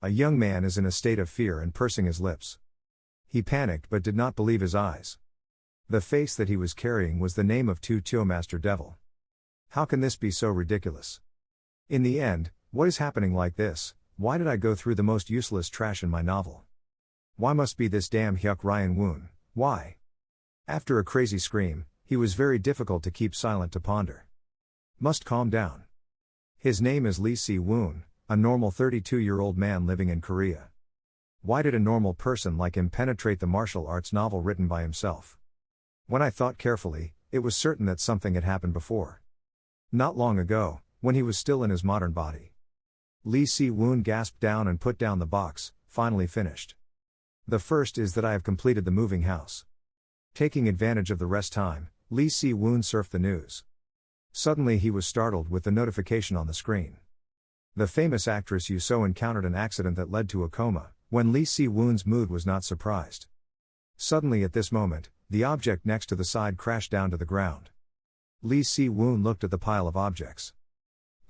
A young man is in a state of fear and pursing his lips. He panicked but did not believe his eyes. The face that he was carrying was the name of Tu Master Devil. How can this be so ridiculous? In the end, what is happening like this? Why did I go through the most useless trash in my novel? Why must be this damn Hyuk Ryeon-Un? Why? After a crazy scream, he was very difficult to keep silent to ponder. Must calm down. His name is Lee Si-woon, a normal 32-year-old man living in Korea. Why did a normal person like him penetrate the martial arts novel written by himself? When I thought carefully, it was certain that something had happened before. Not long ago, when he was still in his modern body. Lee Si-woon gasped down and put down the box, finally finished. The first is that I have completed the moving house. Taking advantage of the rest time, Lee Si-woon surfed the news. Suddenly he was startled with the notification on the screen. The famous actress Yoo So encountered an accident that led to a coma, when Lee Si-woon's mood was not surprised. Suddenly at this moment, the object next to the side crashed down to the ground. Lee Si-woon looked at the pile of objects.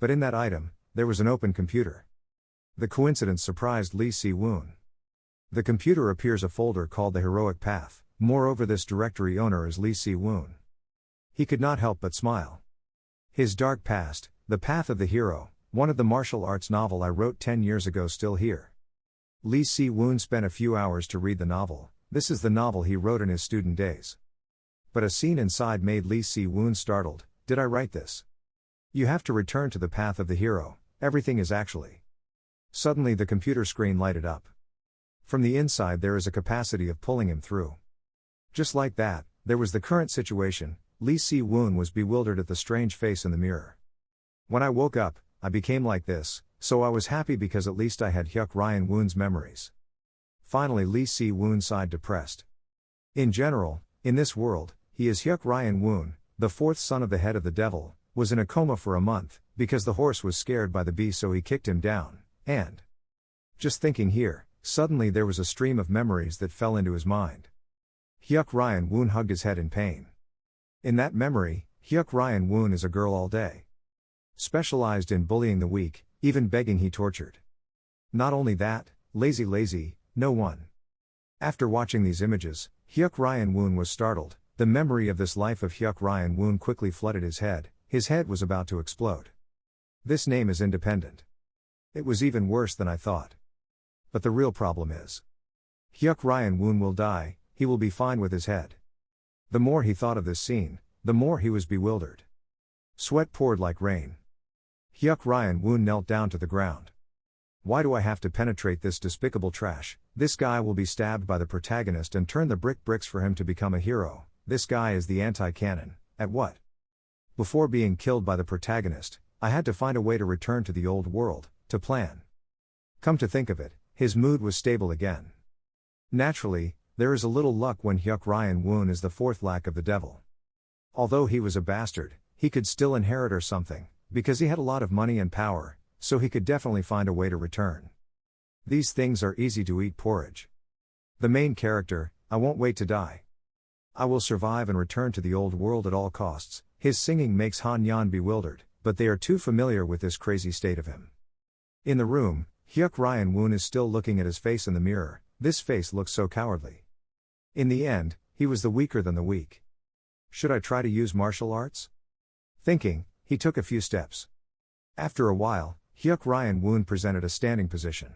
But in that item, there was an open computer. The coincidence surprised Lee Si-woon. The computer appears a folder called the Heroic Path, moreover this directory owner is Lee Si-woon. He could not help but smile. His dark past, the path of the hero, one of the martial arts novel I wrote 10 years ago still here. Lee Si-woon spent a few hours to read the novel. This is the novel he wrote in his student days. But a scene inside made Lee Si-woon startled. Did I write this? You have to return to the path of the hero, everything is actually. Suddenly the computer screen lighted up. From the inside there is a capacity of pulling him through. Just like that, there was the current situation. Lee Si-woon was bewildered at the strange face in the mirror. When I woke up, I became like this, so I was happy because at least I had Hyuk Ryeon-Un's memories. Finally Lee Si-woon sighed depressed. In general, in this world, he is Hyuk Ryeon-Un, the fourth son of the head of the devil, was in a coma for a month, because the horse was scared by the bee so he kicked him down, and... Just thinking here, suddenly there was a stream of memories that fell into his mind. Hyuk Ryeon-Un hugged his head in pain. In that memory, Hyuk Ryeon-Un is a girl all day. Specialized in bullying the weak, even begging he tortured. Not only that, lazy, no one. After watching these images, Hyuk Ryeon-Un was startled. The memory of this life of Hyuk Ryeon-Un quickly flooded his head was about to explode. This name is independent. It was even worse than I thought. But the real problem is. Hyuk Ryeon-Un will die, he will be fine with his head. The more he thought of this scene, the more he was bewildered. Sweat poured like rain. Hyuk Ryeon-Un knelt down to the ground. Why do I have to penetrate this despicable trash? This guy will be stabbed by the protagonist and turn the bricks for him to become a hero. This guy is the anti-canon. At what? Before being killed by the protagonist, I had to find a way to return to the old world, to plan. Come to think of it, his mood was stable again. Naturally, there is a little luck when Hyuk Ryeon-Un is the fourth lack of the devil. Although he was a bastard, he could still inherit or something, because he had a lot of money and power, so he could definitely find a way to return. These things are easy to eat porridge. The main character, I won't wait to die. I will survive and return to the old world at all costs. His singing makes Han Yan bewildered, but they are too familiar with this crazy state of him. In the room, Hyuk Ryeon-Un is still looking at his face in the mirror. This face looks so cowardly. In the end, he was the weaker than the weak. Should I try to use martial arts? Thinking, he took a few steps. After a while, Hyuk Ryeon-Un presented a standing position.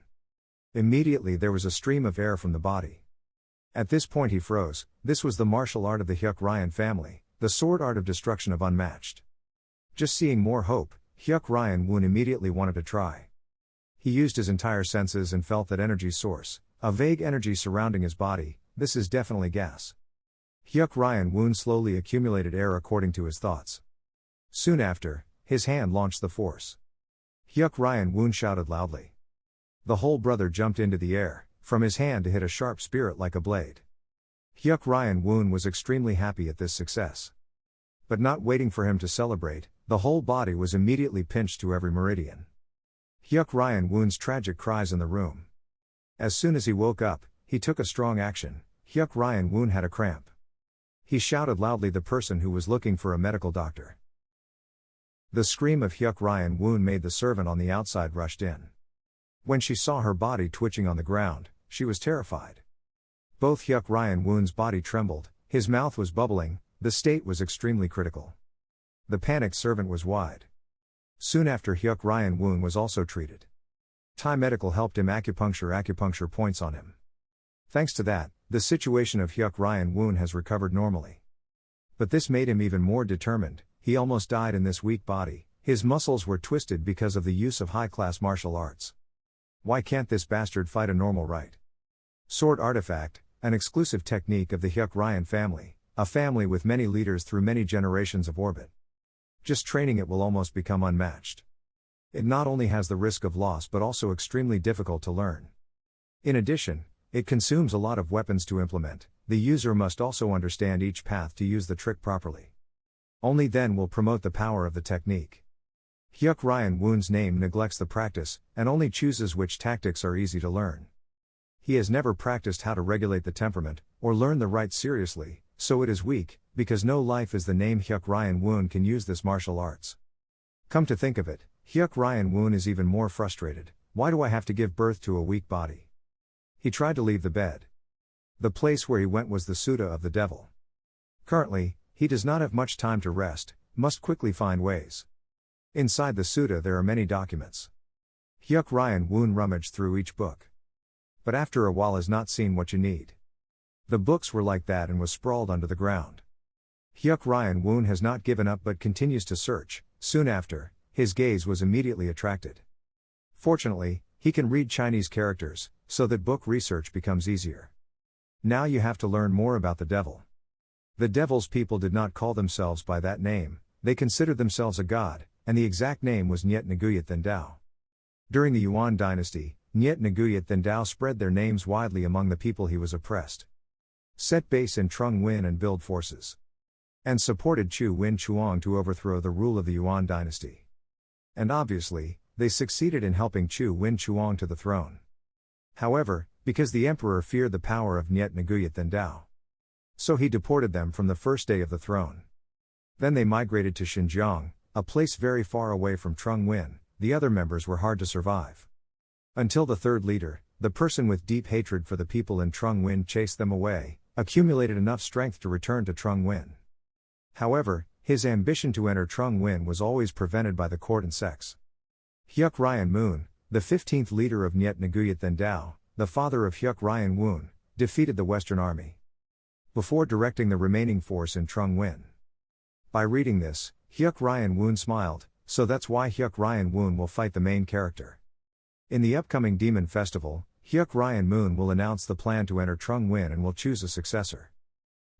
Immediately there was a stream of air from the body. At this point he froze. This was the martial art of the Hyuk Ryeon family, the sword art of destruction of unmatched. Just seeing more hope, Hyuk Ryeon-Un immediately wanted to try. He used his entire senses and felt that energy source, a vague energy surrounding his body. This is definitely gas. Hyuk Ryeon-Un slowly accumulated air according to his thoughts. Soon after, his hand launched the force. Hyuk Ryeon-Un shouted loudly. The whole brother jumped into the air, from his hand to hit a sharp spirit like a blade. Hyuk Ryeon-Un was extremely happy at this success. But not waiting for him to celebrate, the whole body was immediately pinched to every meridian. Hyuk Ryeon-Un's tragic cries in the room. As soon as he woke up, he took a strong action. Hyuk Ryeon-Un had a cramp. He shouted loudly the person who was looking for a medical doctor. The scream of Hyuk Ryeon-Un made the servant on the outside rushed in. When she saw her body twitching on the ground, she was terrified. Both Hyuk Ryeon-Un's body trembled, his mouth was bubbling, the state was extremely critical. The panicked servant was wide. Soon after, Hyuk Ryeon-Un was also treated. Thai medical helped him acupuncture points on him. Thanks to that, the situation of Hyuk Ryeon-Un has recovered normally. But this made him even more determined. He almost died in this weak body, his muscles were twisted because of the use of high-class martial arts. Why can't this bastard fight a normal right? Sword artifact, an exclusive technique of the Hyuk Ryeon family, a family with many leaders through many generations of orbit. Just training it will almost become unmatched. It not only has the risk of loss but also extremely difficult to learn. In addition, it consumes a lot of weapons to implement. The user must also understand each path to use the trick properly. Only then will promote the power of the technique. Hyuk Ryeon-Un's name neglects the practice, and only chooses which tactics are easy to learn. He has never practiced how to regulate the temperament, or learn the right seriously, so it is weak, because no life is the name Hyuk Ryeon-Un can use this martial arts. Come to think of it, Hyuk Ryeon-Un is even more frustrated. Why do I have to give birth to a weak body? He tried to leave the bed. The place where he went was the Suda of the devil. Currently, he does not have much time to rest, must quickly find ways. Inside the Suda there are many documents. Hyuk Ryeon-Un rummaged through each book. But after a while has not seen what you need. The books were like that and was sprawled under the ground. Hyuk Ryeon-Un has not given up but continues to search. Soon after, his gaze was immediately attracted. Fortunately, he can read Chinese characters, so that book research becomes easier. Now you have to learn more about the devil. The devil's people did not call themselves by that name, they considered themselves a god, and the exact name was Niet Nguyet Than Dao. During the Yuan dynasty, Niet Nguyet Than Dao spread their names widely among the people he was oppressed. Set base in Trung Nguyen and build forces. And supported Chu Win Chuang to overthrow the rule of the Yuan dynasty. And obviously, they succeeded in helping Chu Win Chuang to the throne. However, because the emperor feared the power of Niet Nguyet Than Dao. So he deported them from the first day of the throne. Then they migrated to Xinjiang, a place very far away from Trung Nguyen. The other members were hard to survive. Until the third leader, the person with deep hatred for the people in Trung Nguyen, chased them away, accumulated enough strength to return to Trung Nguyen. However, his ambition to enter Trung Nguyen was always prevented by the court and sects. Hyuk Ryeon-Un, the 15th leader of Niet Nguyet Than Dao, the father of Hyuk Ryeon-Un, defeated the Western Army before directing the remaining force in Trung Nguyen. By reading this, Hyuk Ryeon-Un smiled, so that's why Hyuk Ryeon-Un will fight the main character. In the upcoming Demon Festival, Hyuk Ryeon-Un will announce the plan to enter Trung Nguyen and will choose a successor.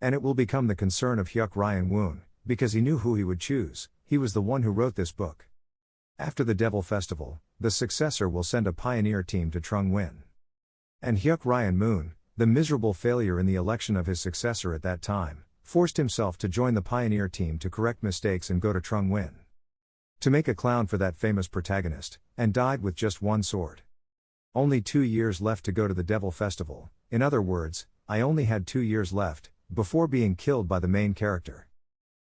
And it will become the concern of Hyuk Ryeon-Un, because he knew who he would choose. He was the one who wrote this book. After the Devil Festival, the successor will send a pioneer team to Trung Nguyen. And Hyuk Ryeon-Un, the miserable failure in the election of his successor at that time, forced himself to join the pioneer team to correct mistakes and go to Trung Nguyen. To make a clown for that famous protagonist, and died with just one sword. Only 2 years left to go to the Devil Festival. In other words, I only had 2 years left, before being killed by the main character.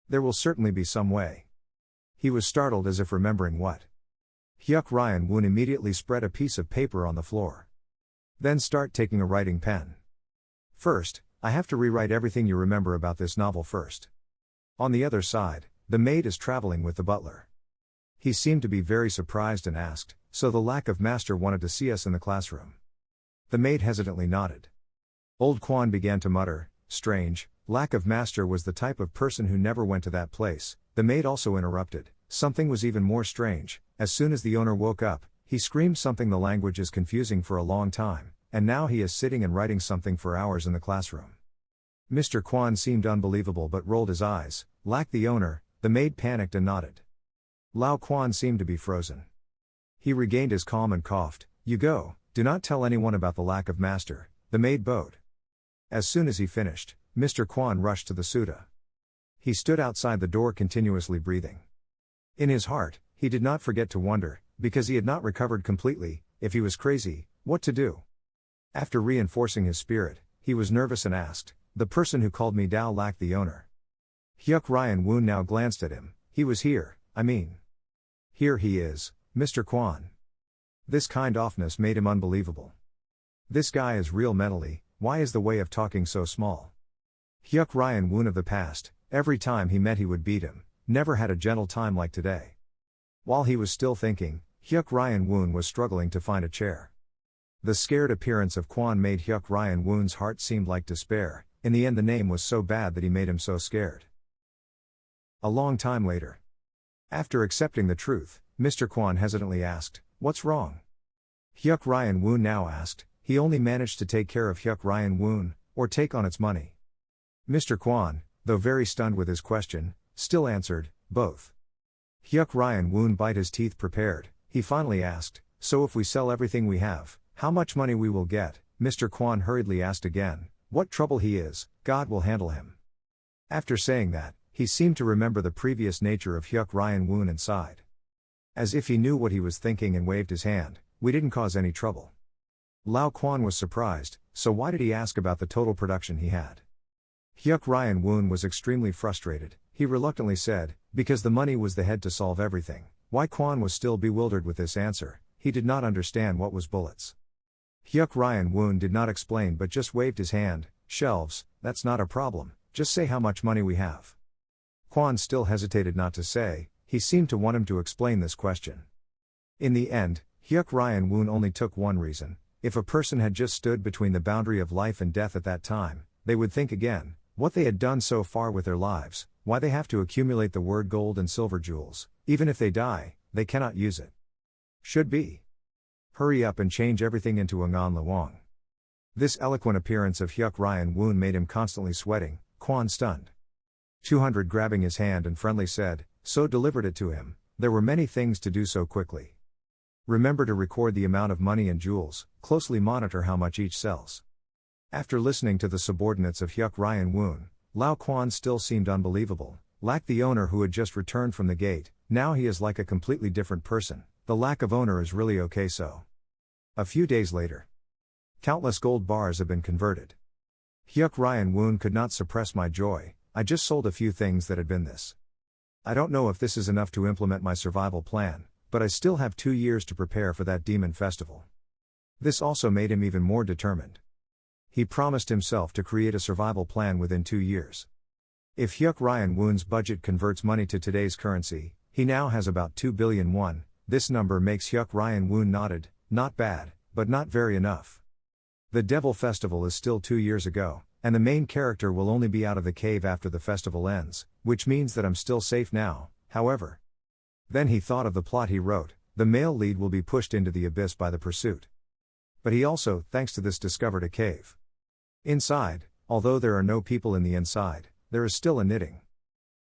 There will certainly be some way. He was startled, as if remembering what. Hyuk Ryeon-Un immediately spread a piece of paper on the floor. Then start taking a writing pen. First, I have to rewrite everything you remember about this novel first. On the other side, the maid is traveling with the butler. He seemed to be very surprised and asked, so the lack of master wanted to see us in the classroom. The maid hesitantly nodded. Old Kwan began to mutter, strange, lack of master was the type of person who never went to that place. The maid also interrupted, something was even more strange. As soon as the owner woke up, he screamed something. The language is confusing for a long time, and now he is sitting and writing something for hours in the classroom. Mr. Kwan seemed unbelievable but rolled his eyes. Lack the owner. The maid panicked and nodded. Lao Kwan seemed to be frozen. He regained his calm and coughed. You go, do not tell anyone about the lack of master, the maid bowed. As soon as he finished, Mr. Kwan rushed to the Suda. He stood outside the door continuously breathing. In his heart, he did not forget to wonder, because he had not recovered completely, if he was crazy, what to do. After reinforcing his spirit, he was nervous and asked, the person who called me Dao lacked the owner. Hyuk Ryeon-Un now glanced at him. He was here, I mean. Here he is, Mr. Kwan. This kind-offness made him unbelievable. This guy is real mentally, why is the way of talking so small? Hyuk Ryeon-Un of the past, every time he met he would beat him, never had a gentle time like today. While he was still thinking, Hyuk Ryeon-Un was struggling to find a chair. The scared appearance of Kwon made Hyuk Ryeon-Un's heart seem like despair. In the end the name was so bad that he made him so scared. A long time later. After accepting the truth, Mr. Kwon hesitantly asked, "What's wrong?" Hyuk Ryeon-Un now asked, he only managed to take care of Hyuk Ryeon-Un, or take on its money. Mr. Kwon, though very stunned with his question, still answered, "Both." Hyuk Ryeon-Un bit his teeth prepared, he finally asked, "So if we sell everything we have, how much money we will get?" Mr. Kwon hurriedly asked again, "What trouble he is, God will handle him." After saying that, he seemed to remember the previous nature of Hyuk Ryeon-Un and sighed. As if he knew what he was thinking and waved his hand, "We didn't cause any trouble." Lau Kwon was surprised, so why did he ask about the total production he had? Hyuk Ryeon-Un was extremely frustrated, he reluctantly said, because the money was the head to solve everything. Why Kwon was still bewildered with this answer, he did not understand what was bullets. Hyuk Ryeon-Un did not explain but just waved his hand, "Shelves, that's not a problem, just say how much money we have." Kwon still hesitated not to say, he seemed to want him to explain this question. In the end, Hyuk Ryeon-Un only took one reason: if a person had just stood between the boundary of life and death at that time, they would think again, what they had done so far with their lives, why they have to accumulate the word gold and silver jewels, even if they die, they cannot use it. Should be. Hurry up and change everything into a ngan luang. This eloquent appearance of Hyuk Ryeon-Un made him constantly sweating, Kwon stunned. 200 grabbing his hand and friendly said, so delivered it to him, there were many things to do so quickly. Remember to record the amount of money and jewels, closely monitor how much each sells. After listening to the subordinates of Hyuk Ryeon-Un, Lau Kwon still seemed unbelievable, like the owner who had just returned from the gate, now he is like a completely different person, the lack of owner is really okay so. A few days later. Countless gold bars have been converted. Hyuk Ryeon-Un could not suppress my joy, I just sold a few things that had been this. I don't know if this is enough to implement my survival plan, but I still have 2 years to prepare for that demon festival. This also made him even more determined. He promised himself to create a survival plan within 2 years. If Hyuk Ryeon-Un's budget converts money to today's currency, he now has about 2 billion won, this number makes Hyuk Ryeon-Un nodded, not bad, but not very enough. The Devil Festival is still 2 years ago, and the main character will only be out of the cave after the festival ends, which means that I'm still safe now, however. Then he thought of the plot he wrote, the male lead will be pushed into the abyss by the pursuit. But he also, thanks to this, discovered a cave. Inside, although there are no people in the inside, there is still a knitting.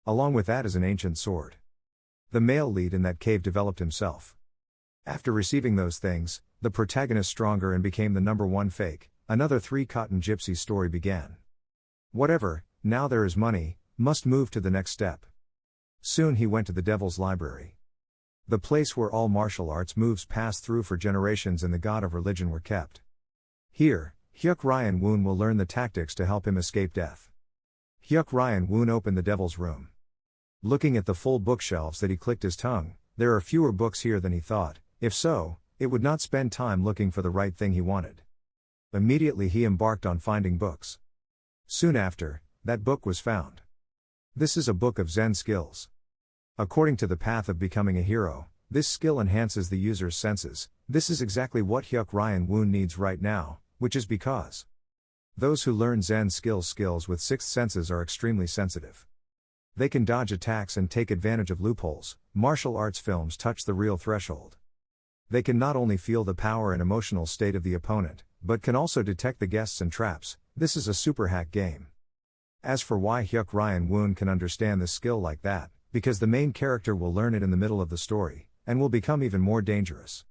Along with that is an ancient sword. The male lead in that cave developed himself. After receiving those things, the protagonist stronger and became the #1 fake, another 3 cotton gypsy story began. Whatever, now there is money, must move to the next step. Soon he went to the Devil's Library. The place where all martial arts moves passed through for generations and the god of religion were kept. Here, Hyuk Ryeon-Un will learn the tactics to help him escape death. Hyuk Ryeon-Un opened the Devil's Room. Looking at the full bookshelves that he clicked his tongue, there are fewer books here than he thought, if so, it would not spend time looking for the right thing he wanted. Immediately he embarked on finding books. Soon after, that book was found. This is a book of Zen skills. According to the path of becoming a hero, this skill enhances the user's senses. This is exactly what Hyuk Ryeon-Un needs right now, which is because those who learn Zen skills with sixth senses are extremely sensitive. They can dodge attacks and take advantage of loopholes. Martial arts films touch the real threshold. They can not only feel the power and emotional state of the opponent, but can also detect the guests and traps. This is a super hack game. As for why Hyuk Ryeon-Un can understand this skill like that, because the main character will learn it in the middle of the story, and will become even more dangerous.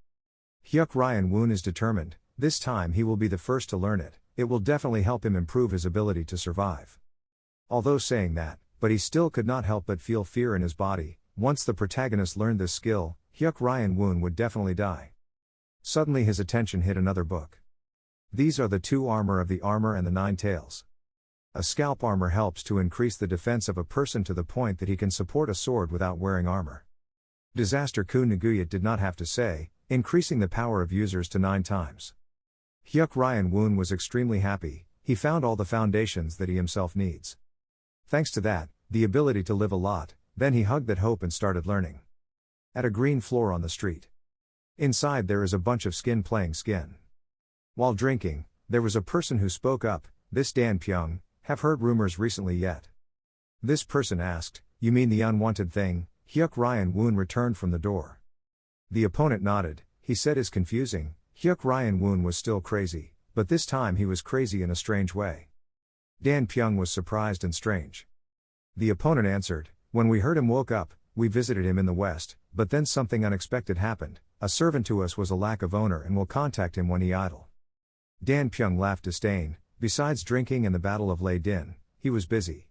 Hyuk Ryeon-Un is determined, this time he will be the first to learn it, it will definitely help him improve his ability to survive. Although saying that, but he still could not help but feel fear in his body. Once the protagonist learned this skill, Hyuk Ryeon-Un would definitely die. Suddenly his attention hit another book. These are the 2 armor of the armor and the 9 tails. A scalp armor helps to increase the defense of a person to the point that he can support a sword without wearing armor. Disaster Ku Naguyat did not have to say, increasing the power of users to 9 times. Hyuk Ryeon-Un was extremely happy, he found all the foundations that he himself needs. Thanks to that, the ability to live a lot, then he hugged that hope and started learning. At a green floor on the street. Inside there is a bunch of skin playing skin. While drinking, there was a person who spoke up, "This Dan Pyong, have heard rumors recently yet?" This person asked, "You mean the unwanted thing?" Hyuk Ryeon-Un returned from the door. The opponent nodded, he said is confusing, Hyuk Ryeon-Un was still crazy, but this time he was crazy in a strange way. Dan Pyong was surprised and strange. The opponent answered, "When we heard him woke up, we visited him in the West, but then something unexpected happened, a servant to us was a lack of owner and will contact him when he idle." Dan Pyong laughed disdain, besides drinking and the Battle of Lay Din, he was busy.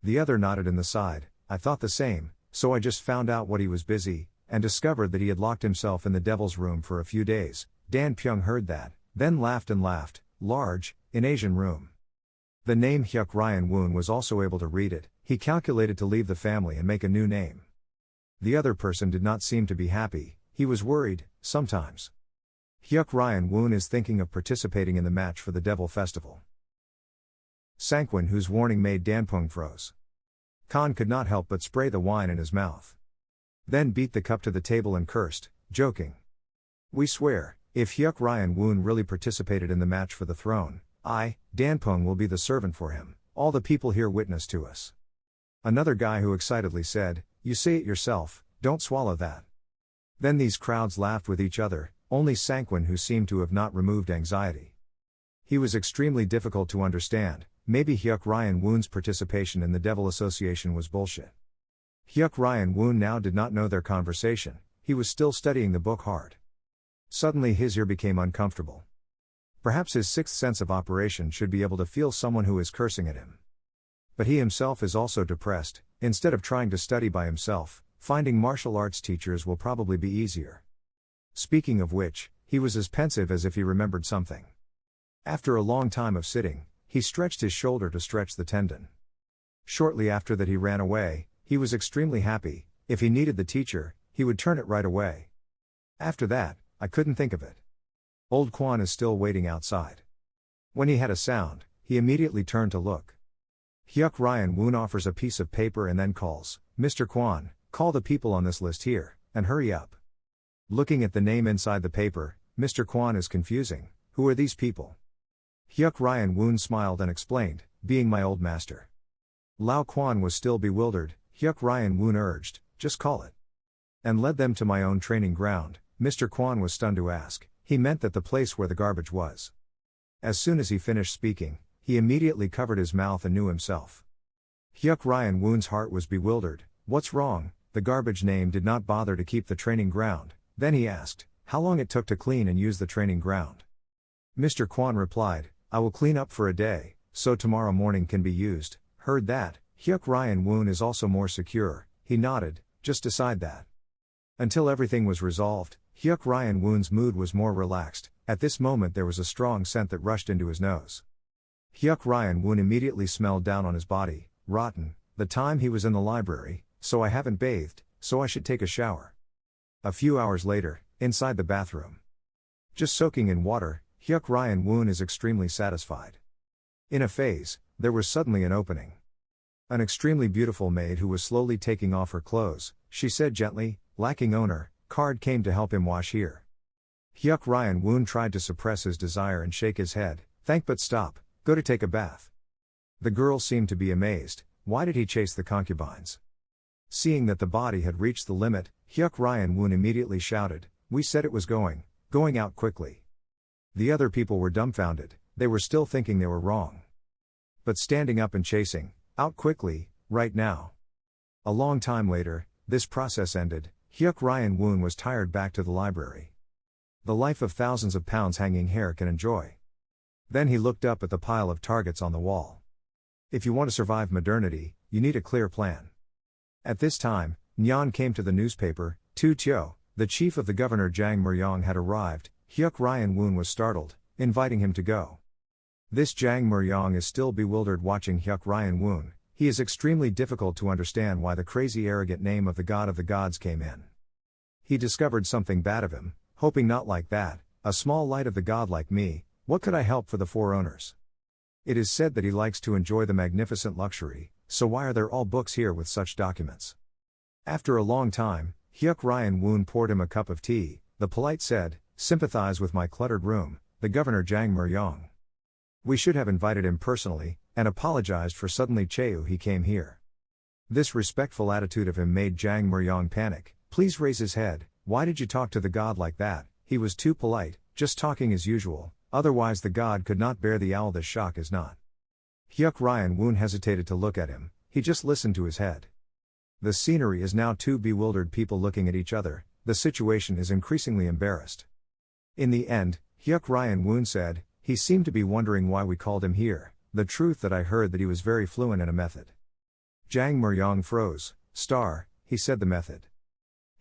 The other nodded in the side, "I thought the same, so I just found out what he was busy, and discovered that he had locked himself in the devil's room for a few days." Dan Pyong heard that, then laughed and laughed, large, in Asian room. The name Hyuk Ryeon-Un was also able to read it, he calculated to leave the family and make a new name. The other person did not seem to be happy, he was worried, sometimes. Hyuk Ryeon-Un is thinking of participating in the match for the Devil Festival. Sangkwon, whose warning made Danpung froze. Khan could not help but spray the wine in his mouth. Then beat the cup to the table and cursed, joking. "We swear, if Hyuk Ryeon-Un really participated in the match for the throne, I, Danpung, will be the servant for him, all the people here witness to us." Another guy who excitedly said, "You say it yourself, don't swallow that." Then these crowds laughed with each other, only Sangkwon who seemed to have not removed anxiety. He was extremely difficult to understand, maybe Hyuk Ryeon-Un's participation in the Devil Association was bullshit. Hyuk Ryeon-Un now did not know their conversation, he was still studying the book hard. Suddenly his ear became uncomfortable. Perhaps his sixth sense of operation should be able to feel someone who is cursing at him. But he himself is also depressed, instead of trying to study by himself, finding martial arts teachers will probably be easier. Speaking of which, he was as pensive as if he remembered something. After a long time of sitting, he stretched his shoulder to stretch the tendon. Shortly after that he ran away, he was extremely happy, if he needed the teacher, he would turn it right away. After that, I couldn't think of it. Old Kwan is still waiting outside. When he had a sound, he immediately turned to look. Hyuk Ryeon-Un offers a piece of paper and then calls, "Mr. Kwan, call the people on this list here, and hurry up." Looking at the name inside the paper, Mr. Kwan is confusing, who are these people? Hyuk Ryeon-Un smiled and explained, "Being my old master." Lao Kwan was still bewildered, Hyuk Ryeon-Un urged, "Just call it." And led them to my own training ground. Mr. Kwan was stunned to ask, he meant that the place where the garbage was. As soon as he finished speaking, he immediately covered his mouth and knew himself. Hyuk Ryeon-Un's heart was bewildered, "What's wrong?" The garbage name did not bother to keep the training ground. Then he asked, how long it took to clean and use the training ground. Mr. Kwan replied, "I will clean up for a day, so tomorrow morning can be used." Heard that, Hyuk Ryeon-Un is also more secure, he nodded, "Just decide that." Until everything was resolved, Hyuk Ryeon-Un's mood was more relaxed. At this moment there was a strong scent that rushed into his nose. Hyuk Ryeon-Un immediately smelled down on his body, rotten, the time he was in the library, so I haven't bathed, so I should take a shower. A few hours later, inside the bathroom. Just soaking in water, Hyuk Ryeon-Un is extremely satisfied. In a phase, there was suddenly an opening. An extremely beautiful maid who was slowly taking off her clothes, she said gently, "Lacking owner, card came to help him wash here." Hyuk Ryeon-Un tried to suppress his desire and shake his head, "Thank but stop, go to take a bath." The girl seemed to be amazed, why did he chase the concubines? Seeing that the body had reached the limit, Hyuk Ryeon-Un immediately shouted, "We said it was going out quickly." The other people were dumbfounded, they were still thinking they were wrong. But standing up and chasing, out quickly, right now. A long time later, this process ended, Hyuk Ryeon-Un was tired back to the library. The life of thousands of pounds hanging hair can enjoy. Then he looked up at the pile of targets on the wall. If you want to survive modernity, you need a clear plan. At this time, Nyan came to the newspaper, Tu Tio, the chief of the governor Jang Muryong had arrived. Hyuk Ryeon-Un was startled, inviting him to go. This Jang Muryong is still bewildered watching Hyuk Ryeon-Un, he is extremely difficult to understand why the crazy arrogant name of the god of the gods came in. He discovered something bad of him, hoping not like that, a small light of the god like me, what could I help for the four owners? It is said that he likes to enjoy the magnificent luxury, so why are there all books here with such documents? After a long time, Hyuk Ryeon-Un poured him a cup of tea. The polite said, sympathize with my cluttered room, the governor Jang Mur-yong. We should have invited him personally, and apologized for suddenly Cheu he came here. This respectful attitude of him made Jang Mur-yong panic. Please raise his head, why did you talk to the god like that? He was too polite, just talking as usual, otherwise the god could not bear the owl. This shock is not. Hyuk Ryeon-Un hesitated to look at him, he just listened to his head. The scenery is now two bewildered people looking at each other, the situation is increasingly embarrassed. In the end, Hyuk Ryeon-Un said, he seemed to be wondering why we called him here, the truth that I heard that he was very fluent in a method. Jang Mur-yong froze, he said the method.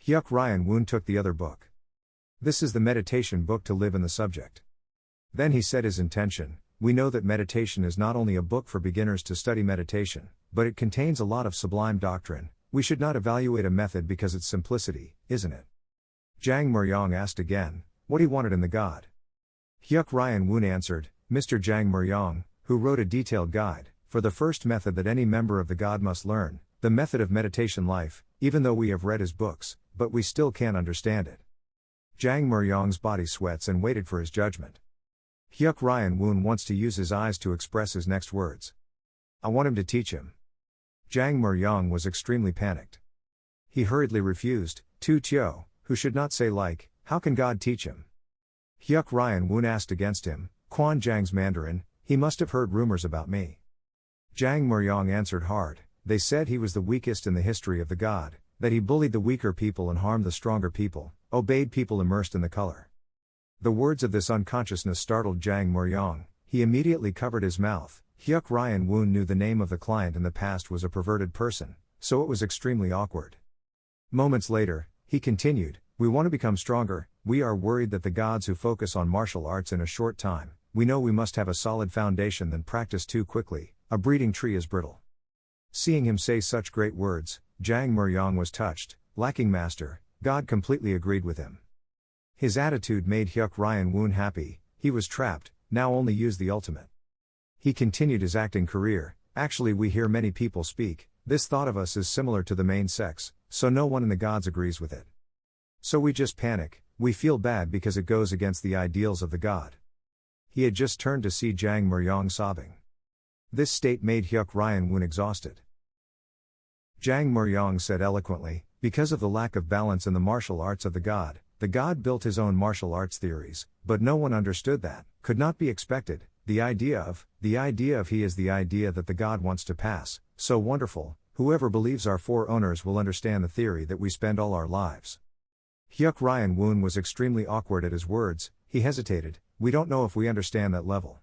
Hyuk Ryeon-Un took the other book. This is the meditation book to live in the subject. Then he said his intention, we know that meditation is not only a book for beginners to study meditation, but it contains a lot of sublime doctrine, we should not evaluate a method because its simplicity, isn't it? Jang Mur-yong asked again, what he wanted in the god. Hyuk Ryeon-Un answered, Mr. Jang Mur-yong, who wrote a detailed guide, for the first method that any member of the god must learn, the method of meditation life, even though we have read his books, but we still can't understand it. Jang Mur-yong's body sweats and waited for his judgment. Hyuk Ryeon-Un wants to use his eyes to express his next words. I want him to teach him. Jang Mur-yong was extremely panicked. He hurriedly refused, Tu Tio, who should not say like, how can God teach him? Hyuk Ryeon-Un asked against him, Quan Jang's Mandarin, he must have heard rumors about me. Jang Mur-yong answered hard, they said he was the weakest in the history of the god, that he bullied the weaker people and harmed the stronger people, obeyed people immersed in the color. The words of this unconsciousness startled Jang Mur-yong, he immediately covered his mouth. Hyuk Ryeon-Un knew the name of the client in the past was a perverted person, so it was extremely awkward. Moments later, he continued, we want to become stronger, we are worried that the gods who focus on martial arts in a short time, we know we must have a solid foundation than practice too quickly, a breeding tree is brittle. Seeing him say such great words, Jang Mur-yong was touched, lacking master, God completely agreed with him. His attitude made Hyuk Ryeon-Un happy, he was trapped, now only use the ultimate. He continued his acting career, actually we hear many people speak, this thought of us is similar to the main sex, so no one in the gods agrees with it. So we just panic, we feel bad because it goes against the ideals of the god. He had just turned to see Jang Mur-yong sobbing. This state made Hyuk Ryeon-Un exhausted. Jang Mur-yong said eloquently, because of the lack of balance in the martial arts of the god built his own martial arts theories, but no one understood that, could not be expected, the idea of he is the idea that the god wants to pass, so wonderful, whoever believes our four owners will understand the theory that we spend all our lives. Hyuk Ryeon-Un was extremely awkward at his words, he hesitated, we don't know if we understand that level.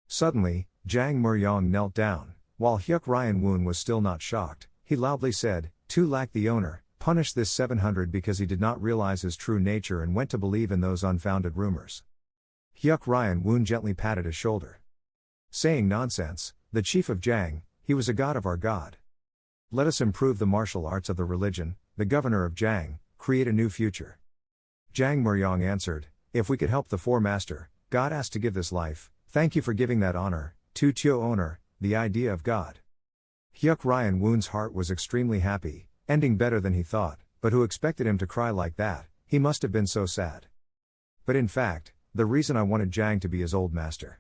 Suddenly, Jang Mur-yong knelt down, while Hyuk Ryeon-Un was still not shocked, he loudly said, Tu lack the owner, punish this 700 because he did not realize his true nature and went to believe in those unfounded rumors. Hyuk Ryeon-Un gently patted his shoulder. Saying nonsense, the chief of Jang, he was a god of our god. Let us improve the martial arts of the religion, the governor of Jang, create a new future. Jang Mur-yong answered, if we could help the four master, God asked to give this life, thank you for giving that honor, Tu Tio owner, the idea of God. Hyuk Ryeon-Un's heart was extremely happy, ending better than he thought, but who expected him to cry like that, he must have been so sad. But in fact, the reason I wanted Jang to be his old master.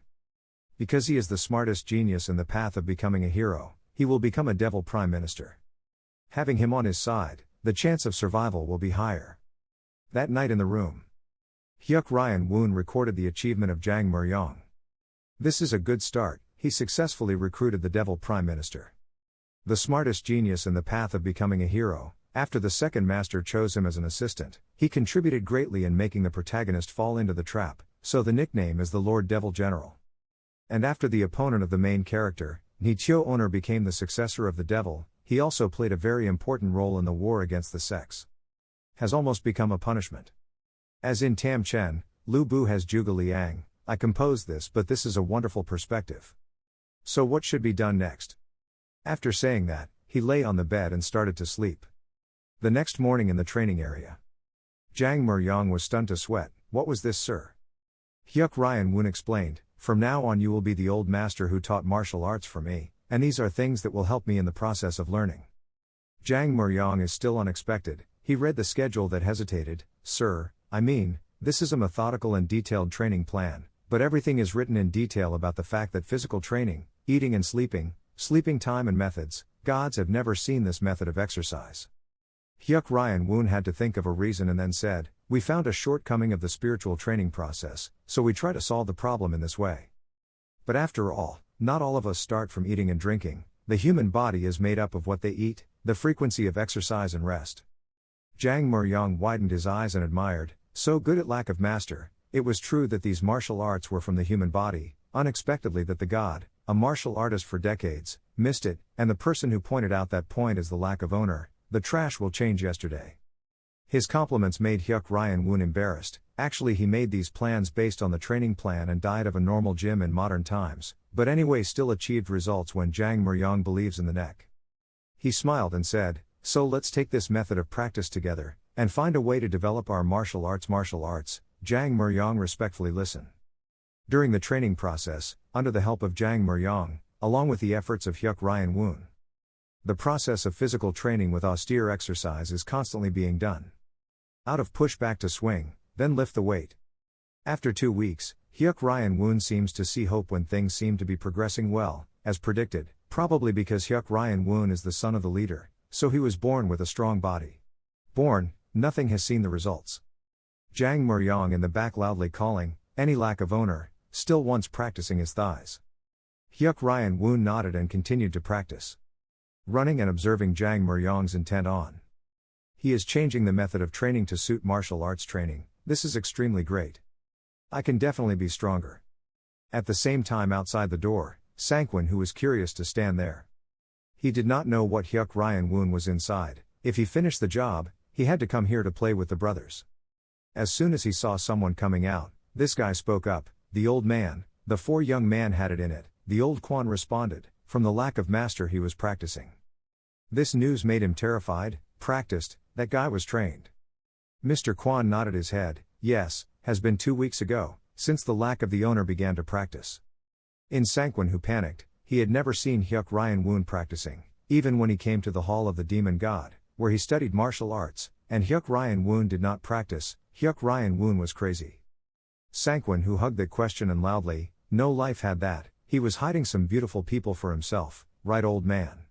Because he is the smartest genius in the path of becoming a hero, he will become a devil prime minister. Having him on his side, the chance of survival will be higher. That night in the room, Hyuk Ryeon-Un recorded the achievement of Jang Mur-yong. This is a good start, he successfully recruited the devil prime minister. The smartest genius in the path of becoming a hero, after the second master chose him as an assistant, he contributed greatly in making the protagonist fall into the trap, so the nickname is the Lord Devil General. And after the opponent of the main character, Nichio owner became the successor of the devil, he also played a very important role in the war against the sex. Has almost become a punishment. As in Tam Chen, Lu Bu has Juga Liang, I composed this but this is a wonderful perspective. So what should be done next? After saying that, he lay on the bed and started to sleep. The next morning in the training area, Jang Mur-yong was stunned to sweat. What was this, sir? Hyuk Ryeon-Un explained, from now on you will be the old master who taught martial arts for me, and these are things that will help me in the process of learning. Jang Mur-yong is still unexpected. He read the schedule that hesitated. Sir, I mean, this is a methodical and detailed training plan, but everything is written in detail about the fact that physical training, eating and sleeping time and methods, gods have never seen this method of exercise. Hyuk Ryeon-Un had to think of a reason and then said, we found a shortcoming of the spiritual training process, so we try to solve the problem in this way. But after all, not all of us start from eating and drinking. The human body is made up of what they eat, the frequency of exercise and rest. Jang Mur-yong widened his eyes and admired, so good at lack of master. It was true that these martial arts were from the human body, unexpectedly that the god, a martial artist for decades, missed it, and the person who pointed out that point is the lack of owner. The trash will change yesterday. His compliments made Hyuk Ryeon-Un embarrassed. Actually, he made these plans based on the training plan and diet of a normal gym in modern times, but anyway still achieved results when Jang Mur-yong believes in the neck. He smiled and said, so let's take this method of practice together, and find a way to develop our martial arts. Jang Mur-yong respectfully listened. During the training process, under the help of Jang Mur-yong, along with the efforts of Hyuk Ryeon-Un, the process of physical training with austere exercise is constantly being done. Out of push back to swing, then lift the weight. After 2 weeks, Hyuk Ryeon-Un seems to see hope when things seem to be progressing well, as predicted, probably because Hyuk Ryeon-Un is the son of the leader, so he was born with a strong body. Born, nothing has seen the results. Jang Mur-yong in the back loudly calling, any lack of owner, still once practicing his thighs. Hyuk Ryeon-Un nodded and continued to practice. Running and observing Jang Mur-yong's intent on. He is changing the method of training to suit martial arts training. This is extremely great. I can definitely be stronger. At the same time outside the door, Sang-kwon who was curious to stand there. He did not know what Hyuk Ryeon-Un was inside. If he finished the job, he had to come here to play with the brothers. As soon as he saw someone coming out, this guy spoke up, the old man. The 4 young man had it in it, the old Kwon responded, from the lack of master he was practicing. This news made him terrified. Practiced, that guy was trained. Mr. Kwon nodded his head, yes, has been 2 weeks ago, since the lack of the owner began to practice. In Sang-kwon who panicked, he had never seen Hyuk Ryeon-Un practicing, even when he came to the hall of the demon god, where he studied martial arts, and Hyuk Ryeon-Un did not practice. Hyuk Ryeon-Un was crazy. Sang-kwon who hugged the question and loudly, no life had that, he was hiding some beautiful people for himself, right old man.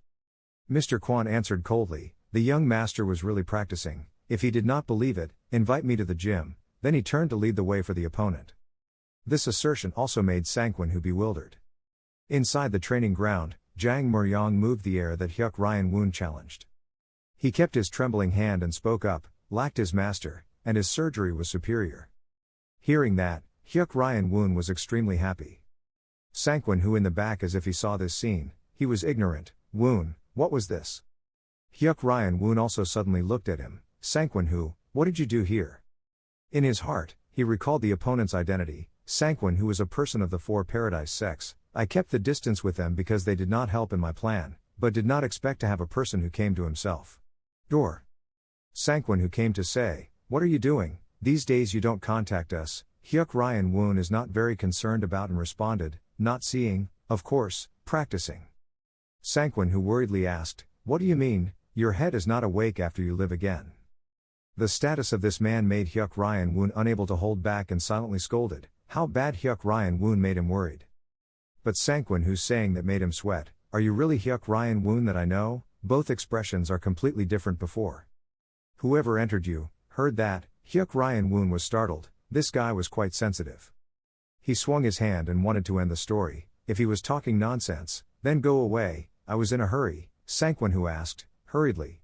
Mr. Kwon answered coldly, the young master was really practicing. If he did not believe it, invite me to the gym. Then he turned to lead the way for the opponent. This assertion also made Sang-kwon who bewildered. Inside the training ground, Jang Mur-yong moved the air that Hyuk Ryeon-Un challenged. He kept his trembling hand and spoke up, lacked his master, and his surgery was superior. Hearing that, Hyuk Ryeon-Un was extremely happy. Sang-kwon who in the back as if he saw this scene, he was ignorant. Woon, what was this? Hyuk Ryeon-Un also suddenly looked at him. Sang-kwon who, what did you do here? In his heart, he recalled the opponent's identity. Sang-kwon who was a person of the 4 paradise sects. I kept the distance with them because they did not help in my plan, but did not expect to have a person who came to himself. Door. Sang-kwon who came to say, what are you doing? These days you don't contact us. Hyuk Ryeon-Un is not very concerned about and responded, not seeing, of course, practicing. Sang-kwon who worriedly asked, what do you mean, your head is not awake after you live again? The status of this man made Hyuk Ryeon-Un unable to hold back and silently scolded. How bad Hyuk Ryeon-Un made him worried. But Sang-kwon who's saying that made him sweat, are you really Hyuk Ryeon-Un that I know? Both expressions are completely different before. Whoever entered you, heard that. Hyuk Ryeon-Un was startled, this guy was quite sensitive. He swung his hand and wanted to end the story. If he was talking nonsense, then go away, I was in a hurry. Sang-kwon who asked, hurriedly.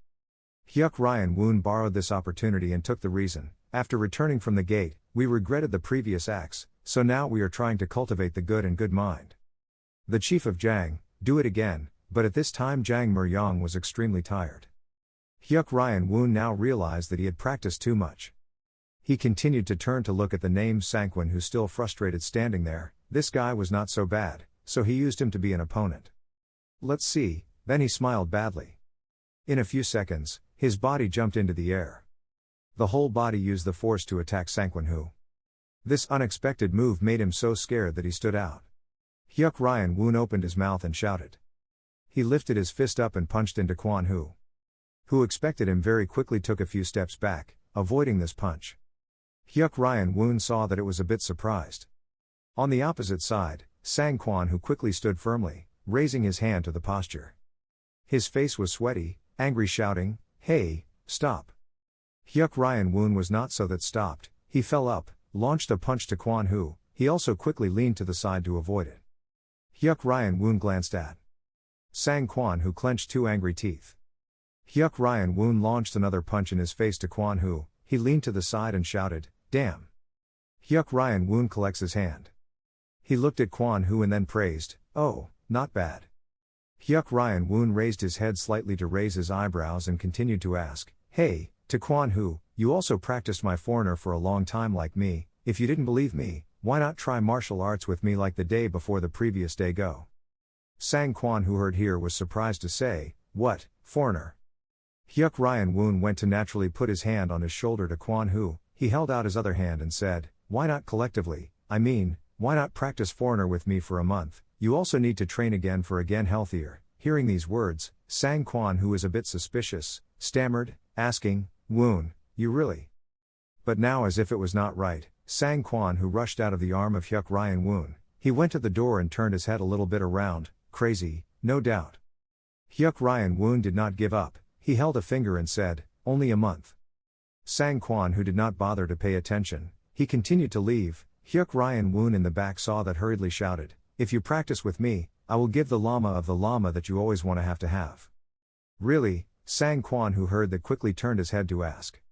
Hyuk Ryeon-Un borrowed this opportunity and took the reason. After returning from the gate, we regretted the previous acts, so now we are trying to cultivate the good and good mind. The chief of Jang, do it again, but at this time Jang Mur-yong was extremely tired. Hyuk Ryeon-Un now realized that he had practiced too much. He continued to turn to look at the named Sang-kwon who still frustrated standing there. This guy was not so bad, so he used him to be an opponent. Let's see, then he smiled badly. In a few seconds, his body jumped into the air. The whole body used the force to attack Sang Kwon-Hu. This unexpected move made him so scared that he stood out. Hyuk Ryeon-Un opened his mouth and shouted. He lifted his fist up and punched into Kwon-Hu. Who expected him very quickly took a few steps back, avoiding this punch. Hyuk Ryeon-Un saw that it was a bit surprised. On the opposite side, Sang Kwon-Hu quickly stood firmly, raising his hand to the posture. His face was sweaty, angry, shouting, "Hey, stop." Hyuk Ryeon-Un was not so that stopped. He fell up, launched a punch to Kwon-Hu. He also quickly leaned to the side to avoid it. Hyuk Ryeon-Un glanced at Sang Kwon-Hu, clenched two angry teeth. Hyuk Ryeon-Un launched another punch in his face to Kwon-Hu. He leaned to the side and shouted, "Damn." Hyuk Ryeon-Un collects his hand. He looked at Kwon-Hu and then praised, "Oh, not bad." Hyuk Ryeon-Un raised his head slightly to raise his eyebrows and continued to ask, "Hey," to Kwon-Hu, "you also practiced my foreigner for a long time like me. If you didn't believe me, why not try martial arts with me like the day before the previous day go?" Sang Kwon-Hu heard here was surprised to say, "What, foreigner?" Hyuk Ryeon-Un went to naturally put his hand on his shoulder to Kwon-Hu. He held out his other hand and said, "Why not collectively? I mean, why not practice foreigner with me for a month? You also need to train again for again healthier." Hearing these words, Sang Kwon-Hu is a bit suspicious, stammered, asking, "Woon, you really?" But now, as if it was not right, Sang Kwon-Hu rushed out of the arm of Hyuk Ryeon-Un. He went to the door and turned his head a little bit around. Crazy, no doubt. Hyuk Ryeon-Un did not give up. He held a finger and said, "Only a month." Sang Kwon-Hu did not bother to pay attention. He continued to leave. Hyuk Ryeon-Un in the back saw that, hurriedly shouted, "If you practice with me, I will give the llama of the llama that you always want to have." "Really?" Sang Kwon-Hu heard that, quickly turned his head to ask.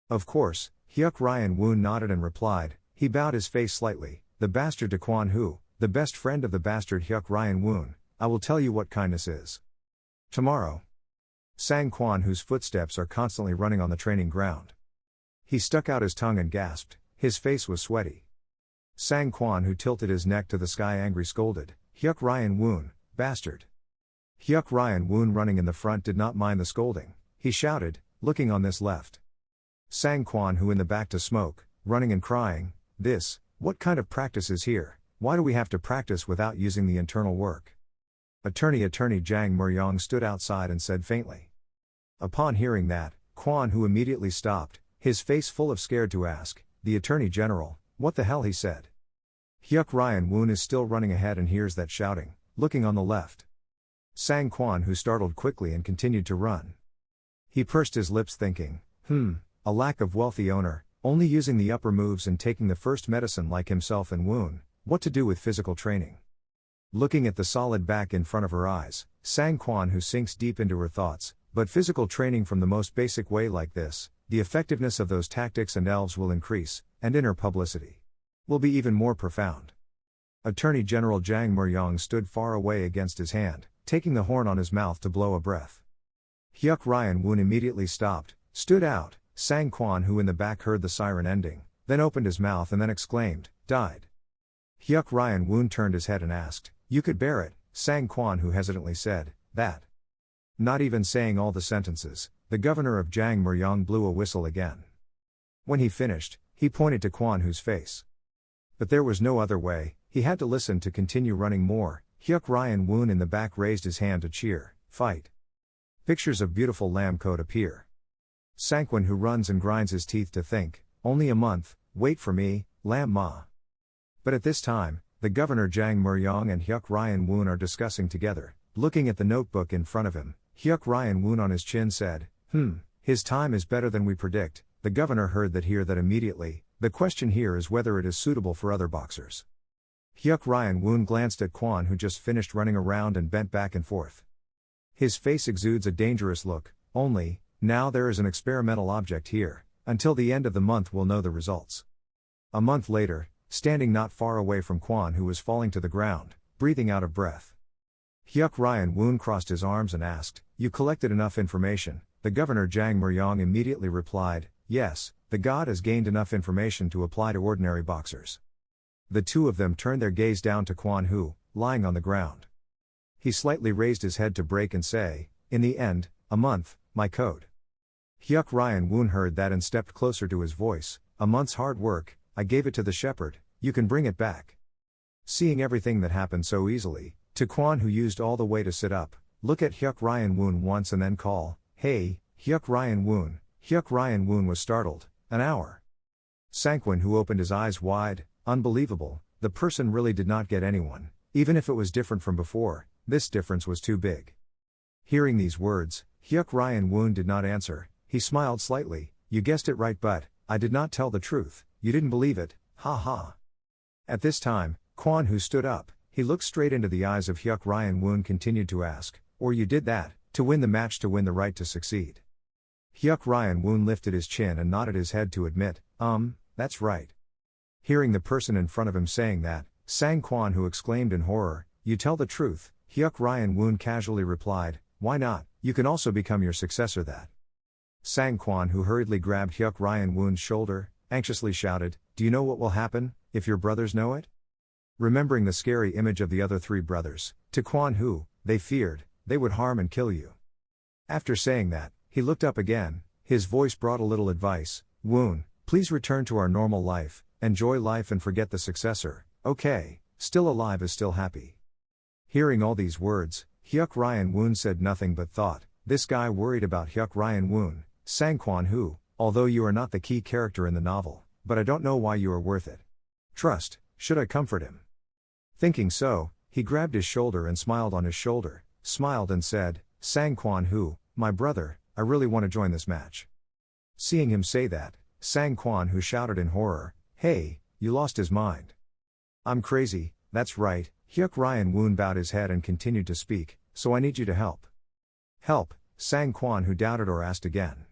"Of course." Hyuk Ryeon-Un nodded and replied. He bowed his face slightly. "The bastard," to Kwon-Hu, the best friend of the bastard Hyuk Ryeon-Un. "I will tell you what kindness is. Tomorrow." Sang Kwon-Hu's footsteps are constantly running on the training ground. He stuck out his tongue and gasped. His face was sweaty. Sang Kwon-Hu tilted his neck to the sky, angry, scolded, "Hyuk Ryeon-Un, bastard." Hyuk Ryeon-Un, running in the front, did not mind the scolding. He shouted, looking on this left. Sang Kwon-Hu in the back to smoke, running and crying, What kind of practice is here? Why do we have to practice without using the internal work?" Attorney Jang Mur-Yong stood outside and said faintly. Upon hearing that, Kwon-Hu immediately stopped, his face full of scared, to ask, "The Attorney General, what the hell?" he said. Hyuk Ryeon-Un is still running ahead and hears that shouting, looking on the left. Sang Kwon-Hu startled quickly and continued to run. He pursed his lips, thinking, a lack of wealthy owner, only using the upper moves and taking the first medicine like himself and Woon, what to do with physical training? Looking at the solid back in front of her eyes, Sang Kwon-Hu sinks deep into her thoughts, but physical training from the most basic way like this, the effectiveness of those tactics and elves will increase, and inner publicity will be even more profound. Attorney General Jang Mur-Yong stood far away against his hand, taking the horn on his mouth to blow a breath. Hyuk Ryeon-Un immediately stopped, stood out. Sang Kwon-Hu in the back heard the siren ending, then opened his mouth and then exclaimed, "Died." Hyuk Ryeon-Un turned his head and asked, "You could bear it?" Sang Kwon-Hu hesitantly said, "That." Not even saying all the sentences, the governor of Jang Mur-Yong blew a whistle again. When he finished, he pointed to Kwon-Hu's face. But there was no other way, he had to listen to continue running more. Hyuk Ryeon-Un in the back raised his hand to cheer, "Fight." Pictures of beautiful lamb coat appear. Sang Kwon-Hu runs and grinds his teeth to think, "Only a month, wait for me, lamb ma." But at this time, the governor Jang Mur-Yong and Hyuk Ryeon-Un are discussing together. Looking at the notebook in front of him, Hyuk Ryeon-Un on his chin said, His time is better than we predict." The governor heard that immediately. The question here is whether it is suitable for other boxers. Hyuk Ryeon-Un glanced at Kwon, who just finished running around and bent back and forth. His face exudes a dangerous look. Only, now there is an experimental object here. Until the end of the month we'll know the results. A month later, standing not far away from Kwon, who was falling to the ground, breathing out of breath, Hyuk Ryeon-Un crossed his arms and asked, "You collected enough information?" The governor Jang Mur-Yong immediately replied, "Yes, the god has gained enough information to apply to ordinary boxers." The two of them turned their gaze down to Kwon-Hu, lying on the ground. He slightly raised his head to break and say, "In the end, a month, my code." Hyuk Ryeon-Un heard that and stepped closer to his voice. A month's hard work, I gave it to the shepherd, you can bring it back. Seeing everything that happened so easily, Taekwon, who used all the way to sit up, look at Hyuk Ryeon-Un once and then call, hey, Hyuk Ryeon-Un. Hyuk Ryeon-Un was startled. An hour. Sangkwon, who opened his eyes wide, unbelievable, the person really did not get anyone, even if it was different from before, this difference was too big. Hearing these words, Hyuk Ryeon-Un did not answer, he smiled slightly, you guessed it right, but I did not tell the truth, you didn't believe it, ha ha. At this time, Kwon, who stood up, he looked straight into the eyes of Hyuk Ryeon-Un, continued to ask, or you did that, to win the match, to win the right to succeed. Hyuk Ryeon-Un lifted his chin and nodded his head to admit, that's right. Hearing the person in front of him saying that, Sangkwon, who exclaimed in horror, you tell the truth, Hyuk Ryeon-Un casually replied, why not, you can also become your successor. That. Sangkwon, who hurriedly grabbed Hyuk Ryeon-Un's shoulder, anxiously shouted, do you know what will happen, if your brothers know it? Remembering the scary image of the other three brothers, Taekwon, who, they feared, they would harm and kill you. After saying that, he looked up again, his voice brought a little advice, Woon, please return to our normal life, enjoy life and forget the successor, okay, still alive is still happy. Hearing all these words, Hyuk Ryeon-Un said nothing but thought, this guy worried about Hyuk Ryeon-Un, Sangkwon, who, although you are not the key character in the novel, but I don't know why you are worth it. Trust, should I comfort him? Thinking so, he grabbed his shoulder and smiled on his shoulder, smiled and said, Sangkwon, who, my brother, I really want to join this match. Seeing him say that, Sangkwon, who shouted in horror, hey, you lost his mind. I'm crazy, that's right, Hyuk Ryeon-Un bowed his head and continued to speak, so I need you to help. Help, Sangkwon, who doubted or asked again.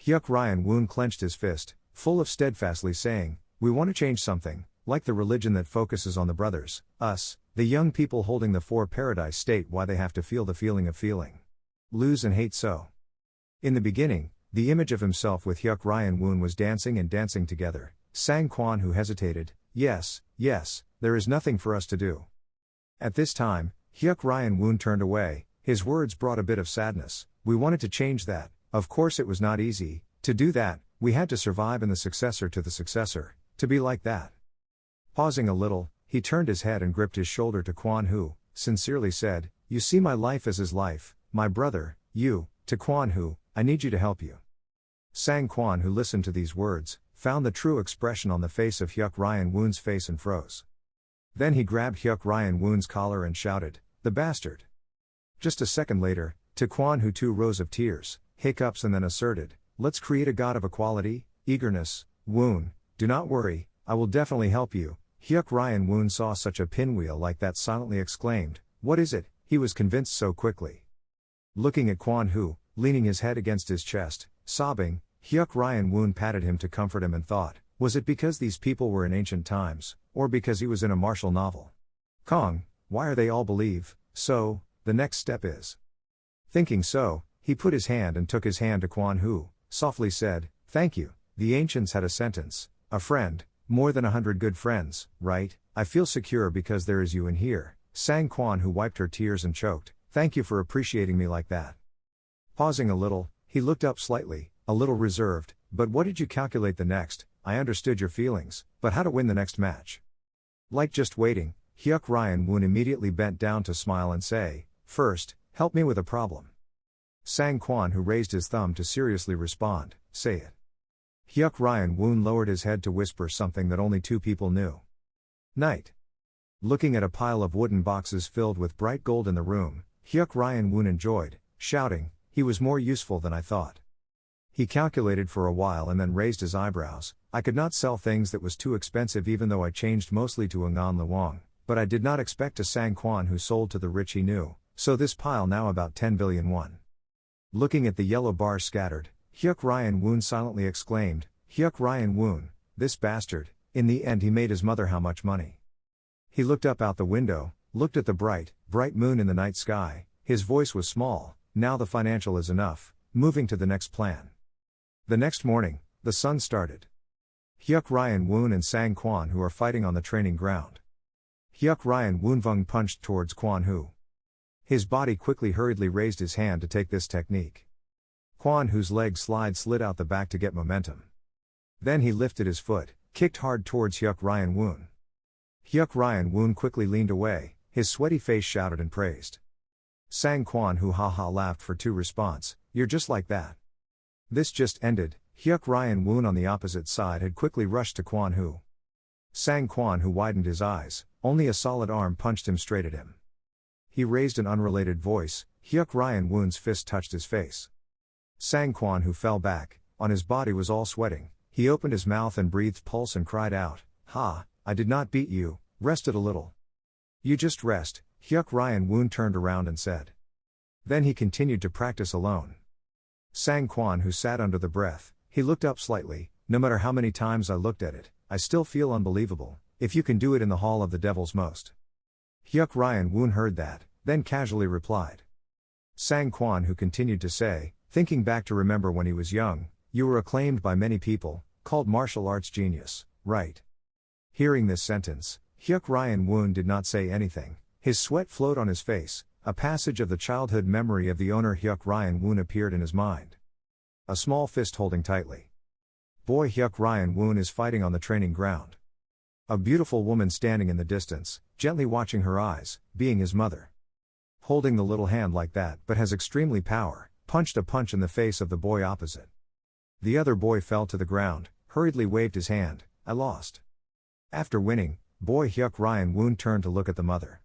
Hyuk Ryeon-Un clenched his fist, full of steadfastly saying, we want to change something, like the religion that focuses on the brothers, us, the young people holding the four paradise state, why they have to feel the feeling of feeling. Lose and hate so. In the beginning, the image of himself with Hyuk Ryeon-Un was dancing and dancing together, Sangkwon, who hesitated, yes, there is nothing for us to do. At this time, Hyuk Ryeon-Un turned away, his words brought a bit of sadness, we wanted to change that, of course it was not easy, to do that, we had to survive in the successor to the successor, to be like that. Pausing a little, he turned his head and gripped his shoulder to Kwon, who, sincerely said, you see my life as his life, my brother, you, Taekwon, who, I need you to help you. Sangkwon, who listened to these words, found the true expression on the face of Hyuk Ryeon-Un's face and froze. Then he grabbed Hyuk Ryeon-Un's collar and shouted, the bastard. Just a second later, Taekwon, who 2 rows of tears, hiccups and then asserted, let's create a god of equality, eagerness, Woon, do not worry, I will definitely help you. Hyuk Ryeon-Un saw such a pinwheel like that, silently exclaimed, what is it? He was convinced so quickly. Looking at Kwon, who, leaning his head against his chest, sobbing, Hyuk Ryeon-Un patted him to comfort him and thought, was it because these people were in ancient times, or because he was in a martial novel? Kong, why are they all believe, so, the next step is. Thinking so, he put his hand and took his hand to Kwon, who, softly said, thank you, the ancients had a sentence, a friend, more than 100 good friends, right? I feel secure because there is you in here. Sangkwon, who wiped her tears and choked, thank you for appreciating me like that. Pausing a little, he looked up slightly, a little reserved, but what did you calculate the next? I understood your feelings, but how to win the next match? Like just waiting, Hyuk Ryeon-Un immediately bent down to smile and say, first, help me with a problem. Sangkwon, who raised his thumb to seriously respond, say it. Hyuk Ryeon-Un lowered his head to whisper something that only 2 people knew. Night. Looking at a pile of wooden boxes filled with bright gold in the room, Hyuk Ryeon-Un enjoyed, shouting, he was more useful than I thought. He calculated for a while and then raised his eyebrows, I could not sell things that was too expensive even though I changed mostly to Ngan Luong, but I did not expect a Sangkwon who sold to the rich he knew, so this pile now about 10 billion won. Looking at the yellow bars scattered, Hyuk Ryeon-Un silently exclaimed, Hyuk Ryeon-Un, this bastard, in the end he made his mother how much money. He looked up out the window, looked at the bright moon in the night sky, his voice was small, now the financial is enough, moving to the next plan. The next morning, the sun started. Hyuk Ryeon-Un and Sangkwon who are fighting on the training ground. Hyuk Ryeon-Un punched towards Kwon, who. His body quickly hurriedly raised his hand to take this technique. Kwon Hu's leg slid out the back to get momentum. Then he lifted his foot, kicked hard towards Hyuk Ryeon-Un. Hyuk Ryeon-Un quickly leaned away, his sweaty face shouted and praised. Sang Kwon Hu haha laughed for two response, "You're just like that." This just ended. Hyuk Ryeon-Un on the opposite side had quickly rushed to Kwon Hu. Sang Kwon Hu widened his eyes, only a solid arm punched him straight at him. He raised an unrelated voice, Hyuk Ryeon-Un's fist touched his face. Sang Kwon Hu fell back, on his body was all sweating, he opened his mouth and breathed pulse and cried out, "Ha, I did not beat you, rest it a little." "You just rest," Hyuk Ryeon-Un turned around and said. Then he continued to practice alone. Sang Kwon Hu sat under the breath, he looked up slightly, "No matter how many times I looked at it, I still feel unbelievable, if you can do it in the Hall of the Devil's Most." Hyuk Ryeon-Un heard that, then casually replied. Sang Kwon Hu continued to say, "Thinking back to remember when he was young, you were acclaimed by many people, called martial arts genius, right?" Hearing this sentence, Hyuk Ryeon-Un did not say anything, his sweat flowed on his face, a passage of the childhood memory of the owner Hyuk Ryeon-Un appeared in his mind. A small fist holding tightly. Boy Hyuk Ryeon-Un is fighting on the training ground. A beautiful woman standing in the distance, gently watching her eyes, being his mother. Holding the little hand like that but has extremely power, punched a punch in the face of the boy opposite. The other boy fell to the ground, hurriedly waved his hand, "I lost." After winning, boy Hyuk Ryeon-Un turned to look at the mother.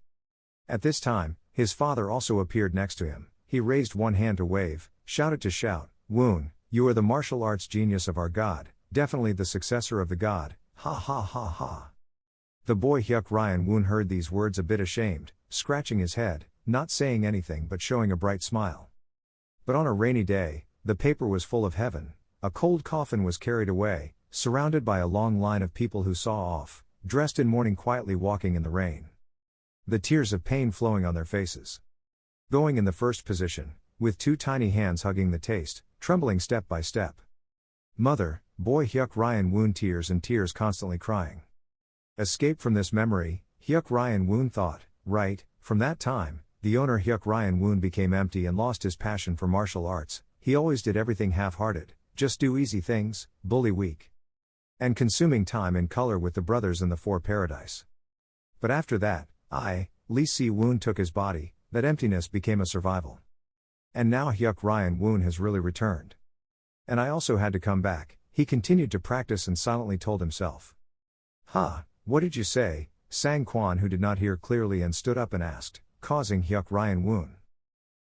At this time, his father also appeared next to him, he raised one hand to wave, shouted to shout, "Woon, you are the martial arts genius of our god, definitely the successor of the god, ha ha ha ha." The boy Hyuk Ryeon-Un heard these words a bit ashamed, scratching his head, not saying anything but showing a bright smile. But on a rainy day, the paper was full of heaven, a cold coffin was carried away, surrounded by a long line of people who saw off, dressed in mourning quietly walking in the rain. The tears of pain flowing on their faces. Going in the first position, with two tiny hands hugging the taste, trembling step by step. Mother, boy Hyuk Ryeon-Un tears and tears constantly crying. Escape from this memory, Hyuk Ryeon-Un thought, right, from that time, the owner Hyuk Ryeon-Un became empty and lost his passion for martial arts, he always did everything half-hearted, just do easy things, bully weak. And consuming time in color with the brothers in the Four Paradise. But after that, Lee Si-woon took his body, that emptiness became a survival. And now Hyuk Ryeon-Un has really returned. And I also had to come back, he continued to practice and silently told himself. "Ha, what did you say?" Sang Kwon Hu did not hear clearly and stood up and asked, causing Hyuk Ryeon-Un.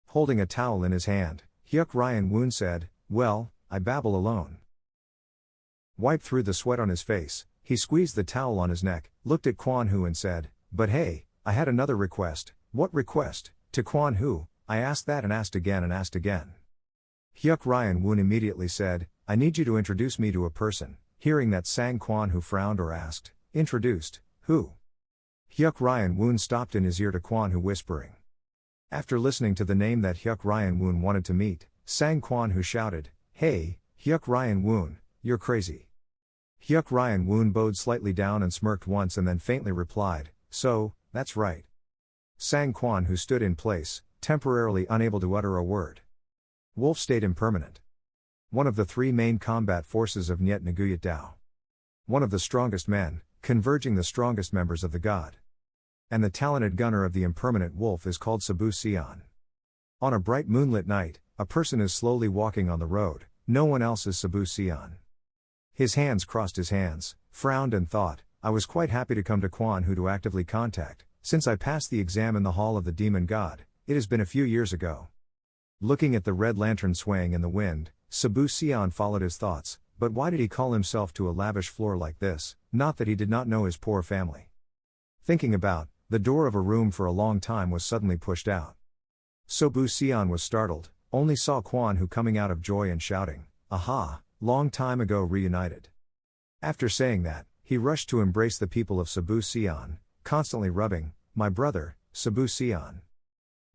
Holding a towel in his hand, Hyuk Ryeon-Un said, "Well, I babble alone." Wiped through the sweat on his face, he squeezed the towel on his neck, looked at Kwon Hu and said, "But hey, I had another request." "What request?" To Kwon Hu, "I asked that and asked again and asked again." Hyuk Ryeon-Un immediately said, "I need you to introduce me to a person." Hearing that, Sang Kwon Hu frowned or asked, "Introduced, who?" Hyuk Ryeon-Un stopped in his ear to Kwon Hu whispering. After listening to the name that Hyuk Ryeon-Un wanted to meet, Sang Kwon Hu shouted, "Hey, Hyuk Ryeon-Un, you're crazy." Hyuk Ryeon-Un bowed slightly down and smirked once and then faintly replied, "So, that's right." Sang Kwon Hu stood in place, temporarily unable to utter a word. Wolf stayed impermanent. One of the three main combat forces of Niet Naguyat Dao. One of the strongest men, converging the strongest members of the god. And the talented gunner of the impermanent wolf is called Sabu Sion. On a bright moonlit night, a person is slowly walking on the road, no one else is Sabu Sion. His hands crossed his hands, frowned and thought, "I was quite happy to come to Kwon Hu to actively contact, since I passed the exam in the Hall of the Demon God, it has been a few years ago." Looking at the red lantern swaying in the wind, Sabu Sion followed his thoughts, but why did he call himself to a lavish floor like this, not that he did not know his poor family. Thinking about, the door of a room for a long time was suddenly pushed out. Sabu Sion was startled, only saw Kwon Hu coming out of joy and shouting, "Aha, long time ago reunited." After saying that, he rushed to embrace the people of Sabu Sion, constantly rubbing, "My brother, Sabu Sion."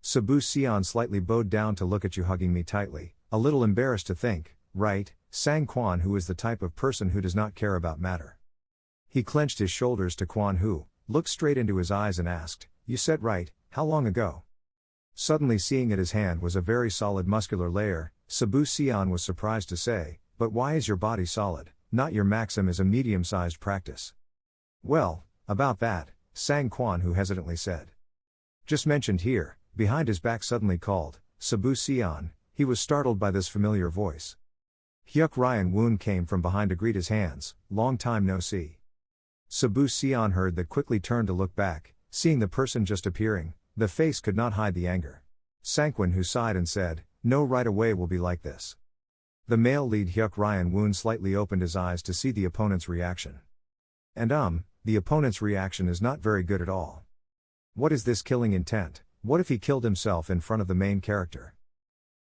Sabu Sion slightly bowed down to look at you hugging me tightly, a little embarrassed to think, right, Sang Kwon Hu is the type of person who does not care about matter. He clenched his shoulders to Kwon Hu, looked straight into his eyes and asked, "You said right, how long ago?" Suddenly seeing at his hand was a very solid muscular layer, Sabu Sion was surprised to say, but why is your body solid? Not your maxim is a medium-sized practice. Well, about that, Sang Kwan who hesitantly said. Just mentioned here, behind his back suddenly called, Sabu Sion. He was startled by this familiar voice. Hyuk Ryeon-Un came from behind to greet his hands, long time no see. Sabu Sion heard that quickly turned to look back, seeing the person just appearing, the face could not hide the anger. Sangkwon who sighed and said, no right away will be like this. The male lead Hyuk Ryeon-Un slightly opened his eyes to see the opponent's reaction. And the opponent's reaction is not very good at all. What is this killing intent? What if he killed himself in front of the main character?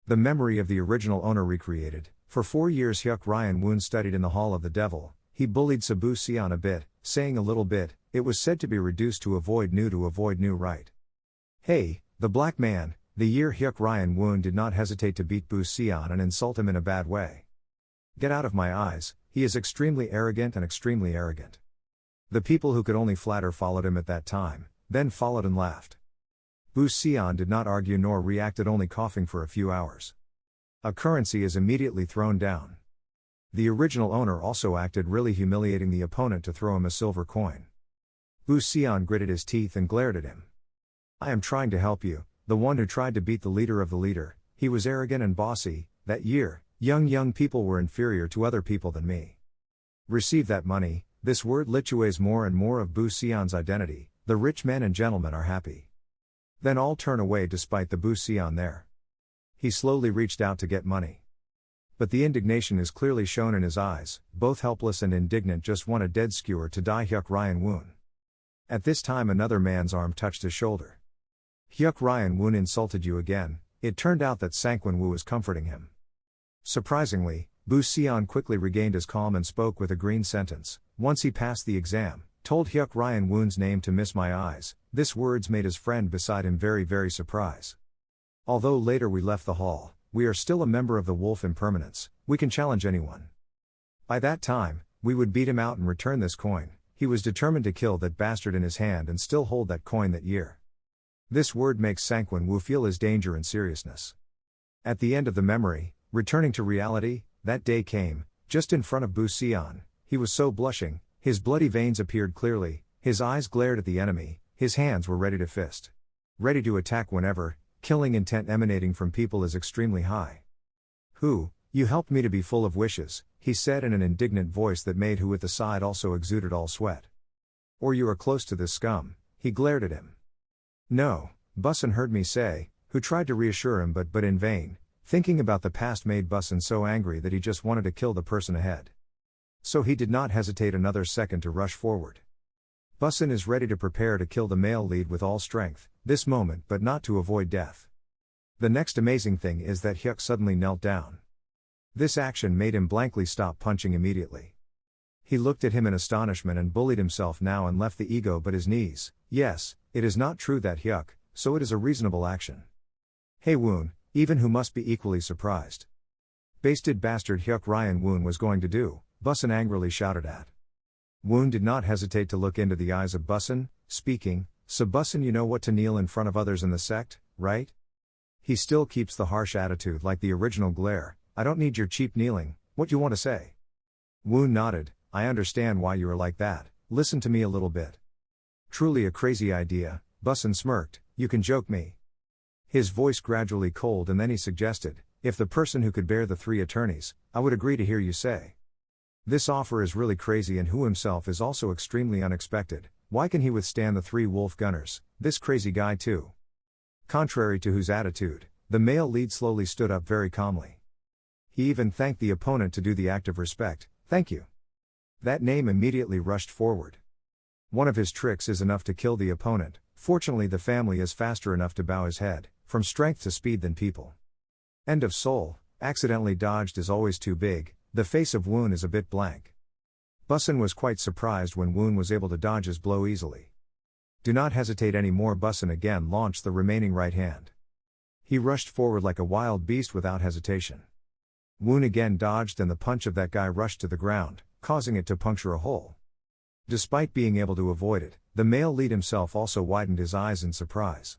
The memory of the original owner recreated. For 4 years Hyuk Ryeon-Un studied in the Hall of the Devil. He bullied Sabu Sion a bit, saying a little bit, it was said to be reduced to avoid new right. Hey, the black man, the year Hyuk Ryeon-Un did not hesitate to beat Bu Sion and insult him in a bad way. Get out of my eyes, he is extremely arrogant and extremely arrogant. The people who could only flatter followed him at that time, then followed and laughed. Bu Sion did not argue nor reacted, only coughing for a few hours. A currency is immediately thrown down. The original owner also acted really humiliating the opponent to throw him a silver coin. Bu Sion gritted his teeth and glared at him. I am trying to help you, the one who tried to beat the leader of the leader. He was arrogant and bossy. That year, young people were inferior to other people than me. Receive that money. This word lituates more and more of Bu Sion's identity. The rich men and gentlemen are happy. Then all turn away despite the Bu Sion there. He slowly reached out to get money. But the indignation is clearly shown in his eyes, both helpless and indignant, just want a dead skewer to die. Hyuk Ryeon-Un. At this time another man's arm touched his shoulder. Hyuk Ryeon-Un insulted you again. It turned out that Sangkwon-woo was comforting him. Surprisingly, Bu Sion quickly regained his calm and spoke with a green sentence. Once he passed the exam, told Hyuk Ryeon-Un's name to miss my eyes. This words made his friend beside him very surprised. Although later we left the hall, we are still a member of the Wolf Impermanence, we can challenge anyone. By that time, we would beat him out and return this coin. He was determined to kill that bastard in his hand and still hold that coin that year. This word makes Sangkwon-woo feel his danger and seriousness. At the end of the memory, returning to reality, that day came, just in front of Bu Sion. He was so blushing, his bloody veins appeared clearly, his eyes glared at the enemy, his hands were ready to fist. Ready to attack whenever. Killing intent emanating from people is extremely high. Who, you helped me to be full of wishes, he said in an indignant voice that made who at the side also exuded all sweat. Or you are close to this scum, he glared at him. No, Bussin heard me say, who tried to reassure him but in vain. Thinking about the past made Bussin so angry that he just wanted to kill the person ahead. So he did not hesitate another second to rush forward. Bussin is ready to prepare to kill the male lead with all strength, this moment but not to avoid death. The next amazing thing is that Hyuk suddenly knelt down. This action made him blankly stop punching immediately. He looked at him in astonishment and bullied himself now and left the ego but his knees. Yes, it is not true that Hyuk, so it is a reasonable action. Hey Woon, even who must be equally surprised. Basted bastard Hyuk Ryeon-Un was going to do, Bussin angrily shouted at. Woon did not hesitate to look into the eyes of Bussin, speaking, so Bussin, you know what to kneel in front of others in the sect, right? He still keeps the harsh attitude like the original glare. I don't need your cheap kneeling, what you want to say? Woon nodded, I understand why you are like that, listen to me a little bit. Truly a crazy idea, Bussin smirked, you can joke me. His voice gradually cold and then he suggested, if the person who could bear the 3 attorneys, I would agree to hear you say. This offer is really crazy and who himself is also extremely unexpected. Why can he withstand the 3 wolf gunners, this crazy guy too? Contrary to whose attitude, the male lead slowly stood up very calmly. He even thanked the opponent to do the act of respect, thank you. That name immediately rushed forward. One of his tricks is enough to kill the opponent, fortunately the family is faster enough to bow his head, from strength to speed than people. End of soul, accidentally dodged is always too big, the face of Woon is a bit blank. Bussin was quite surprised when Woon was able to dodge his blow easily. Do not hesitate any more. Bussin again launched the remaining right hand. He rushed forward like a wild beast without hesitation. Woon again dodged and the punch of that guy rushed to the ground, causing it to puncture a hole. Despite being able to avoid it, the male lead himself also widened his eyes in surprise.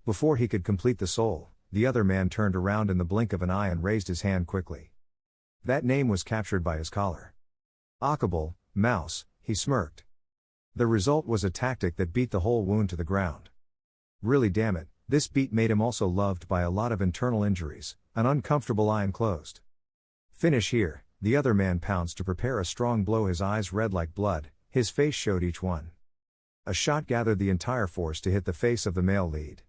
Before he could complete the soul, the other man turned around in the blink of an eye and raised his hand quickly. That name was captured by his collar. Akabal, mouse, he smirked. The result was a tactic that beat the whole wound to the ground. Really damn it, this beat made him also loved by a lot of internal injuries, an uncomfortable eye enclosed. Finish here, the other man pounced to prepare a strong blow, his eyes red like blood, his face showed each one. A shot gathered the entire force to hit the face of the male lead.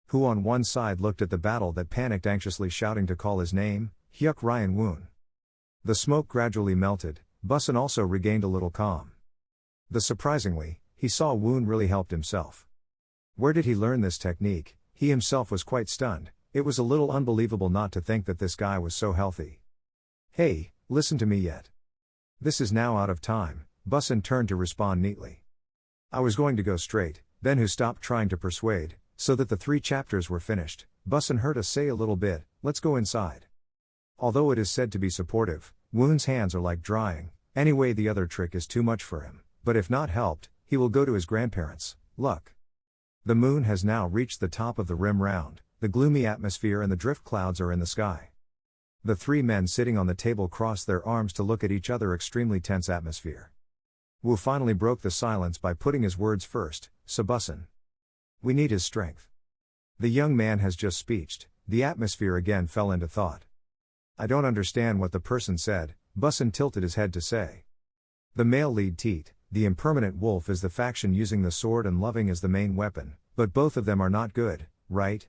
Who on one side looked at the battle that panicked, anxiously shouting to call his name, Hyuk Ryeon-Un. The smoke gradually melted, Busan also regained a little calm. Surprisingly, he saw Woon really helped himself. Where did he learn this technique? He himself was quite stunned. It was a little unbelievable not to think that this guy was so healthy. Hey, listen to me yet. This is now out of time, Busan turned to respond neatly. I was going to go straight, then who stopped trying to persuade, so that the 3 chapters were finished. Busan heard us say a little bit, let's go inside. Although it is said to be supportive, Woon's hands are like drying, anyway the other trick is too much for him, but if not helped, he will go to his grandparents. Luck. The moon has now reached the top of the rim round, the gloomy atmosphere and the drift clouds are in the sky. The 3 men sitting on the table crossed their arms to look at each other, extremely tense atmosphere. Wu finally broke the silence by putting his words first, Busan. We need his strength. The young man has just speeched, the atmosphere again fell into thought. I don't understand what the person said, Busan tilted his head to say. The male lead Teet, the impermanent wolf, is the faction using the sword and loving as the main weapon, but both of them are not good, right?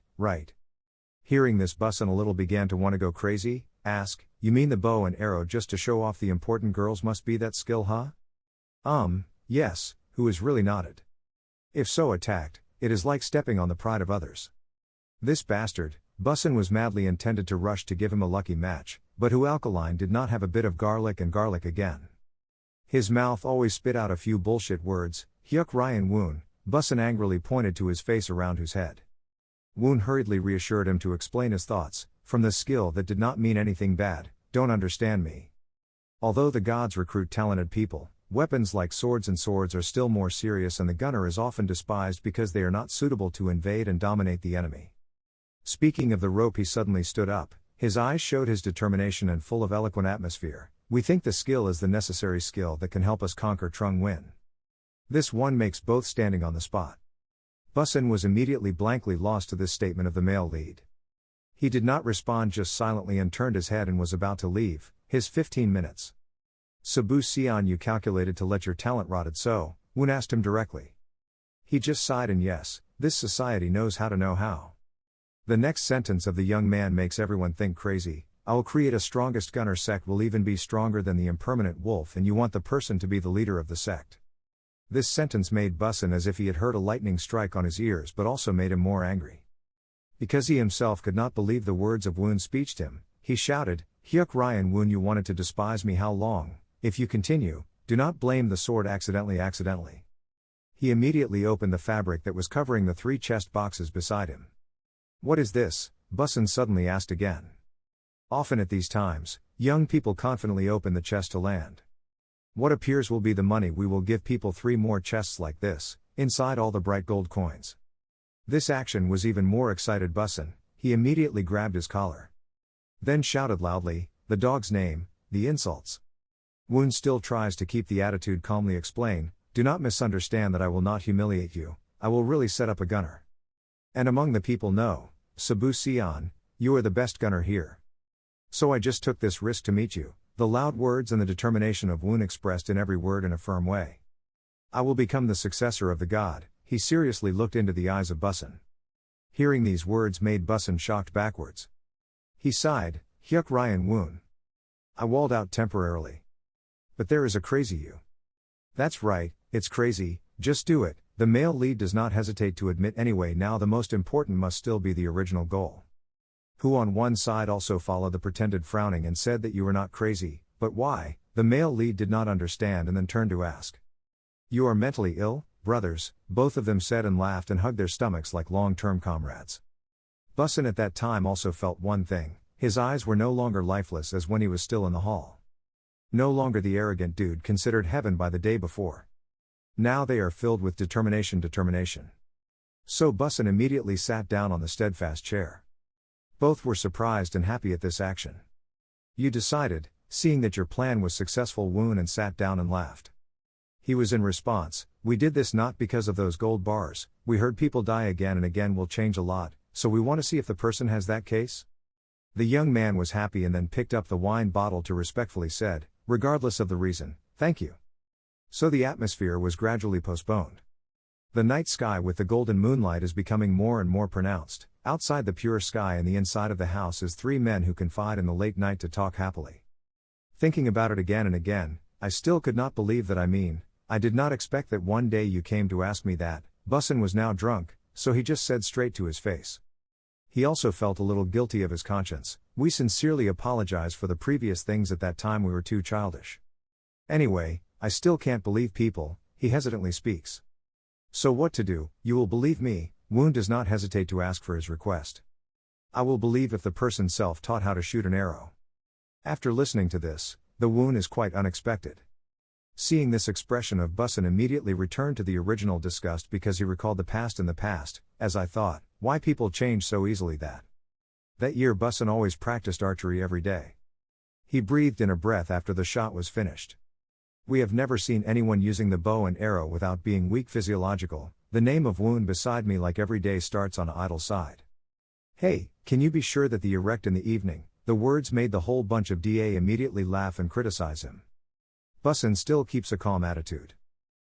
Hearing this, Busan a little began to want to go crazy, ask, you mean the bow and arrow just to show off the important girls must be that skill, huh? Yes, who is really nodded. If so attacked, it is like stepping on the pride of others. This bastard, Busan was madly intended to rush to give him a lucky match, but who alkaline did not have a bit of garlic and garlic again. His mouth always spit out a few bullshit words, Hyuk Ryeon-Un, Busan angrily pointed to his face around whose head. Woon hurriedly reassured him to explain his thoughts, from the skill that did not mean anything bad, don't understand me. Although the gods recruit talented people, weapons like swords are still more serious, and the gunner is often despised because they are not suitable to invade and dominate the enemy. Speaking of the rope, he suddenly stood up, his eyes showed his determination and full of eloquent atmosphere. We think the skill is the necessary skill that can help us conquer Trung Win. This one makes both standing on the spot. Busan was immediately blankly lost to this statement of the male lead. He did not respond, just silently, and turned his head and was about to leave, his 15 minutes. Busan, you calculated to let your talent rotted so? Woon asked him directly. He just sighed and yes, this society knows how to know how. The next sentence of the young man makes everyone think crazy. I will create a strongest gunner sect, will even be stronger than the impermanent wolf, and you want the person to be the leader of the sect. This sentence made Busan as if he had heard a lightning strike on his ears, but also made him more angry. Because he himself could not believe the words of Woon's speech to him, he shouted, Hyuk Ryeon-Un, you wanted to despise me how long? If you continue, do not blame the sword accidentally. He immediately opened the fabric that was covering the 3 chest boxes beside him. What is this? Busan suddenly asked again. Often at these times, young people confidently open the chest to land. What appears will be the money. We will give people 3 more chests like this, inside all the bright gold coins. This action was even more excited Busan, he immediately grabbed his collar. Then shouted loudly, the dog's name, the insults. Woon still tries to keep the attitude calmly, explain, do not misunderstand that I will not humiliate you, I will really set up a gunner. And among the people know, Busan, you are the best gunner here. So I just took this risk to meet you, the loud words and the determination of Woon expressed in every word in a firm way. I will become the successor of the god, he seriously looked into the eyes of Busan. Hearing these words made Busan shocked backwards. He sighed, Hyuk Ryeon-Un. I walled out temporarily. But there is a crazy you. That's right, it's crazy, just do it, the male lead does not hesitate to admit anyway. Now the most important must still be the original goal. Who on one side also followed the pretended frowning and said that you are not crazy, but why? The male lead did not understand and then turned to ask. You are mentally ill, brothers, both of them said and laughed and hugged their stomachs like long-term comrades. Busan at that time also felt one thing, his eyes were no longer lifeless as when he was still in the hall. No longer the arrogant dude considered heaven by the day before. Now they are filled with determination. So Busan immediately sat down on the steadfast chair. Both were surprised and happy at this action. You decided, seeing that your plan was successful, Woon, and sat down and laughed. He was in response, we did this not because of those gold bars, we heard people die again and again will change a lot, so we want to see if the person has that case? The young man was happy and then picked up the wine bottle to respectfully said, regardless of the reason, thank you. So the atmosphere was gradually postponed. The night sky with the golden moonlight is becoming more and more pronounced. Outside the pure sky and the inside of the house is three men who confide in the late night to talk happily. Thinking about it again and again, I still could not believe that. I did not expect that one day you came to ask me that. Bussin was now drunk, so he just said straight to his face. He also felt a little guilty of his conscience. We sincerely apologize for the previous things. At that time we were too childish. Anyway, I still can't believe people, he hesitantly speaks. So what to do? You will believe me. Woon does not hesitate to ask for his request. I will believe if the person self-taught how to shoot an arrow. After listening to this, the Woon is quite unexpected. Seeing this expression of Bussin immediately returned to the original disgust because he recalled the past in the past, as I thought, why people change so easily that. That year Bussin always practiced archery every day. He breathed in a breath after the shot was finished. We have never seen anyone using the bow and arrow without being weak physiological. The name of Woon beside me like every day starts on a idle side. Hey, can you be sure that the erect in the evening? The words made the whole bunch of DA immediately laugh and criticize him. Bussin still keeps a calm attitude.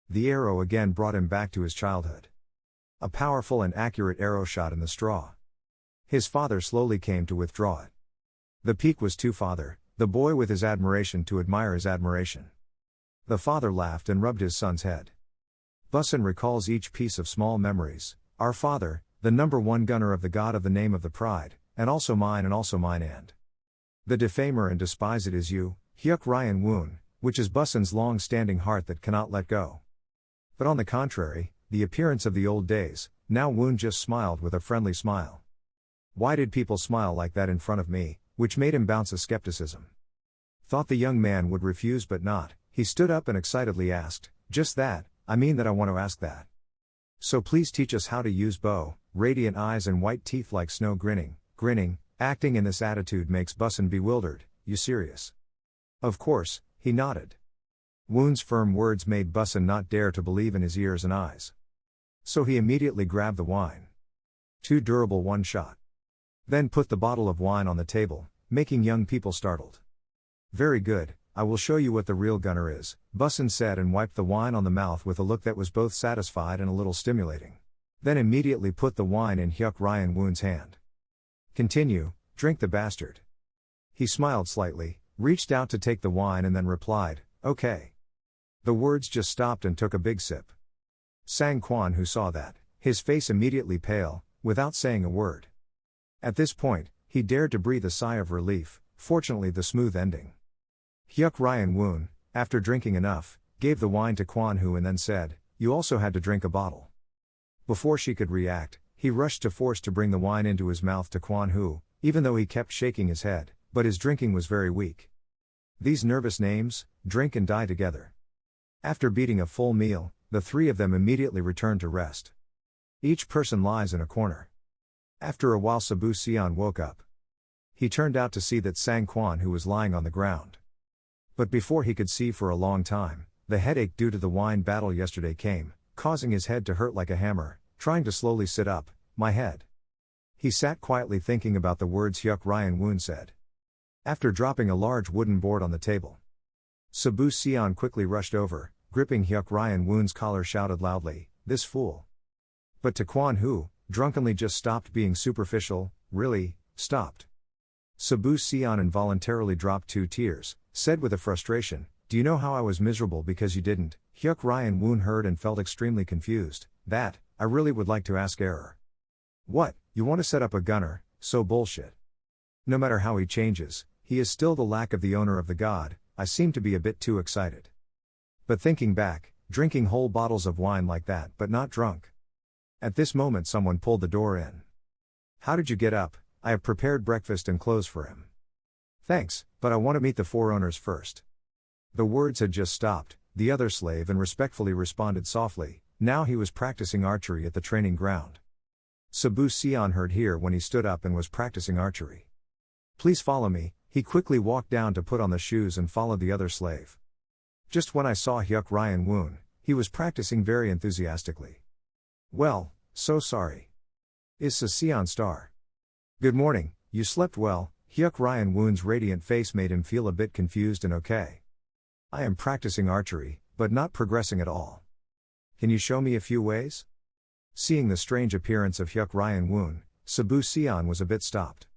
The arrow again brought him back to his childhood. A powerful and accurate arrow shot in the straw. His father slowly came to withdraw it. The peak was too father, the boy with his admiration to admire his admiration. The father laughed and rubbed his son's head. Bussin recalls each piece of small memories. Our father, the number one gunner of the god of the name of the pride, and also mine and the defamer and despise it is you, Hyuk Ryeon-Un, which is Bussin's long-standing heart that cannot let go. But on the contrary, the appearance of the old days, now Woon just smiled with a friendly smile. Why did people smile like that in front of me, which made him bounce a skepticism. Thought the young man would refuse but not, he stood up and excitedly asked, just that, I want to ask that. So please teach us how to use bow. Radiant eyes and white teeth like snow grinning, acting in this attitude makes Bussin bewildered. You serious? Of course, he nodded. Woon's firm words made Bussin not dare to believe in his ears and eyes. So he immediately grabbed the wine. Too durable one shot. Then put the bottle of wine on the table, making young people startled. Very good, I will show you what the real gunner is, Bussin said and wiped the wine on the mouth with a look that was both satisfied and a little stimulating. Then immediately put the wine in Hyuk Ryeon-Un's hand. Continue, drink the bastard. He smiled slightly, reached out to take the wine and then replied, okay. The words just stopped and took a big sip. Sang Kwon, who saw that, his face immediately pale, without saying a word. At this point, he dared to breathe a sigh of relief, fortunately the smooth ending. Hyuk Ryeon-Un, after drinking enough, gave the wine to Kwon-Hu and then said, you also had to drink a bottle. Before she could react, he rushed to force to bring the wine into his mouth to Kwon-Hu, even though he kept shaking his head, but his drinking was very weak. These nervous names, drink and die together. After beating a full meal, the three of them immediately returned to rest. Each person lies in a corner. After a while Sabu Sion woke up. He turned out to see that Sang Kwon-Hu was lying on the ground. But before he could see for a long time, the headache due to the wine battle yesterday came, causing his head to hurt like a hammer, trying to slowly sit up, my head. He sat quietly thinking about the words Hyuk Ryeon-Un said. After dropping a large wooden board on the table, Sabu Sion quickly rushed over, gripping Hyuk Ryeon-Un's collar shouted loudly, this fool. But to Kwon-Hu, drunkenly just stopped being superficial, really, stopped. Sabu Sion involuntarily dropped 2 tears, said with a frustration, do you know how I was miserable because you didn't? Hyuk Ryeon-Un heard and felt extremely confused, that, I really would like to ask error. What, you want to set up a gunner, so bullshit. No matter how he changes, he is still the lack of the owner of the god, I seem to be a bit too excited. But thinking back, drinking whole bottles of wine like that but not drunk. At this moment someone pulled the door in. How did you get up? I have prepared breakfast and clothes for him. Thanks, but I want to meet the 4 owners first. The words had just stopped, the other slave and respectfully responded softly, now he was practicing archery at the training ground. Sabu Sion heard here when he stood up and was practicing archery. Please follow me. He quickly walked down to put on the shoes and followed the other slave. Just when I saw Hyuk Ryeon-Un, he was practicing very enthusiastically. Well, so sorry. Is Sion star? Good morning, you slept well. Hyuk Ryeon-Un's radiant face made him feel a bit confused and okay. I am practicing archery, but not progressing at all. Can you show me a few ways? Seeing the strange appearance of Hyuk Ryeon-Un, Sabu Sion was a bit stopped.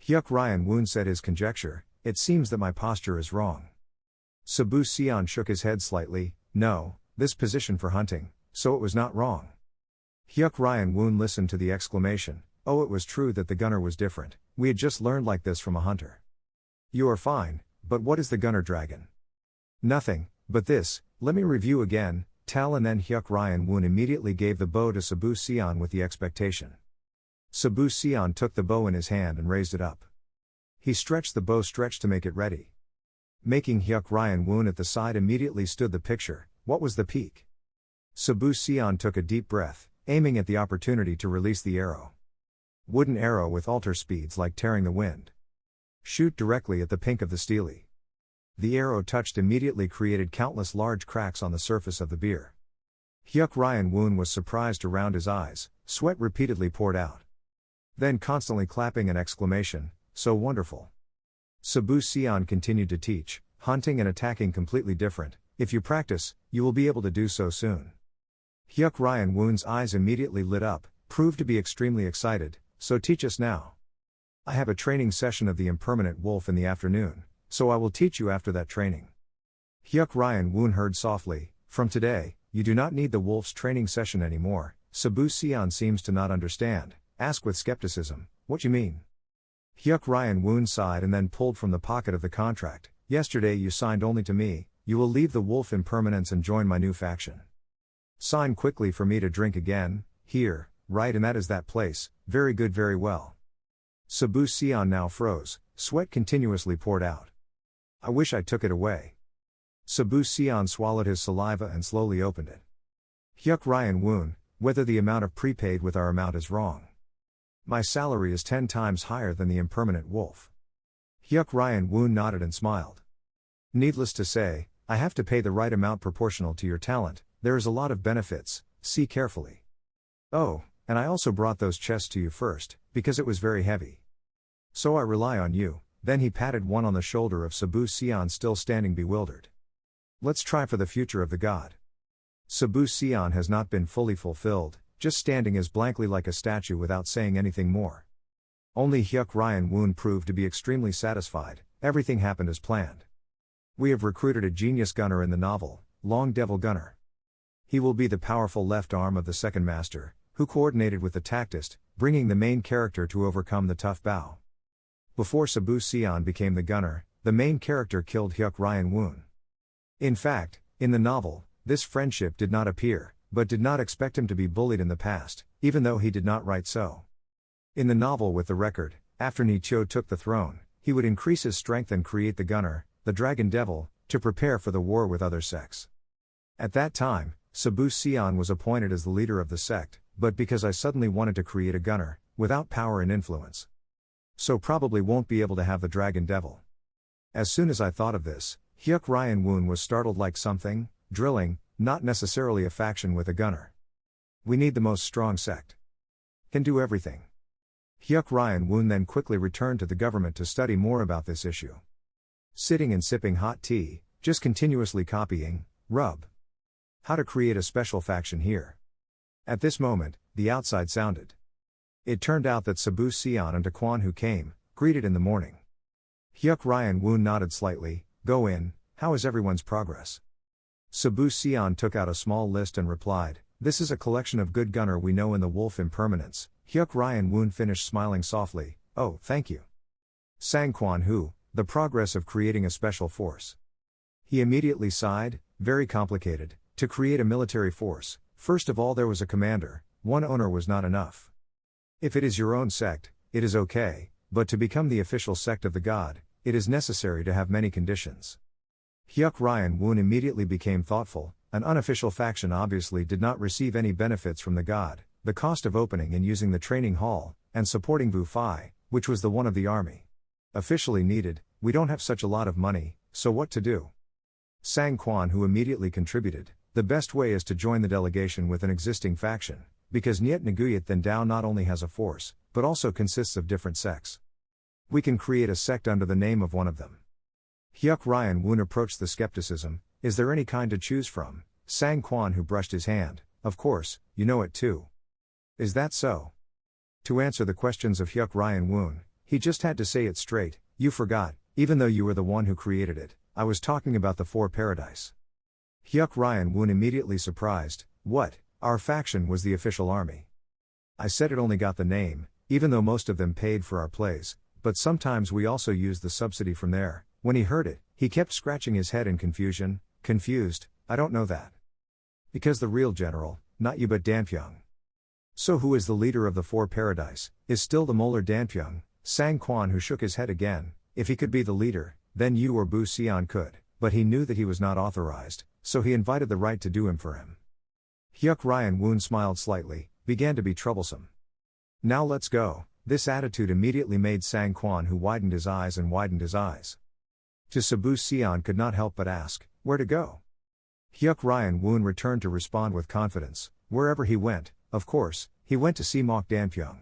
Hyuk Ryeon-Un said his conjecture, it seems that my posture is wrong. Sabu Sion shook his head slightly, no, this position for hunting, so it was not wrong. Hyuk Ryeon-Un listened to the exclamation, oh it was true that the gunner was different, we had just learned like this from a hunter. You are fine, but what is the gunner dragon? Nothing, but this, let me review again, tell and then Hyuk Ryeon-Un immediately gave the bow to Sabu Sion with the expectation. Sabu Sion took the bow in his hand and raised it up. He stretched the bow to make it ready. Making Hyuk Ryeon-Un at the side immediately stood the picture, what was the peak? Sabu Sion took a deep breath, aiming at the opportunity to release the arrow. Wooden arrow with alter speeds like tearing the wind. Shoot directly at the pink of the steely. The arrow touched immediately created countless large cracks on the surface of the beer. Hyuk Ryeon-Un was surprised around his eyes, sweat repeatedly poured out. Then constantly clapping an exclamation, so wonderful. Sabu Sion continued to teach, hunting and attacking completely different, if you practice, you will be able to do so soon. Hyuk Ryeon-Un's eyes immediately lit up, proved to be extremely excited, so teach us now. I have a training session of the impermanent wolf in the afternoon, so I will teach you after that training. Hyuk Ryeon-Un heard softly, from today, you do not need the wolf's training session anymore. Sabu Sion seems to not understand, ask with skepticism, what you mean? Hyuk Ryeon-Un sighed and then pulled from the pocket of the contract, yesterday you signed only to me, you will leave the wolf impermanence and join my new faction. Sign quickly for me to drink again, here, right and that is that place, very good very well. Sabu Sion now froze, sweat continuously poured out. I wish I took it away. Sabu Sion swallowed his saliva and slowly opened it. Hyuk Ryeon-Un, whether the amount of prepaid with our amount is wrong. My salary is 10 times higher than the impermanent wolf. Hyuk Ryeon-Un nodded and smiled. Needless to say, I have to pay the right amount proportional to your talent, there is a lot of benefits, see carefully. Oh, and I also brought those chests to you first, because it was very heavy. So I rely on you. Then he patted one on the shoulder of Sabu Sion still standing bewildered. Let's try for the future of the god. Sabu Sion has not been fully fulfilled, just standing as blankly like a statue without saying anything more. Only Hyuk Ryeon-Un proved to be extremely satisfied, everything happened as planned. We have recruited a genius gunner in the novel, Long Devil Gunner. He will be the powerful left arm of the second master, who coordinated with the tactist, bringing the main character to overcome the tough bow. Before Sabu Sion became the gunner, the main character killed Hyuk Ryeon-Un. In fact, in the novel, this friendship did not appear, but did not expect him to be bullied in the past, even though he did not write so. In the novel with the record, after Nichio took the throne, he would increase his strength and create the gunner, the dragon devil, to prepare for the war with other sects. At that time, Sabu Sion was appointed as the leader of the sect, but because I suddenly wanted to create a gunner, without power and influence. So probably won't be able to have the dragon devil. As soon as I thought of this, Hyuk Ryeon-Un was startled like something, drilling, not necessarily a faction with a gunner. We need the most strong sect. Can do everything. Hyuk Ryeon-Un then quickly returned to the government to study more about this issue. Sitting and sipping hot tea, just continuously copying, rub. How to create a special faction here. At this moment, the outside sounded. It turned out that Sabu Sion and Daquan who came, greeted in the morning. Hyuk Ryeon-Un nodded slightly, go in, how is everyone's progress? Sabu Sion took out a small list and replied, this is a collection of good gunner we know in the wolf impermanence. Hyuk Ryeon-Un finished smiling softly, oh, thank you. Sangquan who, the progress of creating a special force. He immediately sighed, very complicated, to create a military force, first of all there was a commander, one owner was not enough. If it is your own sect, it is okay, but to become the official sect of the god, it is necessary to have many conditions. Hyuk Ryeon-Un immediately became thoughtful, an unofficial faction obviously did not receive any benefits from the god, the cost of opening and using the training hall, and supporting Vu Fai, which was the one of the army. Officially needed, we don't have such a lot of money, so what to do? Sang Quan, who immediately contributed, the best way is to join the delegation with an existing faction, because Niet Naguyat Than Dao not only has a force, but also consists of different sects. We can create a sect under the name of one of them. Hyuk Ryeon-Un approached the skepticism, is there any kind to choose from? Sang Quan, who brushed his hand, of course, you know it too. Is that so? To answer the questions of Hyuk Ryeon-Un, he just had to say it straight, you forgot, even though you were the one who created it, I was talking about the Four Paradise. Hyuk Ryeon-Un immediately surprised, what, our faction was the official army? I said it only got the name, even though most of them paid for our plays, but sometimes we also used the subsidy from there. When he heard it, he kept scratching his head in confusion, confused, I don't know that. Because the real general, not you but Danpyeong. So who is the leader of the Four Paradise, is still the molar Danpyeong? Sang Quan, who shook his head again, if he could be the leader, then you or Bu Sion could, but he knew that he was not authorized, so he invited the right to do him for him. Hyuk Ryeon-Un smiled slightly, began to be troublesome. Now let's go. This attitude immediately made Sang Quan, who widened his eyes and widened his eyes. To Sabu Sion could not help but ask, where to go? Hyuk Ryeon-Un returned to respond with confidence, wherever he went, of course, he went to see Mok Danpyeong.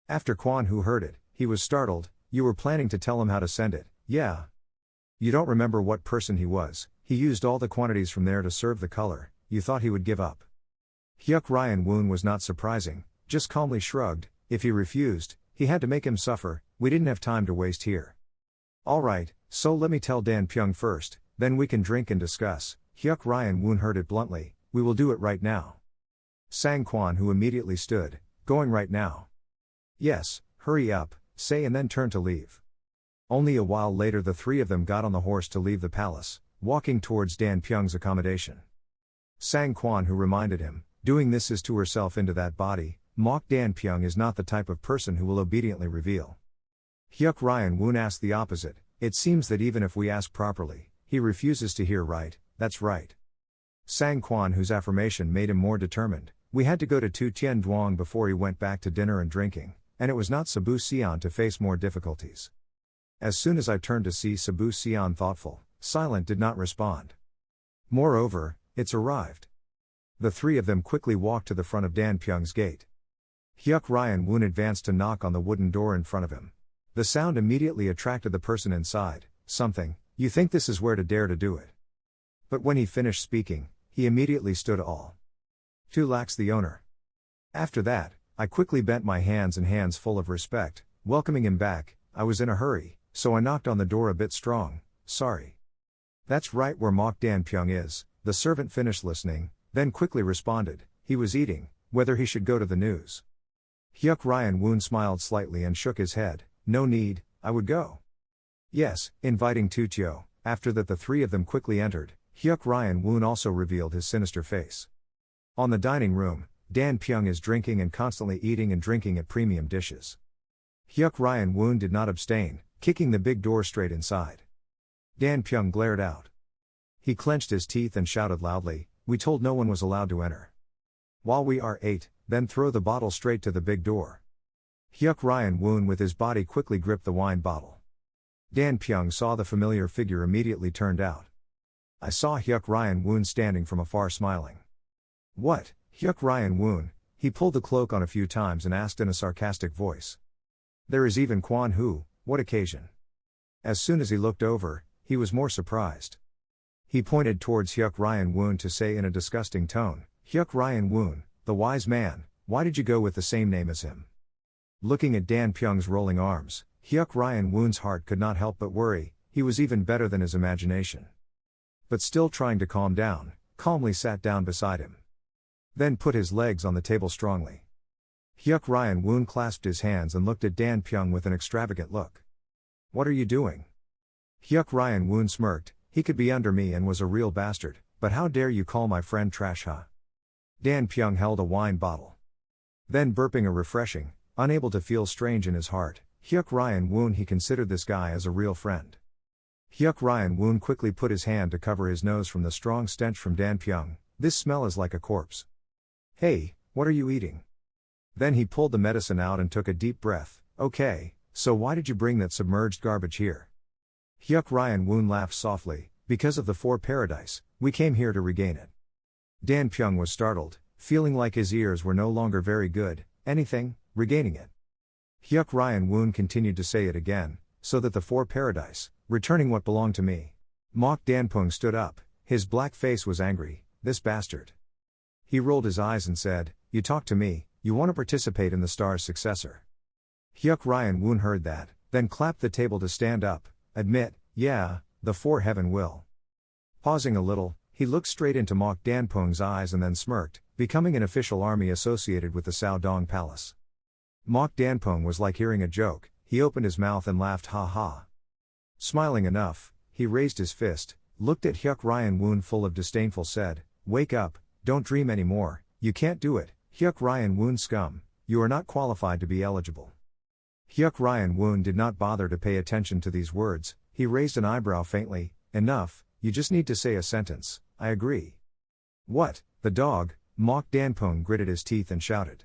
After Quan, who heard it, he was startled, you were planning to tell him how to send it, yeah. You don't remember what person he was, he used all the quantities from there to serve the color, you thought he would give up. Hyuk Ryeon-Un was not surprising, just calmly shrugged, if he refused, he had to make him suffer, we didn't have time to waste here. Alright, so let me tell Danpyeong first, then we can drink and discuss. Hyuk Ryeon-Un heard it bluntly, we will do it right now. Sang Quan, who immediately stood, going right now. Yes, hurry up, say, and then turn to leave. Only a while later the three of them got on the horse to leave the palace, walking towards Danpyeong's accommodation. Sang Quan, who reminded him, doing this is to herself into that body, Mok Danpyeong is not the type of person who will obediently reveal. Hyuk Ryeon-Un asked the opposite, it seems that even if we ask properly, he refuses to hear right, that's right. Sang Quan, whose affirmation made him more determined, we had to go to Tu Tien Duong before he went back to dinner and drinking, and it was not Sabu Sion to face more difficulties. As soon as I turned to see Sabu Sion thoughtful, silent, did not respond. Moreover, it's arrived. The three of them quickly walked to the front of Danpyeong's gate. Hyuk Ryeon-Un advanced to knock on the wooden door in front of him. The sound immediately attracted the person inside, something, you think this is where to dare to do it. But when he finished speaking, he immediately stood all. Tu lacks the owner. After that, I quickly bent my hands and hands full of respect, welcoming him back, I was in a hurry, so I knocked on the door a bit strong, sorry. That's right where Mok Danpyeong is, the servant finished listening, then quickly responded, he was eating, whether he should go to the news. Hyuk Ryeon-Un smiled slightly and shook his head, no need, I would go. Yes, inviting Tu Tio. After that the three of them quickly entered, Hyuk Ryeon-Un also revealed his sinister face. On the dining room, Danpyeong is drinking and constantly eating and drinking at premium dishes. Hyuk Ryeon-Un did not abstain, kicking the big door straight inside. Danpyeong glared out. He clenched his teeth and shouted loudly, we told no one was allowed to enter. While we are ate, then throw the bottle straight to the big door. Hyuk Ryeon-Un with his body quickly gripped the wine bottle. Danpyeong saw the familiar figure immediately turned out. I saw Hyuk Ryeon-Un standing from afar smiling. What, Hyuk Ryeon-Un? He pulled the cloak on a few times and asked in a sarcastic voice. There is even Quan Hu, what occasion? As soon as he looked over, he was more surprised. He pointed towards Hyuk Ryeon-Un to say in a disgusting tone, Hyuk Ryeon-Un, the wise man, why did you go with the same name as him? Looking at Danpyeong's rolling arms, Hyuk Ryeon-Un's heart could not help but worry, he was even better than his imagination. But still trying to calm down, calmly sat down beside him. Then put his legs on the table strongly. Hyuk Ryeon-Un clasped his hands and looked at Danpyeong with an extravagant look. What are you doing? Hyuk Ryeon-Un smirked, he could be under me and was a real bastard, but how dare you call my friend trash, huh? Danpyeong held a wine bottle. Then burping a refreshing, unable to feel strange in his heart, Hyuk Ryeon-Un he considered this guy as a real friend. Hyuk Ryeon-Un quickly put his hand to cover his nose from the strong stench from Danpyeong, this smell is like a corpse. Hey, what are you eating? Then he pulled the medicine out and took a deep breath. Okay, so why did you bring that submerged garbage here? Hyuk Ryeon-Un laughed softly. Because of the Four Paradise, we came here to regain it. Dan Pyung was startled, feeling like his ears were no longer very good. Anything, regaining it. Hyuk Ryeon-Un continued to say it again, so that the Four Paradise, returning what belonged to me. Mok Danpung stood up, his black face was angry. This bastard. He rolled his eyes and said, you talk to me, you want to participate in the star's successor. Hyuk Ryeon-Un heard that, then clapped the table to stand up. Admit, yeah, the Four Heaven will. Pausing a little, he looked straight into Mok Danpung's eyes and then smirked, becoming an official army associated with the Sao Dong Palace. Mok Danpung was like hearing a joke. He opened his mouth and laughed ha ha. Smiling enough, he raised his fist, looked at Hyuk Ryeon-Un full of disdainful said, wake up, don't dream anymore, you can't do it, Hyuk Ryeon-Un scum, you are not qualified to be eligible. Hyuk Ryeon-Un did not bother to pay attention to these words, he raised an eyebrow faintly, enough, you just need to say a sentence, I agree. What, the dog? Mok Danpung gritted his teeth and shouted.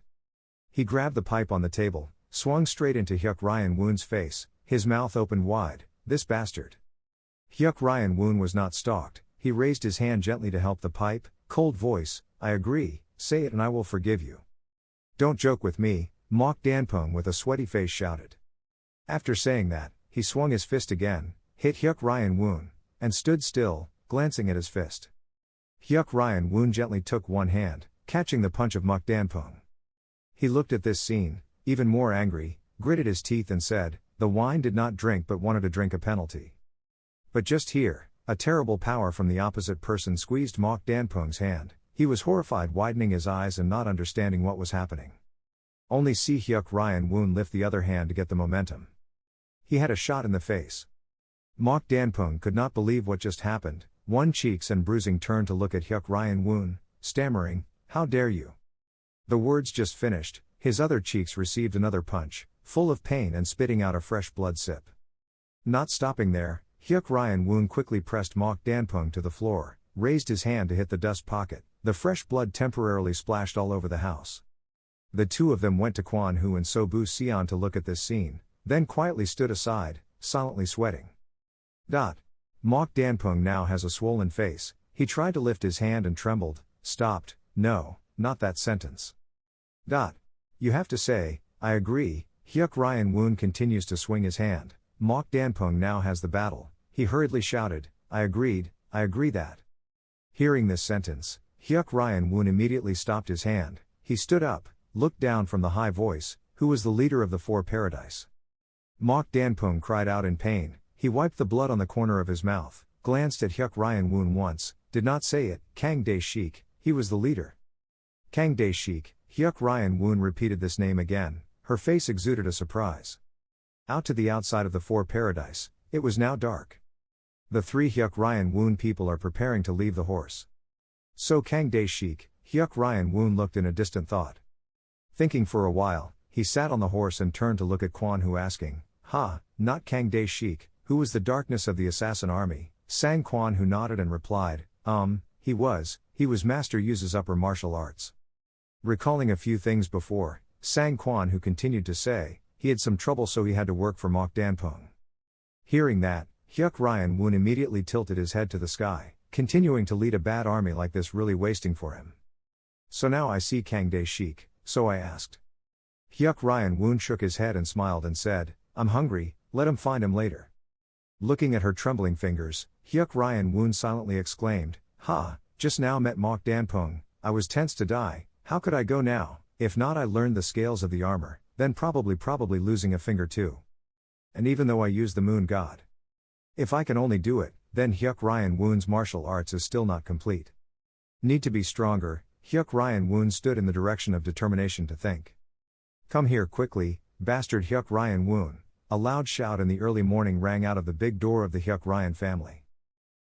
He grabbed the pipe on the table, swung straight into Hyuk Ryeon-Un's face, his mouth opened wide, this bastard. Hyuk Ryeon-Un was not stalked, he raised his hand gently to help the pipe, cold voice, I agree, say it and I will forgive you. Don't joke with me, Mok Danpung with a sweaty face shouted. After saying that, he swung his fist again, hit Hyuk Ryeon-Un, and stood still, glancing at his fist. Hyuk Ryeon-Un gently took one hand, catching the punch of Mok Danpung. He looked at this scene, even more angry, gritted his teeth and said, the wine did not drink but wanted to drink a penalty. But just here, a terrible power from the opposite person squeezed Mok Danpung's hand. He was horrified, widening his eyes and not understanding what was happening. Only see Hyuk Ryeon-Un lift the other hand to get the momentum. He had a shot in the face. Mok Danpung could not believe what just happened. One cheeks and bruising turned to look at Hyuk Ryeon-Un, stammering, how dare you? The words just finished, his other cheeks received another punch, full of pain and spitting out a fresh blood sip. Not stopping there, Hyuk Ryeon-Un quickly pressed Mok Danpung to the floor, raised his hand to hit the dust pocket. The fresh blood temporarily splashed all over the house. The two of them went to Kwan Hu and Sobu Sion to look at this scene, then quietly stood aside, silently sweating. Mok Danpung now has a swollen face. He tried to lift his hand and trembled, stopped, no, not that sentence. You have to say, I agree. Hyuk Ryeon-Un continues to swing his hand. Mok Danpung now has the battle. He hurriedly shouted, I agree that. Hearing this sentence, Hyuk Ryeon-Un immediately stopped his hand. He stood up, looked down from the high voice, who was the leader of the Four Paradise. Mok Danpung cried out in pain. He wiped the blood on the corner of his mouth, glanced at Hyuk Ryeon-Un once, did not say it. Kang Dae-shik, he was the leader. Kang Dae-shik, Hyuk Ryeon-Un repeated this name again, her face exuded a surprise. Out to the outside of the Four Paradise, it was now dark. The three Hyuk Ryeon-Un people are preparing to leave the horse. So Kang Dae-shik, Hyuk Ryeon-Un looked in a distant thought. Thinking for a while, he sat on the horse and turned to look at Kwan Hu asking, not Kang Dae-shik, who was the darkness of the assassin army? Sang Kwan Hu nodded and replied, he was Master Yu's upper martial arts. Recalling a few things before, Sang Kwan Hu continued to say, he had some trouble so he had to work for Mok Danpung. Hearing that, Hyuk Ryeon-Un immediately tilted his head to the sky, continuing to lead a bad army like this really wasting for him. So now I see Kang Dae-shik, so I asked. Hyuk Ryeon-Un shook his head and smiled and said, I'm hungry, let him find him later. Looking at her trembling fingers, Hyuk Ryeon-Un silently exclaimed, just now met Mok Danpung, I was tense to die, how could I go now? If not, I learned the scales of the armor, then probably losing a finger too. And even though I use the moon god. If I can only do it, then Hyuk Ryeon-Un's martial arts is still not complete. Need to be stronger. Hyuk Ryeon-Un stood in the direction of determination to think. Come here quickly, bastard Hyuk Ryeon-Un. A loud shout in the early morning rang out of the big door of the Hyuk Ryeon family.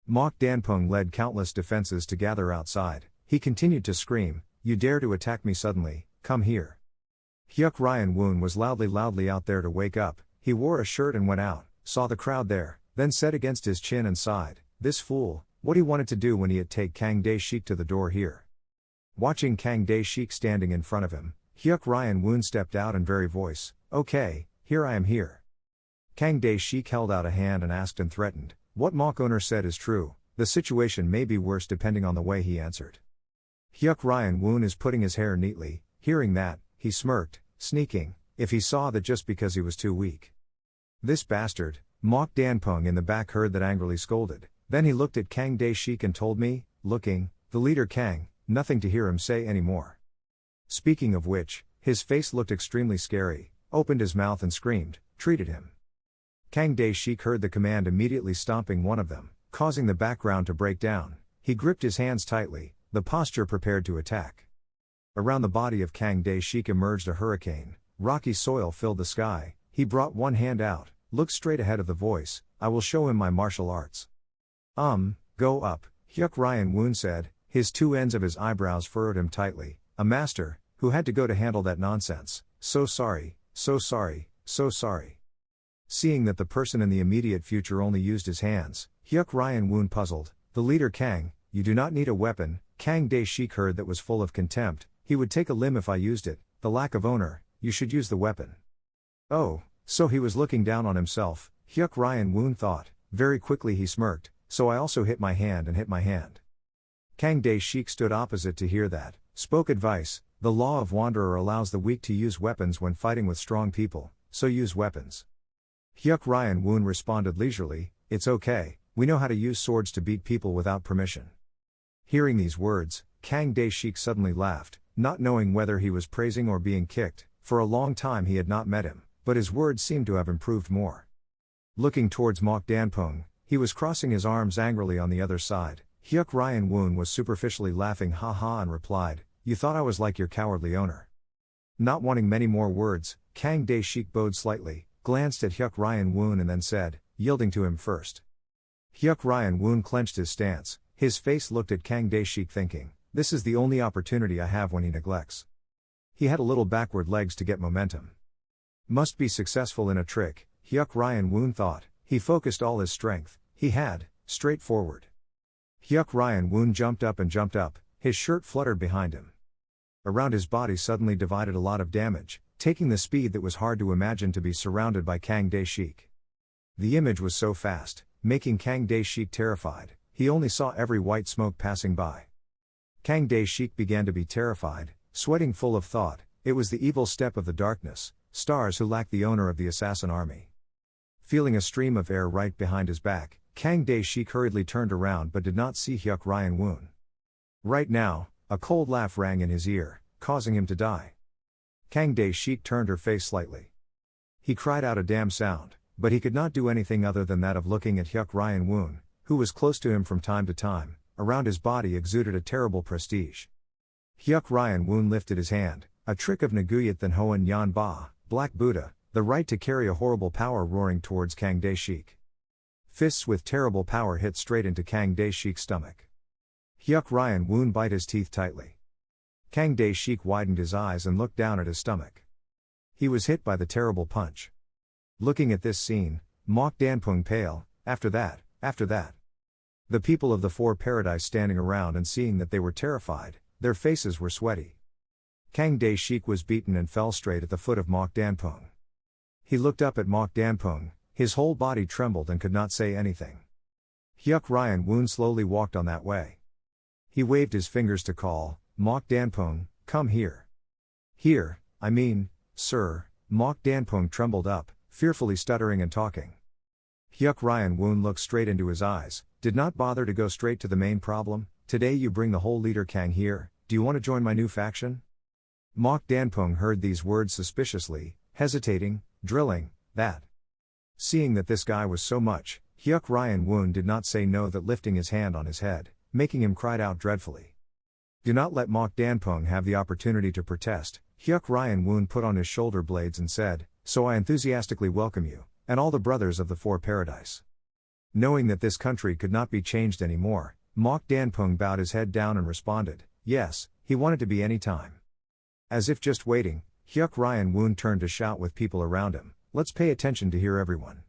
Mok Danpung led countless defenses to gather outside. He continued to scream, you dare to attack me suddenly, come here. Hyuk Ryeon-Un was loudly out there to wake up. He wore a shirt and went out, saw the crowd there, then said against his chin and sighed, this fool, what he wanted to do when he had take Kang Dae-shik to the door here. Watching Kang Dae-shik standing in front of him, Hyuk Ryeon-Un stepped out and very voice, "Okay, here I am here." Kang Dae-shik held out a hand and asked and threatened, "What Mok owner said is true, the situation may be worse depending on the way he answered." Hyuk Ryeon-Un is putting his hair neatly, hearing that, he smirked, sneaking, if he saw that just because he was too weak. This bastard, Mok Danpung in the back heard that angrily scolded, then he looked at Kang Dae-shik and told me, looking, the leader Kang, nothing to hear him say anymore. Speaking of which, his face looked extremely scary, opened his mouth and screamed, treated him. Kang Dae-shik heard the command immediately stomping one of them, causing the background to break down. He gripped his hands tightly, the posture prepared to attack. Around the body of Kang Dae-shik emerged a hurricane, rocky soil filled the sky. He brought one hand out, looked straight ahead of the voice, "I will show him my martial arts." Go up, Hyuk Ryeon-Un said, his two ends of his eyebrows furrowed him tightly, "A master, who had to go to handle that nonsense, so sorry, so sorry, so sorry." Seeing that the person in the immediate future only used his hands, Hyuk Ryeon-Un puzzled, "The leader Kang, you do not need a weapon." Kang Dae-shik heard that was full of contempt, "He would take a limb if I used it, the lack of owner, you should use the weapon." Oh, so he was looking down on himself, Hyuk Ryeon-Un thought, very quickly he smirked, "So I also hit my hand and hit my hand." Kang Dae-shik stood opposite to hear that, spoke advice, "The law of Wanderer allows the weak to use weapons when fighting with strong people, so use weapons." Hyuk Ryeon-Un responded leisurely, "It's okay, we know how to use swords to beat people without permission." Hearing these words, Kang Dae-shik suddenly laughed, not knowing whether he was praising or being kicked. For a long time he had not met him, but his words seemed to have improved more. Looking towards Mok Danpung, he was crossing his arms angrily on the other side. Hyuk Ryeon-Un was superficially laughing ha and replied, "You thought I was like your cowardly owner." Not wanting many more words, Kang Dae-shik bowed slightly, glanced at Hyuk Ryeon-Un and then said, yielding to him first. Hyuk Ryeon-Un clenched his stance, his face looked at Kang Dae-shik thinking, "This is the only opportunity I have when he neglects." He had a little backward legs to get momentum. Must be successful in a trick, Hyuk Ryeon-Un thought. He focused all his strength, he had, straight forward. Hyuk Ryeon-Un jumped up, his shirt fluttered behind him. Around his body suddenly divided a lot of damage, taking the speed that was hard to imagine to be surrounded by Kang Dae-shik. The image was so fast, making Kang Dae-shik terrified, he only saw every white smoke passing by. Kang Dae-shik began to be terrified, sweating full of thought, it was the evil step of the darkness, stars who lacked the owner of the assassin army. Feeling a stream of air right behind his back, Kang Dae-shik hurriedly turned around but did not see Hyuk Ryeon-Un. Right now, a cold laugh rang in his ear, causing him to die. Kang Dae-shik turned her face slightly. He cried out a damn sound, but he could not do anything other than that of looking at Hyuk Ryeon-Un, who was close to him from time to time. Around his body exuded a terrible prestige. Hyuk Ryeon-Un lifted his hand, a trick of Naguyat Than Hoan Yan Ba, Black Buddha, the right to carry a horrible power roaring towards Kang Dae-shik. Fists with terrible power hit straight into Kang Dae-shik's stomach. Hyuk Ryeon-Un bit his teeth tightly. Kang Dae-shik widened his eyes and looked down at his stomach. He was hit by the terrible punch. Looking at this scene, Mok Danpung pale, after that. The people of the Four Paradise standing around and seeing that they were terrified, their faces were sweaty. Kang Dae-shik was beaten and fell straight at the foot of Mok Danpung. He looked up at Mok Danpung, his whole body trembled and could not say anything. Hyuk Ryeon-Un slowly walked on that way. He waved his fingers to call, "Mok Danpung, come here." "Here, I mean, sir." Mok Danpung trembled up, fearfully stuttering and talking. Hyuk Ryeon-Un looked straight into his eyes, did not bother to go straight to the main problem. "Today you bring the whole leader Kang here, do you want to join my new faction?" Mok Danpung heard these words suspiciously, hesitating, drilling, that. Seeing that this guy was so much, Hyuk Ryeon-Un did not say no, that lifting his hand on his head, making him cry out dreadfully. Do not let Mok Danpung have the opportunity to protest. Hyuk Ryeon-Un put on his shoulder blades and said, "So I enthusiastically welcome you, and all the brothers of the Four Paradise." Knowing that this country could not be changed anymore, Mok Danpung bowed his head down and responded, yes, he wanted to be any time. As if just waiting, Hyuk Ryeon-Un turned to shout with people around him, "Let's pay attention to hear everyone."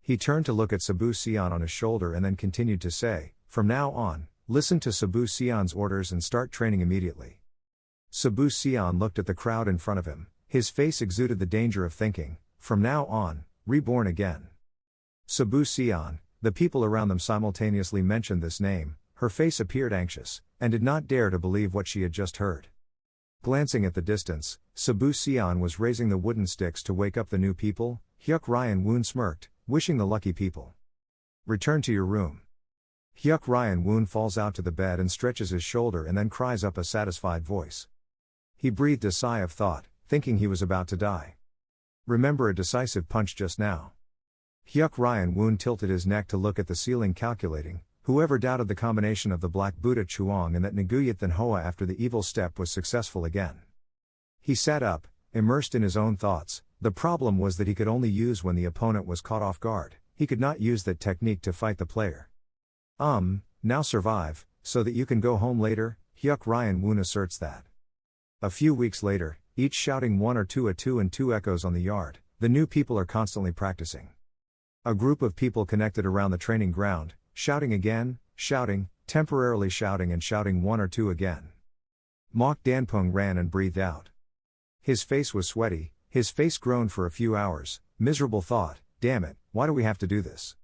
He turned to look at Sabu Sion on his shoulder and then continued to say, "From now on, listen to Sabu Sion's orders and start training immediately." Sabu Sion looked at the crowd in front of him. His face exuded the danger of thinking, from now on, reborn again. Sabu Sion, the people around them simultaneously mentioned this name. Her face appeared anxious, and did not dare to believe what she had just heard. Glancing at the distance, Sabu Sion was raising the wooden sticks to wake up the new people. Hyuk Ryeon-Un smirked, wishing the lucky people. Return to your room. Hyuk Ryeon-Un falls out to the bed and stretches his shoulder and then cries up a satisfied voice. He breathed a sigh of thought, thinking he was about to die. Remember a decisive punch just now. Hyuk Ryeon-Un tilted his neck to look at the ceiling, calculating, whoever doubted the combination of the Black Buddha Chuang and that Nguyat Than Hoa after the evil step was successful again. He sat up, immersed in his own thoughts. The problem was that he could only use when the opponent was caught off guard. He could not use that technique to fight the player. Now survive, so that you can go home later, Hyuk Ryeon-Un asserts that. A few weeks later, each shouting one or two, a two and two echoes on the yard. The new people are constantly practicing. A group of people connected around the training ground, shouting again, shouting, temporarily shouting and shouting one or two again. Mok Danpung ran and breathed out. His face was sweaty, his face groaned for a few hours. Miserable thought, damn it, why do we have to do this?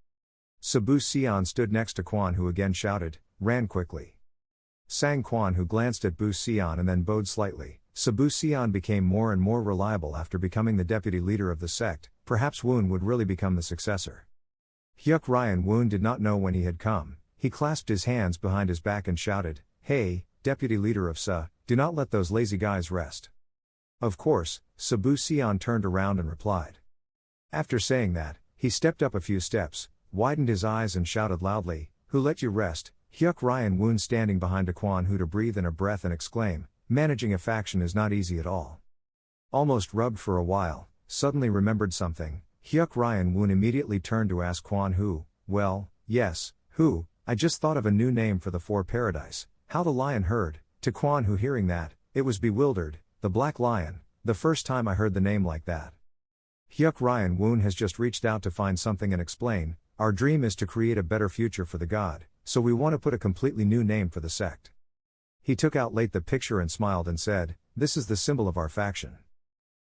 Sabu Sion stood next to Kwan, who again shouted, ran quickly. Sang Kwan, who glanced at Bu Sion and then bowed slightly. Sabu Sion became more and more reliable after becoming the deputy leader of the sect. Perhaps Woon would really become the successor. Hyuk Ryeon-Un did not know when he had come. He clasped his hands behind his back and shouted, "Hey, deputy leader of Sa, do not let those lazy guys rest." Of course, Sabu Sion turned around and replied. After saying that, he stepped up a few steps, widened his eyes and shouted loudly, "Who let you rest?" Hyuk Ryeon-Un standing behind a Kwan, who to breathe in a breath and exclaim, "Managing a faction is not easy at all." Almost rubbed for a while, suddenly remembered something, Hyuk Ryeon-Un immediately turned to ask Kwan, who, well, yes, who, I just thought of a new name for the Four Paradise, how the lion heard, to Kwan, who hearing that, it was bewildered, the Black Lion, the first time I heard the name like that. Hyuk Ryeon-Un has just reached out to find something and explain, our dream is to create a better future for the god, so we want to put a completely new name for the sect. He took out late the picture and smiled and said, this is the symbol of our faction.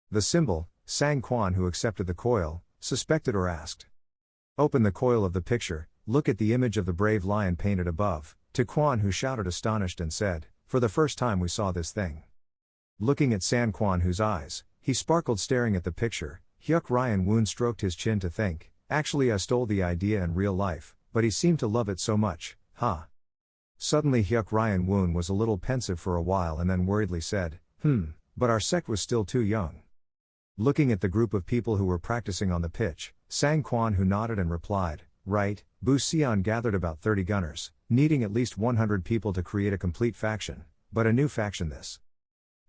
The symbol, sang Kwan, who accepted the coil, suspected or asked. Open the coil of the picture, look at the image of the brave lion painted above, to Kwan, who shouted astonished and said, for the first time we saw this thing. Looking at San Kwan, whose eyes, he sparkled staring at the picture, Hyuk Ryeon-Un stroked his chin to think, actually I stole the idea in real life, but he seemed to love it so much, huh? Suddenly Hyuk Ryeon-Un was a little pensive for a while and then worriedly said, but our sect was still too young. Looking at the group of people who were practicing on the pitch, Sang Kwan, who nodded and replied, right, Bu Sion gathered about 30 gunners, needing at least 100 people to create a complete faction, but a new faction this.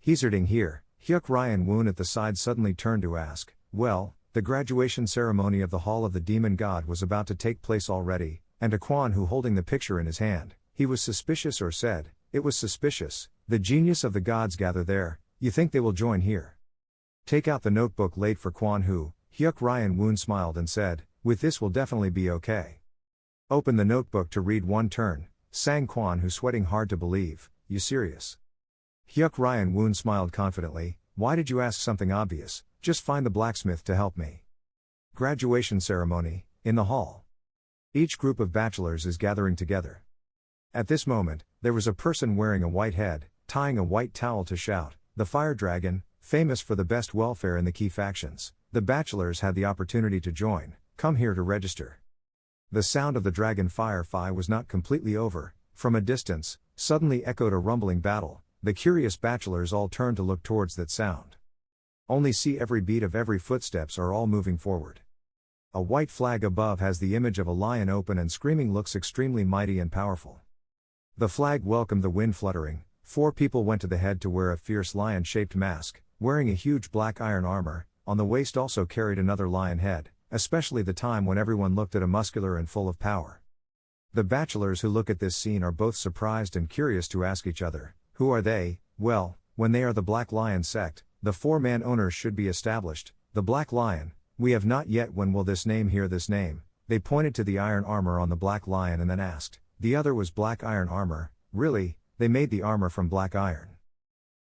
Hazarding here, Hyuk Ryeon-Un at the side suddenly turned to ask, well, the graduation ceremony of the Hall of the Demon God was about to take place already, and to Kwan, who holding the picture in his hand, he was suspicious or said, it was suspicious, the genius of the gods gather there, you think they will join here? Take out the notebook late for Kwan, who, Hyuk Ryeon-Un smiled and said, with this will definitely be okay. Open the notebook to read one turn, sang Kwan, who sweating hard to believe, you serious? Hyuk Ryeon-Un smiled confidently, why did you ask something obvious, just find the blacksmith to help me. Graduation ceremony, in the hall. Each group of bachelors is gathering together. At this moment, there was a person wearing a white head, tying a white towel to shout, the Fire Dragon, famous for the best welfare in the key factions. The bachelors had the opportunity to join, come here to register. The sound of the dragon fire was not completely over, from a distance, suddenly echoed a rumbling battle, the curious bachelors all turned to look towards that sound. Only see every beat of every footsteps are all moving forward. A white flag above has the image of a lion open and screaming, looks extremely mighty and powerful. The flag welcomed the wind fluttering, 4 people went to the head to wear a fierce lion-shaped mask, wearing a huge black iron armor, on the waist also carried another lion head, especially the time when everyone looked at a muscular and full of power. The bachelors who look at this scene are both surprised and curious to ask each other, who are they? Well, when they are the Black Lion sect, the 4-man owners should be established, the Black Lion, we have not yet, when will this name hear this name? They pointed to the iron armor on the Black Lion and then asked, the other was black iron armor, really, they made the armor from black iron.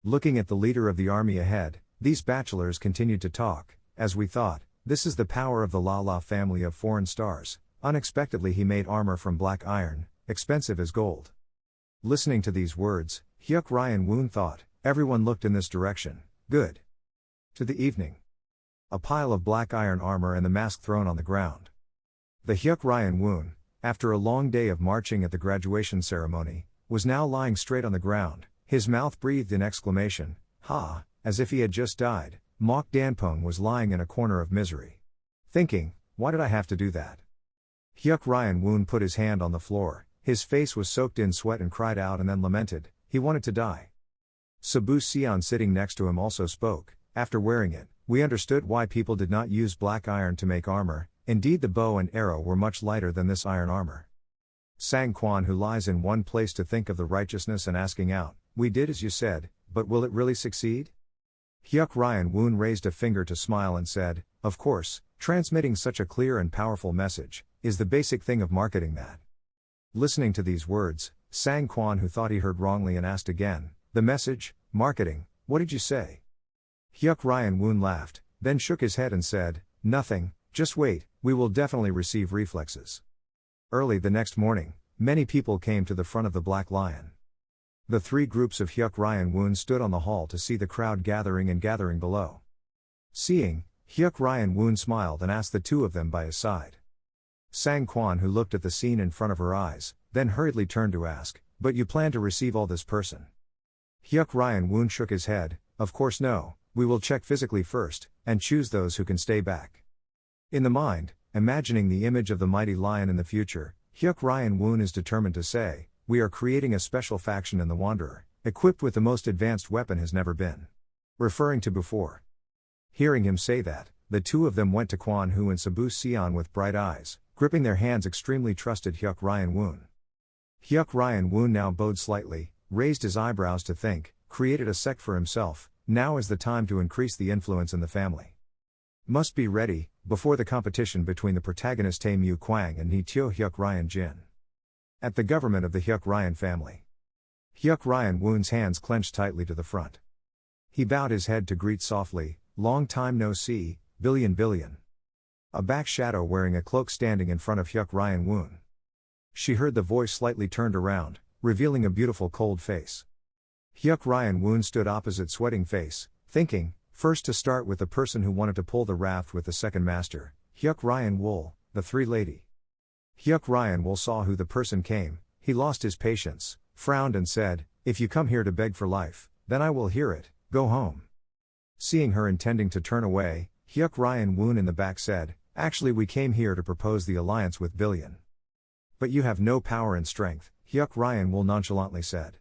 Looking at the leader of the army ahead, these bachelors continued to talk. As we thought, this is the power of the La family of foreign stars. Unexpectedly he made armor from black iron, expensive as gold. Listening to these words, Hyuk Ryeon-Un thought, everyone looked in this direction. Good. To the evening. A pile of black iron armor and the mask thrown on the ground. The Hyuk Ryeon-Un, after a long day of marching at the graduation ceremony, was now lying straight on the ground. His mouth breathed in exclamation, ha, as if he had just died. Mok Danpong was lying in a corner of misery. Thinking, why did I have to do that? Hyuk Ryeon-Un put his hand on the floor, his face was soaked in sweat and cried out and then lamented, he wanted to die. Sabu Seon sitting next to him also spoke, after wearing it, we understood why people did not use black iron to make armor, indeed the bow and arrow were much lighter than this iron armor. Sang Kwan who lies in one place to think of the righteousness and asking out, we did as you said, but will it really succeed? Hyuk Ryeon-Un raised a finger to smile and said, of course, transmitting such a clear and powerful message, is the basic thing of marketing that. Listening to these words, Sang Kwan who thought he heard wrongly and asked again, the message, marketing, what did you say? Hyuk Ryeon-Un laughed, then shook his head and said, nothing, just wait, we will definitely receive reflexes. Early the next morning, many people came to the front of the Black Lion. The three groups of Hyuk Ryeon-Un stood on the hall to see the crowd gathering below. Seeing, Hyuk Ryeon-Un smiled and asked the two of them by his side. Sang Kwan who looked at the scene in front of her eyes, then hurriedly turned to ask, but you plan to receive all this person? Hyuk Ryeon-Un shook his head, of course no, we will check physically first, and choose those who can stay back. In the mind, imagining the image of the mighty lion in the future, Hyuk Ryeon-Un is determined to say, we are creating a special faction in the Wanderer, equipped with the most advanced weapon has never been. Referring to before. Hearing him say that, the two of them went to Kwan Hu and Sabu Seon with bright eyes, gripping their hands extremely trusted Hyuk Ryeon-Un. Hyuk Ryeon-Un now bowed slightly, raised his eyebrows to think, created a sect for himself, now is the time to increase the influence in the family. Must be ready, before the competition between the protagonist Tae Mu Kwang and Nityo Hyuk Ryeon-jin. At the government of the Hyuk Ryeon family. Hyuk Ryeon-Un's hands clenched tightly to the front. He bowed his head to greet softly, long time no see, billion. A back shadow wearing a cloak standing in front of Hyuk Ryeon-Un. She heard the voice slightly turned around, revealing a beautiful cold face. Hyuk Ryeon-Un stood opposite sweating face, thinking, first to start with the person who wanted to pull the raft with the second master, Hyuk Ryeon-Wol, the three lady. Hyuk Ryeon-Wol saw who the person came, he lost his patience, frowned and said, if you come here to beg for life, then I will hear it, go home. Seeing her intending to turn away, Hyuk Ryeon-Un in the back said, actually we came here to propose the alliance with Billion. But you have no power and strength, Hyuk Ryeon-Wol nonchalantly said.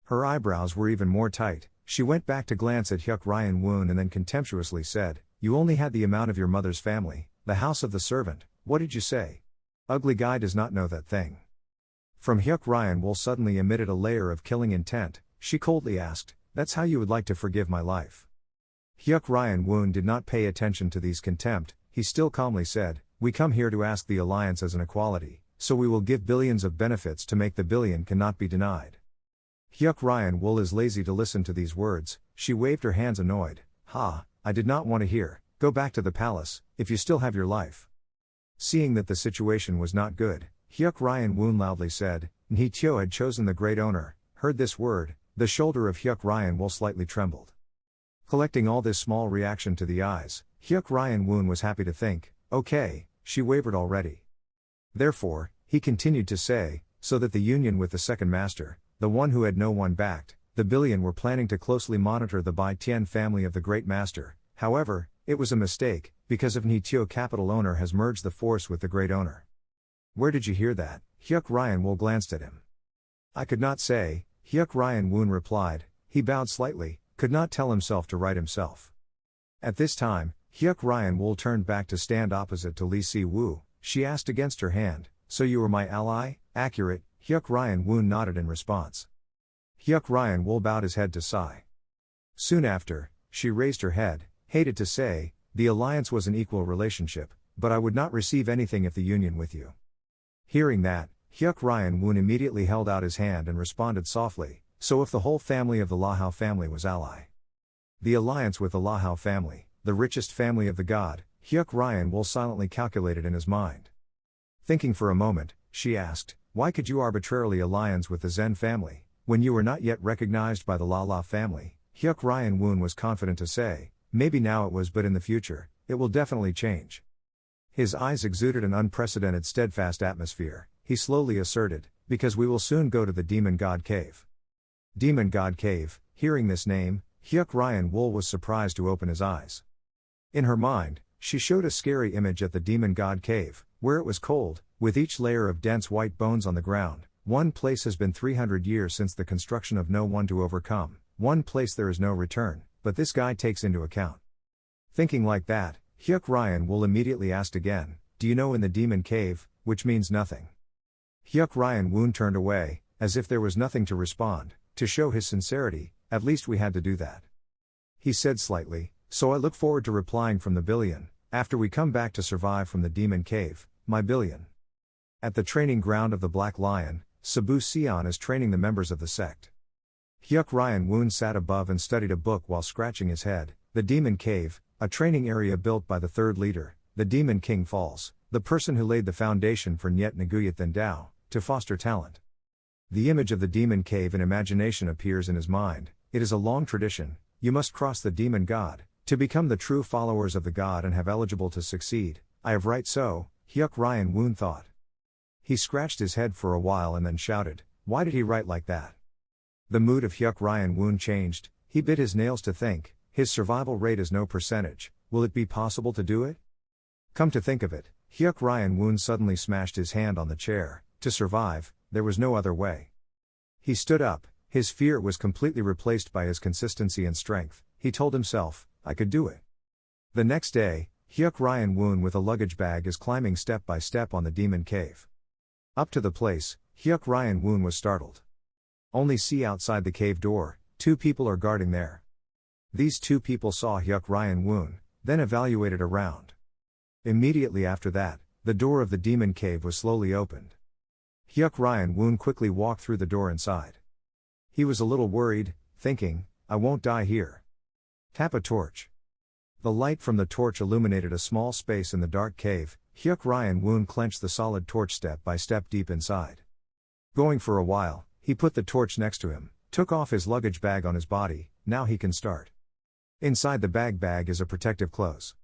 Her eyebrows were even more tight, she went back to glance at Hyuk Ryeon-Un and then contemptuously said, you only had the amount of your mother's family, the house of the servant, what did you say? Ugly guy does not know that thing. From Hyuk Ryeon-Wol suddenly emitted a layer of killing intent, she coldly asked, that's how you would like to forgive my life? Hyuk Ryeon-Un did not pay attention to these contempt, he still calmly said, we come here to ask the alliance as an equality, so we will give billions of benefits to make the billion cannot be denied. Hyuk Ryeon-Wol is lazy to listen to these words, she waved her hands annoyed, ha, I did not want to hear, go back to the palace, if you still have your life. Seeing that the situation was not good, Hyuk Ryeon-Un loudly said, Nityo had chosen the great owner, heard this word, the shoulder of Hyuk Ryeon-Wol slightly trembled. Collecting all this small reaction to the eyes, Hyuk Ryeon-Un was happy to think, okay, she wavered already. Therefore, he continued to say, so that the union with the second master, the one who had no one backed, the billion were planning to closely monitor the Bai Tian family of the great master, however, it was a mistake, because of Nityo capital owner has merged the force with the great owner. Where did you hear that? Hyuk Ryeon-Wol glanced at him. I could not say, Hyuk Ryeon-Un replied, he bowed slightly, could not tell himself to right himself. At this time, Hyuk Ryeon-Wol turned back to stand opposite to Lee Si-woo, she asked against her hand, so you were my ally? Accurate, Hyuk Ryeon-Un nodded in response. Hyuk Ryeon-Wol bowed his head to sigh. Soon after, she raised her head, hated to say, the alliance was an equal relationship, but I would not receive anything if the union with you. Hearing that, Hyuk Ryeon-Un immediately held out his hand and responded softly, so if the whole family of the Lahao family was ally. The alliance with the Lahao family, the richest family of the god, Hyuk Ryeon-Un silently calculated in his mind. Thinking for a moment, she asked, why could you arbitrarily alliance with the Zen family, when you were not yet recognized by the La family? Hyuk Ryeon-Un was confident to say, maybe now it was but in the future, it will definitely change. His eyes exuded an unprecedented steadfast atmosphere. He slowly asserted, because we will soon go to the Demon God Cave. Demon God Cave. Hearing this name, Hyuk Ryeon-Un was surprised to open his eyes. In her mind, she showed a scary image at the Demon God Cave, where it was cold, with each layer of dense white bones on the ground. One place has been 300 years since the construction of no one to overcome. One place there is no return, but this guy takes into account. Thinking like that, Hyuk Ryeon-Un immediately asked again, do you know in the Demon Cave, which means nothing. Hyuk Ryeon-Un turned away, as if there was nothing to respond. To show his sincerity, at least we had to do that. He said slightly, so I look forward to replying from the billion, after we come back to survive from the Demon Cave, my billion. At the training ground of the Black Lion, Sabu Sion is training the members of the sect. Hyuk Ryeon-Un sat above and studied a book while scratching his head. The Demon Cave, a training area built by the third leader, the Demon King Falls, the person who laid the foundation for Niet Naguyat Than Dao, to foster talent. The image of the Demon Cave in imagination appears in his mind. It is a long tradition. You must cross the demon god, to become the true followers of the god and have eligible to succeed. I have right so, Hyuk Ryeon-Un thought. He scratched his head for a while and then shouted, why did he write like that? The mood of Hyuk Ryeon-Un changed. He bit his nails to think. His survival rate is no percentage. Will it be possible to do it? Come to think of it, Hyuk Ryeon-Un suddenly smashed his hand on the chair. To survive, there was no other way. He stood up. His fear was completely replaced by his consistency and strength. He told himself, I could do it. The next day, Hyuk Ryeon-Un with a luggage bag is climbing step by step on the Demon Cave. Up to the place, Hyuk Ryeon-Un was startled. Only see outside the cave door, 2 people are guarding there. These 2 people saw Hyuk Ryeon-Un, then evaluated around. Immediately after that, the door of the Demon Cave was slowly opened. Hyuk Ryeon-Un quickly walked through the door inside. He was a little worried, thinking, I won't die here. Tap a torch. The light from the torch illuminated a small space in the dark cave. Hyuk Ryeon-Un clenched the solid torch step by step deep inside. Going for a while, he put the torch next to him, took off his luggage bag on his body. Now he can start. Inside the bag is a protective clothes.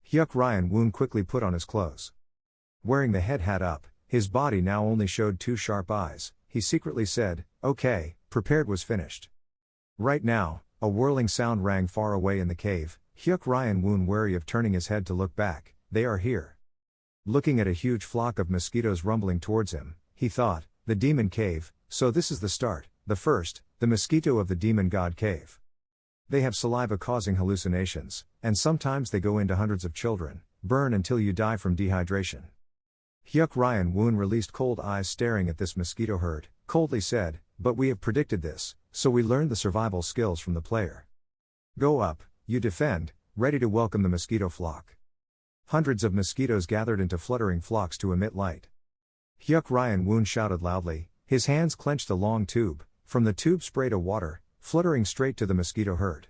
Hyuk Ryeon-Un quickly put on his clothes. Wearing the head hat up, his body now only showed 2 sharp eyes. He secretly said, okay, prepared was finished. Right now, a whirling sound rang far away in the cave. Hyuk Ryeon-Un wary of turning his head to look back. They are here. Looking at a huge flock of mosquitoes rumbling towards him, he thought, the Demon Cave, so this is the start. The first, the mosquito of the Demon God Cave. They have saliva causing hallucinations, and sometimes they go into hundreds of children, burn until you die from dehydration. Hyuk Ryeon-Un released cold eyes staring at this mosquito herd, coldly said, but we have predicted this, so we learned the survival skills from the player. Go up, you defend, ready to welcome the mosquito flock. Hundreds of mosquitoes gathered into fluttering flocks to emit light. Hyuk Ryeon-Un shouted loudly, his hands clenched a long tube, from the tube sprayed a water, fluttering straight to the mosquito herd.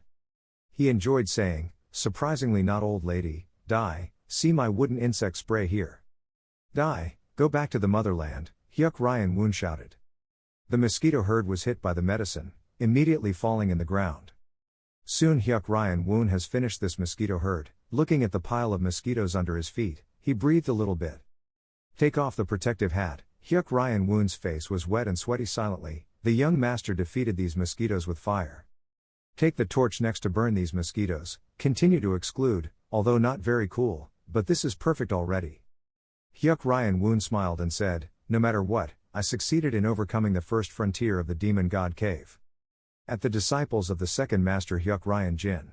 He enjoyed saying, surprisingly not old lady, die, see my wooden insect spray here. Die, go back to the motherland, Hyuk Ryeon-Un shouted. The mosquito herd was hit by the medicine, immediately falling in the ground. Soon Hyuk Ryeon-Un has finished this mosquito herd. Looking at the pile of mosquitoes under his feet, he breathed a little bit. Take off the protective hat. Hyuk Ryeon-Un's face was wet and sweaty. Silently, the young master defeated these mosquitoes with fire. Take the torch next to burn these mosquitoes. Continue to exclude, although not very cool, but this is perfect already. Hyuk Ryeon-Un smiled and said, no matter what, I succeeded in overcoming the first frontier of the Demon God Cave. At the disciples of the second master Hyuk Ryeon-Jin.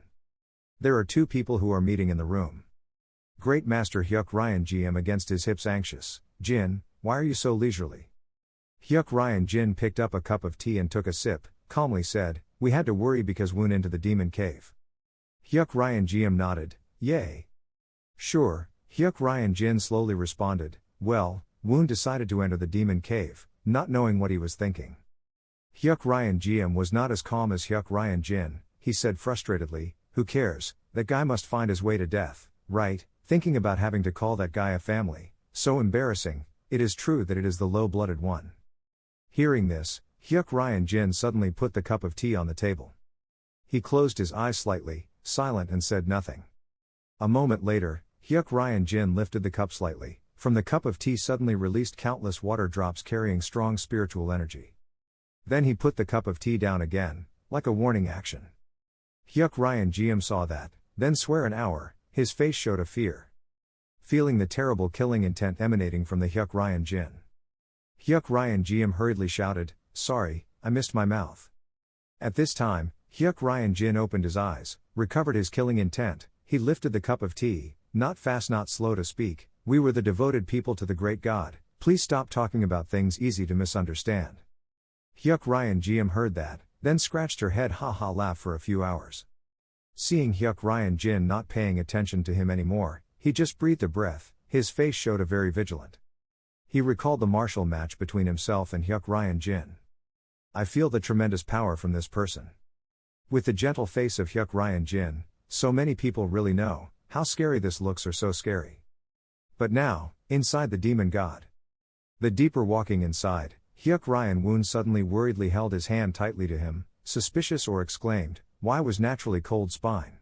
There are 2 people who are meeting in the room. Great Master Hyuk Ryeon-Jin against his hips anxious. Jin, why are you so leisurely? Hyuk Ryeon-Jin picked up a cup of tea and took a sip, calmly said, we had to worry because Woon into the Demon Cave. Hyuk Ryeon-Jin nodded, yay. Sure, Hyuk Ryeon-Jin slowly responded, well, Woon decided to enter the Demon Cave, not knowing what he was thinking. Hyuk Ryeon-Un was not as calm as Hyuk Ryeon-Jin. He said frustratedly, "Who cares, that guy must find his way to death, right? Thinking about having to call that guy a family, so embarrassing. It is true that it is the low-blooded one." Hearing this, Hyuk Ryeon-Jin suddenly put the cup of tea on the table. He closed his eyes slightly, silent, and said nothing. A moment later, Hyuk Ryeon-Jin lifted the cup slightly. From the cup of tea suddenly released countless water drops carrying strong spiritual energy. Then he put the cup of tea down again, like a warning action. Hyuk Ryeon-Jin saw that, then swear an hour, his face showed a fear. Feeling the terrible killing intent emanating from the Hyuk Ryeon-Jin. Hyuk Ryeon-Jin hurriedly shouted, "Sorry, I missed my mouth." At this time, Hyuk Ryeon-Jin opened his eyes, recovered his killing intent, he lifted the cup of tea, not fast not slow to speak, "We were the devoted people to the great God, please stop talking about things easy to misunderstand." Hyuk Ryeon-Jin heard that, then scratched her head laugh for a few hours. Seeing Hyuk Ryeon-Jin not paying attention to him anymore, he just breathed a breath, his face showed a very vigilant. He recalled the martial match between himself and Hyuk Ryeon-Jin. "I feel the tremendous power from this person." With the gentle face of Hyuk Ryeon-Jin, so many people really know how scary this looks, or so scary. But now, inside the demon god. The deeper walking inside, Hyuk Ryeon-Un suddenly worriedly held his hand tightly to him, suspicious, or exclaimed, "Why was naturally cold spine?"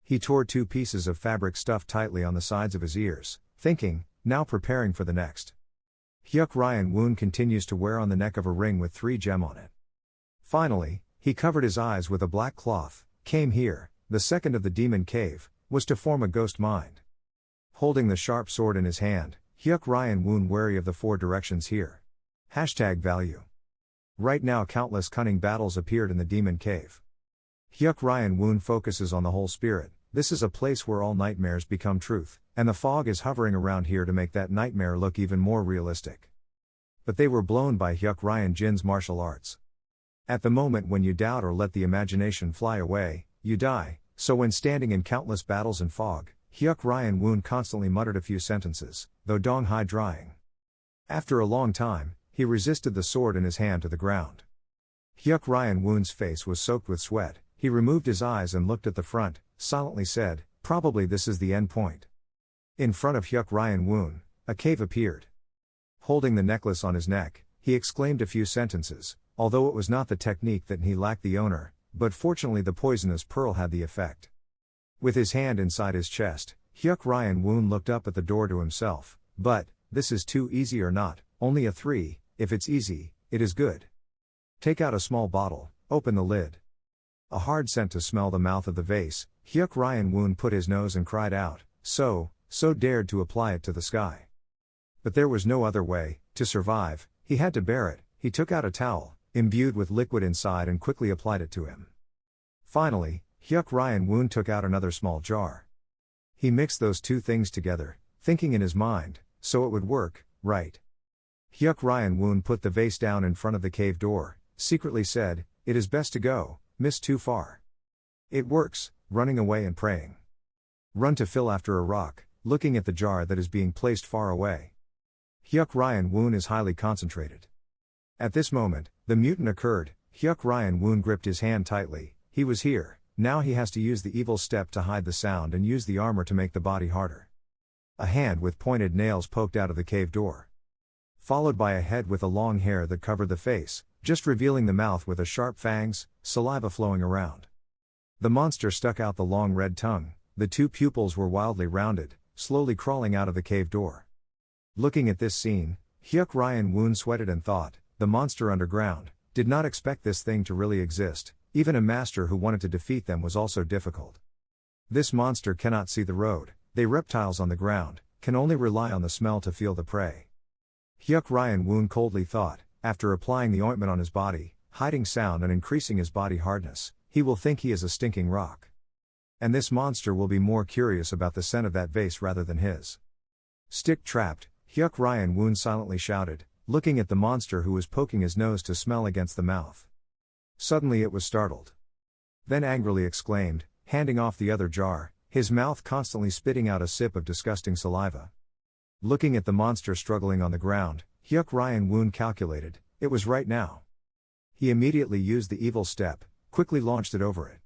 He tore two pieces of fabric stuffed tightly on the sides of his ears, thinking, now preparing for the next. Hyuk Ryeon-Un continues to wear on the neck of a ring with 3 gems on it. Finally, he covered his eyes with a black cloth, came here, the second of the demon cave, was to form a ghost mind. Holding the sharp sword in his hand, Hyuk Ryeon-Un wary of the 4 directions here. #value. Right now countless cunning battles appeared in the demon cave. Hyuk Ryeon-Un focuses on the whole spirit. This is a place where all nightmares become truth, and the fog is hovering around here to make that nightmare look even more realistic. But they were blown by Hyuk Ryeon-Jin's martial arts. At the moment when you doubt or let the imagination fly away, you die, so when standing in countless battles in fog, Hyuk Ryeon-Un constantly muttered a few sentences, though dong hai drying. After a long time, he resisted the sword in his hand to the ground. Hyuk Ryeon-Un's face was soaked with sweat, he removed his eyes and looked at the front, silently said, "Probably this is the end point." In front of Hyuk Ryeon-Un, a cave appeared. Holding the necklace on his neck, he exclaimed a few sentences, although it was not the technique that he lacked the owner, but fortunately the poisonous pearl had the effect. With his hand inside his chest, Hyuk Ryeon-Un looked up at the door to himself, "But, this is too easy or not, only a 3, if it's easy, it is good." Take out a small bottle, open the lid. A hard scent to smell the mouth of the vase, Hyuk Ryeon-Un put his nose and cried out, so dared to apply it to the sky. But there was no other way, to survive, he had to bear it. He took out a towel, imbued with liquid inside, and quickly applied it to him. Finally, Hyuk Ryeon-Un took out another small jar. He mixed those two things together, thinking in his mind, so it would work, right? Hyuk Ryeon-Un put the vase down in front of the cave door, secretly said, "It is best to go, miss too far. It works, running away and praying. Run to fill after a rock, looking at the jar that is being placed far away." Hyuk Ryeon-Un is highly concentrated. At this moment, the mutant occurred. Hyuk Ryeon-Un gripped his hand tightly. He was here, now he has to use the evil step to hide the sound and use the armor to make the body harder. A hand with pointed nails poked out of the cave door. Followed by a head with a long hair that covered the face, just revealing the mouth with a sharp fangs, saliva flowing around. The monster stuck out the long red tongue, the 2 pupils were wildly rounded, slowly crawling out of the cave door. Looking at this scene, Hyuk Ryeon-Un sweated and thought, the monster underground, did not expect this thing to really exist, even a master who wanted to defeat them was also difficult. This monster cannot see the road, they reptiles on the ground, can only rely on the smell to feel the prey. Hyuk Ryeon-Un coldly thought, after applying the ointment on his body, hiding sound and increasing his body hardness, he will think he is a stinking rock. And this monster will be more curious about the scent of that vase rather than his. Stick trapped, Hyuk Ryeon-Un silently shouted, looking at the monster who was poking his nose to smell against the mouth. Suddenly it was startled. Then angrily exclaimed, handing off the other jar, his mouth constantly spitting out a sip of disgusting saliva. Looking at the monster struggling on the ground, Hyuk Ryeon-Un calculated, it was right now. He immediately used the evil step, quickly launched it over it.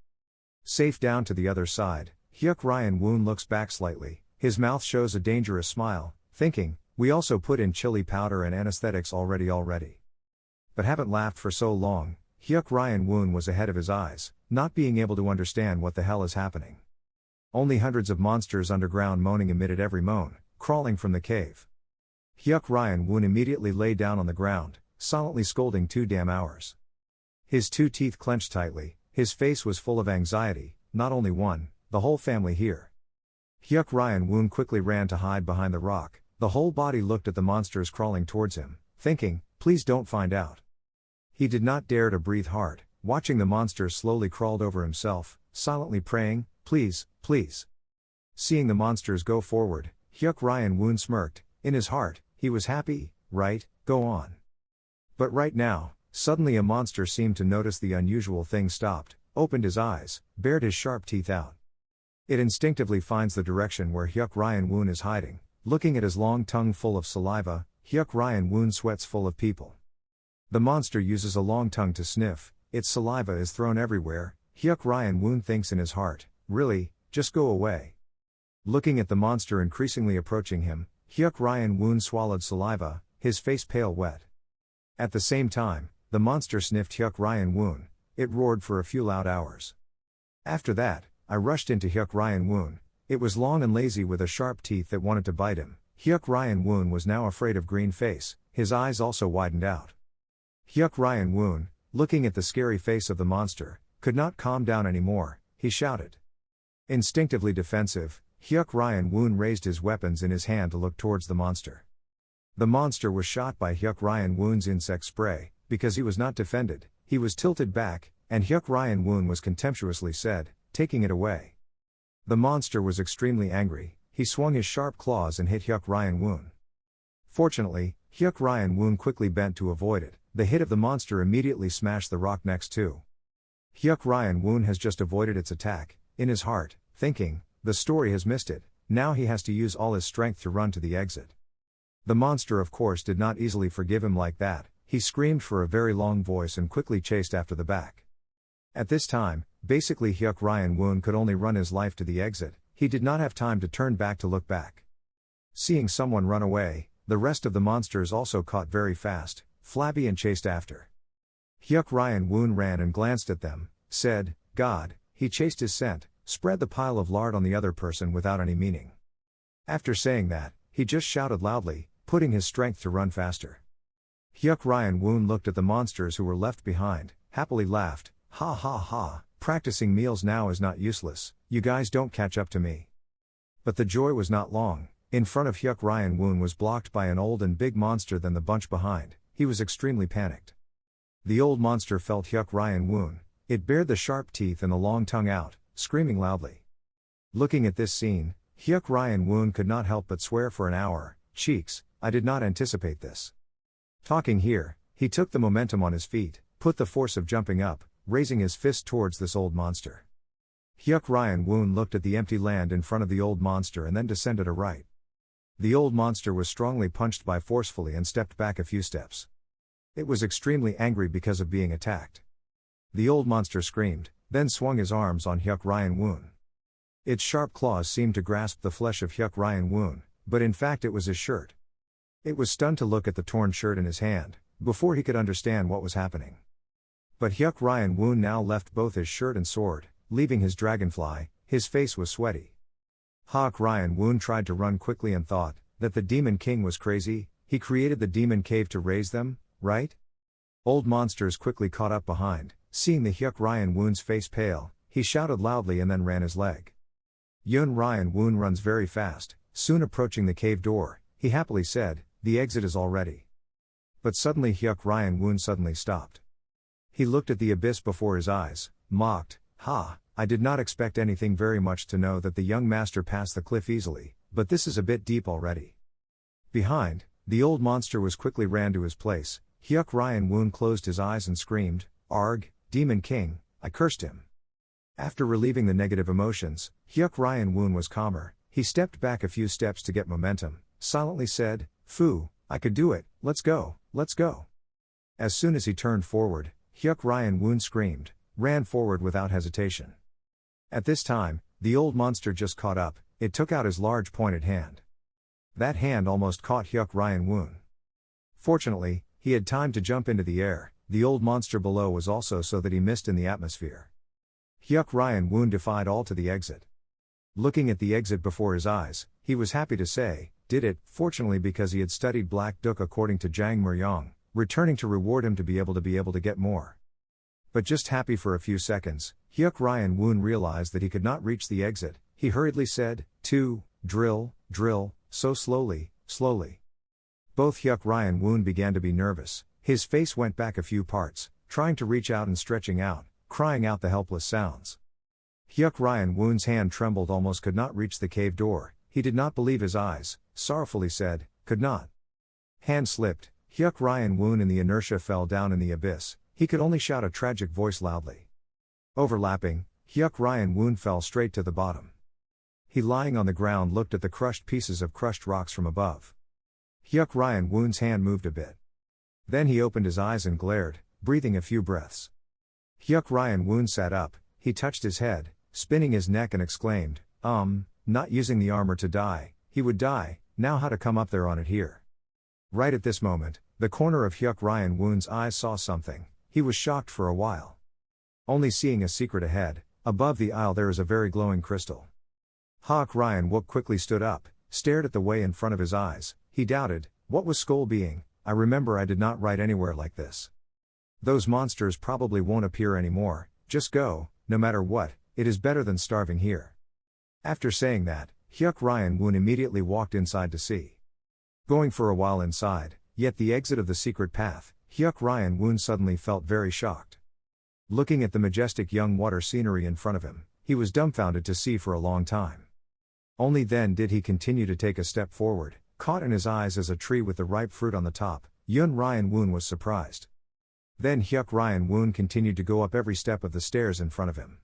Safe down to the other side, Hyuk Ryeon-Un looks back slightly, his mouth shows a dangerous smile, thinking, we also put in chili powder and anesthetics already. But haven't laughed for so long. Hyuk Ryeon-Un was ahead of his eyes, not being able to understand what the hell is happening. Only hundreds of monsters underground moaning emitted every moan, crawling from the cave. Hyuk Ryeon-Un immediately lay down on the ground, silently scolding 2 damn hours. His 2 teeth clenched tightly, his face was full of anxiety, not only one, the whole family here. Hyuk Ryeon-Un quickly ran to hide behind the rock, the whole body looked at the monsters crawling towards him, thinking, please don't find out. He did not dare to breathe hard, watching the monsters slowly crawled over himself, silently praying, please, please. Seeing the monsters go forward, Hyuk Ryeon-Un smirked, in his heart, he was happy, right, go on. But right now, suddenly a monster seemed to notice the unusual thing, stopped, opened his eyes, bared his sharp teeth out. It instinctively finds the direction where Hyuk Ryeon-Un is hiding, looking at his long tongue full of saliva. Hyuk Ryeon-Un sweats full of people. The monster uses a long tongue to sniff, its saliva is thrown everywhere. Hyuk Ryeon-Un thinks in his heart, really, just go away. Looking at the monster increasingly approaching him, Hyuk Ryeon-Un swallowed saliva, his face pale wet. At the same time, the monster sniffed Hyuk Ryeon-Un, it roared for a few loud hours. After that, I rushed into Hyuk Ryeon-Un, it was long and lazy with a sharp teeth that wanted to bite him. Hyuk Ryeon-Un was now afraid of green face, his eyes also widened out. Hyuk Ryeon-Un, looking at the scary face of the monster, could not calm down anymore, he shouted. Instinctively defensive, Hyuk Ryeon-Un raised his weapons in his hand to look towards the monster. The monster was shot by Hyuk Ryeon-Un's insect spray, because he was not defended, he was tilted back, and Hyuk Ryeon-Un was contemptuously said, taking it away. The monster was extremely angry, he swung his sharp claws and hit Hyuk Ryeon-Un. Fortunately, Hyuk Ryeon-Un quickly bent to avoid it, the hit of the monster immediately smashed the rock next to. Hyuk Ryeon-Un has just avoided its attack, in his heart, thinking, the story has missed it, now he has to use all his strength to run to the exit. The monster of course did not easily forgive him like that, he screamed for a very long voice and quickly chased after the back. At this time, basically Hyuk Ryeon-Un could only run his life to the exit, he did not have time to turn back to look back. Seeing someone run away, the rest of the monsters also caught very fast, flabby and chased after. Hyuk Ryeon-Un ran and glanced at them, said, God, he chased his scent, spread the pile of lard on the other person without any meaning. After saying that, he just shouted loudly, putting his strength to run faster. Hyuk Ryeon-Un looked at the monsters who were left behind, happily laughed, ha ha ha, practicing meals now is not useless, you guys don't catch up to me. But the joy was not long, in front of Hyuk Ryeon-Un was blocked by an old and big monster than the bunch behind, he was extremely panicked. The old monster felt Hyuk Ryeon-Un, it bared the sharp teeth and the long tongue out, screaming loudly. Looking at this scene, Hyuk Ryeon-Un could not help but swear for an hour, cheeks, I did not anticipate this. Talking here, he took the momentum on his feet, put the force of jumping up, raising his fist towards this old monster. Hyuk Ryeon-Un looked at the empty land in front of the old monster and then descended a right. The old monster was strongly punched by forcefully and stepped back a few steps. It was extremely angry because of being attacked. The old monster screamed, then swung his arms on Hyuk Ryeon-Un. Its sharp claws seemed to grasp the flesh of Hyuk Ryeon-Un, but in fact it was his shirt. It was stunned to look at the torn shirt in his hand, before he could understand what was happening. But Hyuk Ryeon-Un now left both his shirt and sword, leaving his dragonfly, his face was sweaty. Hyuk Ryeon-Un tried to run quickly and thought that the Demon King was crazy, he created the demon cave to raise them, right? Old monsters quickly caught up behind, seeing the Hyuk Ryeon-Un's face pale, he shouted loudly and then ran his leg. Hyuk Ryeon-Un runs very fast, soon approaching the cave door, he happily said, the exit is all ready. But suddenly Hyuk Ryeon-Un suddenly stopped. He looked at the abyss before his eyes, mocked, ha, I did not expect anything very much to know that the young master passed the cliff easily, but this is a bit deep already. Behind, the old monster was quickly ran to his place, Hyuk Ryeon-Un closed his eyes and screamed, Arg, Demon King, I cursed him. After relieving the negative emotions, Hyuk Ryeon-Un was calmer, he stepped back a few steps to get momentum, silently said, Phew, I could do it, let's go, let's go. As soon as he turned forward, Hyuk Ryeon-Un screamed, ran forward without hesitation. At this time, the old monster just caught up. It took out his large pointed hand. That hand almost caught Hyuk Ryeon-Un. Fortunately, he had time to jump into the air. The old monster below was also so that he missed in the atmosphere. Hyuk Ryeon-Un defied all to the exit. Looking at the exit before his eyes, he was happy to say, did it, fortunately because he had studied Black Duck according to Jang Muryong, returning to reward him to be able to get more. But just happy for a few seconds, Hyuk Ryeon-Un realized that he could not reach the exit. He hurriedly said, drill, so slowly. Both Hyuk Ryeon-Un began to be nervous. His face went back a few parts, trying to reach out and stretching out, crying out the helpless sounds. Hyuk Ryeon-Un's hand trembled, almost could not reach the cave door. He did not believe his eyes, sorrowfully said, could not. Hand slipped, Hyuk Ryeon-Un in the inertia fell down in the abyss. He could only shout a tragic voice loudly. Overlapping, Hyuk Ryeon-Un fell straight to the bottom. He, lying on the ground, looked at the crushed pieces of crushed rocks from above. Hyuk Ryeon-Un's hand moved a bit. Then he opened his eyes and glared, breathing a few breaths. Hyuk Ryeon-Un sat up. He touched his head, spinning his neck, and exclaimed, not using the armor to die, he would die, now how to come up there on it here. Right at this moment, the corner of Hyuk Ryeon-Un's eyes saw something. He was shocked for a while. Only seeing a secret ahead. Above the aisle there is a very glowing crystal. Hyuk Ryeon-Un quickly stood up, stared at the way in front of his eyes. He doubted, what was Skull being? I remember I did not write anywhere like this. Those monsters probably won't appear anymore. Just go, no matter what, it is better than starving here. After saying that, Hyuk Ryeon-Un immediately walked inside to see. Going for a while inside, yet the exit of the secret path, Hyuk Ryeon-Un suddenly felt very shocked. Looking at the majestic young water scenery in front of him, he was dumbfounded to see for a long time. Only then did he continue to take a step forward. Caught in his eyes as a tree with the ripe fruit on the top, Hyuk Ryeon-Un was surprised. Then Hyuk Ryeon-Un continued to go up every step of the stairs in front of him.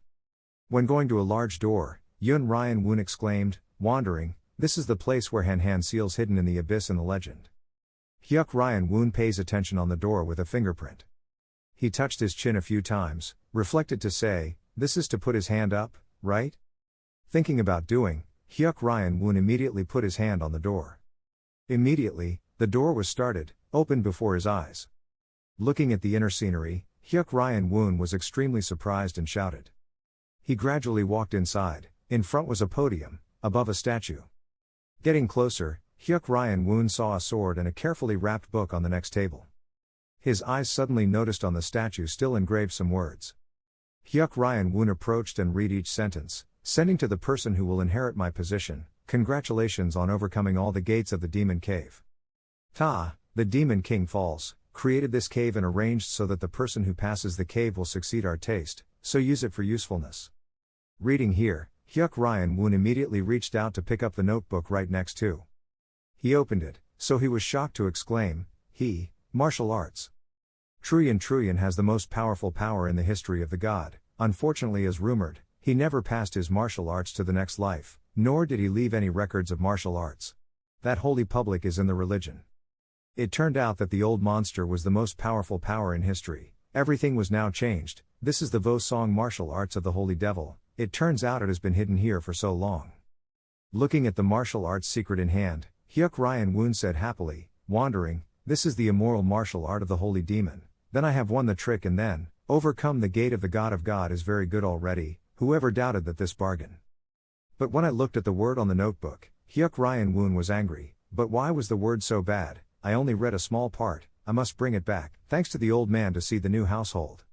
When going to a large door, Hyuk Ryeon-Un exclaimed, wandering, this is the place where Han seals hidden in the abyss in the legend. Hyuk Ryeon-Un pays attention on the door with a fingerprint. He touched his chin a few times, reflected to say, this is to put his hand up, right? Thinking about doing, Hyuk Ryeon-Un immediately put his hand on the door. Immediately, the door was started, opened before his eyes. Looking at the inner scenery, Hyuk Ryeon-Un was extremely surprised and shouted. He gradually walked inside. In front was a podium, above a statue. Getting closer, Hyuk Ryeon-Un saw a sword and a carefully wrapped book on the next table. His eyes suddenly noticed on the statue still engraved some words. Hyuk Ryeon-Un approached and read each sentence, sending to the person who will inherit my position, congratulations on overcoming all the gates of the demon cave. The demon king falls, created this cave and arranged so that the person who passes the cave will succeed our taste, so use it for usefulness. Reading here, Hyuk Ryeon-Un immediately reached out to pick up the notebook right next to. He opened it, so he was shocked to exclaim, martial arts. Truyen has the most powerful power in the history of the god. Unfortunately, as rumored, he never passed his martial arts to the next life, nor did he leave any records of martial arts. That holy public is in the religion. It turned out that the old monster was the most powerful power in history. Everything was now changed. This is the Vo-Song martial arts of the holy devil. It turns out it has been hidden here for so long. Looking at the martial arts secret in hand, Hyuk Ryeon-Un said happily, wandering, this is the immoral martial art of the holy demon. Then I have won the trick and then, overcome the gate of the god of God is very good already. Whoever doubted that this bargain. But when I looked at the word on the notebook, Hyuk Ryeon-Un was angry. But why was the word so bad? I only read a small part. I must bring it back, thanks to the old man, to see the new household.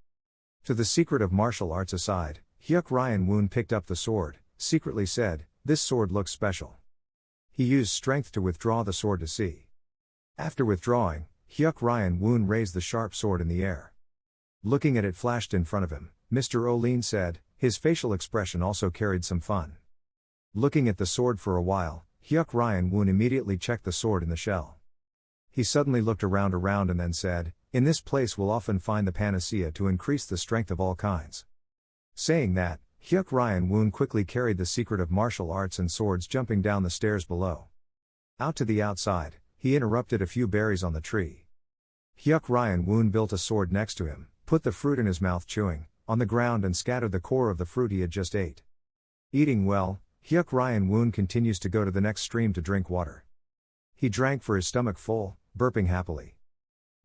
To the secret of martial arts aside, Hyuk Ryeon-Un picked up the sword, secretly said, this sword looks special. He used strength to withdraw the sword to see. After withdrawing, Hyuk Ryeon-Un raised the sharp sword in the air. Looking at it flashed in front of him, Mr. Olin said, his facial expression also carried some fun. Looking at the sword for a while, Hyuk Ryeon-Un immediately checked the sword in the shell. He suddenly looked around and then said, in this place we'll often find the panacea to increase the strength of all kinds. Saying that, Hyuk Ryeon-Un quickly carried the secret of martial arts and swords, jumping down the stairs below. Out to the outside, he interrupted a few berries on the tree. Hyuk Ryeon-Un built a sword next to him, put the fruit in his mouth chewing, on the ground and scattered the core of the fruit he had just ate. Eating well, Hyuk Ryeon-Un continues to go to the next stream to drink water. He drank for his stomach full, burping happily.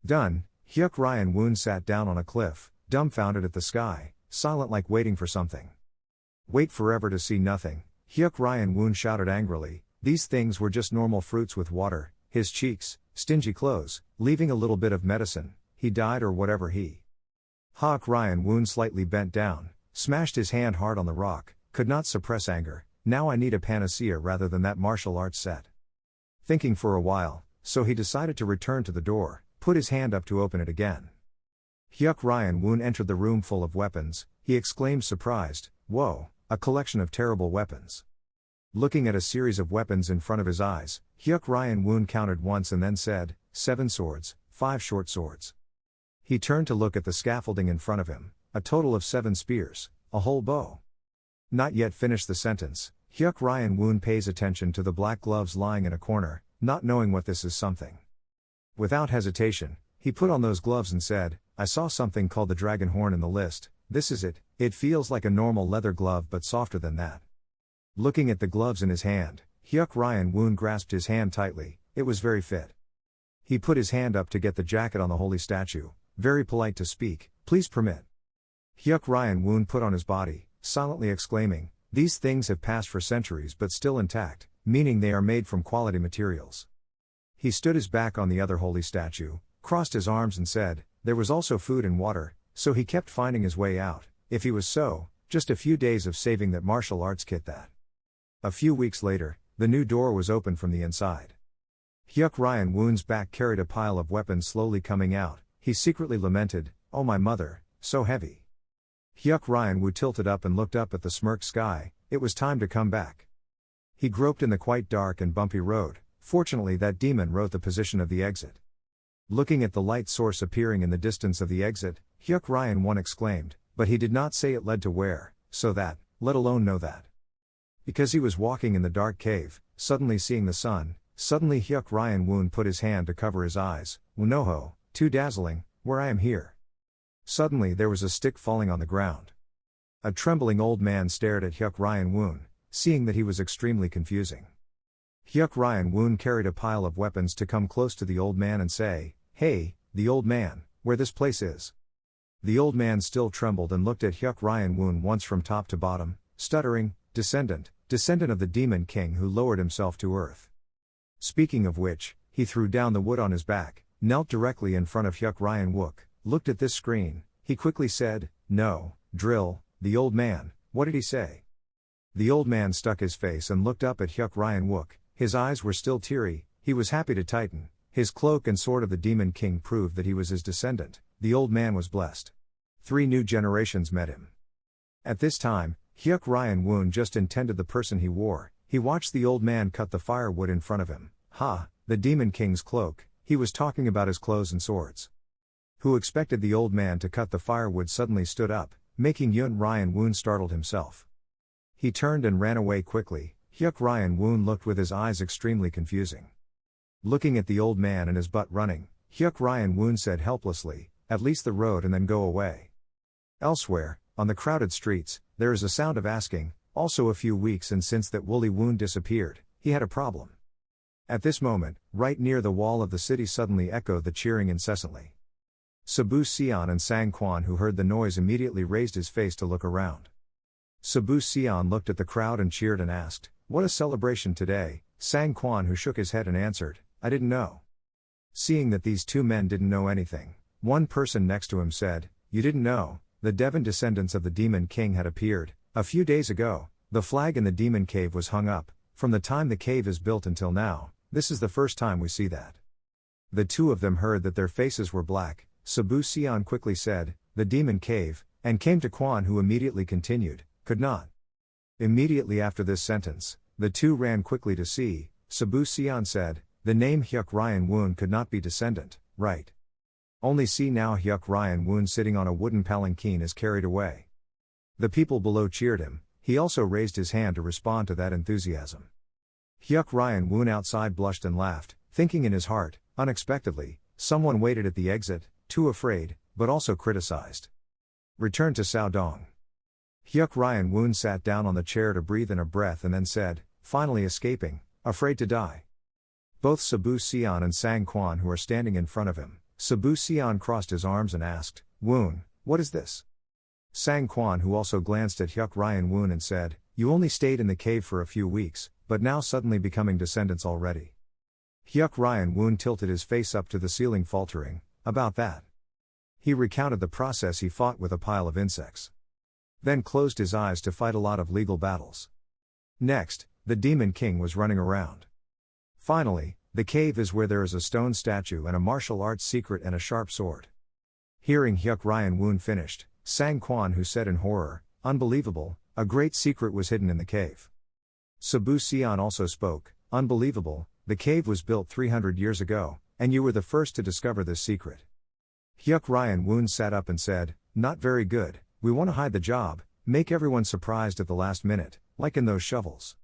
Done, Hyuk Ryeon-Un sat down on a cliff, dumbfounded at the sky, silent like waiting for something. Wait forever to see nothing, Hyuk Ryeon-Un shouted angrily. These things were just normal fruits with water, his cheeks, stingy clothes, leaving a little bit of medicine, he died or whatever he. Hyuk Ryeon-Un slightly bent down, smashed his hand hard on the rock, could not suppress anger. Now I need a panacea rather than that martial arts set. Thinking for a while, so he decided to return to the door, put his hand up to open it again. Hyuk Ryeon-Un entered the room full of weapons, he exclaimed surprised, "Whoa, a collection of terrible weapons." Looking at a series of weapons in front of his eyes, Hyuk Ryeon-Un counted once and then said, 7 swords, 5 short swords. He turned to look at the scaffolding in front of him, a total of 7 spears, a whole bow. Not yet finished the sentence, Hyuk Ryeon-Un pays attention to the black gloves lying in a corner, not knowing what this is something. Without hesitation, he put on those gloves and said, I saw something called the dragon horn in the list, this is it, it feels like a normal leather glove but softer than that. Looking at the gloves in his hand, Hyuk Ryeon-Un grasped his hand tightly, it was very fit. He put his hand up to get the jacket on the holy statue, very polite to speak, please permit. Hyuk Ryeon-Un put on his body, silently exclaiming, these things have passed for centuries but still intact, meaning they are made from quality materials. He stood his back on the other holy statue, crossed his arms and said, there was also food and water, so he kept finding his way out, if he was so, just a few days of saving that martial arts kit that. A few weeks later, the new door was opened from the inside. Hyuk Ryeon-Un's back carried a pile of weapons slowly coming out, he secretly lamented, oh my mother, so heavy. Hyuk Ryeon-Un tilted up and looked up at the smirked sky, it was time to come back. He groped in the quite dark and bumpy road, fortunately that demon wrote the position of the exit. Looking at the light source appearing in the distance of the exit, Hyuk Ryeon-Un exclaimed, but he did not say it led to where, so that, let alone know that. Because he was walking in the dark cave, suddenly seeing the sun, suddenly Hyuk Ryeon-Un put his hand to cover his eyes, Unoho, too dazzling, where I am here. Suddenly there was a stick falling on the ground. A trembling old man stared at Hyuk Ryeon-Un, seeing that he was extremely confusing. Hyuk Ryeon-Un carried a pile of weapons to come close to the old man and say, hey, the old man, where this place is. The old man still trembled and looked at Hyuk Ryeon-Un once from top to bottom, stuttering, descendant of the demon king who lowered himself to earth. Speaking of which, he threw down the wood on his back, knelt directly in front of Hyuk Ryeon-Un, looked at this screen, he quickly said, no, drill, the old man, what did he say? The old man stuck his face and looked up at Hyuk Ryeon-Un, his eyes were still teary, he was happy to tighten, his cloak and sword of the demon king proved that he was his descendant, the old man was blessed. 3 new generations met him. At this time, Hyuk Ryeon-Un just intended the person he wore, he watched the old man cut the firewood in front of him, the demon king's cloak, he was talking about his clothes and swords. Who expected the old man to cut the firewood suddenly stood up, making Hyuk Ryeon-Un startled himself. He turned and ran away quickly, Hyuk Ryeon-Un looked with his eyes extremely confusing. Looking at the old man and his butt running, Hyuk Ryeon-Un said helplessly, at least the road and then go away. Elsewhere, on the crowded streets, there is a sound of asking, also a few weeks and since that woolly wound disappeared, he had a problem. At this moment, right near the wall of the city suddenly echoed the cheering incessantly. Sabu Sion and Sang Kwan who heard the noise immediately raised his face to look around. Sabu Sion looked at the crowd and cheered and asked, what a celebration today, Sang Kwan who shook his head and answered, I didn't know. Seeing that these 2 men didn't know anything, one person next to him said, you didn't know, the Devon descendants of the Demon King had appeared, a few days ago, the flag in the Demon Cave was hung up, from the time the cave is built until now, this is the first time we see that. The 2 of them heard that their faces were black, Sabu Sion quickly said, the Demon Cave, and came to Kwan who immediately continued, could not. Immediately after this sentence, the 2 ran quickly to see, Sabu Sion said, the name Hyuk Ryeon-Un could not be descendant, right? Only see now Hyuk Ryeon-Un sitting on a wooden palanquin is carried away. The people below cheered him, he also raised his hand to respond to that enthusiasm. Hyuk Ryeon-Un outside blushed and laughed, thinking in his heart, unexpectedly, someone waited at the exit, too afraid, but also criticized. Return to Saodong. Hyuk Ryeon-Un sat down on the chair to breathe in a breath and then said, finally escaping, afraid to die. Both Sabu Sion and Sang Kwan who are standing in front of him, Sabu Sion crossed his arms and asked, Woon, what is this? Sang Kwan who also glanced at Hyuk Ryeon-Un and said, you only stayed in the cave for a few weeks, but now suddenly becoming descendants already. Hyuk Ryeon-Un tilted his face up to the ceiling faltering, about that. He recounted the process he fought with a pile of insects. Then closed his eyes to fight a lot of legal battles. Next, the Demon King was running around. Finally, the cave is where there is a stone statue and a martial arts secret and a sharp sword. Hearing Hyuk Ryeon-Un finished, Sang Kwan who said in horror, unbelievable, a great secret was hidden in the cave. Sabu Sion also spoke, unbelievable, the cave was built 300 years ago, and you were the first to discover this secret. Hyuk Ryeon-Un sat up and said, not very good, we want to hide the job, make everyone surprised at the last minute, like in those shovels.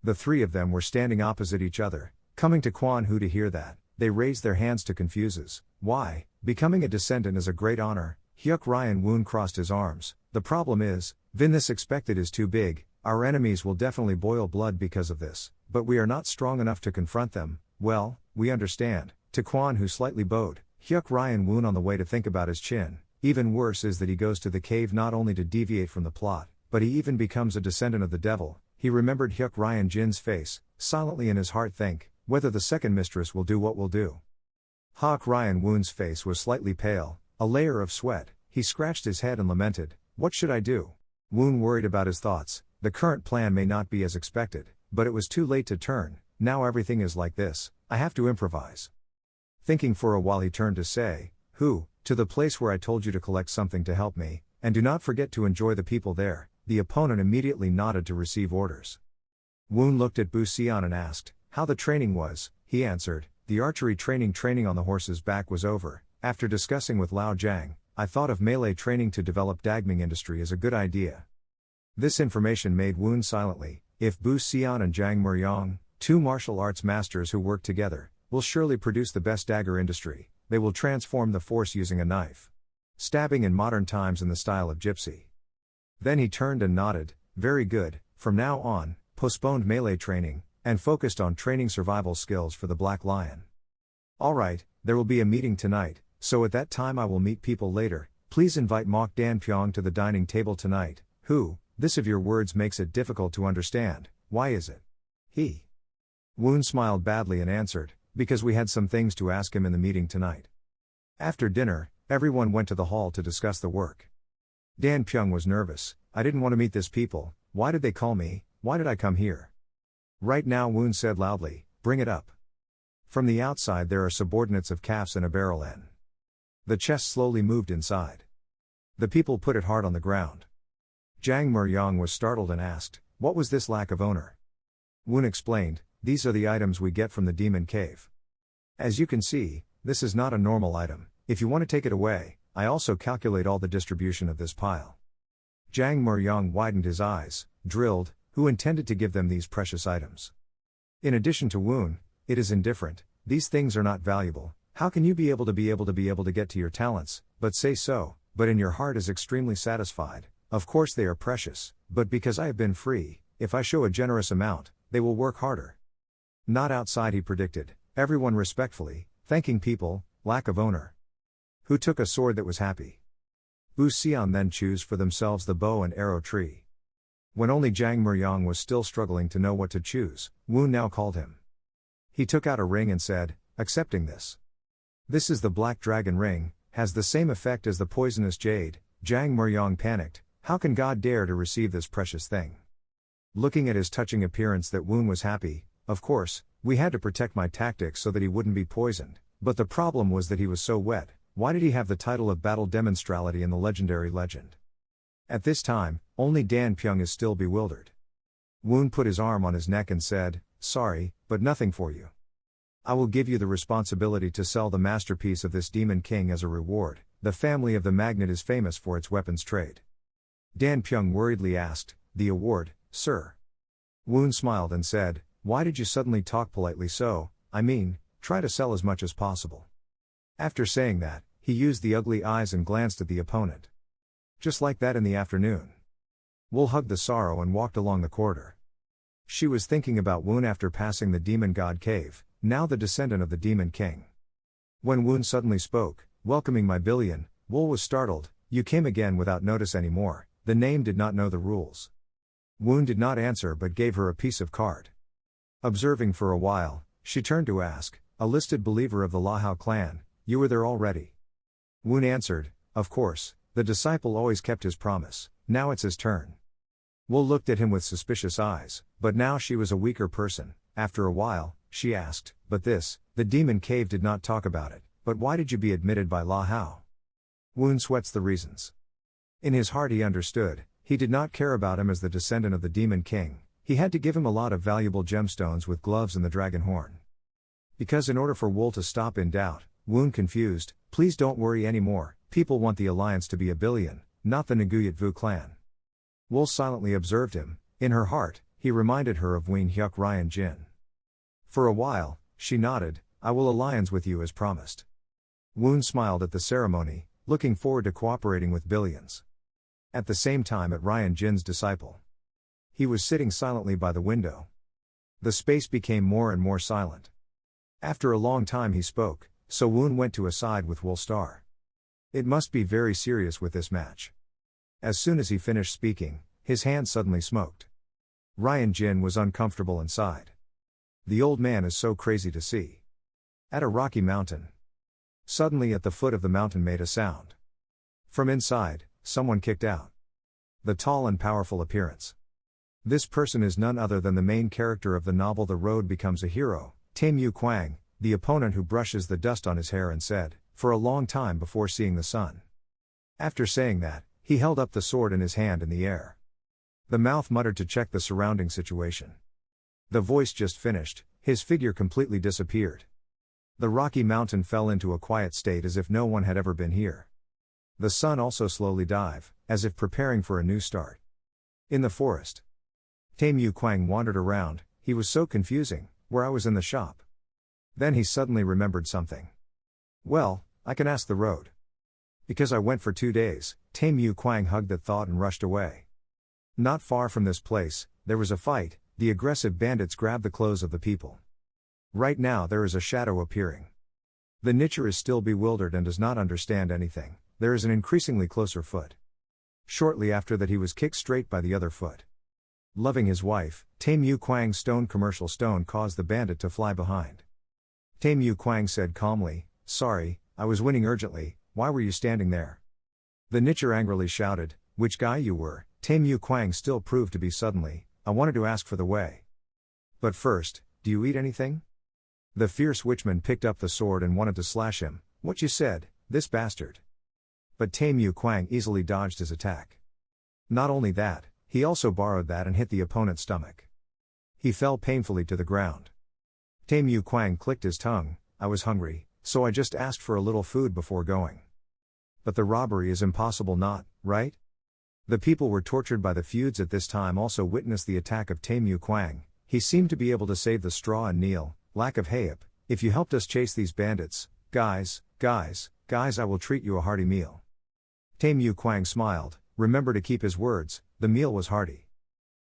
The three of them were standing opposite each other, coming to Kwan Hu to hear that, they raised their hands to confuses, why, becoming a descendant is a great honor. Hyuk Ryeon-Un crossed his arms, the problem is, this expected is too big, our enemies will definitely boil blood because of this, but we are not strong enough to confront them, well, we understand. To Kwan Hu slightly bowed, Hyuk Ryeon-Un on the way to think about his chin, even worse is that he goes to the cave not only to deviate from the plot, but he even becomes a descendant of the devil. He remembered Hyuk Ryeon-Jin's face, silently in his heart think, whether the second mistress will do what will do. Hyuk Ryeon-Un's face was slightly pale, a layer of sweat, he scratched his head and lamented, what should I do? Woon worried about his thoughts, the current plan may not be as expected, but it was too late to turn, now everything is like this, I have to improvise. Thinking for a while he turned to say, Who, to the place where I told you to collect something to help me, and do not forget to enjoy the people there. The opponent immediately nodded to receive orders. Woon looked at Bu Sion and asked, how the training was. He answered, the archery training on the horse's back was over. After discussing with Lao Jiang, I thought of melee training to develop dagming industry is a good idea. This information made Woon silently, if Bu Sion and Jang Muryong, two martial arts masters who work together, will surely produce the best dagger industry, they will transform the force using a knife. Stabbing in modern times in the style of gypsy. Then he turned and nodded, very good, from now on, postponed melee training, and focused on training survival skills for the Black Lion. Alright, there will be a meeting tonight, so at that time I will meet people later, please invite Mok Dan Pyong to the dining table tonight. Who, this of your words makes it difficult to understand, why is it? He. Woon smiled badly and answered, because we had some things to ask him in the meeting tonight. After dinner, everyone went to the hall to discuss the work. Dan Pyong was nervous, I didn't want to meet this people, why did they call me, why did I come here? Right now Woon said loudly, bring it up. From the outside there are subordinates of calves and a barrel N. The chest slowly moved inside. The people put it hard on the ground. Jang Muryong was startled and asked, what was this lack of owner? Woon explained, these are the items we get from the demon cave. As you can see, this is not a normal item, if you want to take it away, I also calculate all the distribution of this pile. Jang Muryong widened his eyes, drilled, who intended to give them these precious items? In addition to Woon, it is indifferent, these things are not valuable, how can you be able to get to your talents, but say so, but in your heart is extremely satisfied, of course they are precious, but because I have been free, if I show a generous amount, they will work harder. Not outside he predicted, everyone respectfully, thanking people, lack of owner. Who took a sword that was happy? Bu Sion then choose for themselves the bow and arrow tree. When only Jang Muryong was still struggling to know what to choose, Woon now called him. He took out a ring and said, accepting this. This is the Black Dragon Ring, has the same effect as the poisonous jade. Jang Muryong panicked, how can God dare to receive this precious thing? Looking at his touching appearance that Woon was happy, of course, we had to protect my tactics so that he wouldn't be poisoned, but the problem was that he was so wet, why did he have the title of battle demonstrality in the legendary legend? At this time, only Dan Pyong is still bewildered. Woon put his arm on his neck and said, sorry, but nothing for you. I will give you the responsibility to sell the masterpiece of this Demon King as a reward, the family of the Magnet is famous for its weapons trade. Dan Pyong worriedly asked, the award, sir? Woon smiled and said, why did you suddenly talk politely so, I mean, try to sell as much as possible. After saying that, he used the ugly eyes and glanced at the opponent. Just like that in the afternoon. Wool hugged the sorrow and walked along the corridor. She was thinking about Woon after passing the demon god cave, now the descendant of the demon king. When Woon suddenly spoke, welcoming my billion, Wool was startled. You came again without notice anymore. The name did not know the rules. Woon did not answer but gave her a piece of card. Observing for a while, she turned to ask, a listed believer of the Lahao clan, you were there already? Woon answered, of course, the disciple always kept his promise, now it's his turn. Wool looked at him with suspicious eyes, but now she was a weaker person. After a while, she asked, but this, the demon cave did not talk about it, but why did you be admitted by Lahao? Woon sweats the reasons. In his heart he understood, he did not care about him as the descendant of the demon king, he had to give him a lot of valuable gemstones with gloves and the dragon horn. Because in order for Wool to stop in doubt, Woon confused, please don't worry anymore, people want the alliance to be a billion, not the Naguyat Vu clan. Wool silently observed him, in her heart, he reminded her of Ween Hyuk Ryeon-Un. For a while, she nodded, I will alliance with you as promised. Woon smiled at the ceremony, looking forward to cooperating with billions. At the same time at Ryeon-Un's disciple. He was sitting silently by the window. The space became more and more silent. After a long time he spoke, so Woon went to a side with Wool Star. It must be very serious with this match. As soon as he finished speaking, his hand suddenly smoked. Ryeon-Un was uncomfortable and sighed. The old man is so crazy to see. At a rocky mountain. Suddenly at the foot of the mountain made a sound. From inside, someone kicked out. The tall and powerful appearance. This person is none other than the main character of the novel The Road Becomes a Hero, Tae-Mu Kwang, the opponent who brushes the dust on his hair and said, for a long time before seeing the sun. After saying that, he held up the sword in his hand in the air. The mouth muttered to check the surrounding situation. The voice just finished, his figure completely disappeared. The rocky mountain fell into a quiet state as if no one had ever been here. The sun also slowly dive, as if preparing for a new start. In the forest. Tae-Mu Kwang wandered around, he was so confusing, where I was in the shop. Then he suddenly remembered something. Well, I can ask the road. Because I went for 2 days, Tae-Mu Kwang hugged that thought and rushed away. Not far from this place, there was a fight, the aggressive bandits grabbed the clothes of the people. Right now there is a shadow appearing. The Nicher is still bewildered and does not understand anything, there is an increasingly closer foot. Shortly after that he was kicked straight by the other foot. Loving his wife, Tae-Mu Kwang's stone commercial stone caused the bandit to fly behind. Tae-Mu Kwang said calmly, sorry, I was winning urgently, why were you standing there? The Nicher angrily shouted, which guy you were? Tae-Mu Kwang still proved to be suddenly, I wanted to ask for the way. But first, do you eat anything? The fierce witchman picked up the sword and wanted to slash him, what you said, this bastard. But Tae-Mu Kwang easily dodged his attack. Not only that, he also borrowed that and hit the opponent's stomach. He fell painfully to the ground. Tae-Mu Kwang clicked his tongue, I was hungry, so I just asked for a little food before going. But the robbery is impossible not, right? The people were tortured by the feuds at this time also witnessed the attack of Tae-Mu Kwang, he seemed to be able to save the straw and kneel, lack of hayup, if you helped us chase these bandits, guys, I will treat you a hearty meal. Tae-Mu Kwang smiled, remember to keep his words, the meal was hearty.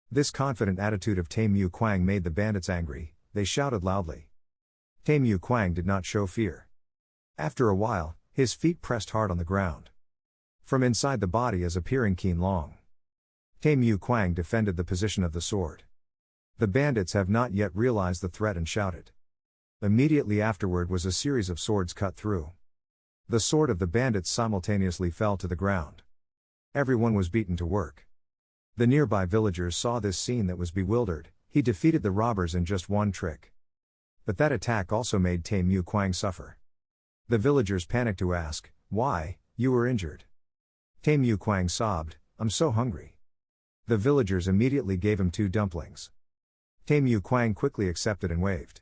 This confident attitude of Tae-Mu Kwang made the bandits angry, they shouted loudly. Tae-Mu Kwang did not show fear. After a while, his feet pressed hard on the ground. From inside the body is appearing Keen Long. Tae-Mu Kwang defended the position of the sword. The bandits have not yet realized the threat and shouted. Immediately afterward was a series of swords cut through. The sword of the bandits simultaneously fell to the ground. Everyone was beaten to work. The nearby villagers saw this scene that was bewildered, he defeated the robbers in just one trick. But that attack also made Tae-Mu Kwang suffer. The villagers panicked to ask, why, you were injured? Tae-Mu Kwang sobbed, I'm so hungry. The villagers immediately gave him 2 dumplings. Tae-Mu Kwang quickly accepted and waved.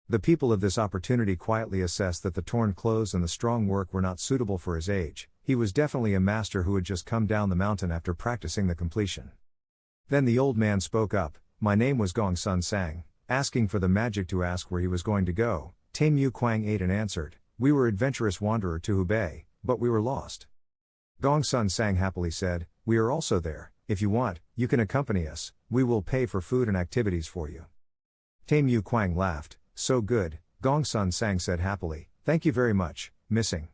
The people of this opportunity quietly assessed that the torn clothes and the strong work were not suitable for his age, he was definitely a master who had just come down the mountain after practicing the completion. Then the old man spoke up, my name was Gong Sun Sang, asking for the magic to ask where he was going to go. Tae-Mu Kwang ate and answered, We were adventurous wanderer to Hubei, but we were lost. Gong Sun Sang happily said, we are also there. If you want, you can accompany us, we will pay for food and activities for you. Tame Yu Kwang laughed, so good, Gong Sun Sang said happily, thank you very much, missing.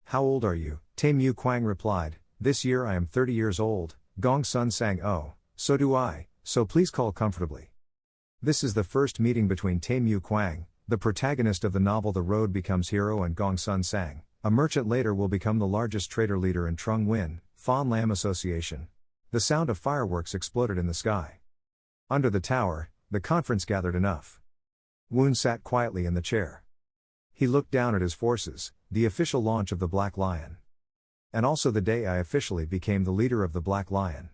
How old are you? Tame Yu Kwang replied, this year I am 30 years old, Gong Sun Sang oh, so do I, so please call comfortably. This is the first meeting between Tame Yu Kwang, the protagonist of the novel The Road Becomes Hero, and Gong Sun Sang, a merchant later will become the largest trader leader in Trung Nguyen, Phan Lam Association. The sound of fireworks exploded in the sky. Under the tower, the conference gathered enough. Woon sat quietly in the chair. He looked down at his forces, the official launch of the Black Lion. And also the day I officially became the leader of the Black Lion.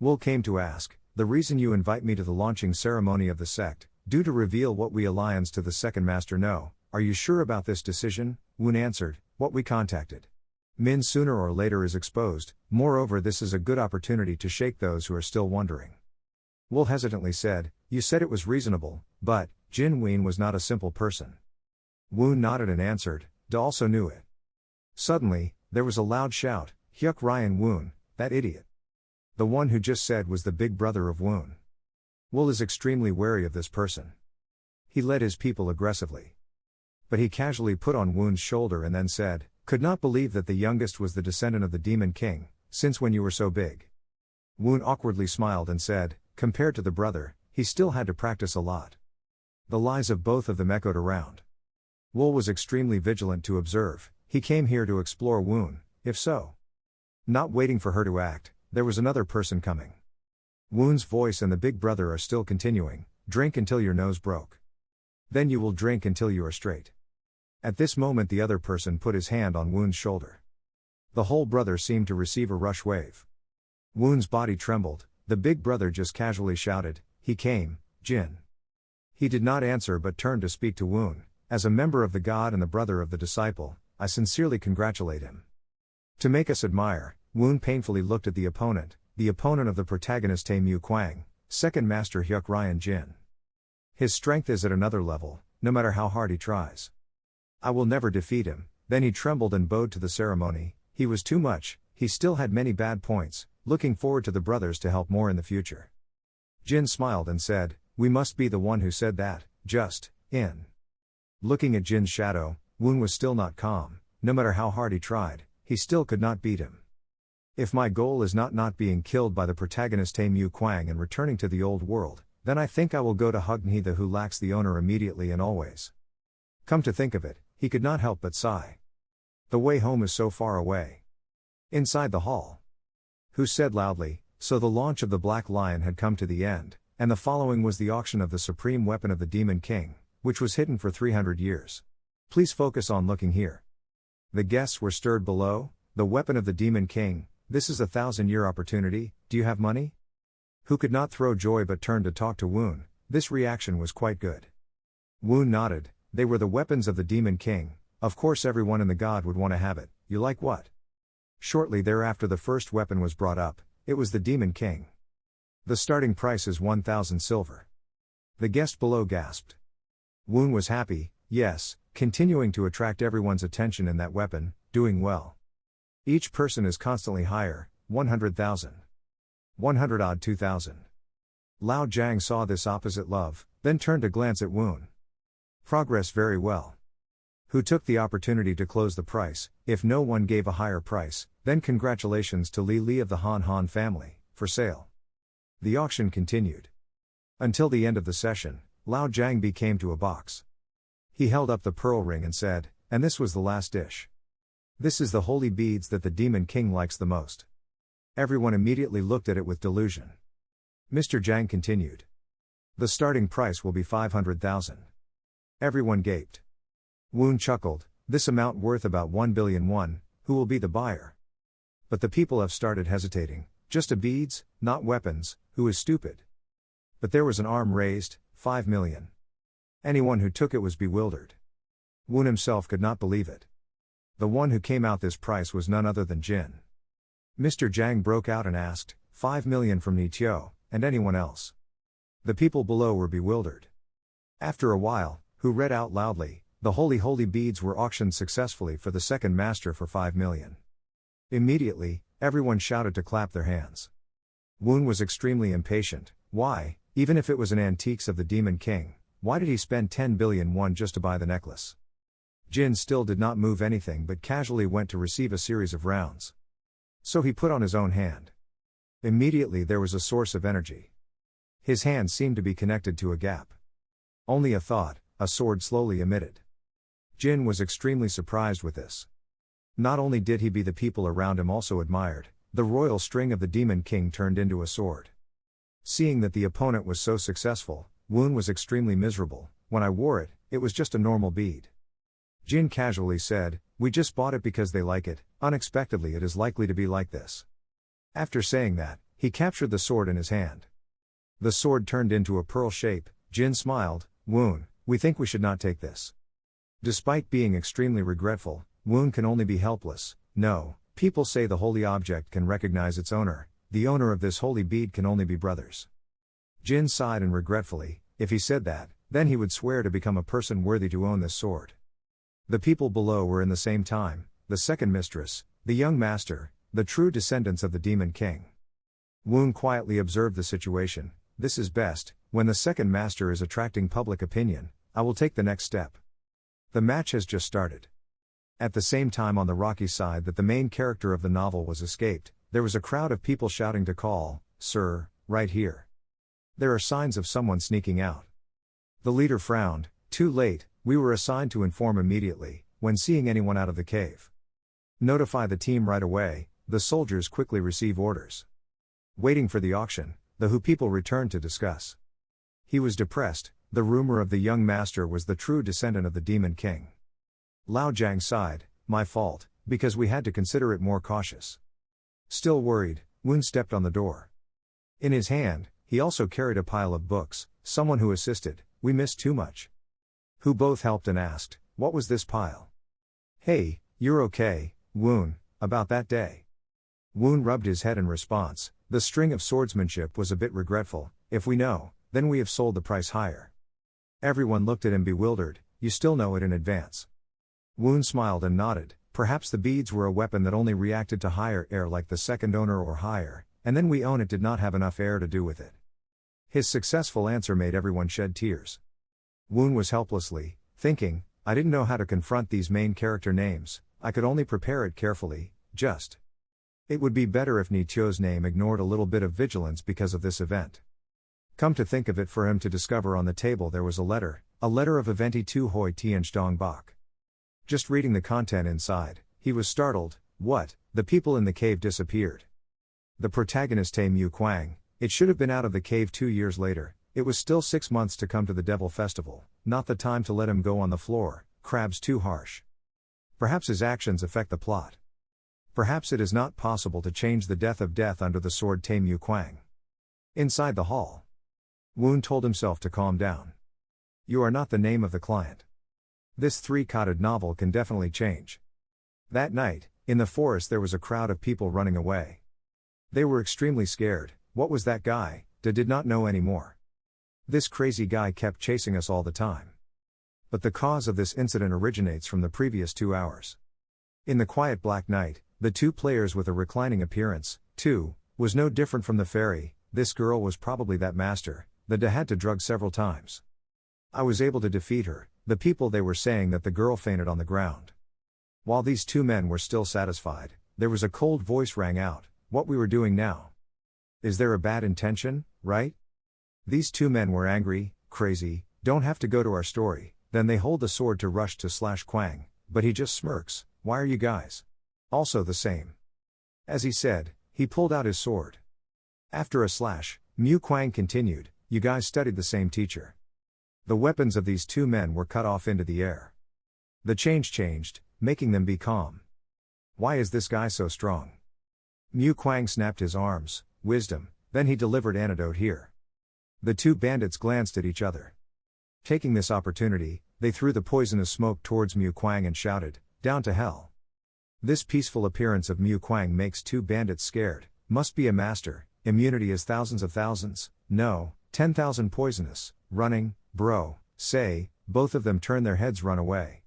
Wool came to ask, the reason you invite me to the launching ceremony of the sect, due to reveal what we alliance to the second master know, are you sure about this decision? Woon answered, what we contacted. Min sooner or later is exposed, moreover this is a good opportunity to shake those who are still wondering. Wool hesitantly said, you said it was reasonable, but, Jin Ween was not a simple person. Woon nodded and answered, Da also knew it. Suddenly, there was a loud shout, Hyuk Ryeon-Un, that idiot. The one who just said was the big brother of Woon. Wool is extremely wary of this person. He led his people aggressively. But he casually put on Woon's shoulder and then said, could not believe that the youngest was the descendant of the Demon King, since when you were so big. Woon awkwardly smiled and said, compared to the brother, he still had to practice a lot. The lies of both of them echoed around. Wool was extremely vigilant to observe, he came here to explore Woon, if so. Not waiting for her to act, there was another person coming. Woon's voice and the big brother are still continuing, drink until your nose broke. Then you will drink until you are straight. At this moment the other person put his hand on Woon's shoulder. The whole brother seemed to receive a rush wave. Woon's body trembled, the big brother just casually shouted, he came, Jin. He did not answer but turned to speak to Woon, as a member of the god and the brother of the disciple, I sincerely congratulate him. To make us admire, Woon painfully looked at the opponent of the protagonist Tame Yu Kwang, second master Hyuk Ryeon-Un. His strength is at another level, no matter how hard he tries. I will never defeat him. Then he trembled and bowed to the ceremony, he was too much, he still had many bad points, looking forward to the brothers to help more in the future. Jin smiled and said, we must be the one who said that, just, in. Looking at Jin's shadow, Woon was still not calm, no matter how hard he tried, he still could not beat him. If my goal is not being killed by the protagonist Tame Yu Kwang and returning to the old world, then I think I will go to Hugnhi the who lacks the owner immediately and always. Come to think of it, he could not help but sigh. The way home is so far away. Inside the hall. Who said loudly, so the launch of the Black Lion had come to the end, and the following was the auction of the supreme weapon of the Demon King, which was hidden for 300 years. Please focus on looking here. The guests were stirred below, the weapon of the Demon King, this is a 1,000-year opportunity, do you have money? Who could not throw joy but turned to talk to Woon, this reaction was quite good. Woon nodded, they were the weapons of the Demon King, of course everyone in the god would want to have it, you like what? Shortly thereafter the first weapon was brought up, it was the Demon King. The starting price is 1,000 silver. The guest below gasped. Woon was happy, yes, continuing to attract everyone's attention in that weapon, doing well. Each person is constantly higher, 100,000. 100 odd 2,000. Lao Jiang saw this opposite love, then turned to glance at Woon. Progress very well. Who took the opportunity to close the price, if no one gave a higher price, then congratulations to Li Li of the Han Han family, for sale. The auction continued. Until the end of the session, Lao Jiangbi came to a box. He held up the pearl ring and said, and this was the last dish. This is the holy beads that the Demon King likes the most. Everyone immediately looked at it with delusion. Mr. Jiang continued. The starting price will be 500,000. Everyone gaped. Woon chuckled, this amount worth about 1 billion won, who will be the buyer? But the people have started hesitating, just a beads, not weapons, who is stupid? But there was an arm raised, 5 million. Anyone who took it was bewildered. Woon himself could not believe it. The one who came out this price was none other than Jin. Mr. Jiang broke out and asked, 5 million from Ni Tio, and anyone else? The people below were bewildered. After a while, who read out loudly, The holy beads were auctioned successfully for the second master for 5 million. Immediately, everyone shouted to clap their hands. Woon was extremely impatient. Why, even if it was an antiques of the Demon King, why did he spend 10 billion won just to buy the necklace? Jin still did not move anything but casually went to receive a series of rounds. So he put on his own hand. Immediately there was a source of energy. His hand seemed to be connected to a gap. Only a thought, a sword slowly emitted. Jin was extremely surprised with this. Not only did he be the people around him also admired, the royal string of the Demon King turned into a sword. Seeing that the opponent was so successful, Woon was extremely miserable. When I wore it, it was just a normal bead. Jin casually said, "We just bought it because they like it, unexpectedly it is likely to be like this." After saying that, he captured the sword in his hand. The sword turned into a pearl shape. Jin smiled, "Woon, we think we should not take this." Despite being extremely regretful, Woon can only be helpless. No, people say the holy object can recognize its owner, the owner of this holy bead can only be brothers. Jin sighed and regretfully, if he said that, then he would swear to become a person worthy to own this sword. The people below were in the same time, the second mistress, the young master, the true descendants of the Demon King. Woon quietly observed the situation. This is best, when the second master is attracting public opinion, I will take the next step. The match has just started. At the same time on the rocky side that the main character of the novel was escaped, there was a crowd of people shouting to call, "Sir, right here. There are signs of someone sneaking out." The leader frowned, "Too late, we were assigned to inform immediately, when seeing anyone out of the cave. Notify the team right away." The soldiers quickly receive orders. Waiting for the auction, the Hu people returned to discuss. He was depressed. The rumor of the young master was the true descendant of the Demon King. Lao Jiang sighed, "My fault, because we had to consider it more cautious." Still worried, Woon stepped on the door. In his hand, he also carried a pile of books. Someone who assisted, "We missed too much." Who both helped and asked, "What was this pile?" "Hey, you're okay, Woon, about that day." Woon rubbed his head in response, "The string of swordsmanship was a bit regretful. If we know, then we have sold the price higher." Everyone looked at him bewildered. "You still know it in advance?" Woon smiled and nodded. "Perhaps the beads were a weapon that only reacted to higher air like the second owner or higher, and then we own it did not have enough air to do with it." His successful answer made everyone shed tears. Woon was helplessly thinking, "I didn't know how to confront these main character names, I could only prepare it carefully, just. It would be better if Nityo's name ignored a little bit of vigilance because of this event." Come to think of it, for him to discover on the table there was a letter of Eventi Tu Hoi Tianch Bak. Just reading the content inside, he was startled. What? The people in the cave disappeared. The protagonist Tae Mu Kwang, it should have been out of the cave 2 years later, it was still 6 months to come to the Devil Festival, not the time to let him go on the floor, crabs too harsh. Perhaps his actions affect the plot. Perhaps it is not possible to change the death of death under the sword Tae Mu Kwang. Inside the hall, Woon told himself to calm down. You are not the name of the client. This three-coded novel can definitely change. That night, in the forest there was a crowd of people running away. They were extremely scared. What was that guy? They did not know anymore. This crazy guy kept chasing us all the time. But the cause of this incident originates from the previous 2 hours. In the quiet black night, the two players with a reclining appearance, was no different from the fairy. This girl was probably that master, that De had to drug several times. I was able to defeat her. The people they were saying that the girl fainted on the ground. While these two men were still satisfied, there was a cold voice rang out, what we were doing now. Is there a bad intention, right? These two men were angry, crazy, don't have to go to our story, then they hold the sword to rush to slash Kwang, but he just smirks, why are you guys also the same? As he said, he pulled out his sword. After a slash, Mu Kwang continued, you guys studied the same teacher. The weapons of these two men were cut off into the air. The change changed, making them be calm. Why is this guy so strong? Mu Kwang snapped his arms, wisdom, then he delivered antidote here. The two bandits glanced at each other. Taking this opportunity, they threw the poisonous smoke towards Mu Kwang and shouted, down to hell. This peaceful appearance of Mu Kwang makes two bandits scared, must be a master, immunity is thousands of thousands, no, 10,000 poisonous, running, bro, say, both of them turned their heads run away.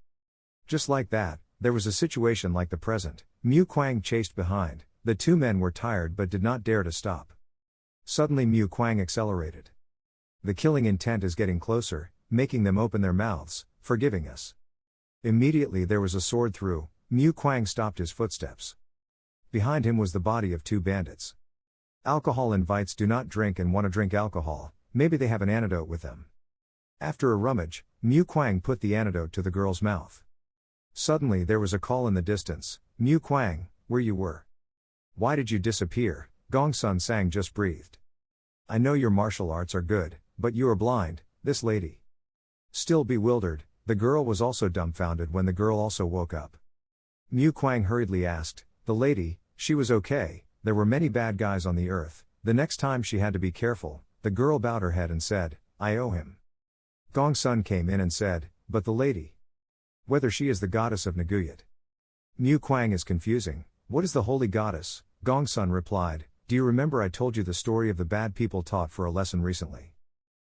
Just like that, there was a situation like the present. Mu Kuang chased behind, the two men were tired but did not dare to stop. Suddenly Mu Kuang accelerated. The killing intent is getting closer, making them open their mouths, forgiving us. Immediately there was a sword through, Mu Kuang stopped his footsteps. Behind him was the body of two bandits. Alcohol invites do not drink and want to drink alcohol, maybe they have an antidote with them. After a rummage, Mu Kuang put the antidote to the girl's mouth. Suddenly there was a call in the distance, Mu Kuang, where you were? Why did you disappear? Gong Sun Sang just breathed. I know your martial arts are good, but you are blind, this lady. Still bewildered, the girl was also dumbfounded when the girl also woke up. Mu Kuang hurriedly asked, the lady, she was okay, there were many bad guys on the earth, the next time she had to be careful. The girl bowed her head and said, I owe him. Gong Sun came in and said, but the lady. Whether she is the goddess of Naguyat. Mu Kuang is confusing, what is the holy goddess? Gong Sun replied, do you remember I told you the story of the bad people taught for a lesson recently?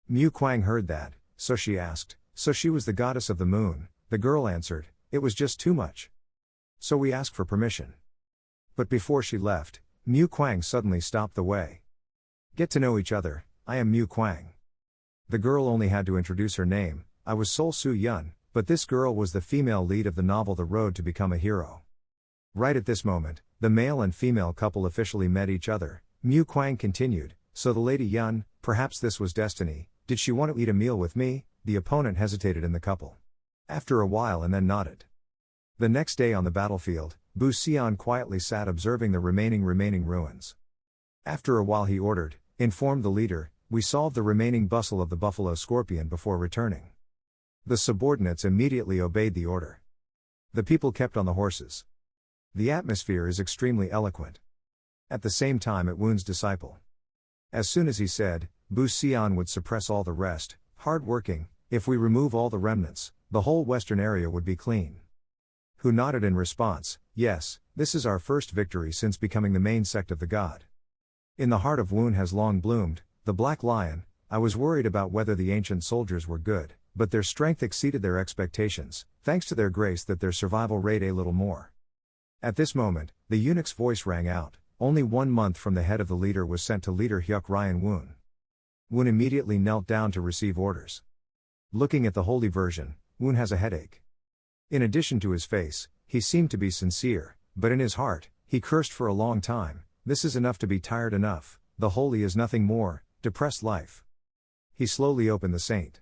Mu Kuang heard that, so she asked, so she was the goddess of the moon? The girl answered, it was just too much. So we asked for permission. But before she left, Mu Kuang suddenly stopped the way. Get to know each other, I am Mu Kuang. The girl only had to introduce her name, I was Sol Su Yun, but this girl was the female lead of the novel The Road to Become a Hero. Right at this moment, the male and female couple officially met each other. Mu Kuang continued, so the lady Yun, perhaps this was destiny, did she want to eat a meal with me? The opponent hesitated in the couple. After a while and then nodded. The next day on the battlefield, Bu Xian quietly sat observing the remaining ruins. After a while he ordered, informed the leader, we solved the remaining bustle of the buffalo scorpion before returning. The subordinates immediately obeyed the order. The people kept on the horses. The atmosphere is extremely eloquent. At the same time it wounds disciple. As soon as he said, Bu Xian would suppress all the rest, hard-working, if we remove all the remnants, the whole western area would be clean. Who nodded in response, yes, this is our first victory since becoming the main sect of the god. In the heart of Woon has long bloomed, the black lion. I was worried about whether the ancient soldiers were good, but their strength exceeded their expectations, thanks to their grace that their survival rate a little more. At this moment, the eunuch's voice rang out, only 1 month from the head of the leader was sent to leader Hyuk Ryeon-Un. Woon immediately knelt down to receive orders. Looking at the holy version, Woon has a headache. In addition to his face, he seemed to be sincere, but in his heart, he cursed for a long time, this is enough to be tired enough, the holy is nothing more, depressed life. He slowly opened the saint.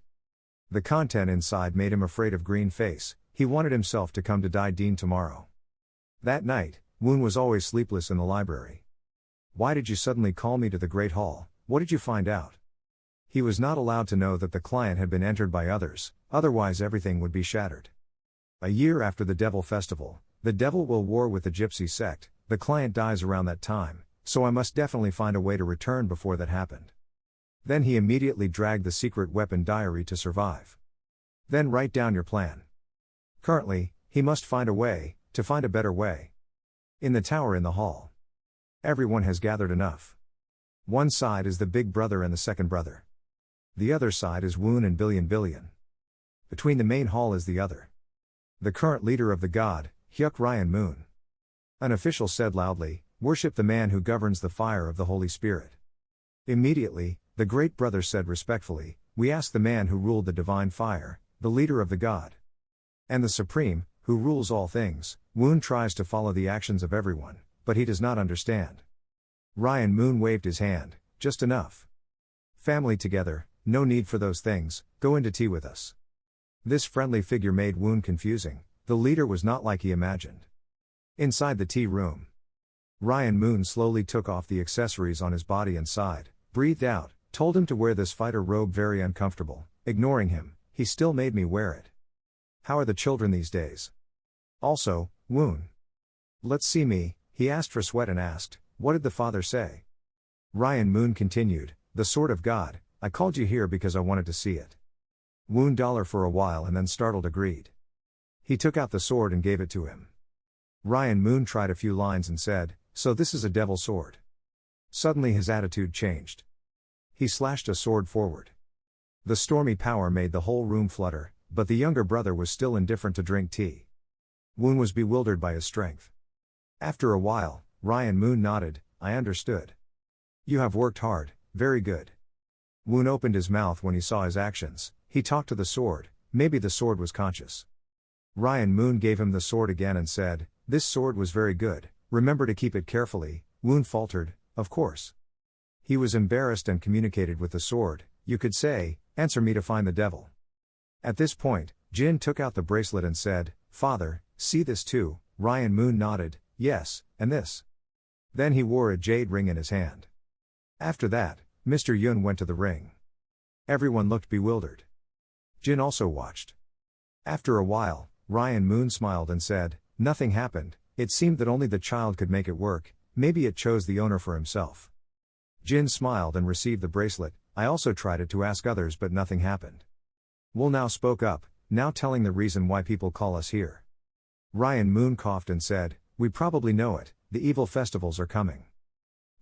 The content inside made him afraid of green face, he wanted himself to come to die Dean tomorrow. That night, Woon was always sleepless in the library. Why did you suddenly call me to the Great Hall, what did you find out? He was not allowed to know that the client had been entered by others, otherwise everything would be shattered. A year after the Devil Festival, the devil will war with the Gypsy sect, the client dies around that time, so I must definitely find a way to return before that happened. Then he immediately dragged the secret weapon diary to survive. Then write down your plan. Currently, he must find a way, to find a better way. In the tower in the hall. Everyone has gathered enough. One side is the big brother and the second brother. The other side is Woon and Billion. Between the main hall is the other. The current leader of the god, Hyuk Ryeon-Un. An official said loudly, worship the man who governs the fire of the Holy Spirit. Immediately, the great brother said respectfully, we ask the man who ruled the divine fire, the leader of the god. And the supreme, who rules all things. Woon tries to follow the actions of everyone, but he does not understand. Ryeon-Un waved his hand, just enough. Family together, no need for those things, go into tea with us. This friendly figure made Woon confusing, the leader was not like he imagined. Inside the tea room, Ryeon-Un slowly took off the accessories on his body and sighed, breathed out, told him to wear this fighter robe very uncomfortable, ignoring him, he still made me wear it. How are the children these days? Also, Woon. Let's see me, he asked for sweat and asked, what did the father say? Ryeon-Un continued, the sword of God, I called you here because I wanted to see it. Woon dollar for a while and then startled agreed. He took out the sword and gave it to him. Ryeon-Un tried a few lines and said, so this is a devil sword. Suddenly his attitude changed. He slashed a sword forward. The stormy power made the whole room flutter, but the younger brother was still indifferent to drink tea. Woon was bewildered by his strength. After a while, Ryeon-Un nodded, I understood. You have worked hard, very good. Woon opened his mouth when he saw his actions. He talked to the sword, maybe the sword was conscious. Ryeon-Un gave him the sword again and said, this sword was very good, remember to keep it carefully. Woon faltered, of course. He was embarrassed and communicated with the sword, you could say, answer me to find the devil. At this point, Jin took out the bracelet and said, Father, see this too. Ryeon-Un nodded, yes, and this. Then he wore a jade ring in his hand. After that, Mr. Yun went to the ring. Everyone looked bewildered. Jin also watched. After a while, Ryeon-Un smiled and said, nothing happened, it seemed that only the child could make it work, maybe it chose the owner for himself. Jin smiled and received the bracelet, I also tried it to ask others but nothing happened. Wool now spoke up, now telling the reason why people call us here. Ryeon-Un coughed and said, we probably know it, the evil festivals are coming.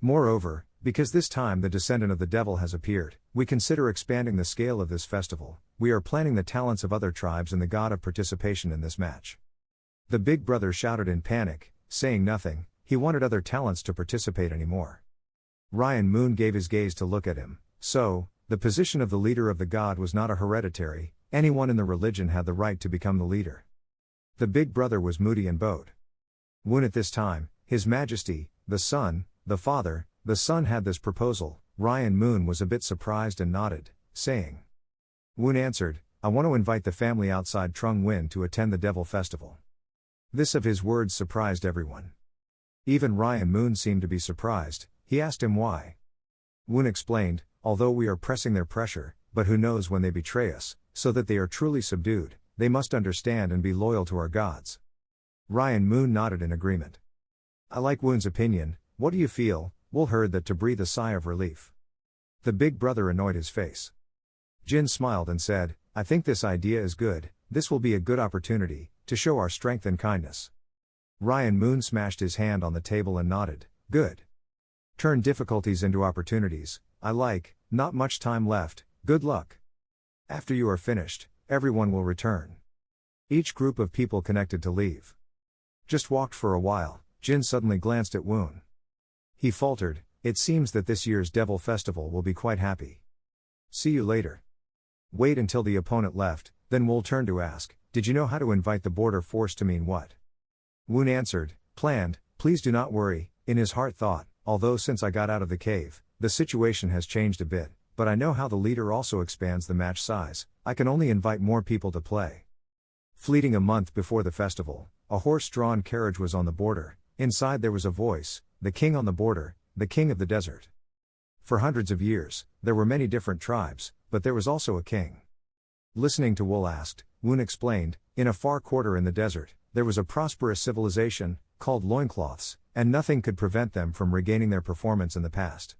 Moreover, because this time the descendant of the devil has appeared, we consider expanding the scale of this festival, we are planning the talents of other tribes and the god of participation in this match. The big brother shouted in panic, saying nothing, he wanted other talents to participate anymore. Ryeon-Un gave his gaze to look at him, so, the position of the leader of the god was not a hereditary, anyone in the religion had the right to become the leader. The big brother was moody and bowed. Woon at this time, His Majesty, the Son, the Father, the Son had this proposal. Ryeon-Un was a bit surprised and nodded, saying. Woon answered, I want to invite the family outside Trung Nguyen to attend the Devil Festival. This of his words surprised everyone. Even Ryeon-Un seemed to be surprised, he asked him why. Woon explained, although we are pressing their pressure, but who knows when they betray us, so that they are truly subdued, they must understand and be loyal to our gods. Ryeon-Un nodded in agreement. I like Woon's opinion, what do you feel? Wool heard that to breathe a sigh of relief. The big brother annoyed his face. Jin smiled and said, I think this idea is good, this will be a good opportunity, to show our strength and kindness. Ryeon-Un smashed his hand on the table and nodded, good. Turn difficulties into opportunities, I like, not much time left, good luck. After you are finished, everyone will return. Each group of people connected to leave. Just walked for a while, Jin suddenly glanced at Woon. He faltered, it seems that this year's Devil Festival will be quite happy. See you later. Wait until the opponent left, then Wool turned to ask, did you know how to invite the border force to mean what? Woon answered, planned, please do not worry, in his heart thought, although since I got out of the cave, the situation has changed a bit, but I know how the leader also expands the match size, I can only invite more people to play. Fleeting a month before the festival, a horse-drawn carriage was on the border, inside there was a voice, the king on the border, the king of the desert. For hundreds of years, there were many different tribes, but there was also a king. Listening to Wool asked, Woon explained, in a far quarter in the desert, there was a prosperous civilization, called loincloths, and nothing could prevent them from regaining their performance in the past.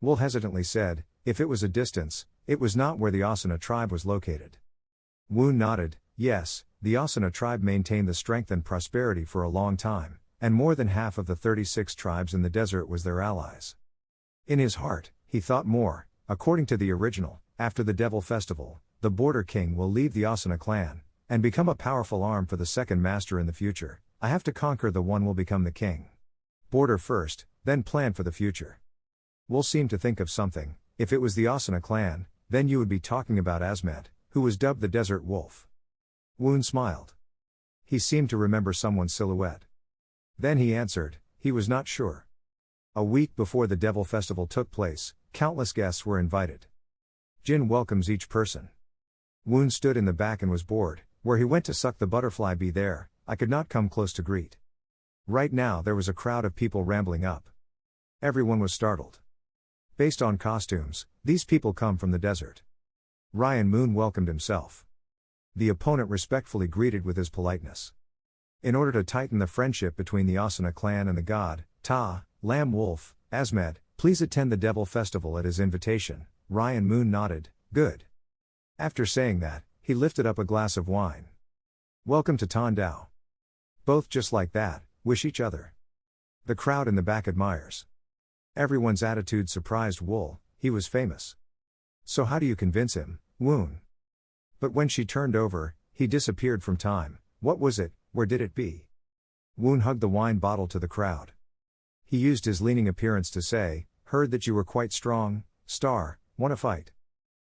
Wool hesitantly said, if it was a distance, it was not where the Asana tribe was located. Woon nodded, yes, the Asana tribe maintained the strength and prosperity for a long time, and more than half of the 36 tribes in the desert was their allies. In his heart, he thought more, according to the original, after the Devil Festival, the Border King will leave the Asana clan, and become a powerful arm for the second master in the future. I have to conquer the one will become the king. Border first, then plan for the future. Wool seemed to think of something, if it was the Asana clan, then you would be talking about Asmet, who was dubbed the Desert Wolf. Woon smiled. He seemed to remember someone's silhouette. Then he answered, he was not sure. A week before the Devil Festival took place, countless guests were invited. Jin welcomes each person. Woon stood in the back and was bored, where he went to suck the butterfly bee there, I could not come close to greet. Right now there was a crowd of people rambling up. Everyone was startled. Based on costumes, these people come from the desert. Ryeon-Un welcomed himself. The opponent respectfully greeted with his politeness. In order to tighten the friendship between the Asana clan and the god, Lamb Wolf, Asmed, please attend the Devil Festival at his invitation. Ryeon-Un nodded, good. After saying that, he lifted up a glass of wine. Welcome to Tandao. Both just like that, wish each other. The crowd in the back admires. Everyone's attitude surprised Wool, he was famous. So how do you convince him, Woon? But when she turned over, he disappeared from time. What was it, where did it be? Woon hugged the wine bottle to the crowd. He used his leaning appearance to say, heard that you were quite strong, star, wanna fight?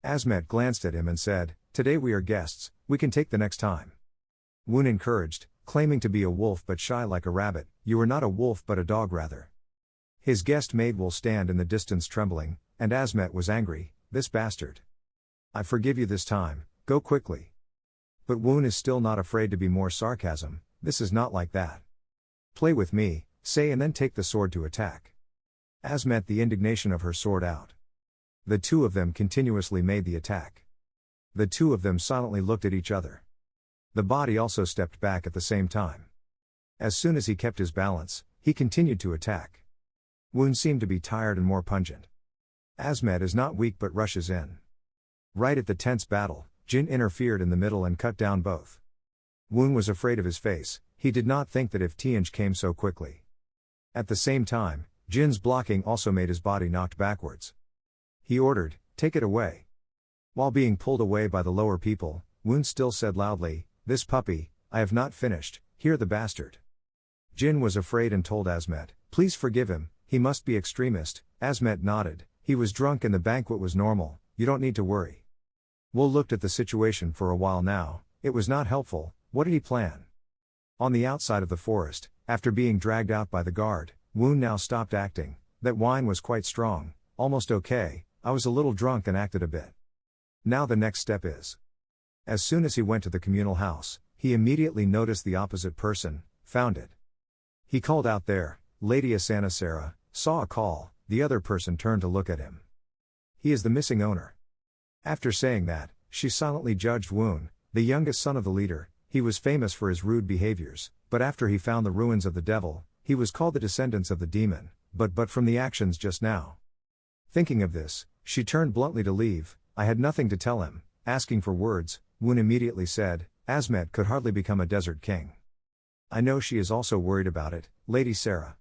Asmet glanced at him and said, today we are guests, we can take the next time. Woon encouraged, claiming to be a wolf but shy like a rabbit, you are not a wolf but a dog rather. His guest maid will stand in the distance trembling, and Asmet was angry, this bastard. I forgive you this time, go quickly. But Woon is still not afraid to be more sarcasm, this is not like that. Play with me, say and then take the sword to attack. Asmet the indignation of her sword out. The two of them continuously made the attack. The two of them silently looked at each other. The body also stepped back at the same time. As soon as he kept his balance, he continued to attack. Woon seemed to be tired and more pungent. Asmet is not weak but rushes in. Right at the tense battle, Jin interfered in the middle and cut down both. Woon was afraid of his face, he did not think that if Tianj came so quickly. At the same time, Jin's blocking also made his body knocked backwards. He ordered, take it away. While being pulled away by the lower people, Woon still said loudly, this puppy, I have not finished, hear the bastard. Jin was afraid and told Asmet, please forgive him, he must be extremist. Asmet nodded, he was drunk and the banquet was normal, you don't need to worry. Wool looked at the situation for a while now, it was not helpful, what did he plan? On the outside of the forest, after being dragged out by the guard, Woon now stopped acting, that wine was quite strong, almost okay, I was a little drunk and acted a bit. Now the next step is. As soon as he went to the communal house, he immediately noticed the opposite person, found it. He called out there, Lady Asana Sarah, saw a call, the other person turned to look at him. He is the missing owner. After saying that, she silently judged Woon, the youngest son of the leader, he was famous for his rude behaviors, but after he found the ruins of the devil, he was called the descendants of the demon, but from the actions just now. Thinking of this, she turned bluntly to leave, I had nothing to tell him, asking for words, Woon immediately said, Asmet could hardly become a desert king. I know she is also worried about it, Lady Sarah.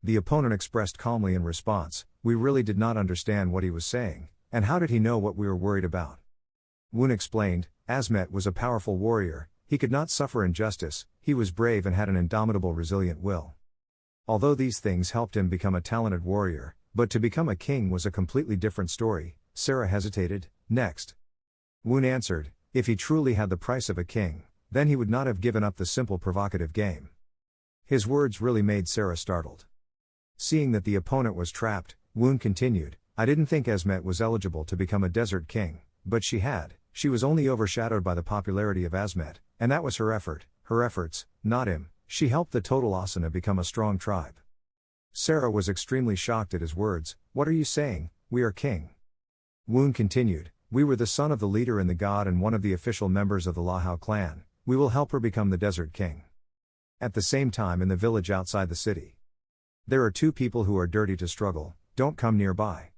The opponent expressed calmly in response, we really did not understand what he was saying, and how did he know what we were worried about? Woon explained, Asmet was a powerful warrior, he could not suffer injustice, he was brave and had an indomitable resilient will. Although these things helped him become a talented warrior, but to become a king was a completely different story. Sarah hesitated, next. Woon answered, if he truly had the price of a king, then he would not have given up the simple provocative game. His words really made Sarah startled. Seeing that the opponent was trapped, Woon continued, I didn't think Asmet was eligible to become a desert king, but she was only overshadowed by the popularity of Asmet, and that was her efforts, not him, she helped the total Asana become a strong tribe. Sarah was extremely shocked at his words, what are you saying, we are king? Woon continued, we were the son of the leader and the god and one of the official members of the Lahao clan, we will help her become the desert king. At the same time in the village outside the city. There are two people who are dirty to struggle, don't come nearby.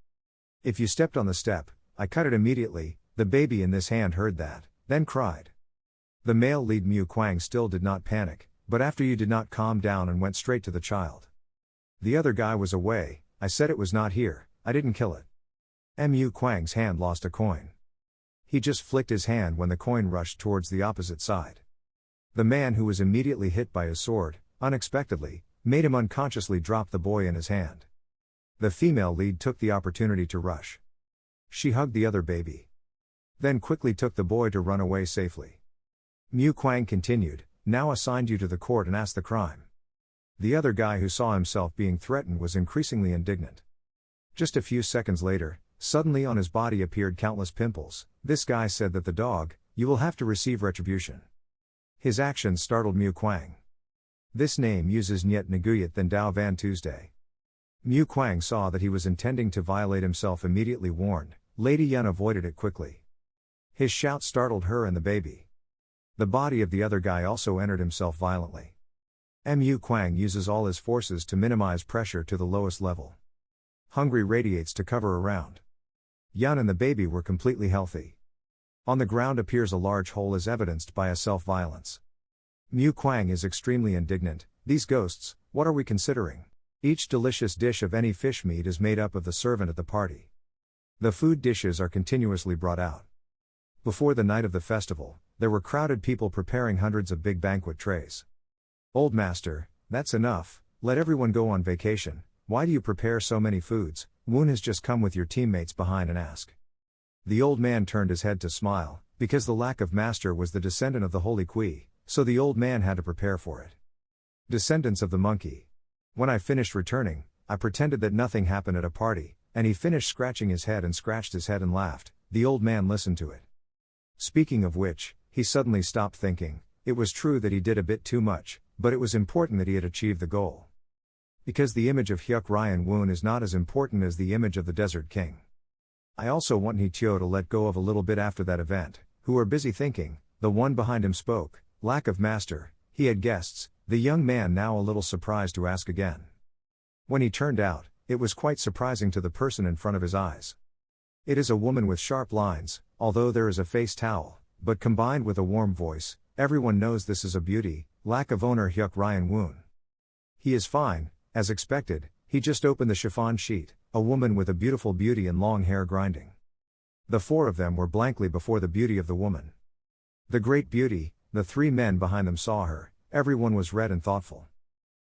If you stepped on the step, I cut it immediately, the baby in this hand heard that, then cried. The male lead Mu Kwang still did not panic, but after you did not calm down and went straight to the child. The other guy was away, I said it was not here, I didn't kill it. Mu Kwang's hand lost a coin. He just flicked his hand when the coin rushed towards the opposite side. The man who was immediately hit by his sword, unexpectedly, made him unconsciously drop the boy in his hand. The female lead took the opportunity to rush. She hugged the other baby. Then quickly took the boy to run away safely. Mu Kwang continued, now assigned you to the court and asked the crime. The other guy who saw himself being threatened was increasingly indignant. Just a few seconds later, suddenly on his body appeared countless pimples. This guy said that the dog, you will have to receive retribution. His actions startled Mu Kwang. This name uses Nyet Naguyat than Dao Van Tuesday. Mu Kwang saw that he was intending to violate himself immediately warned, Lady Yun avoided it quickly. His shout startled her and the baby. The body of the other guy also entered himself violently. Mu Kwang uses all his forces to minimize pressure to the lowest level. Hungry radiates to cover around. Yun and the baby were completely healthy. On the ground appears a large hole as evidenced by a self-violence. Mu Kwang is extremely indignant, these ghosts, what are we considering? Each delicious dish of any fish meat is made up of the servant at the party. The food dishes are continuously brought out. Before the night of the festival, there were crowded people preparing hundreds of big banquet trays. "Old master, that's enough, let everyone go on vacation. Why do you prepare so many foods?" Woon has just come with your teammates behind and ask. The old man turned his head to smile, because the lack of master was the descendant of the holy Kui, so the old man had to prepare for it. Descendants of the monkey. When I finished returning, I pretended that nothing happened at a party, and he finished scratching his head and scratched his head and laughed. The old man listened to it. Speaking of which, he suddenly stopped thinking. It was true that he did a bit too much, but it was important that he had achieved the goal. Because the image of Hyuk Ryeon-Un is not as important as the image of the Desert King. I also want Hee-Tyo to let go of a little bit after that event, who are busy thinking. The one behind him spoke. Lack of master, he had guests, the young man now a little surprised to ask again. When he turned out, it was quite surprising to the person in front of his eyes. It is a woman with sharp lines, although there is a face towel, but combined with a warm voice, everyone knows this is a beauty. Lack of owner Hyuk Ryeon-Un. He is fine, as expected. He just opened the chiffon sheet, a woman with a beautiful beauty and long hair grinding. The four of them were blankly before the beauty of the woman. The great beauty, the three men behind them saw her, everyone was red and thoughtful.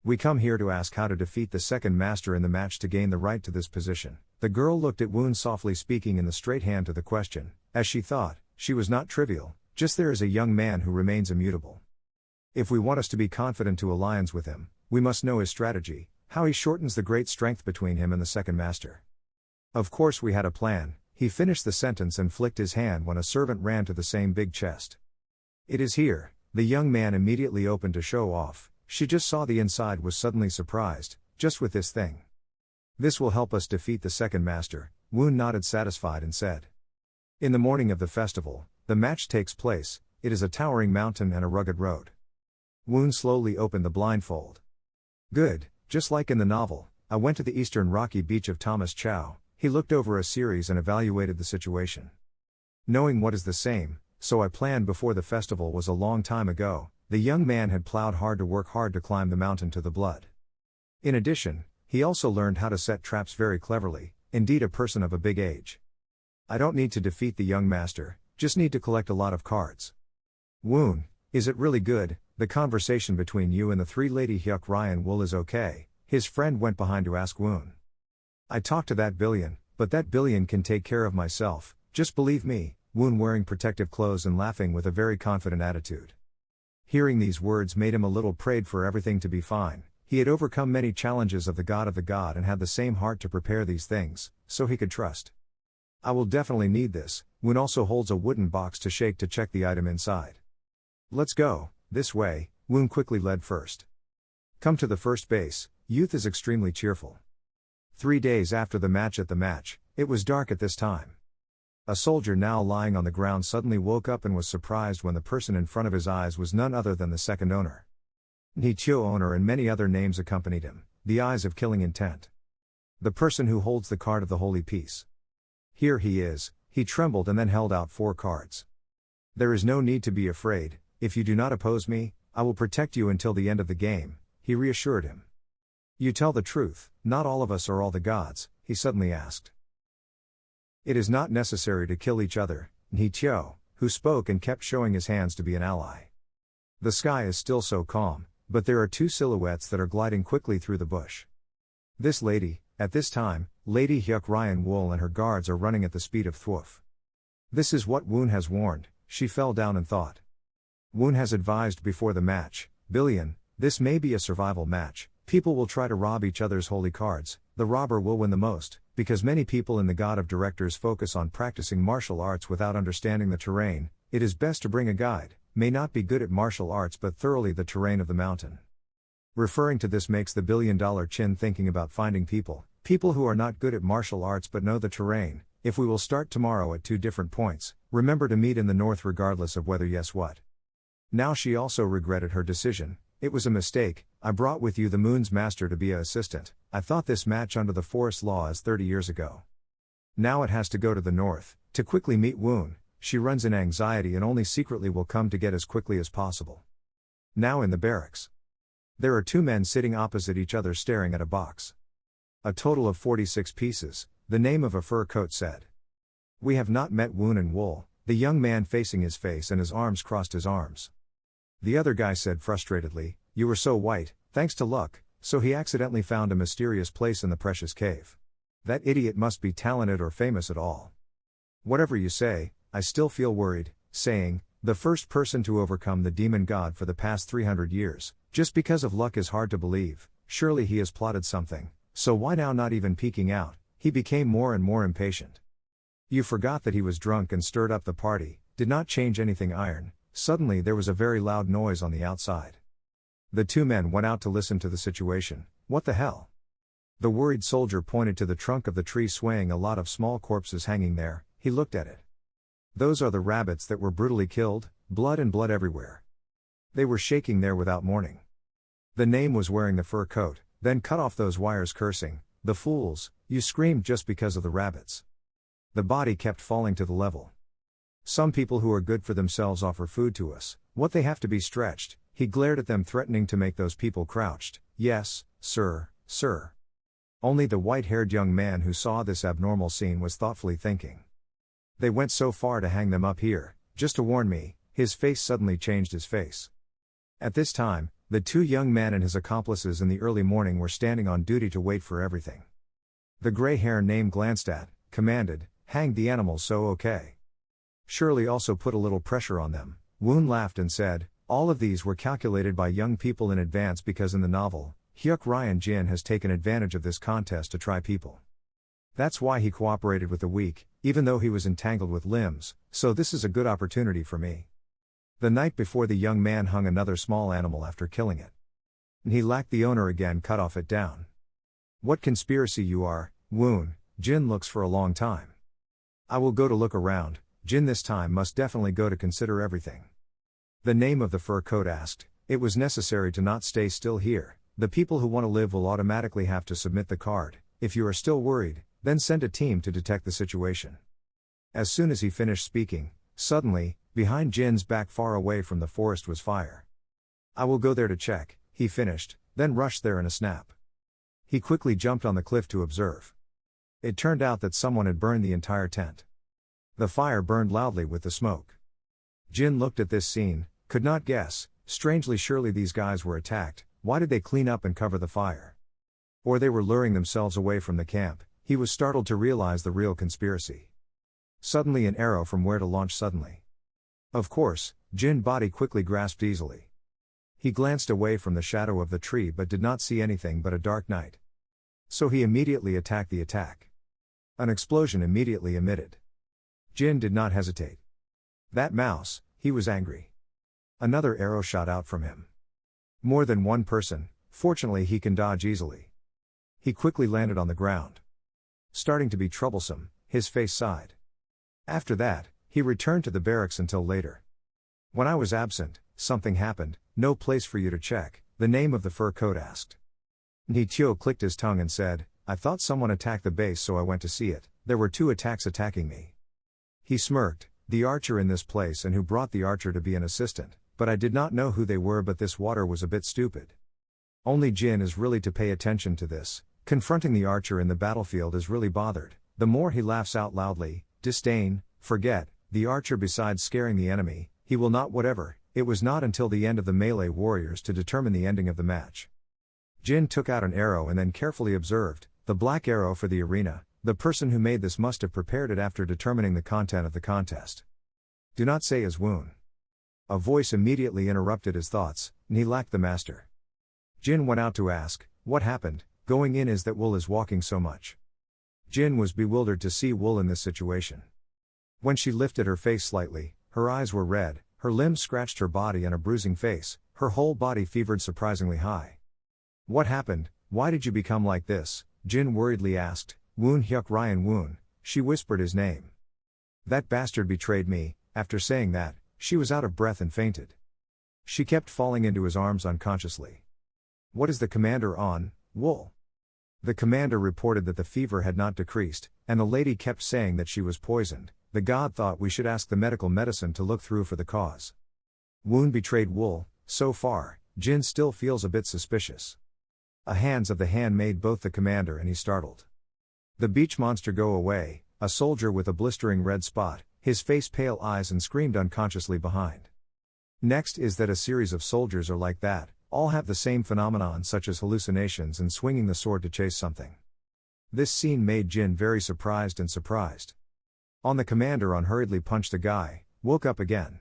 "We come here to ask how to defeat the second master in the match to gain the right to this position." The girl looked at Woon softly, speaking in the straight hand to the question. As she thought, she was not trivial, just there is a young man who remains immutable. If we want us to be confident to alliance with him, we must know his strategy, how he shortens the great strength between him and the second master. Of course we had a plan. He finished the sentence and flicked his hand when a servant ran to the same big chest. "It is here." The young man immediately opened to show off. She just saw the inside, was suddenly surprised. "Just with this thing. This will help us defeat the second master." Woon nodded satisfied and said. In the morning of the festival, the match takes place. It is a towering mountain and a rugged road. Woon slowly opened the blindfold. "Good, just like in the novel. I went to the eastern rocky beach of Thomas Chow." He looked over a series and evaluated the situation. "Knowing what is the same, so I planned before the festival was a long time ago." The young man had plowed hard to work hard to climb the mountain to the blood. In addition, he also learned how to set traps very cleverly, indeed a person of a big age. "I don't need to defeat the young master, just need to collect a lot of cards." "Woon, is it really good? The conversation between you and the three lady Hyuk Ryeon-Un is okay?" His friend went behind to ask Woon. "I talked to that billion, but that billion can take care of myself, just believe me." Woon, wearing protective clothes and laughing with a very confident attitude. Hearing these words made him a little prayed for everything to be fine. He had overcome many challenges of the god and had the same heart to prepare these things, so he could trust. "I will definitely need this." Woon also holds a wooden box to shake to check the item inside. "Let's go, this way." Woon quickly led first. Come to the first base. Youth is extremely cheerful. 3 days after the match, it was dark at this time. A soldier now lying on the ground suddenly woke up and was surprised when the person in front of his eyes was none other than the second owner. Hee-Tyo owner and many other names accompanied him, the eyes of killing intent. The person who holds the card of the holy peace. "Here he is." He trembled and then held out 4 cards. "There is no need to be afraid. If you do not oppose me, I will protect you until the end of the game," he reassured him. "You tell the truth, not all of us are all the gods?" he suddenly asked. "It is not necessary to kill each other." Hee-Tyo, who spoke and kept showing his hands to be an ally. The sky is still so calm, but there are 2 silhouettes that are gliding quickly through the bush. This lady, at this time, Lady Hyuk Ryeon-Un and her guards are running at the speed of thwoof. This is what Woon has warned. She fell down and thought. Woon has advised before the match, "Billion, this may be a survival match. People will try to rob each other's holy cards. The robber will win the most, because many people in the God of Directors focus on practicing martial arts without understanding the terrain. It is best to bring a guide, may not be good at martial arts but thoroughly the terrain of the mountain." Referring to this makes the billion-dollar chin thinking about finding people who are not good at martial arts but know the terrain. "If we will start tomorrow at 2 different points, remember to meet in the north regardless of whether yes what." Now she also regretted her decision. "It was a mistake. I brought with you the moon's master to be a assistant. I thought this match under the forest law as 30 years ago. Now it has to go to the north, to quickly meet Woon." She runs in anxiety and only secretly will come to get as quickly as possible. Now in the barracks. There are 2 men sitting opposite each other staring at a box. A total of 46 pieces, the name of a fur coat said. "We have not met Woon and Wool." the young man facing his face and his arms crossed his arms. The other guy said frustratedly, "You were so white, thanks to luck, so he accidentally found a mysterious place in the precious cave. That idiot must be talented or famous at all." "Whatever you say, I still feel worried," saying, "The first person to overcome the demon god for the past 300 years, just because of luck is hard to believe, surely he has plotted something, so why now not even peeking out?" He became more and more impatient. "You forgot that he was drunk and stirred up the party, did not change anything iron." Suddenly there was a very loud noise on the outside. The two men went out to listen to the situation. "What the hell?" The worried soldier pointed to the trunk of the tree swaying a lot of small corpses hanging there. He looked at it. "Those are the rabbits that were brutally killed, blood and blood everywhere. They were shaking there without mourning. The name was wearing the fur coat, then cut off those wires cursing, 'The fools, you screamed just because of the rabbits.' The body kept falling to the level. Some people who are good for themselves offer food to us, what they have to be stretched." He glared at them, threatening to make those people crouched. "Yes, sir, sir." Only the white-haired young man who saw this abnormal scene was thoughtfully thinking. "They went so far to hang them up here, just to warn me." His face suddenly changed his face. At this time, the two young men and his accomplices in the early morning were standing on duty to wait for everything. The gray-haired name glanced at, commanded, "Hang the animals so okay." Shirley also put a little pressure on them. Woon laughed and said, "All of these were calculated by young people in advance because in the novel, Hyuk Ryeon-Un has taken advantage of this contest to try people. That's why he cooperated with the weak, even though he was entangled with limbs, so this is a good opportunity for me." The night before, the young man hung another small animal after killing it. He lacked the owner again, cut off it down. "What conspiracy you are, Woon?" Jin looks for a long time. "I will go to look around." Jin this time must definitely go to consider everything. The name of the fur coat asked, "It was necessary to not stay still here. The people who want to live will automatically have to submit the card. If you are still worried, then send a team to detect the situation." As soon as he finished speaking, suddenly, behind Jin's back far away from the forest was fire. "I will go there to check," he finished, then rushed there in a snap. He quickly jumped on the cliff to observe. It turned out that someone had burned the entire tent. The fire burned loudly with the smoke. Jin looked at this scene, could not guess. Strangely, surely these guys were attacked. Why did they clean up and cover the fire? Or they were luring themselves away from the camp. He was startled to realize the real conspiracy. Suddenly an arrow from where to launch suddenly. Of course, Jin's body quickly grasped easily. He glanced away from the shadow of the tree but did not see anything but a dark night. So he immediately attacked the attack. An explosion immediately emitted. Jin did not hesitate. That mouse, he was angry. Another arrow shot out from him. More than one person, fortunately he can dodge easily. He quickly landed on the ground. Starting to be troublesome, his face sighed. After that, he returned to the barracks until later. "When I was absent, something happened. No place for you to check," the name of the fur coat asked. Nityo clicked his tongue and said, "I thought someone attacked the base, so I went to see it. There were 2 attacks attacking me." He smirked, "The archer in this place and who brought the archer to be an assistant, but I did not know who they were, but this water was a bit stupid." Only Jin is really to pay attention to this. Confronting the archer in the battlefield is really bothered. The more he laughs out loudly, disdain, forget, the archer besides scaring the enemy, he will not whatever. It was not until the end of the melee warriors to determine the ending of the match. Jin took out an arrow and then carefully observed, the black arrow for the arena. The person who made this must have prepared it after determining the content of the contest. "Do not say as Woon." A voice immediately interrupted his thoughts, and he lacked the master. Jin went out to ask, "What happened?" Going in is that Wool is walking so much. Jin was bewildered to see Wool in this situation. When she lifted her face slightly, her eyes were red, her limbs scratched her body and a bruising face, her whole body fevered surprisingly high. "What happened? Why did you become like this?" Jin worriedly asked. "Woon, Hyuk Ryeon-Un," she whispered his name. "That bastard betrayed me." After saying that, she was out of breath and fainted. She kept falling into his arms unconsciously. "What is the commander on, Wool?" The commander reported that the fever had not decreased, and the lady kept saying that she was poisoned. The god thought we should ask the medical medicine to look through for the cause. Woon betrayed Wool. So far, Jin still feels a bit suspicious. A hands of the hand made both the commander and he startled. The beach monster go away. A soldier with a blistering red spot, his face pale eyes and screamed unconsciously behind. Next is that a series of soldiers are like that, all have the same phenomenon such as hallucinations and swinging the sword to chase something. This scene made Jin very surprised. On the commander hurriedly punched the guy, woke up again.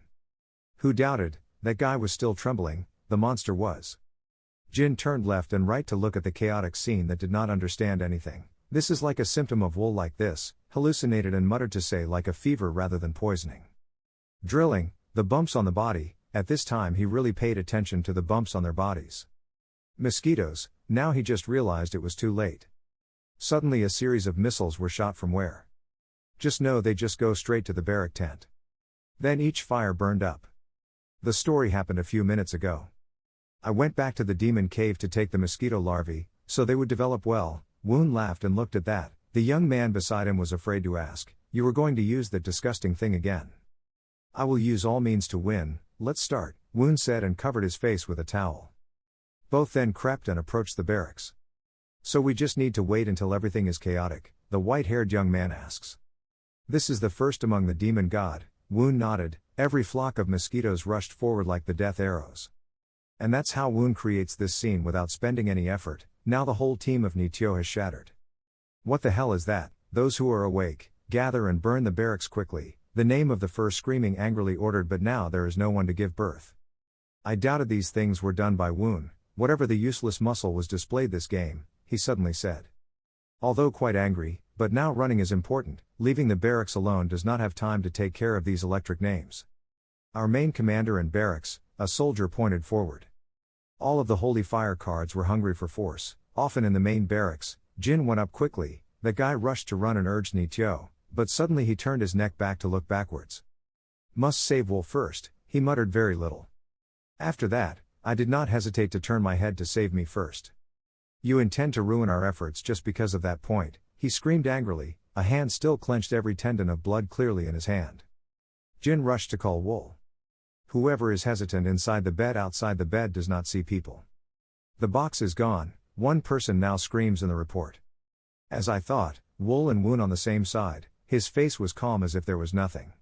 Who doubted, that guy was still trembling, the monster was. Jin turned left and right to look at the chaotic scene that did not understand anything. This is like a symptom of wool like this, hallucinated and muttered to say like a fever rather than poisoning. Drilling, the bumps on the body, at this time he really paid attention to the bumps on their bodies. Mosquitoes, now he just realized it was too late. Suddenly a series of missiles were shot from where? Just know they just go straight to the barrack tent. Then each fire burned up. The story happened a few minutes ago. I went back to the demon cave to take the mosquito larvae, so they would develop well. Woon laughed and looked at that. The young man beside him was afraid to ask, "You were going to use that disgusting thing again?" "I will use all means to win, let's start," Woon said and covered his face with a towel. Both then crept and approached the barracks. "So we just need to wait until everything is chaotic?" the white-haired young man asks. "This is the first among the demon god," Woon nodded. Every flock of mosquitoes rushed forward like the death arrows. And that's how Woon creates this scene without spending any effort. Now the whole team of Nityo has shattered. "What the hell is that? Those who are awake, gather and burn the barracks quickly," the name of the first screaming angrily ordered, but now there is no one to give birth. I doubted these things were done by Woon. Whatever the useless muscle was displayed this game, he suddenly said. Although quite angry, but now running is important, leaving the barracks alone does not have time to take care of these electric names. "Our main commander and barracks," a soldier pointed forward. All of the holy fire cards were hungry for force, often in the main barracks. Jin went up quickly. The guy rushed to run and urged Nityo, but suddenly he turned his neck back to look backwards. "Must save Wool first," he muttered very little. After that, I did not hesitate to turn my head to save me first. "You intend to ruin our efforts just because of that point," he screamed angrily, a hand still clenched, every tendon of blood clearly in his hand. Jin rushed to call Wool. Whoever is hesitant inside the bed outside the bed does not see people. "The box is gone," one person now screams in the report. As I thought, Wool and Woon on the same side, his face was calm as if there was nothing.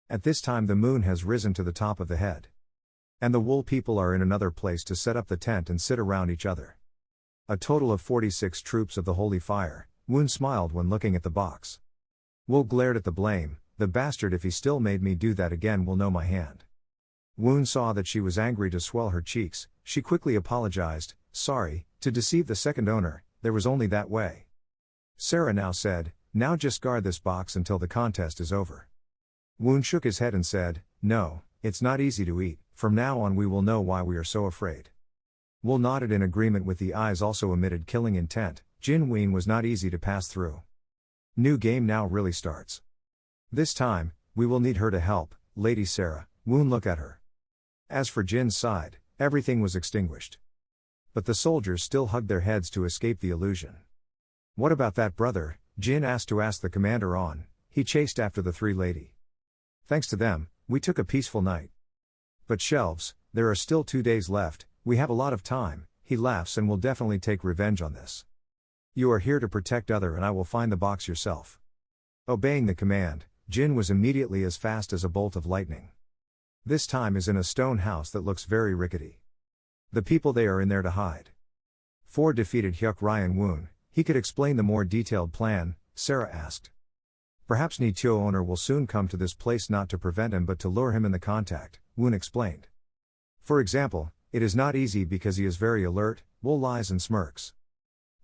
At this time the moon has risen to the top of the head. And the Wool people are in another place to set up the tent and sit around each other. A total of 46 troops of the holy fire. Woon smiled when looking at the box. Wool glared at the blame. "The bastard, if he still made me do that again will know my hand." Woon saw that she was angry to swell her cheeks. She quickly apologized. "Sorry, to deceive the second owner, there was only that way." Sarah now said, "Now just guard this box until the contest is over." Woon shook his head and said, "No, it's not easy to eat. From now on we will know why we are so afraid." Wool nodded in agreement, with the eyes also emitted killing intent. Jin Ween was not easy to pass through. New game now really starts. "This time, we will need her to help, Lady Sarah." Woon looked at her. As for Jin's side, everything was extinguished. But the soldiers still hugged their heads to escape the illusion. "What about that brother?" Jin asked the commander on. He chased after the three lady. "Thanks to them, we took a peaceful night. But shelves, there are still 2 days left, we have a lot of time," he laughs, "and will definitely take revenge on this. You are here to protect other and I will find the box yourself." Obeying the command, Jin was immediately as fast as a bolt of lightning. This time is in a stone house that looks very rickety. The people they are in there to hide. 4 defeated Hyuk Ryeon-Un. He could explain the more detailed plan, Sarah asked. "Perhaps Nityo owner will soon come to this place, not to prevent him but to lure him in the contact," Woon explained. "For example, it is not easy because he is very alert, Wool lies and smirks.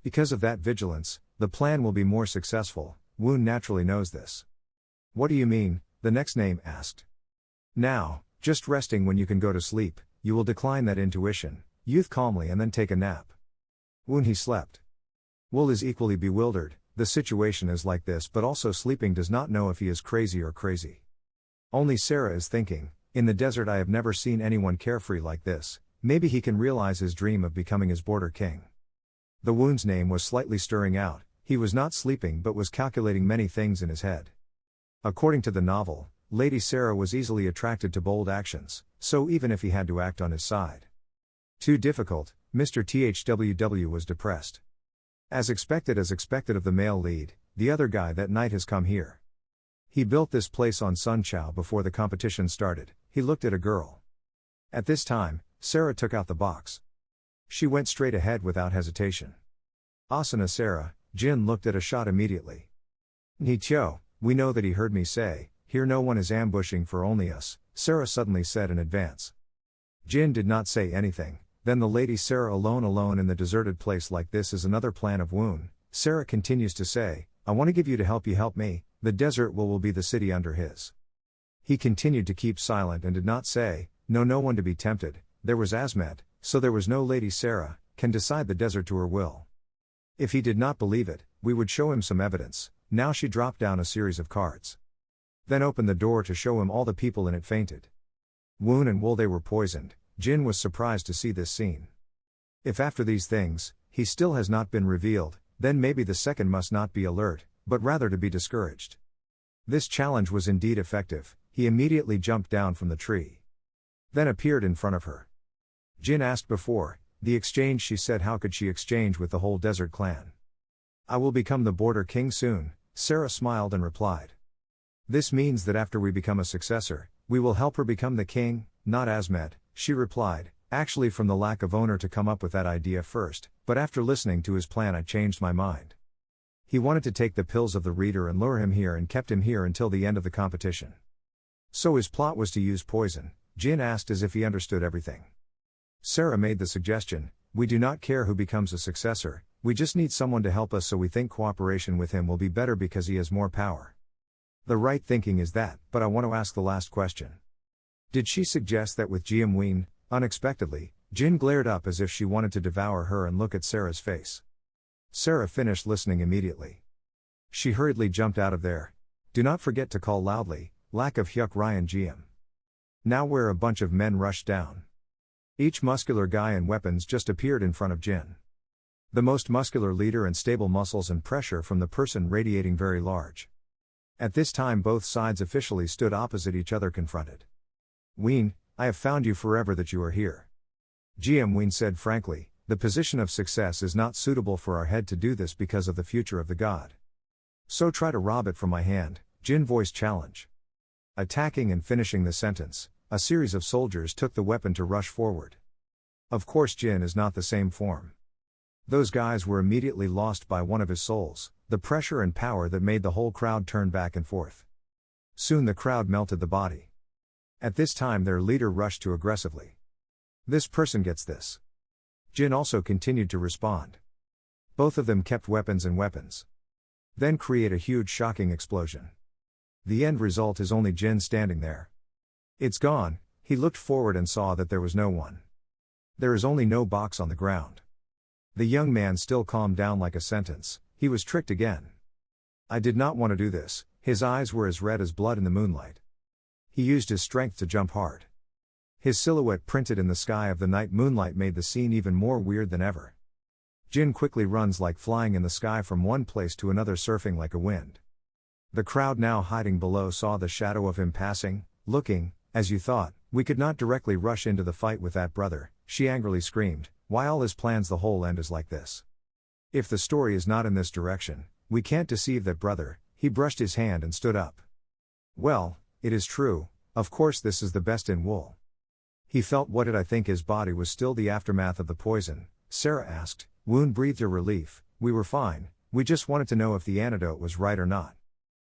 Because of that vigilance, the plan will be more successful. Woon naturally knows this." "What do you mean?" the next name asked. "Now, just resting when you can go to sleep, you will decline that intuition," Youth calmly, "and then take a nap." Woon he slept. Wool is equally bewildered. The situation is like this, but also sleeping, does not know if he is crazy or crazy. Only Sarah is thinking, "In the desert I have never seen anyone carefree like this, maybe he can realize his dream of becoming his border king." The Woon's name was slightly stirring out. He was not sleeping but was calculating many things in his head. According to the novel, Lady Sarah was easily attracted to bold actions, so even if he had to act on his side. Too difficult, Mr. THWW was depressed. As expected of the male lead, the other guy that night has come here. He built this place on Sunchow before the competition started. He looked at a girl. At this time, Sarah took out the box. She went straight ahead without hesitation. Asana Sarah, Jin looked at a shot immediately. Nityo, we know that he heard me say, here no one is ambushing for only us, Sarah suddenly said in advance. Jin did not say anything. Then the lady Sarah alone in the deserted place like this is another plan of Woon. Sarah continues to say, I want to give you to help you help me, the desert will be the city under his. He continued to keep silent and did not say, no one to be tempted, there was Asmet, so there was no lady Sarah, can decide the desert to her will. If he did not believe it, we would show him some evidence. Now she dropped down a series of cards. Then opened the door to show him all the people in it fainted. Woon and Wool they were poisoned. Jin was surprised to see this scene. If after these things, he still has not been revealed, then maybe the second must not be alert, but rather to be discouraged. This challenge was indeed effective. He immediately jumped down from the tree. Then appeared in front of her. Jin asked before, the exchange she said how could she exchange with the whole desert clan? I will become the border king soon, Sarah smiled and replied. This means that after we become a successor, we will help her become the king, not Asmet, she replied, actually from the lack of owner to come up with that idea first, but after listening to his plan I changed my mind. He wanted to take the pills of the reader and lure him here and kept him here until the end of the competition. So his plot was to use poison, Jin asked as if he understood everything. Sarah made the suggestion, we do not care who becomes a successor, we just need someone to help us so we think cooperation with him will be better because he has more power. The right thinking is that, but I want to ask the last question. Did she suggest that with Jiam Ween? Unexpectedly, Jin glared up as if she wanted to devour her and look at Sarah's face. Sarah finished listening immediately. She hurriedly jumped out of there. Do not forget to call loudly, lack of Hyuk Ryeon-Un. Now where a bunch of men rushed down. Each muscular guy and weapons just appeared in front of Jin. The most muscular leader and stable muscles and pressure from the person radiating very large. At this time both sides officially stood opposite each other confronted. Ween, I have found you forever that you are here. GM Ween said frankly, the position of success is not suitable for our head to do this because of the future of the god. So try to rob it from my hand, Jin voiced challenge. Attacking and finishing the sentence, a series of soldiers took the weapon to rush forward. Of course Jin is not the same form. Those guys were immediately lost by one of his souls, the pressure and power that made the whole crowd turn back and forth. Soon the crowd melted the body. At this time their leader rushed to aggressively. This person gets this. Jin also continued to respond. Both of them kept weapons and weapons. Then create a huge shocking explosion. The end result is only Jin standing there. It's gone, he looked forward and saw that there was no one. There is only no box on the ground. The young man still calmed down like a sentence, he was tricked again. I did not want to do this, his eyes were as red as blood in the moonlight. He used his strength to jump hard. His silhouette printed in the sky of the night moonlight made the scene even more weird than ever. Jin quickly runs like flying in the sky from one place to another surfing like a wind. The crowd now hiding below saw the shadow of him passing, looking, as you thought, we could not directly rush into the fight with that brother, she angrily screamed, why all his plans the whole end is like this. If the story is not in this direction, we can't deceive that brother, he brushed his hand and stood up. Well, it is true, of course this is the best in wool. He felt what did I think his body was still the aftermath of the poison, Sarah asked, Woon breathed a relief, we were fine, we just wanted to know if the antidote was right or not.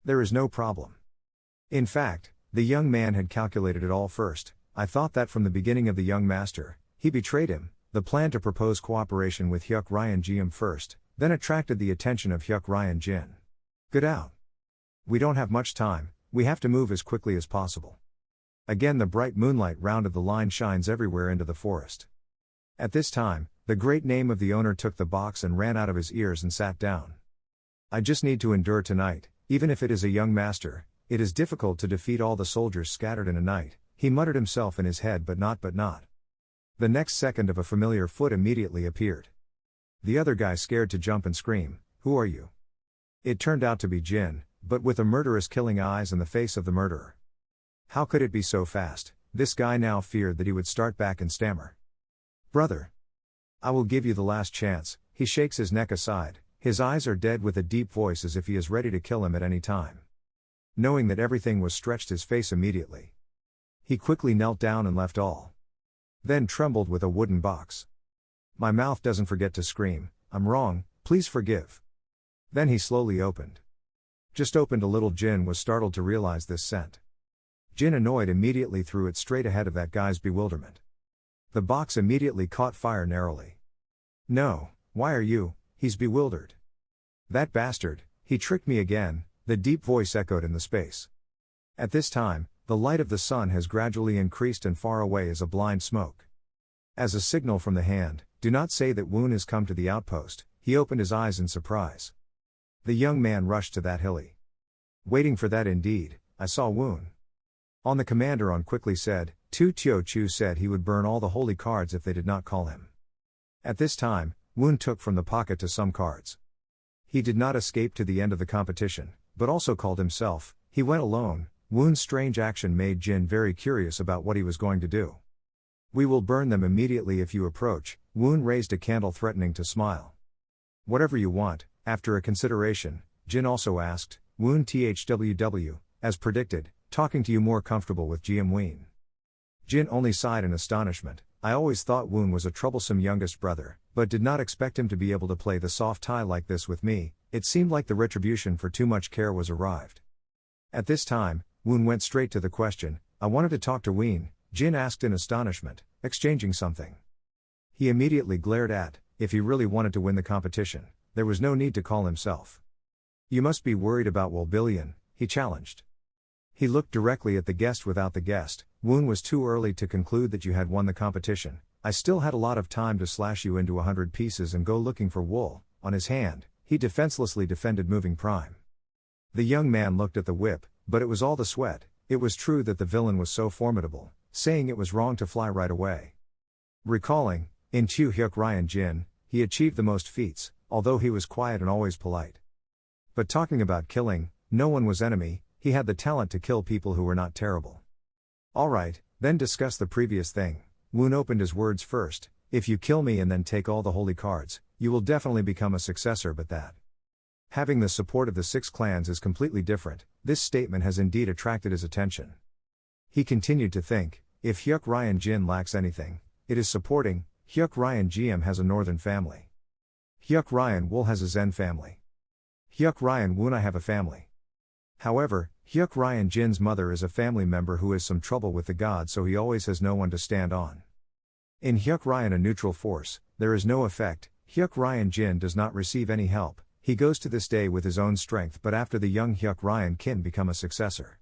There is no problem. In fact, the young man had calculated it all first, I thought that from the beginning of the young master, he betrayed him, the plan to propose cooperation with Hyuk Ryeon-Un first, then attracted the attention of Hyuk Ryeon-Un. Get out. We don't have much time, we have to move as quickly as possible. Again the bright moonlight rounded the line shines everywhere into the forest. At this time, the great name of the owner took the box and ran out of his ears and sat down. I just need to endure tonight, even if it is a young master, it is difficult to defeat all the soldiers scattered in a night, he muttered himself in his head but not. The next second of a familiar foot immediately appeared. The other guy scared to jump and scream, who are you? It turned out to be Jin, but with the murderous killing eyes and the face of the murderer. How could it be so fast? This guy now feared that he would start back and stammer. Brother. I will give you the last chance, he shakes his neck aside, his eyes are dead with a deep voice as if he is ready to kill him at any time. Knowing that everything was stretched his face immediately. He quickly knelt down and left all. Then trembled with a wooden box. My mouth doesn't forget to scream, I'm wrong, please forgive. Then he slowly opened. Just opened a little. Jin was startled to realize this scent. Jin, annoyed, immediately threw it straight ahead of that guy's bewilderment. The box immediately caught fire narrowly. No, why are you? He's bewildered. That bastard, he tricked me again, the deep voice echoed in the space. At this time, the light of the sun has gradually increased and far away is a blind smoke. As a signal from the hand, do not say that Woon has come to the outpost, he opened his eyes in surprise. The young man rushed to that hilly. Waiting for that indeed, I saw Woon. On the commander on quickly said, Tu Tio Chu said he would burn all the holy cards if they did not call him. At this time, Woon took from the pocket to some cards. He did not escape to the end of the competition, but also called himself, he went alone. Woon's strange action made Jin very curious about what he was going to do. We will burn them immediately if you approach. Woon raised a candle threatening to smile. Whatever you want. After a consideration, Jin also asked, Woon thww, as predicted, talking to you more comfortable with GM Ween. Jin only sighed in astonishment. I always thought Woon was a troublesome youngest brother, but did not expect him to be able to play the soft tie like this with me. It seemed like the retribution for too much care was arrived. At this time, Woon went straight to the question. I wanted to talk to Ween, Jin asked in astonishment, exchanging something. He immediately glared at, if he really wanted to win the competition, there was no need to call himself. You must be worried about Wolbillion, he challenged. He looked directly at the guest without the guest. Woon was too early to conclude that you had won the competition. I still had a lot of time to slash you into 100 pieces and go looking for wool. On his hand, he defenselessly defended moving prime. The young man looked at the whip, but it was all the sweat. It was true that the villain was so formidable, saying it was wrong to fly right away. Recalling, in Hyuk Ryeon-Un, he achieved the most feats, although he was quiet and always polite. But talking about killing, no one was enemy, he had the talent to kill people who were not terrible. Alright, then discuss the previous thing. Woon opened his words first. If you kill me and then take all the holy cards, you will definitely become a successor, but that having the support of the 6 clans is completely different. This statement has indeed attracted his attention. He continued to think, if Hyuk Ryeon-Un lacks anything, it is supporting. Hyuk Ryeon-GM has a northern family. Hyuk Ryeon-Wool has a Zen family. Hyuk Ryeon-Woon I have a family. However, Hyuk Ryeon-Jin's mother is a family member who has some trouble with the gods, so he always has no one to stand on. In Hyuk Ryeon, a neutral force, there is no effect. Hyuk Ryeon-Jin does not receive any help. He goes to this day with his own strength, but after the young Hyuk Ryeon-Kin become a successor.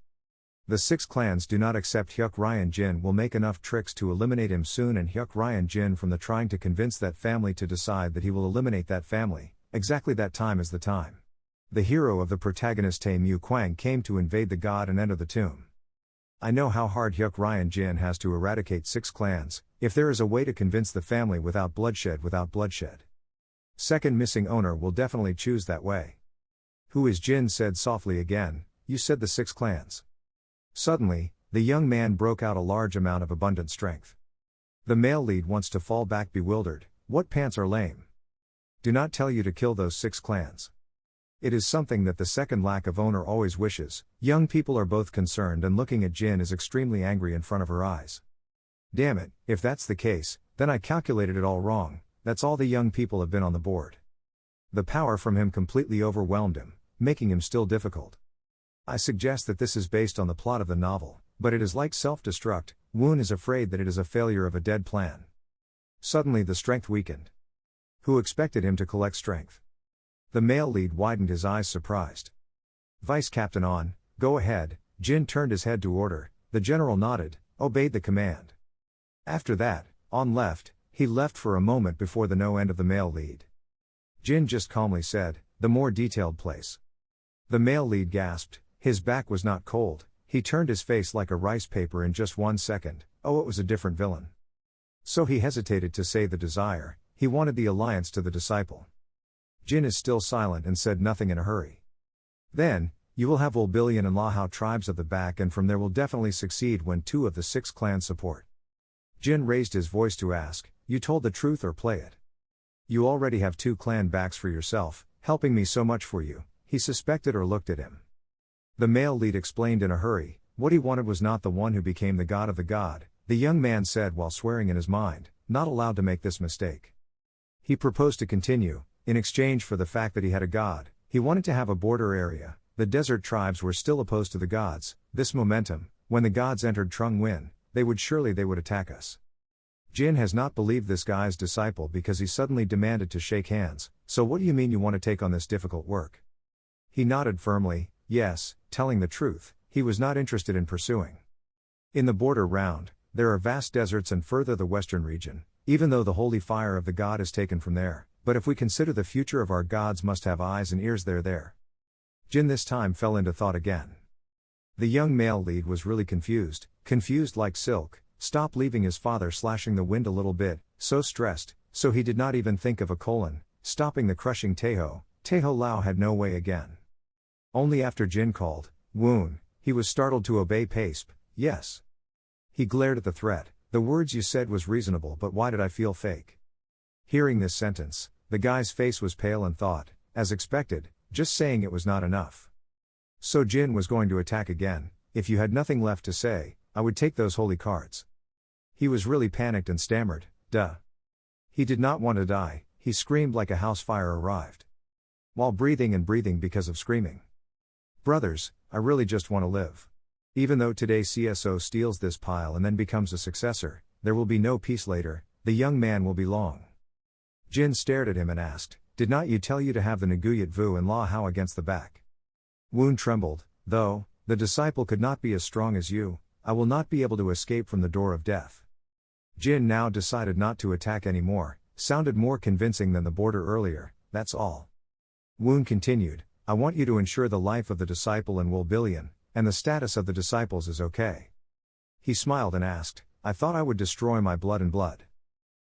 The 6 clans do not accept Hyuk Ryeon-Jin will make enough tricks to eliminate him soon, and Hyuk Ryeon-Jin from the trying to convince that family to decide that he will eliminate that family. Exactly that time is the time. The hero of the protagonist Tae Mu Kwang came to invade the god and enter the tomb. I know how hard Hyuk Ryeon-Jin has to eradicate 6 clans, if there is a way to convince the family without bloodshed. Second missing owner will definitely choose that way. Who is Jin said softly again, you said the 6 clans. Suddenly, the young man broke out a large amount of abundant strength. The male lead wants to fall back bewildered. What pants are lame? Do not tell you to kill those 6 clans. It is something that the second lack of owner always wishes. Young people are both concerned, and looking at Jin is extremely angry in front of her eyes. Damn it, if that's the case, then I calculated it all wrong. That's all the young people have been on the board. The power from him completely overwhelmed him, making him still difficult. I suggest that this is based on the plot of the novel, but it is like self-destruct. Woon is afraid that it is a failure of a dead plan. Suddenly the strength weakened. Who expected him to collect strength? The male lead widened his eyes surprised. Vice Captain On, go ahead. Jin turned his head to order. The general nodded, obeyed the command. After that, On left. He left for a moment before the no end of the male lead. Jin just calmly said, the more detailed place. The male lead gasped. His back was not cold. He turned his face like a rice paper in just 1 second. Oh, it was a different villain. So he hesitated to say the desire. He wanted the alliance to the disciple. Jin is still silent and said nothing in a hurry. Then, you will have Wolbillion and Lahao tribes at the back, and from there will definitely succeed when 2 of the 6 clans support. Jin raised his voice to ask, you told the truth or play it? You already have 2 clan backs for yourself, helping me so much for you. He suspected or looked at him. The male lead explained in a hurry. What he wanted was not the one who became the god of the god, the young man said while swearing in his mind, not allowed to make this mistake. He proposed to continue, in exchange for the fact that he had a god, he wanted to have a border area. The desert tribes were still opposed to the gods. This momentum, when the gods entered Trung Nguyen, they would attack us. Jin has not believed this guy's disciple because he suddenly demanded to shake hands. So what do you mean you want to take on this difficult work? He nodded firmly, yes, telling the truth, he was not interested in pursuing. In the border round, there are vast deserts and further the western region, even though the holy fire of the god is taken from there, but if we consider the future of our gods must have eyes and ears there. Jin this time fell into thought again. The young male lead was really confused like silk, stopped leaving his father slashing the wind a little bit, so stressed, so he did not even think of a colon, stopping the crushing Taeho Lao had no way again. Only after Jin called, Woon, he was startled to obey Pace, yes. He glared at the threat, the words you said was reasonable but why did I feel fake? Hearing this sentence, the guy's face was pale and thought, as expected, just saying it was not enough. So Jin was going to attack again. If you had nothing left to say, I would take those holy cards. He was really panicked and stammered, duh. He did not want to die, he screamed like a house fire arrived. While breathing because of screaming. Brothers, I really just want to live. Even though today CSO steals this pile and then becomes a successor, there will be no peace later, the young man will be long. Jin stared at him and asked, did not you tell you to have the Naguyat Vu and La How against the back? Woon trembled, though, the disciple could not be as strong as you, I will not be able to escape from the door of death. Jin now decided not to attack anymore, sounded more convincing than the border earlier, that's all. Woon continued, I want you to ensure the life of the disciple and Wolbillion, and the status of the disciples is okay. He smiled and asked, I thought I would destroy my blood and blood.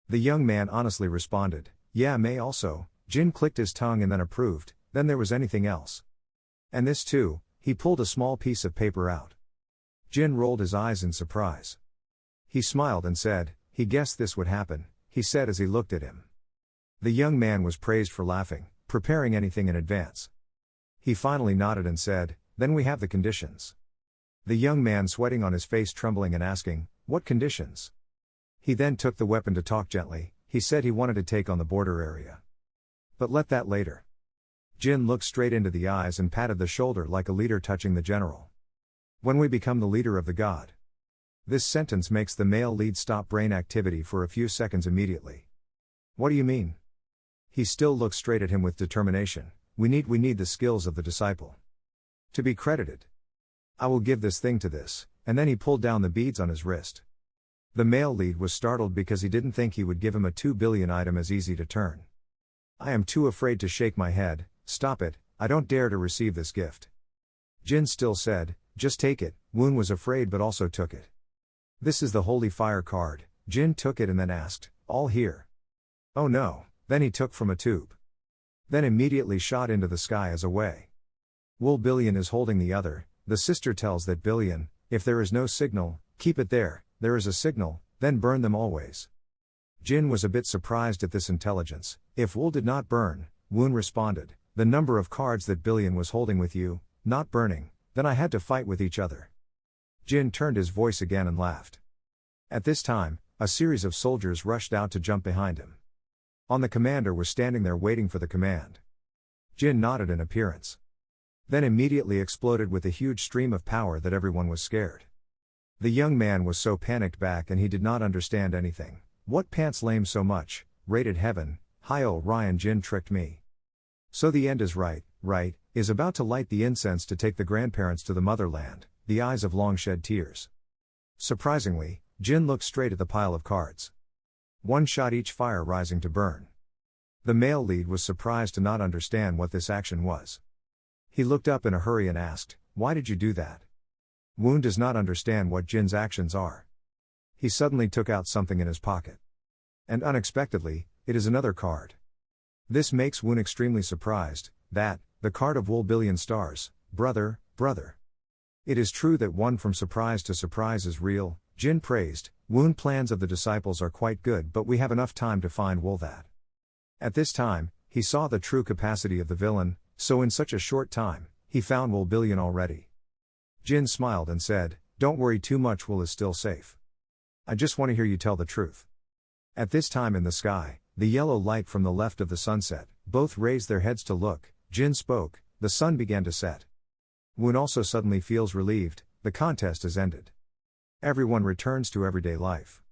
The young man honestly responded, yeah may also. Jin clicked his tongue and then approved, then there was anything else. And this too, he pulled a small piece of paper out. Jin rolled his eyes in surprise. He smiled and said, he guessed this would happen, he said as he looked at him. The young man was praised for laughing, preparing anything in advance. He finally nodded and said, then we have the conditions. The young man sweating on his face trembling and asking, what conditions? He then took the weapon to talk gently, he said he wanted to take on the border area. But let that later. Jin looked straight into the eyes and patted the shoulder like a leader touching the general. When we become the leader of the god. This sentence makes the male lead stop brain activity for a few seconds immediately. What do you mean? He still looked straight at him with determination. We need the skills of the disciple. To be credited. I will give this thing to this, and then he pulled down the beads on his wrist. The male lead was startled because he didn't think he would give him a 2 billion item as easy to turn. I am too afraid to shake my head, stop it, I don't dare to receive this gift. Jin still said, just take it. Woon was afraid but also took it. This is the holy fire card. Jin took it and then asked, all here? Oh no, then he took from a tube. Then immediately shot into the sky as a way. Wolbillion is holding the other, the sister tells that Billion, if there is no signal, keep it there is a signal, then burn them always. Jin was a bit surprised at this intelligence. If Wool did not burn, Woon responded, the number of cards that Billion was holding with you, not burning, then I had to fight with each other. Jin turned his voice again and laughed. At this time, a series of soldiers rushed out to jump behind him. The commander was standing there waiting for the command. Jin nodded in appearance. Then immediately exploded with a huge stream of power that everyone was scared. The young man was so panicked back and he did not understand anything. What pants lame so much, rated heaven, Hyuk Ryeon Jin tricked me. So the end is right, is about to light the incense to take the grandparents to the motherland, the eyes of long shed tears. Surprisingly, Jin looked straight at the pile of cards. One shot each fire rising to burn. The male lead was surprised to not understand what this action was. He looked up in a hurry and asked, why did you do that? Woon does not understand what Jin's actions are. He suddenly took out something in his pocket. And unexpectedly, it is another card. This makes Woon extremely surprised, that, the card of Wolbillion stars, brother. It is true that one from surprise to surprise is real, Jin praised. Woon plans of the disciples are quite good but we have enough time to find Wool that. At this time, he saw the true capacity of the villain, so in such a short time, he found Wolbillion already. Jin smiled and said, "Don't worry too much, Will is still safe. I just want to hear you tell the truth." At this time in the sky, the yellow light from the left of the sunset, both raised their heads to look. Jin spoke, "The sun began to set." Woon also suddenly feels relieved, the contest is ended. Everyone returns to everyday life.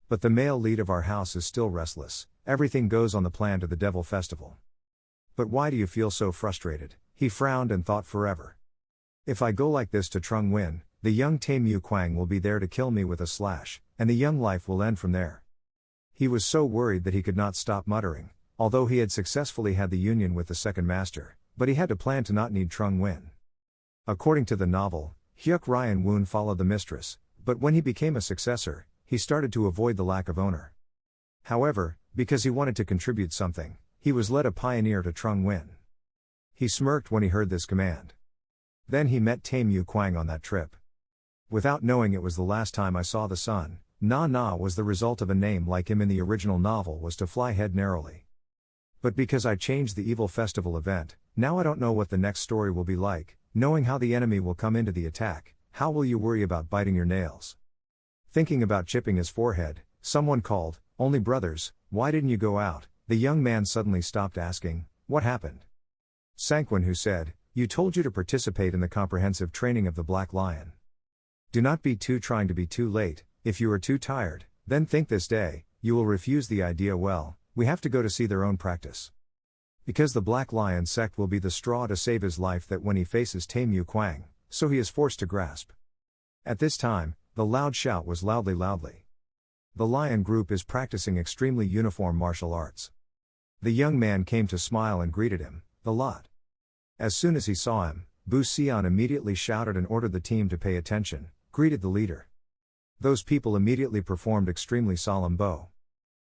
But the male lead of our house is still restless, everything goes on the plan to the Devil Festival. "But why do you feel so frustrated?" He frowned and thought forever. "If I go like this to Trung Win, the young Tae-Mu Kwang will be there to kill me with a slash, and the young life will end from there." He was so worried that he could not stop muttering, although he had successfully had the union with the second master, but he had to plan to not need Trung Win. According to the novel, Hyuk Ryeon-Un followed the mistress, but when he became a successor, he started to avoid the lack of owner. However, because he wanted to contribute something, he was led a pioneer to Trung Win. He smirked when he heard this command. Then he met Tae-Mu Kwang on that trip. Without knowing it was the last time I saw the sun, Na was the result of a name like him in the original novel was to fly head narrowly. But because I changed the evil festival event, now I don't know what the next story will be like, knowing how the enemy will come into the attack. How will you worry about biting your nails? Thinking about chipping his forehead, someone called, "Only brothers, why didn't you go out?" The young man suddenly stopped asking, "What happened?" Sangwon, who said, "You told you to participate in the comprehensive training of the Black Lion. Do not be too trying to be too late. If you are too tired, then think this day, you will refuse the idea. Well, we have to go to see their own practice. Because the Black Lion sect will be the straw to save his life that when he faces Tae-Mu Kwang, so he is forced to grasp." At this time, the loud shout was loudly. The Lion group is practicing extremely uniform martial arts. The young man came to smile and greeted him, the lot. As soon as he saw him, Bu Sion immediately shouted and ordered the team to pay attention, greeted the leader. Those people immediately performed extremely solemn bow.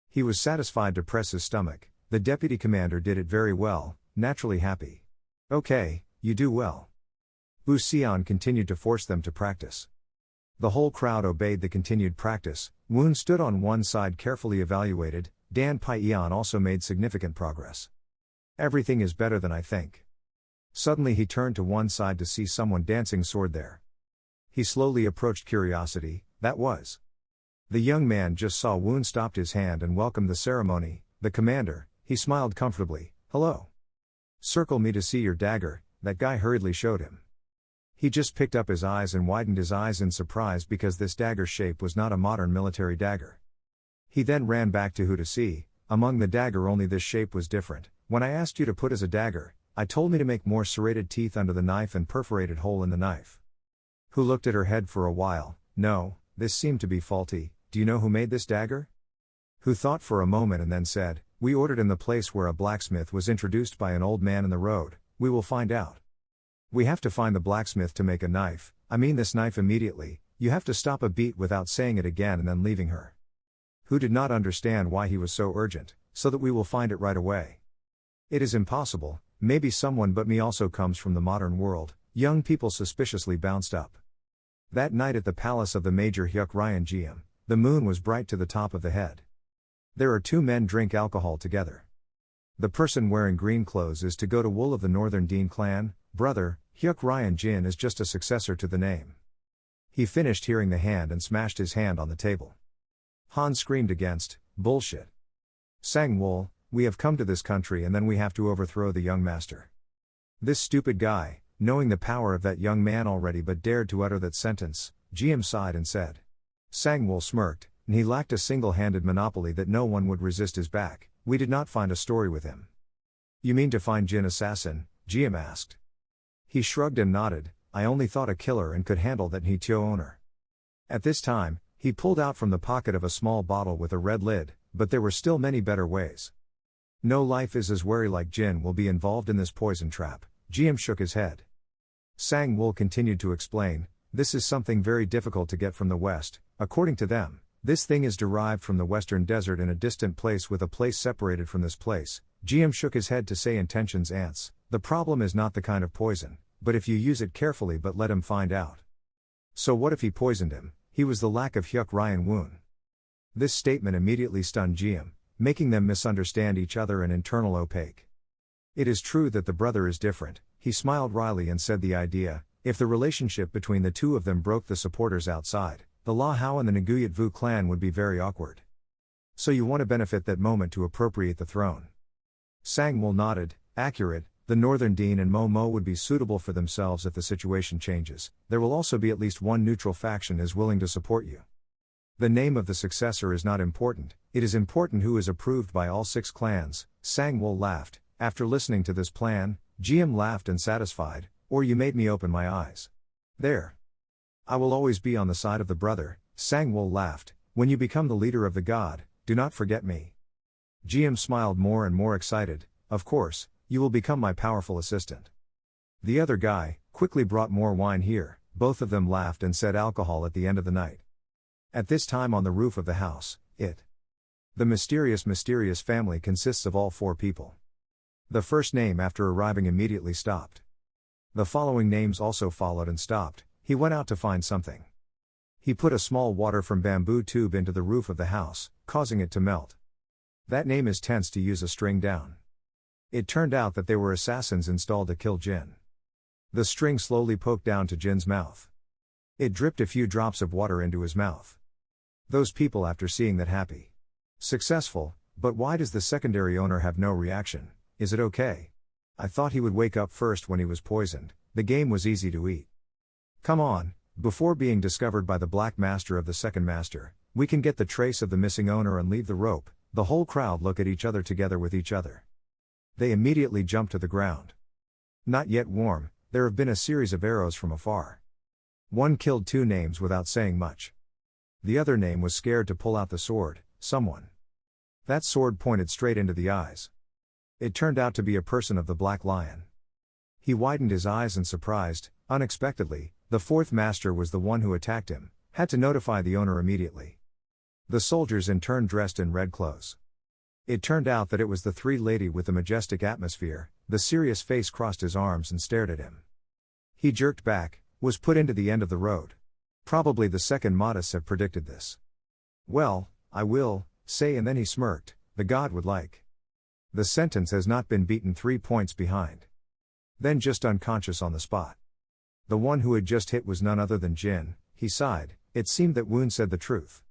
He was satisfied to press his stomach. The deputy commander did it very well, naturally happy. "Okay, you do well." Bu Sion continued to force them to practice. The whole crowd obeyed the continued practice. Woon stood on one side carefully evaluated. Dan Pai-eon also made significant progress. "Everything is better than I think." Suddenly he turned to one side to see someone dancing sword there. He slowly approached curiosity, that was. The young man just saw Woon stopped his hand and welcomed the ceremony. The commander, he smiled comfortably, "Hello. Circle me to see your dagger," that guy hurriedly showed him. He just picked up his eyes and widened his eyes in surprise because this dagger shape was not a modern military dagger. He then ran back to who to see. "Among the dagger only this shape was different. When I asked you to put as a dagger, I told me to make more serrated teeth under the knife and perforated hole in the knife." Who looked at her head for a while. "No, this seemed to be faulty. Do you know who made this dagger?" Who thought for a moment and then said, "We ordered in the place where a blacksmith was introduced by an old man in the road. We will find out. We have to find the blacksmith to make a knife, I mean this knife immediately. You have to stop a beat without saying it again and then leaving her." Who did not understand why he was so urgent, "So that we will find it right away." "It is impossible, maybe someone but me also comes from the modern world." Young people suspiciously bounced up. That night at the palace of the Major Hyuk Ryeon-Un, the moon was bright to the top of the head. There are two men drink alcohol together. The person wearing green clothes is to go to Wool of the Northern Dean clan. Brother, Hyuk Ryeon-Un is just a successor to the name. He finished hearing the hand and smashed his hand on the table. Han screamed against, "Bullshit. Sang Wool, we have come to this country and then we have to overthrow the young master." This stupid guy, knowing the power of that young man already but dared to utter that sentence, GM sighed and said. Sang-woo smirked, and he lacked a single-handed monopoly that no one would resist his back. "We did not find a story with him." "You mean to find Jin assassin?" GM asked. He shrugged and nodded. "I only thought a killer and could handle that Hee-Tyo owner." At this time, he pulled out from the pocket of a small bottle with a red lid, but there were still many better ways. "No life is as wary like Jin will be involved in this poison trap." GM shook his head. Sang-woo continued to explain, "This is something very difficult to get from the West. According to them, this thing is derived from the Western Desert in a distant place with a place separated from this place." GM shook his head to say intentions ants. "The problem is not the kind of poison, but if you use it carefully but let him find out." So what if he poisoned him? He was the lack of Hyuk Ryeon-Un. This statement immediately stunned GM, making them misunderstand each other and internal opaque. It is true that the brother is different. He smiled wryly and said the idea, If the relationship between the two of them broke the supporters outside, the La Hao and the Nguyet Vu clan would be very awkward. So you want to benefit that moment to appropriate the throne. Sang-woo nodded, accurate. The Northern Dean and Mo would be suitable for themselves if the situation changes. There will also be at least one neutral faction is willing to support you. The name of the successor is not important, it is important who is approved by all 6 clans. Sang-woo laughed. After listening to this plan, GM laughed and satisfied, or you made me open my eyes. There. I will always be on the side of the brother. Sang-woo laughed. When you become the leader of the god, do not forget me. GM smiled more and more excited. Of course, you will become my powerful assistant. The other guy quickly brought more wine here. Both of them laughed and said alcohol at the end of the night. At this time on the roof of the house, the mysterious family consists of all 4 people. The first name after arriving immediately stopped. The following names also followed and stopped. He went out to find something. He put a small water from bamboo tube into the roof of the house, causing it to melt. That name is tense to use a string down. It turned out that they were assassins installed to kill Jin. The string slowly poked down to Jin's mouth. It dripped a few drops of water into his mouth. Those people after seeing that happy. Successful, but why does the secondary owner have no reaction? Is it okay? I thought he would wake up first when he was poisoned. The game was easy to eat. Come on, before being discovered by the Black Master of the Second Master, we can get the trace of the missing owner and leave the rope. The whole crowd look at each other together with each other. They immediately jump to the ground. Not yet warm, there have been a series of arrows from afar. One killed 2 names without saying much. The other name was scared to pull out the sword. Someone. That sword pointed straight into the eyes. It turned out to be a person of the Black Lion. He widened his eyes and surprised, unexpectedly, the 4th master was the one who attacked him, had to notify the owner immediately. The soldiers in turn dressed in red clothes. It turned out that it was the 3 lady with the majestic atmosphere. The serious face crossed his arms and stared at him. He jerked back, was put into the end of the road. Probably the second modest have predicted this. Well, I will say, and then he smirked, the god would like. The sentence has not been beaten 3 points behind. Then just unconscious on the spot. The one who had just hit was none other than Jin. He sighed. It seemed that Woon said the truth.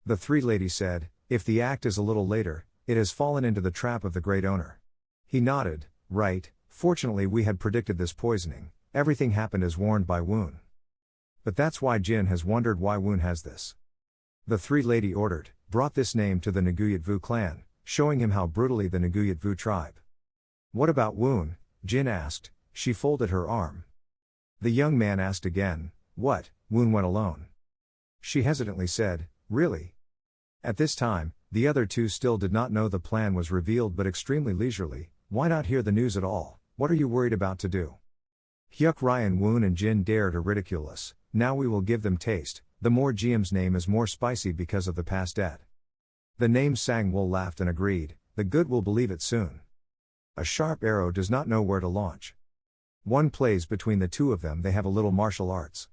The 3 ladies said, if the act is a little later, it has fallen into the trap of the great owner. He nodded, right, fortunately we had predicted this poisoning, everything happened as warned by Woon. But that's why Jin has wondered why Woon has this. The 3 lady ordered, brought this name to the Nguyet Vu clan, showing him how brutally the Nguyet Vu tribe. What about Woon? Jin asked. She folded her arm. The young man asked again, what? Woon went alone. She hesitantly said, really? At this time, the other 2 still did not know the plan was revealed, but extremely leisurely. Why not hear the news at all? What are you worried about to do? Hyuk Ryeon-Un and Jin dare to ridicule us. Now we will give them taste. The more GM's name is more spicy because of the past debt. The name Sang-woo laughed and agreed. The good will believe it soon. A sharp arrow does not know where to launch. One plays between the 2 of them. They have a little martial arts.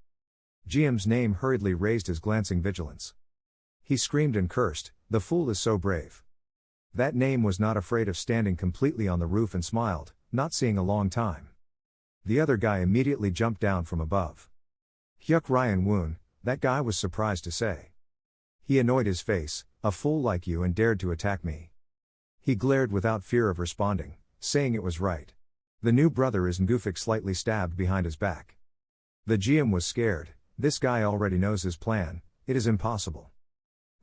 GM's name hurriedly raised his glancing vigilance. He screamed and cursed, the fool is so brave. That name was not afraid of standing completely on the roof and smiled, not seeing a long time. The other guy immediately jumped down from above. Hyuk Ryeon-Un, that guy was surprised to say. He annoyed his face, a fool like you and dared to attack me. He glared without fear of responding, saying it was right. The new brother is Ngufik slightly stabbed behind his back. The GM was scared, this guy already knows his plan, it is impossible.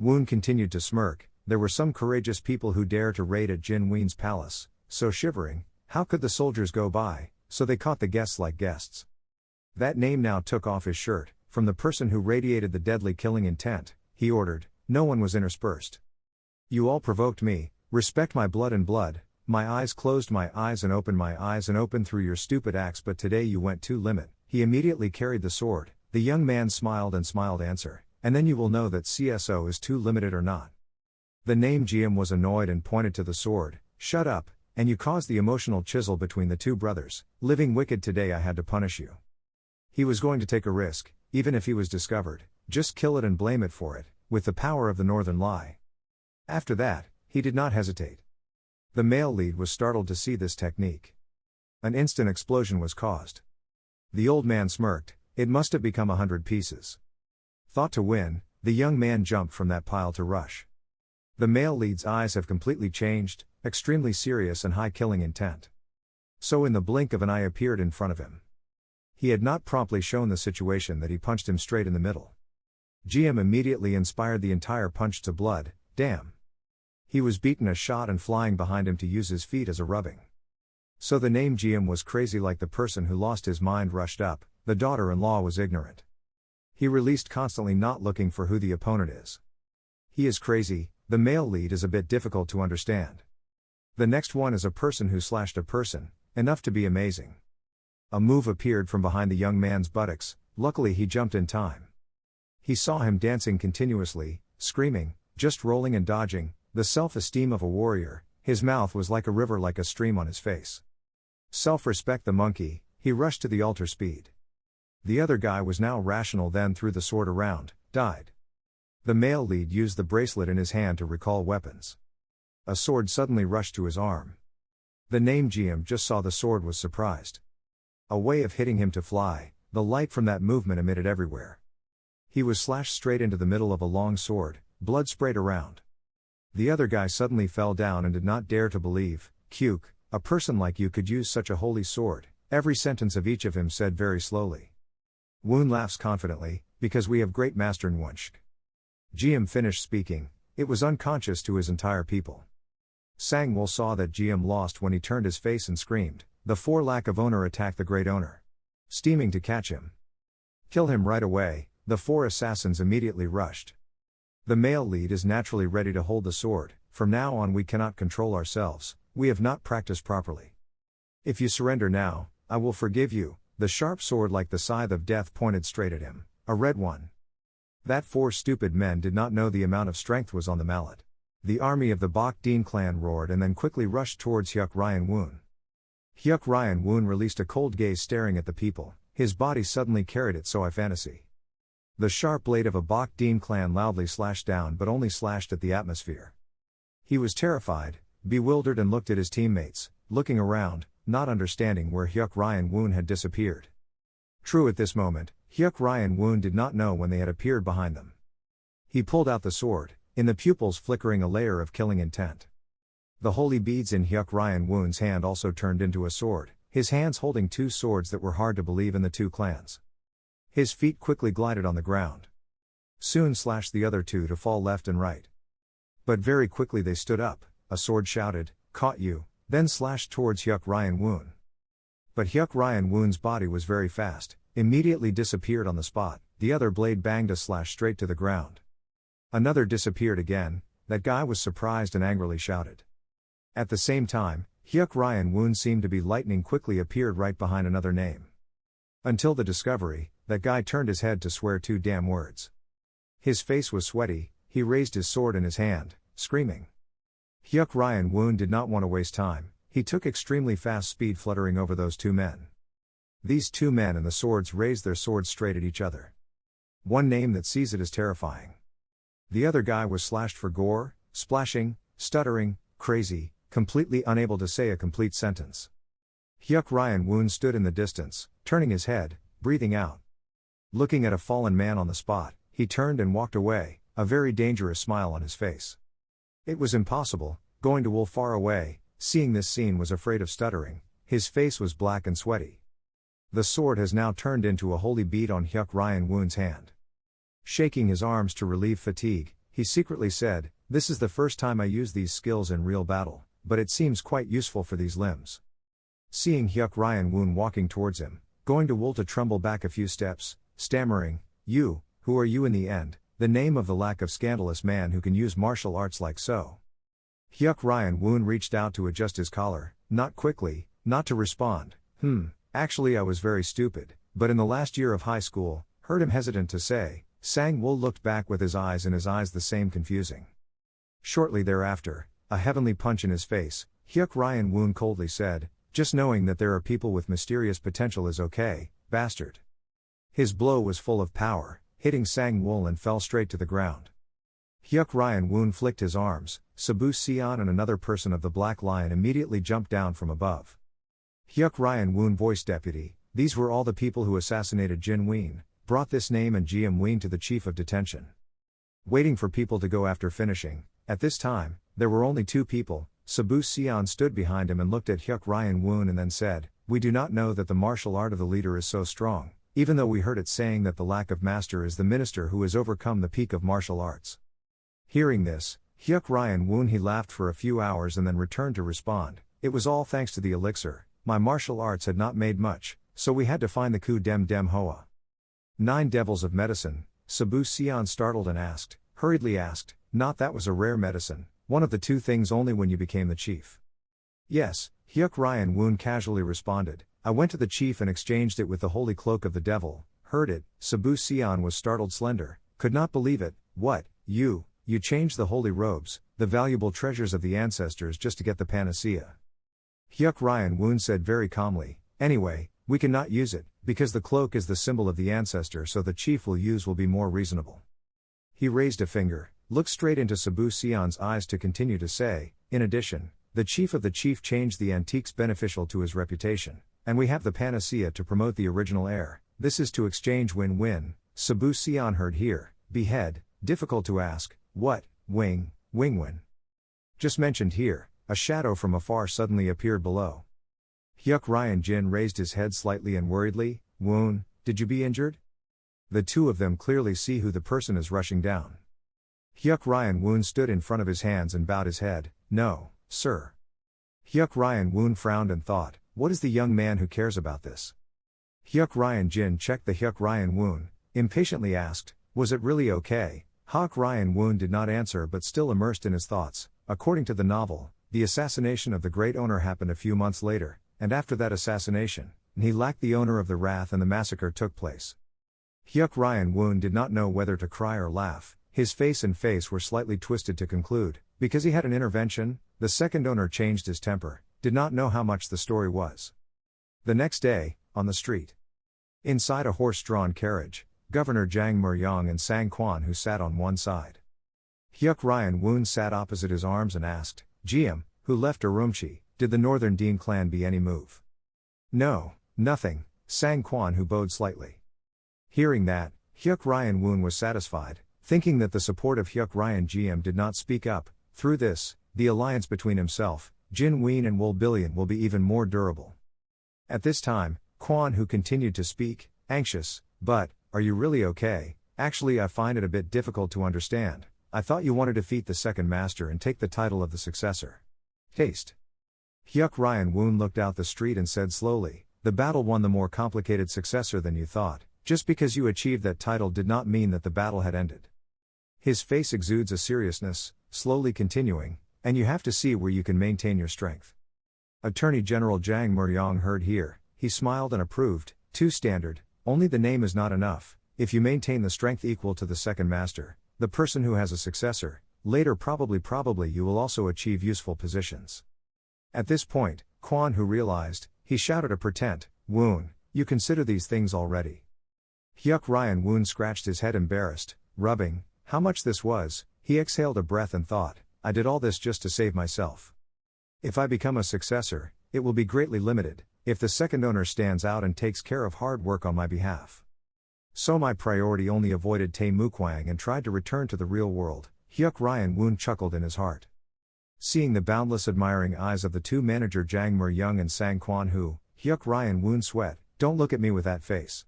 Woon continued to smirk, there were some courageous people who dare to raid at Jin Ween's palace, so shivering, how could the soldiers go by, so they caught the guests like guests. That name now took off his shirt, from the person who radiated the deadly killing intent, he ordered, no one was interspersed. You all provoked me, respect my blood and blood, my eyes closed my eyes and opened through your stupid acts, but today you went too limit. He immediately carried the sword, the young man smiled and smiled answer, and then you will know that CSO is too limited or not. The name GM was annoyed and pointed to the sword, shut up, and you caused the emotional chisel between the 2 brothers, living wicked today I had to punish you. He was going to take a risk, even if he was discovered, just kill it and blame it for it, with the power of the Northern Lie. After that, he did not hesitate. The male lead was startled to see this technique. An instant explosion was caused. The old man smirked, it must have become 100 pieces. Thought to win, the young man jumped from that pile to rush. The male lead's eyes have completely changed, extremely serious and high killing intent. So in the blink of an eye appeared in front of him. He had not promptly shown the situation that he punched him straight in the middle. GM immediately inspired the entire punch to blood, damn. He was beaten a shot and flying behind him to use his feet as a rubbing. So the name GM was crazy, like the person who lost his mind rushed up, the daughter-in-law was ignorant. He released constantly, not looking for who the opponent is. He is crazy, the male lead is a bit difficult to understand. The next one is a person who slashed a person, enough to be amazing. A move appeared from behind the young man's buttocks, luckily he jumped in time. He saw him dancing continuously, screaming, just rolling and dodging, the self-esteem of a warrior, his mouth was like a river, like a stream on his face. Self-respect the monkey, he rushed to the altar speed. The other guy was now rational, then threw the sword around, died. The male lead used the bracelet in his hand to recall weapons. A sword suddenly rushed to his arm. The name GM just saw the sword, was surprised. A way of hitting him to fly, the light from that movement emitted everywhere. He was slashed straight into the middle of a long sword, blood sprayed around. The other guy suddenly fell down and did not dare to believe, Hyuk, a person like you could use such a holy sword, every sentence of each of him said very slowly. Woon laughs confidently, because we have great master Nwunshk. GM finished speaking, it was unconscious to his entire people. Sang-woo saw that GM lost when he turned his face and screamed, the four lack of owner attacked the great owner. Steaming to catch him. Kill him right away, the four assassins immediately rushed. The male lead is naturally ready to hold the sword, from now on we cannot control ourselves, we have not practiced properly. If you surrender now, I will forgive you, the sharp sword like the scythe of death pointed straight at him, a red one. That four stupid men did not know the amount of strength was on the mallet. The army of the Bok Din clan roared and then quickly rushed towards Hyuk Ryeon-Un. Hyuk Ryeon-Un released a cold gaze staring at the people, his body suddenly carried it, so I fantasy. The sharp blade of a Bok Din clan loudly slashed down, but only slashed at the atmosphere. He was terrified, bewildered, and looked at his teammates, looking around, not understanding where Hyuk Ryeon-Un had disappeared. True, at this moment, Hyuk Ryeon-Un did not know when they had appeared behind them. He pulled out the sword, in the pupils flickering a layer of killing intent. The holy beads in Hyuk Ryeon-Un's hand also turned into a sword, his hands holding two swords that were hard to believe in the two clans. His feet quickly glided on the ground. Soon slashed the other two to fall left and right. But very quickly they stood up, a sword shouted, caught you, then slashed towards Hyuk Ryeon-Un. But Hyuk Ryeon-Un's body was very fast, immediately disappeared on the spot, the other blade banged a slash straight to the ground. Another disappeared again, that guy was surprised and angrily shouted. At the same time, Hyuk Ryeon-Un seemed to be lightning, quickly appeared right behind another name. Until the discovery, that guy turned his head to swear two damn words. His face was sweaty, he raised his sword in his hand, screaming. Hyuk Ryeon-Un did not want to waste time, he took extremely fast speed fluttering over those two men. These two men and the swords raised their swords straight at each other. One name that sees it is terrifying. The other guy was slashed for gore, splashing, stuttering, crazy, completely unable to say a complete sentence. Hyuk Ryeon-Un stood in the distance, turning his head, breathing out. Looking at a fallen man on the spot, he turned and walked away, a very dangerous smile on his face. It was impossible, going to Wool far away, seeing this scene was afraid of stuttering, his face was black and sweaty. The sword has now turned into a holy bead on Hyuk Ryeon-Un's hand. Shaking his arms to relieve fatigue, he secretly said, this is the first time I use these skills in real battle, but it seems quite useful for these limbs. Seeing Hyuk Ryeon-Un walking towards him, going to Wool to tremble back a few steps, stammering, you, who are you in the end, the name of the lack of scandalous man who can use martial arts like so. Hyuk Ryeon-Un reached out to adjust his collar, not quickly, not to respond, actually I was very stupid, but in the last year of high school, heard him hesitant to say, Sang-woo looked back with his eyes in his eyes the same confusing. Shortly thereafter, a heavenly punch in his face, Hyuk Ryeon-Un coldly said, just knowing that there are people with mysterious potential is okay, bastard. His blow was full of power, hitting Sang-woo and fell straight to the ground. Hyuk Ryeon-Un flicked his arms, Sabu Sion and another person of the Black Lion immediately jumped down from above. Hyuk Ryeon-Un voiced deputy, These were all the people who assassinated Jin Ween, brought this name and GM Ween to the chief of detention. Waiting for people to go after finishing, at this time, there were only 2 people. Sabu Sion stood behind him and looked at Hyuk Ryeon-Un and then said, "We do not know that the martial art of the leader is so strong, even though we heard it saying that the lack of master is the minister who has overcome the peak of martial arts." Hearing this, Hyuk Ryeon-Un he laughed for a few hours and then returned to respond, "It was all thanks to the elixir. My martial arts had not made much, so we had to find the coup dem hoa." 9 devils of medicine, Sabu Sion startled and hurriedly asked, "Not that was a rare medicine, one of the 2 things only when you became the chief?" "Yes," Hyuk Ryeon-Un casually responded, "I went to the chief and exchanged it with the holy cloak of the devil." Heard it, Sabu Sion was startled slender, could not believe it. "What, you changed the holy robes, the valuable treasures of the ancestors just to get the panacea?" Hyuk Ryeon-Un said very calmly, "Anyway, we cannot use it, because the cloak is the symbol of the ancestor, so the chief will be more reasonable." He raised a finger, looked straight into Sabu Sion's eyes to continue to say, "In addition, the chief of the chief changed the antiques beneficial to his reputation, and we have the panacea to promote the original heir. This is to exchange win-win." Sabu Sion heard here, behead, difficult to ask, "What, win-win?" Just mentioned here, a shadow from afar suddenly appeared below. Hyuk Ryeon-Jin raised his head slightly and worriedly, "Woon, did you be injured?" The 2 of them clearly see who the person is rushing down. Hyuk Ryeon-Un stood in front of his hands and bowed his head, "No, sir." Hyuk Ryeon-Un frowned and thought, what is the young man who cares about this? Hyuk Ryeon-Jin checked the Hyuk Ryeon-Un, impatiently asked, "Was it really okay?" Hyuk Ryeon-Un did not answer but still immersed in his thoughts. According to the novel, the assassination of the great owner happened a few months later, and after that assassination, he lacked the owner of the wrath and the massacre took place. Hyuk Ryeon-Un did not know whether to cry or laugh. His face were slightly twisted to conclude, because he had an intervention, the second owner changed his temper, did not know how much the story was. The next day, on the street. Inside a horse-drawn carriage, Governor Jang Mur-yong and Sang Kwan who sat on one side. Hyuk Ryeon-Un sat opposite his arms and asked, "GM, who left Urumqi, did the Northern Dean clan be any move?" "No, nothing," Sang Kwan who bowed slightly. Hearing that, Hyuk Ryeon-Un was satisfied, thinking that the support of Hyuk Ryeon-GM did not speak up. Through this, the alliance between himself, Jin Ween and Wol Billion will be even more durable. At this time, Kwan who continued to speak, anxious, "But, are you really okay? Actually I find it a bit difficult to understand. I thought you want to defeat the second master and take the title of the successor." Taste. Hyuk Ryeon-Un looked out the street and said slowly, "The battle won the more complicated successor than you thought. Just because you achieved that title did not mean that the battle had ended." His face exudes a seriousness, slowly continuing, "And you have to see where you can maintain your strength." Attorney General Jang Mur-yong heard here, he smiled and approved, "Too standard, only the name is not enough. If you maintain the strength equal to the second master, the person who has a successor, later probably you will also achieve useful positions." At this point, Kwan who realized, he shouted a portent, "Woon, you consider these things already?" Hyuk Ryeon-Un scratched his head embarrassed, rubbing how much this was. He exhaled a breath and thought, "I did all this just to save myself. If I become a successor, it will be greatly limited, if the second owner stands out and takes care of hard work on my behalf. So my priority only avoided Tae Mukwang and tried to return to the real world." Hyuk Ryeon-Un chuckled in his heart. Seeing the boundless admiring eyes of the 2 manager Jang Mur-yong and Sang Kwan who, Hyuk Ryeon-Un sweat, "Don't look at me with that face."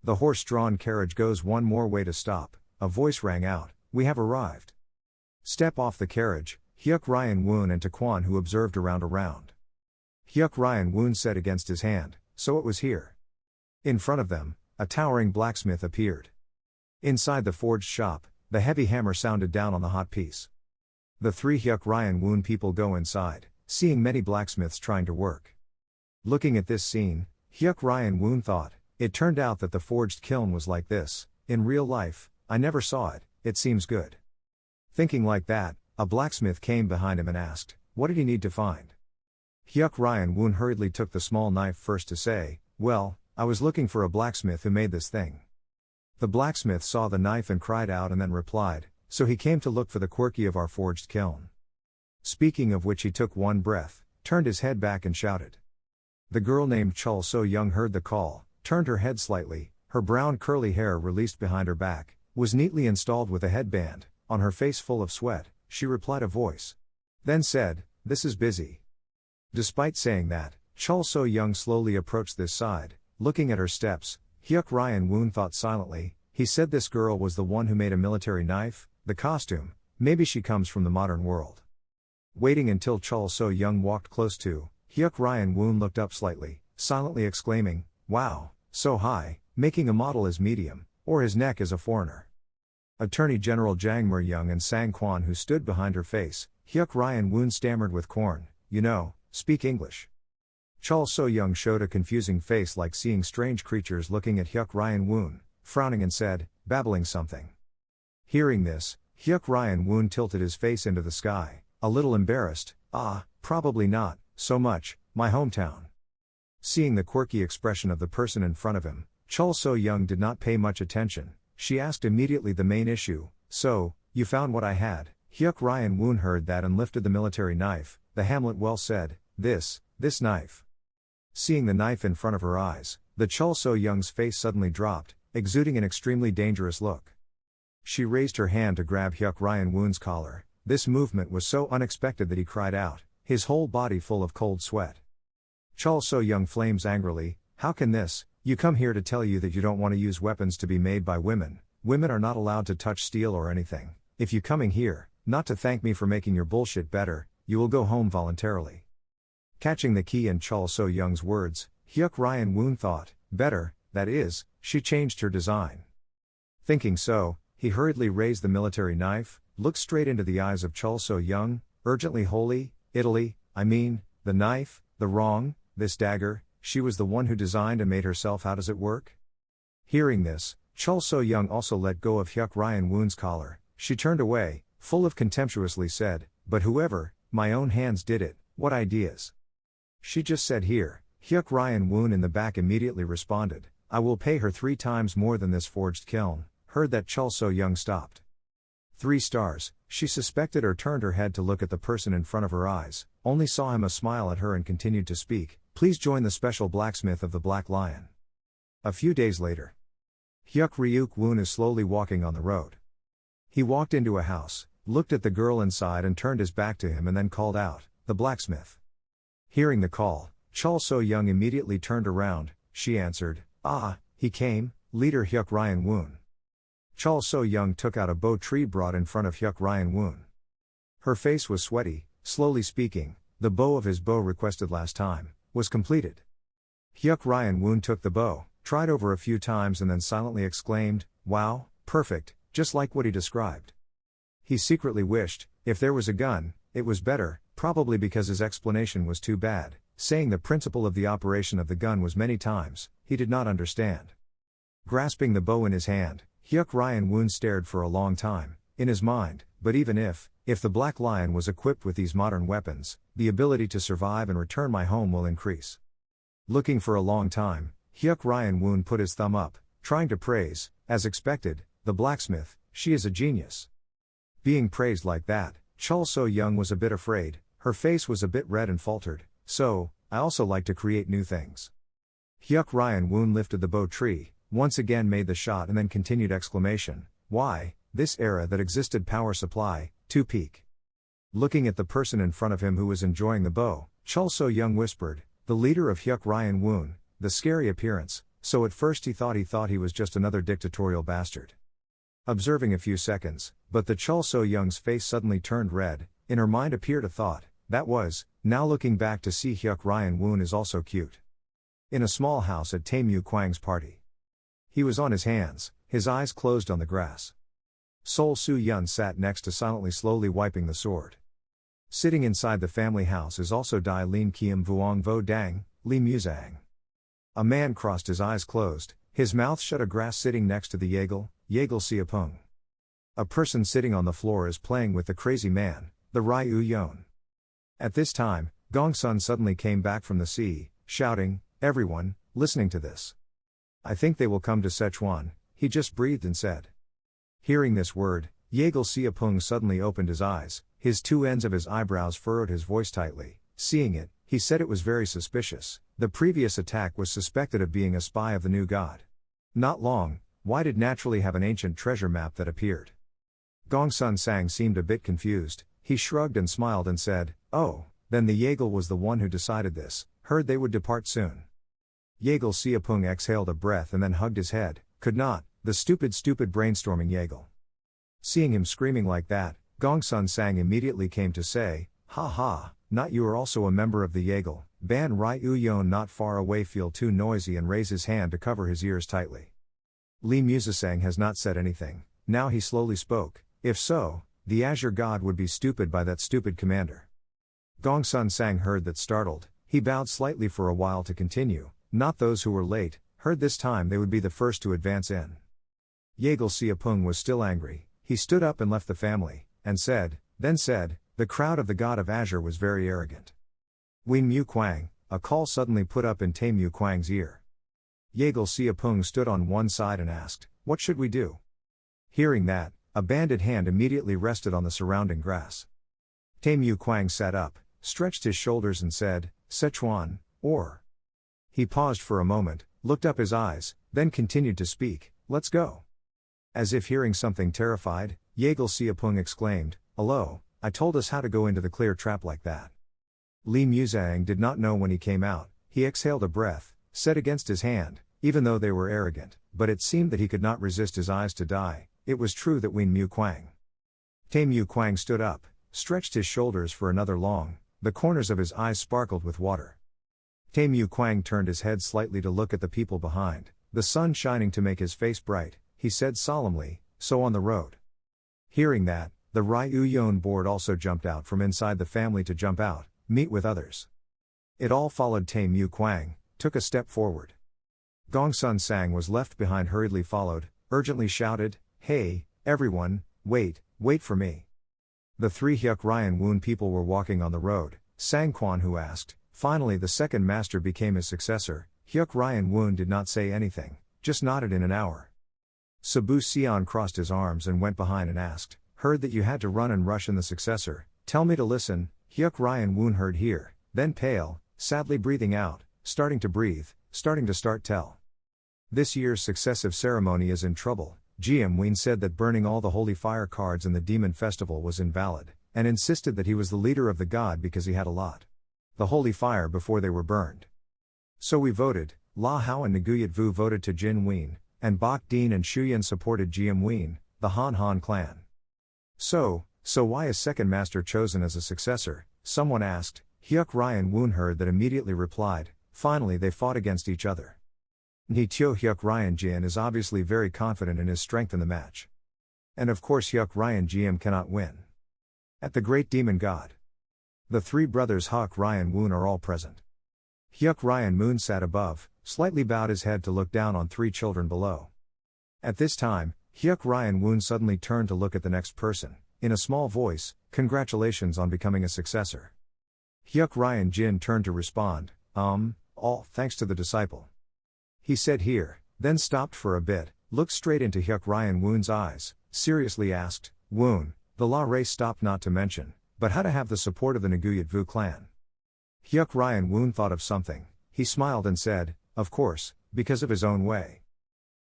The horse-drawn carriage goes one more way to stop. A voice rang out, "We have arrived." "Step off the carriage," Hyuk Ryeon-Un and Kwan who observed around. Hyuk Ryeon-Un said against his hand, "So it was here." In front of them, a towering blacksmith appeared. Inside the forged shop, the heavy hammer sounded down on the hot piece. The 3 Hyuk Ryeon-Un people go inside, seeing many blacksmiths trying to work. Looking at this scene, Hyuk Ryeon-Un thought, it turned out that the forged kiln was like this. In real life, I never saw it. It seems good. Thinking like that, a blacksmith came behind him and asked, "What did he need to find?" Hyuk Ryeon-Un hurriedly took the small knife first to say, "Well, I was looking for a blacksmith who made this thing." The blacksmith saw the knife and cried out and then replied, "So he came to look for the quirky of our forged kiln." Speaking of which he took one breath, turned his head back and shouted, The girl named Chul So-young heard the call, turned her head slightly, her brown curly hair released behind her back, was neatly installed with a headband, on her face full of sweat. She replied a voice. Then said, "This is busy." Despite saying that, Chul So-young slowly approached this side, looking at her steps. Hyuk Ryeon-Un thought silently, he said this girl was the one who made a military knife, the costume, maybe she comes from the modern world. Waiting until Chul So-young walked close to, Hyuk Ryeon-Un looked up slightly, silently exclaiming, "Wow, so high, making a model as medium, or his neck as a foreigner." Attorney General Jang Mer-young and Sang Kwan who stood behind her face, Hyuk Ryeon-Un stammered with corn, speak English. Chul So-young showed a confusing face like seeing strange creatures looking at Hyuk Ryeon-Un, frowning and said, babbling something. Hearing this, Hyuk Ryeon-Un tilted his face into the sky, a little embarrassed, probably not, so much, my hometown. Seeing the quirky expression of the person in front of him, Chul So-young did not pay much attention. She asked immediately the main issue, "So, you found what I had?" Hyuk Ryeon-Un heard that and lifted the military knife. The Hamlet well said, this knife. Seeing the knife in front of her eyes, the Chul So-young's face suddenly dropped, exuding an extremely dangerous look. She raised her hand to grab Hyuk Ryeon-Un's collar. This movement was so unexpected that he cried out, his whole body full of cold sweat. Chul So-young flames angrily, "How can this? You come here to tell you that you don't want to use weapons to be made by women. Women are not allowed to touch steel or anything. If you coming here, not to thank me for making your bullshit better, you will go home voluntarily." Catching the key in Chul So-young's words, Hyuk Ryeon-Un thought, better, that is, she changed her design. Thinking so, he hurriedly raised the military knife, looked straight into the eyes of Chul So-young, urgently holy, Italy, the knife, the wrong, this dagger, she was the one who designed and made herself. How does it work? Hearing this, Chul So-young also let go of Hyuk Ryeon-Un's collar. She turned away, full of contemptuously said, "But whoever, my own hands did it, what ideas?" She just said here. Hyuk Ryeon-Un in the back immediately responded, "I will pay her 3 times more than this forged kiln." Heard that Chul So-young stopped. 3 stars, she suspected or turned her head to look at the person in front of her eyes, only saw him smile at her and continued to speak, "Please join the special blacksmith of the Black Lion." A few days later. Hyuk Ryeon-Un is slowly walking on the road. He walked into a house, looked at the girl inside and turned his back to him and then called out, "The blacksmith." Hearing the call, Chul So-young immediately turned around. She answered, he came, leader Hyuk Ryeon-Un." Chul So-young took out a bow tree brought in front of Hyuk Ryeon-Un. Her face was sweaty, slowly speaking, the bow of his bow requested last time, was completed. Hyuk Ryeon-Un took the bow, tried over a few times and then silently exclaimed, "Wow, perfect, just like what he described." He secretly wished, if there was a gun, it was better, probably because his explanation was too bad, saying the principle of the operation of the gun was many times, he did not understand. Grasping the bow in his hand, Hyuk Ryeon-Un stared for a long time, in his mind, but even if the Black Lion was equipped with these modern weapons, the ability to survive and return my home will increase. Looking for a long time, Hyuk Ryeon-Un put his thumb up, trying to praise, as expected, the blacksmith. She is a genius. Being praised like that, Chul So-young was a bit afraid, her face was a bit red and faltered, "So, I also like to create new things." Hyuk Ryeon-Un lifted the bow tree, once again made the shot and then continued exclamation, "Why, this era that existed power supply, to peak." Looking at the person in front of him who was enjoying the bow, Chul So-young whispered, "The leader of Hyuk Ryeon-Un, the scary appearance, so at first he thought he was just another dictatorial bastard." Observing a few seconds, but the Chul So-young's face suddenly turned red, in her mind appeared a thought, that was, now looking back to see Hyuk Ryeon-Un is also cute. In a small house at Tae-mu Kwang's party. He was on his hands, his eyes closed on the grass. Sol Soo-yun sat next to silently slowly wiping the sword. Sitting inside the family house is also Dai Lin Kiem Vuong Vo Dang, Lee Musang. A man crossed his eyes closed, his mouth shut a grass sitting next to the Yeagle Siapung. A person sitting on the floor is playing with the crazy man, the Ryu-Yon. At this time, Gongsun suddenly came back from the sea, shouting, "Everyone, listening to this. I think they will come to Sichuan," he just breathed and said. Hearing this word, Yeagle Siapung suddenly opened his eyes, his 2 ends of his eyebrows furrowed his voice tightly, "Seeing it, he said it was very suspicious. The previous attack was suspected of being a spy of the new god. Not long, why did naturally have an ancient treasure map that appeared? Gongsun Sang seemed a bit confused. He shrugged and smiled and said, "Oh, then the Yeagle was the one who decided this, heard they would depart soon." Yeagle Siapung exhaled a breath and then hugged his head. Could not, the stupid brainstorming Yeagle. Seeing him screaming like that, Gongsun Sang immediately came to say, "Ha ha, not you are also a member of the Yeagle." Ban Ryeon-Un not far away feel too noisy and raise his hand to cover his ears tightly. Lee Musasang has not said anything. Now he slowly spoke. If so, the Azure God would be stupid by that stupid commander. Gongsun Sang heard that startled. He bowed slightly for a while to continue. Not those who were late, heard this time they would be the first to advance in. Yeagle Siapung was still angry. He stood up and left the family, and said, the crowd of the god of Azure was very arrogant. Ween Mu Kwang, a call suddenly put up in Tae Mu Kwang's ear. Yeagle Siapung stood on one side and asked, "What should we do?" Hearing that, a banded hand immediately rested on the surrounding grass. Tae Mu Kwang sat up, stretched his shoulders and said, "Sichuan, or." He paused for a moment, looked up his eyes, then continued to speak, "Let's go." As if hearing something terrified, Yeagle Siapung exclaimed, "Hello, I told us how to go into the clear trap like that." Lee Musang did not know when he came out. He exhaled a breath, said against his hand, even though they were arrogant, but it seemed that he could not resist his eyes to die. It was true that Ween Mu Kwang. Tae Mu Kwang stood up, stretched his shoulders for another long, the corners of his eyes sparkled with water. Tae Mu Kwang turned his head slightly to look at the people behind, the sun shining to make his face bright. He said solemnly, "So on the road." Hearing that, the Ryeon board also jumped out from inside the family to jump out, meet with others. It all followed Tae Mu Kwang, took a step forward. Gongsun Sang was left behind, hurriedly followed, urgently shouted, "Hey, everyone, wait for me." The three Hyuk Ryeon-Un people were walking on the road. Sang Quan who asked, finally the second master became his successor. Hyuk Ryeon-Un did not say anything, just nodded in an hour. Sabu Sion crossed his arms and went behind and asked, "Heard that you had to run and rush in the successor, tell me to listen." Hyuk Ryeon-Un heard here, then pale, sadly breathing out, starting to start tell. This year's successive ceremony is in trouble. GM Ween said that burning all the holy fire cards in the demon festival was invalid, and insisted that he was the leader of the god because he had a lot. The holy fire before they were burned. So we voted. La Hao and Nguyat Vu voted to Jin Ween, and Bok Dean and Shuyan supported GM Ween, the Han Han clan. So why is second master chosen as a successor? Someone asked. Hyuk Ryeon-Un heard that immediately replied, "Finally they fought against each other." Ni Teo Hyuk Ryeon-Jin is obviously very confident in his strength in the match. And of course Hyuk Ryeon-Jim cannot win. At the great demon god. The three brothers Hyuk Ryeon-Un are all present. Hyuk Ryeon-Un sat above, slightly bowed his head to look down on three children below. At this time, Hyuk Ryeon-Un suddenly turned to look at the next person, in a small voice, "Congratulations on becoming a successor." Hyuk Ryeon-Jin turned to respond, all thanks to the disciple." He said here, then stopped for a bit, looked straight into Hyuk Ryeon-Un's eyes, seriously asked, "Woon, the La race stopped not to mention, but how to have the support of the Nguyat Vu clan?" Hyuk Ryeon-Un thought of something, he smiled and said, "Of course, because of his own way."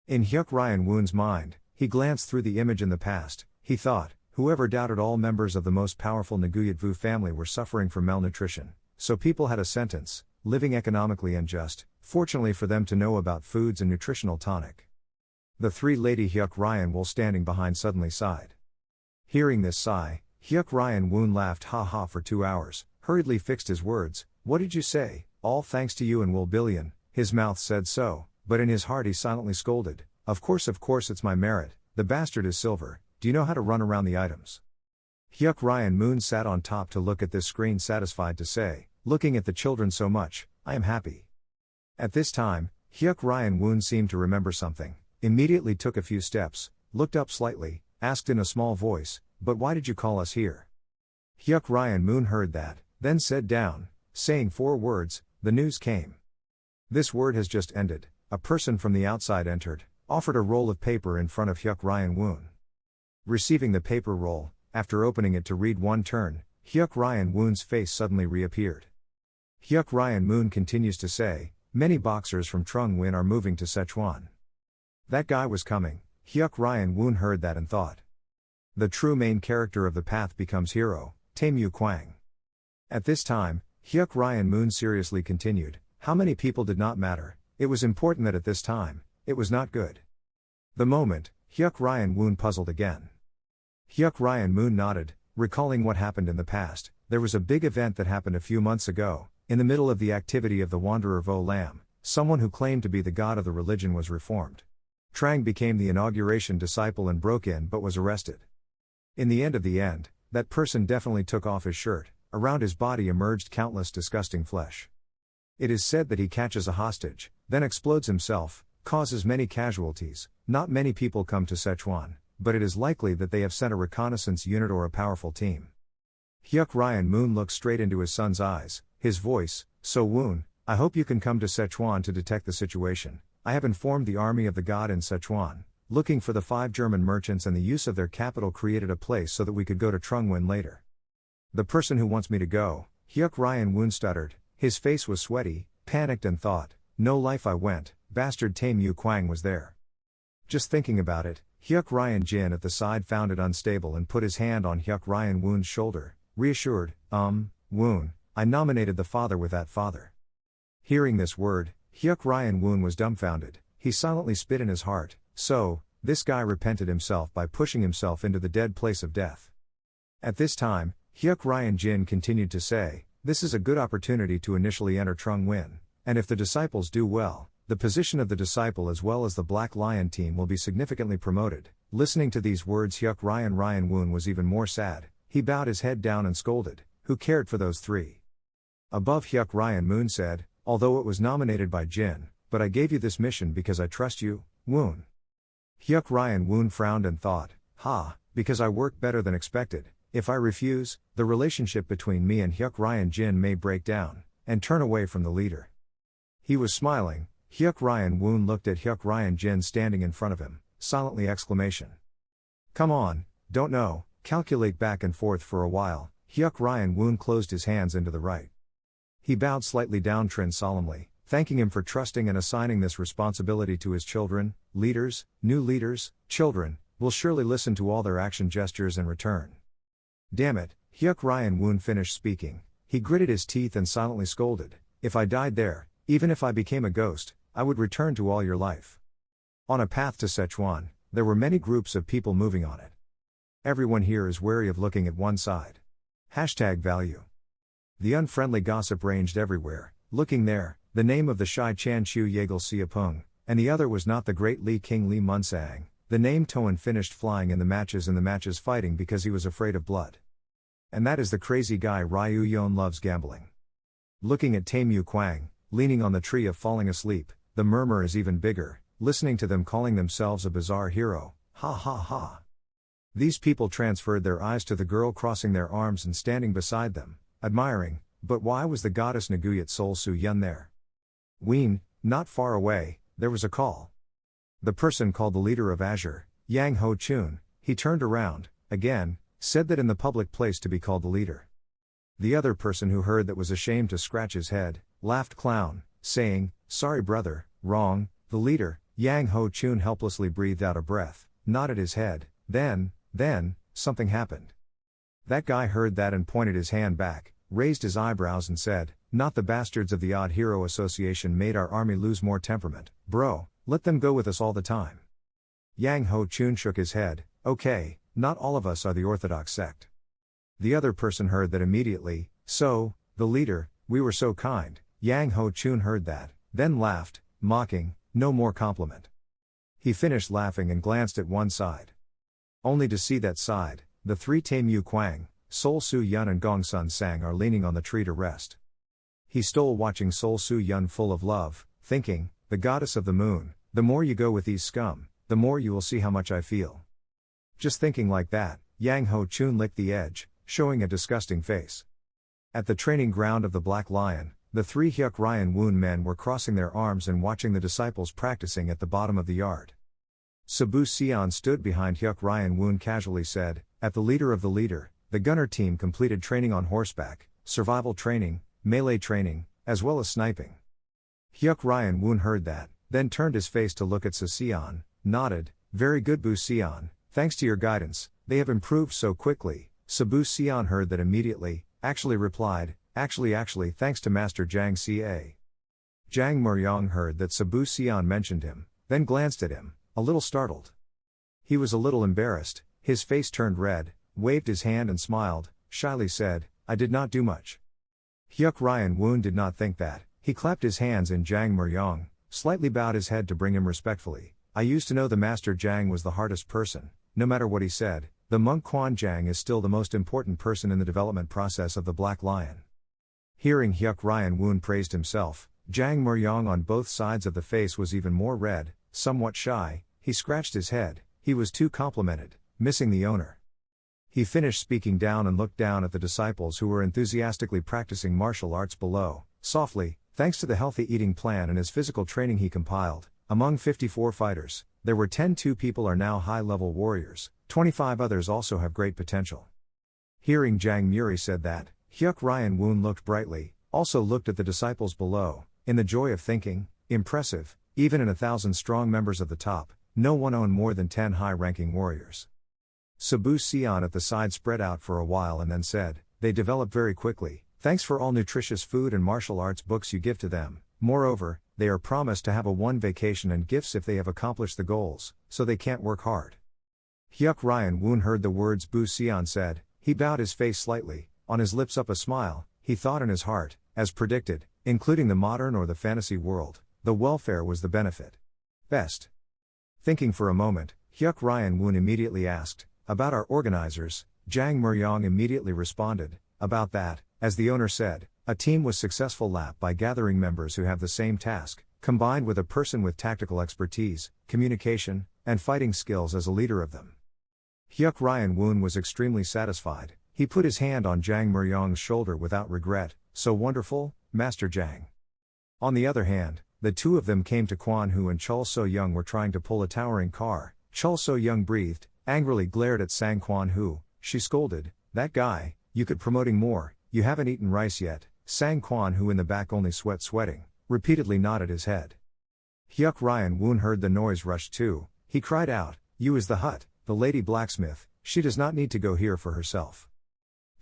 In Hyuk Ryeon-Un's mind, he glanced through the image in the past, he thought, whoever doubted all members of the most powerful Nguyat Vu family were suffering from malnutrition, so people had a sentence, living economically unjust, fortunately for them to know about foods and nutritional tonic. The three Lady Hyuk Ryeon-Wol standing behind suddenly sighed. Hearing this sigh, Hyuk Ryeon-Un laughed ha ha for 2 hours, hurriedly fixed his words, "What did you say? All thanks to you and Will Billion." His mouth said so, but in his heart he silently scolded, Of course it's my merit, the bastard is silver, do you know how to run around the items?" Hyuk Ryeon-Un sat on top to look at this screen, satisfied to say, "Looking at the children so much, I am happy." At this time, Hyuk Ryeon-Un seemed to remember something, immediately took a few steps, looked up slightly, asked in a small voice, "But why did you call us here?" Hyuk Ryeon-Un heard that, then said down, saying 4 words, "The news came. This word has just ended." A person from the outside entered, offered a roll of paper in front of Hyuk Ryeon-Un. Receiving the paper roll, after opening it to read one turn, Hyuk Ryeon-Un's face suddenly reappeared. Hyuk Ryeon-Un continues to say, many boxers from Trung-Win are moving to Sichuan. That guy was coming. Hyuk Ryeon-Un heard that and thought. The true main character of the path becomes hero, Tae-Mu Kwang. At this time, Hyuk Ryeon-Un seriously continued, how many people did not matter, it was important that at this time, it was not good. The moment, Hyuk Ryeon-Un puzzled again. Hyuk Ryeon-Un nodded, recalling what happened in the past. There was a big event that happened a few months ago, in the middle of the activity of the Wanderer Vo Lam, someone who claimed to be the god of the religion was reformed. Trang became the inauguration disciple and broke in but was arrested. In the end of the end, that person definitely took off his shirt, around his body emerged countless disgusting flesh. It is said that he catches a hostage, then explodes himself, causes many casualties. Not many people come to Sichuan, but it is likely that they have sent a reconnaissance unit or a powerful team. Hyuk Ryeon-Un looked straight into his son's eyes, his voice, so Woon, I hope you can come to Sichuan to detect the situation. I have informed the army of the god in Sichuan, looking for the 5 German merchants and the use of their capital created a place so that we could go to Trung-Win later. The person who wants me to go, Hyuk Ryeon-Un stuttered, his face was sweaty, panicked and thought, no life I went, bastard Tae-Mu Kwang was there. Just thinking about it, Hyuk Ryeon-Jin at the side found it unstable and put his hand on Hyuk Ryeon-Woon's shoulder, reassured, Woon, I nominated the father with that father. Hearing this word, Hyuk Ryeon-Un was dumbfounded, he silently spit in his heart, so, this guy repented himself by pushing himself into the dead place of death. At this time, Hyuk Ryeon-Jin continued to say, this is a good opportunity to initially enter Trung-Win, and if the disciples do well, the position of the disciple as well as the Black Lion team will be significantly promoted. Listening to these words Hyuk Ryeon-Un was even more sad, he bowed his head down and scolded, who cared for those 3? Above Hyuk Ryeon-Un said, although it was nominated by Jin, but I gave you this mission because I trust you, Woon. Hyuk Ryeon-Un frowned and thought, because I work better than expected, if I refuse, the relationship between me and Hyuk Ryeon-Jin may break down, and turn away from the leader. He was smiling, Hyuk Ryeon-Un looked at Hyuk Ryeon-Jin standing in front of him, silently exclamation. Come on, don't know, calculate back and forth for a while, Hyuk Ryeon-Un closed his hands into the right. He bowed slightly down Trin solemnly, thanking him for trusting and assigning this responsibility to his children, leaders, new leaders, children, will surely listen to all their action gestures and return. Damn it, Hyuk Ryeon-Un finished speaking, he gritted his teeth and silently scolded, if I died there, even if I became a ghost, I would return to all your life. On a path to Sichuan, there were many groups of people moving on it. Everyone here is wary of looking at one side. #value. The unfriendly gossip ranged everywhere, looking there, the name of the shy Chan Chu Yegal Siapung, and the other was not the great Li King Li Munsang, the name Toan finished flying in the matches fighting because he was afraid of blood. And that is the crazy guy Ryu-Yeon loves gambling. Looking at Tae-Mu Kwang, leaning on the tree of falling asleep, the murmur is even bigger, listening to them calling themselves a bizarre hero, ha ha ha. These people transferred their eyes to the girl crossing their arms and standing beside them, admiring, but why was the goddess Naguyat Sol Su-Yun there? Ween, not far away, there was a call. The person called the leader of Azure, Yang Ho-chun, he turned around, again, said that in the public place to be called the leader. The other person who heard that was ashamed to scratch his head, laughed clown, saying, sorry brother, wrong, the leader. Yang Ho-chun helplessly breathed out a breath, nodded his head, then, something happened. That guy heard that and pointed his hand back, raised his eyebrows and said, not the bastards of the Odd Hero Association made our army lose more temperament, bro, let them go with us all the time. Yang Ho-chun shook his head, okay, not all of us are the Orthodox sect. The other person heard that immediately, so, the leader, we were so kind. Yang Ho-chun heard that, then laughed, mocking, no more compliment. He finished laughing and glanced at one side. Only to see that side, the 3 Tae-Mu Kwang, Sol Su-Yun and Gong Sun Sang are leaning on the tree to rest. He stole watching Sol Su-Yun full of love, thinking, the goddess of the moon, the more you go with these scum, the more you will see how much I feel. Just thinking like that, Yang Ho-chun licked the edge, showing a disgusting face. At the training ground of the Black Lion, the 3 Hyuk Ryeon-Un men were crossing their arms and watching the disciples practicing at the bottom of the yard. Sabu Sion stood behind Hyuk Ryeon-Un casually said, at the leader of the leader, the gunner team completed training on horseback, survival training, melee training, as well as sniping. Hyuk Ryeon-Un heard that, then turned his face to look at Seon, nodded, "Very good Bu Seon, thanks to your guidance, they have improved so quickly." Bu Seon heard that immediately, actually replied, Actually thanks to Master Jang Ca. Jang Muryong heard that Bu Seon mentioned him, then glanced at him, a little startled. He was a little embarrassed, his face turned red, waved his hand and smiled, shyly said, "I did not do much." Hyuk Ryeon-Un did not think that, he clapped his hands in Jang Muryong, slightly bowed his head to bring him respectfully. "I used to know the Master Jang was the hardest person, no matter what he said, the monk Quan Jang is still the most important person in the development process of the Black Lion." Hearing Hyuk Ryeon-Un praised himself, Jang Muryong on both sides of the face was even more red, somewhat shy, he scratched his head, he was too complimented, missing the owner. He finished speaking down and looked down at the disciples who were enthusiastically practicing martial arts below, softly, thanks to the healthy eating plan and his physical training he compiled. Among 54 fighters, there were 2 people are now high-level warriors, 25 others also have great potential. Hearing Jang Muri said that, Hyuk Ryeon-Un looked brightly, also looked at the disciples below, in the joy of thinking, impressive, even in 1,000 strong members of the top, no one owned more than 10 high-ranking warriors. Bu Seon at the side spread out for a while and then said, "They develop very quickly, thanks for all nutritious food and martial arts books you give to them. Moreover, they are promised to have a one vacation and gifts if they have accomplished the goals, so they can't work hard." Hyuk Ryeon-Un heard the words Bu Seon said, he bowed his face slightly, on his lips up a smile, he thought in his heart, as predicted, including the modern or the fantasy world, the welfare was the benefit. Best. Thinking for a moment, Hyuk Ryeon-Un immediately asked, "About our organizers?" Jang Muryong immediately responded, "About that, as the owner said, a team was successful lap by gathering members who have the same task, combined with a person with tactical expertise, communication, and fighting skills as a leader of them." Hyuk Ryeon-Un was extremely satisfied, he put his hand on Jang Muryong's shoulder without regret, "So wonderful, Master Jang." On the other hand, the 2 of them came to Kwan Hu and Chul So-young were trying to pull a towering car. Chul So-young breathed, angrily glared at Sang Kwan Hu, she scolded, "That guy, you could promoting more, you haven't eaten rice yet." Sang Kwan Hu in the back only sweating, repeatedly nodded his head. Hyuk Ryeon-Un heard the noise rush too, he cried out, "You is the hut, the lady blacksmith, she does not need to go here for herself."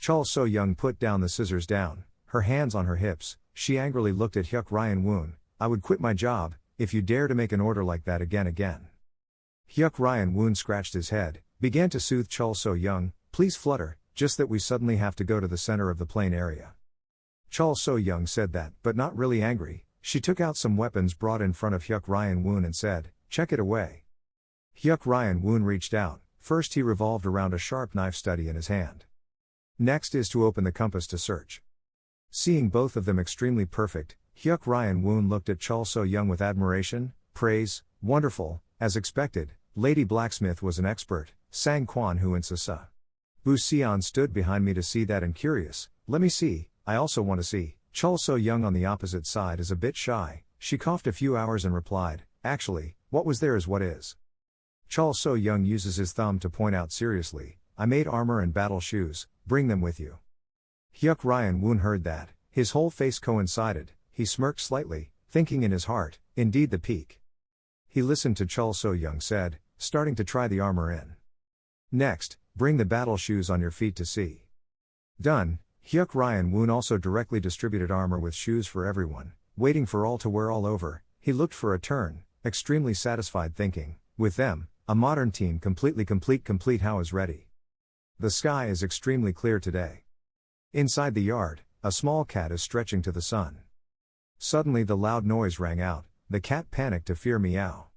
Chul So-young put down the scissors down, her hands on her hips, she angrily looked at Hyuk Ryeon-Un, "I would quit my job, if you dare to make an order like that again. Hyuk Ryeon-Un scratched his head, began to soothe Chul So-young, "Please flutter, just that we suddenly have to go to the center of the plain area." Chul So-young said that, but not really angry, she took out some weapons brought in front of Hyuk Ryeon-Un and said, "Check it away." Hyuk Ryeon-Un reached out, first he revolved around a sharp knife study in his hand. Next is to open the compass to search. Seeing both of them extremely perfect, Hyuk Ryeon-Un looked at Chul So-young with admiration, praise, "Wonderful, as expected, Lady Blacksmith was an expert." Sang Kwan Hu and Sasa. Bu Seon stood behind me to see that and curious, "Let me see, I also want to see." Chul So-young on the opposite side is a bit shy, she coughed a few hours and replied, "Actually, what was there is what is." Chul So-young uses his thumb to point out seriously, "I made armor and battle shoes, bring them with you." Hyuk Ryeon-Un heard that, his whole face coincided, he smirked slightly, thinking in his heart, indeed the peak. He listened to Chul So-young said, "Starting to try the armor in. Next, bring the battle shoes on your feet to see." Done, Hyuk Ryeon-Un also directly distributed armor with shoes for everyone, waiting for all to wear all over, he looked for a turn, extremely satisfied thinking, with them, a modern team completely complete how is ready. The sky is extremely clear today. Inside the yard, a small cat is stretching to the sun. Suddenly the loud noise rang out, the cat panicked to fear meow.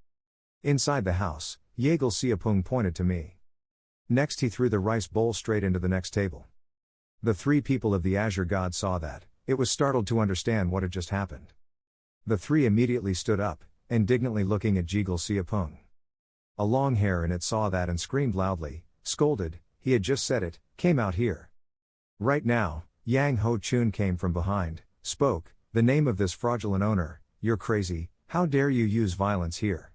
Inside the house, Yeagle Siapung pointed to me. Next he threw the rice bowl straight into the next table. The 3 people of the Azure God saw that, it was startled to understand what had just happened. The 3 immediately stood up, indignantly looking at Yeagle Siapung. A long hair in it saw that and screamed loudly, scolded, he had just said it, came out here. Right now, Yang Ho Chun came from behind, spoke, "The name of this fraudulent owner, you're crazy, how dare you use violence here?"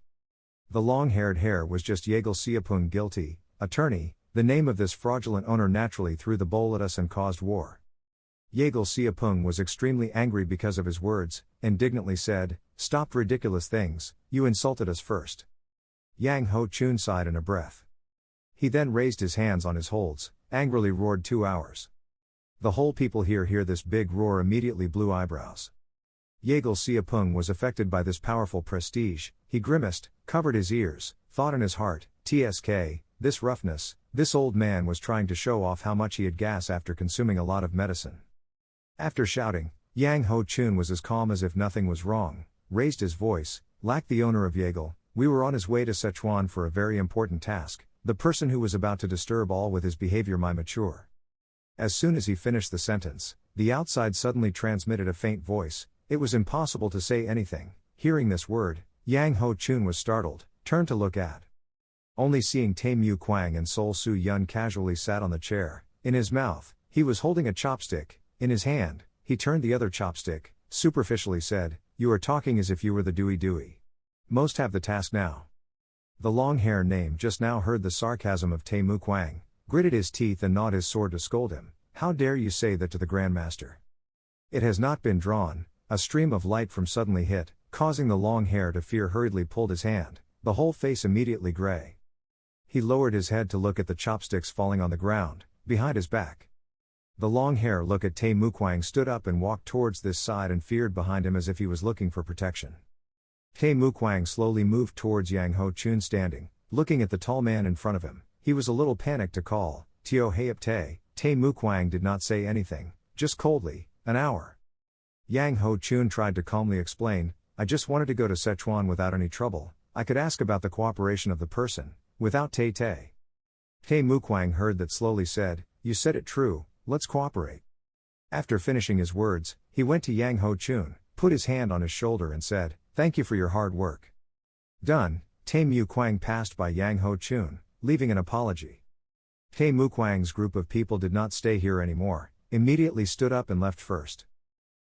The long-haired hair was just Yeagle Siapung guilty, attorney, "The name of this fraudulent owner naturally threw the bowl at us and caused war." Yeagle Siapung was extremely angry because of his words, indignantly said, "Stop ridiculous things, you insulted us first." Yang Ho Chun sighed in a breath. He then raised his hands on his holds, angrily roared 2 hours. The whole people here hear this big roar immediately blew eyebrows. Yeagle Siapung was affected by this powerful prestige, he grimaced, covered his ears, thought in his heart, "TSK, this roughness, this old man was trying to show off how much he had gas after consuming a lot of medicine." After shouting, Yang Ho Chun was as calm as if nothing was wrong, raised his voice, "Like the owner of Yeagle, we were on his way to Sichuan for a very important task, the person who was about to disturb all with his behavior my mature." As soon as he finished the sentence, the outside suddenly transmitted a faint voice, it was impossible to say anything. Hearing this word, Yang Ho Chun was startled, turned to look at. Only seeing Tae Mu Kwang and Sol Su Yun casually sat on the chair, in his mouth, he was holding a chopstick, in his hand, he turned the other chopstick, superficially said, "You are talking as if you were the Dewey. Most have the task now." The long-hair name just now heard the sarcasm of Tae Mu Kwang, gritted his teeth and gnawed his sword to scold him. "How dare you say that to the Grandmaster? It has not been drawn." A stream of light from suddenly hit, causing the long hair to fear hurriedly pulled his hand, the whole face immediately gray. He lowered his head to look at the chopsticks falling on the ground, behind his back. The long hair look at Tae Mu Kwang stood up and walked towards this side and feared behind him as if he was looking for protection. Tae Mu Kwang slowly moved towards Yang Ho Chun standing, looking at the tall man in front of him. He was a little panicked to call, "Teo Heap Tae." Tae Mu Kwang did not say anything, just coldly, "An hour." Yang Ho Chun tried to calmly explain, "I just wanted to go to Sichuan without any trouble, I could ask about the cooperation of the person, without Tae Tae." Tae Mu Kwang heard that slowly said, "You said it true, let's cooperate." After finishing his words, he went to Yang Ho Chun, put his hand on his shoulder and said, "Thank you for your hard work." Done, Tae Mu Kwang passed by Yang Ho Chun, leaving an apology. Tae Mu Kwang's group of people did not stay here anymore, immediately stood up and left first.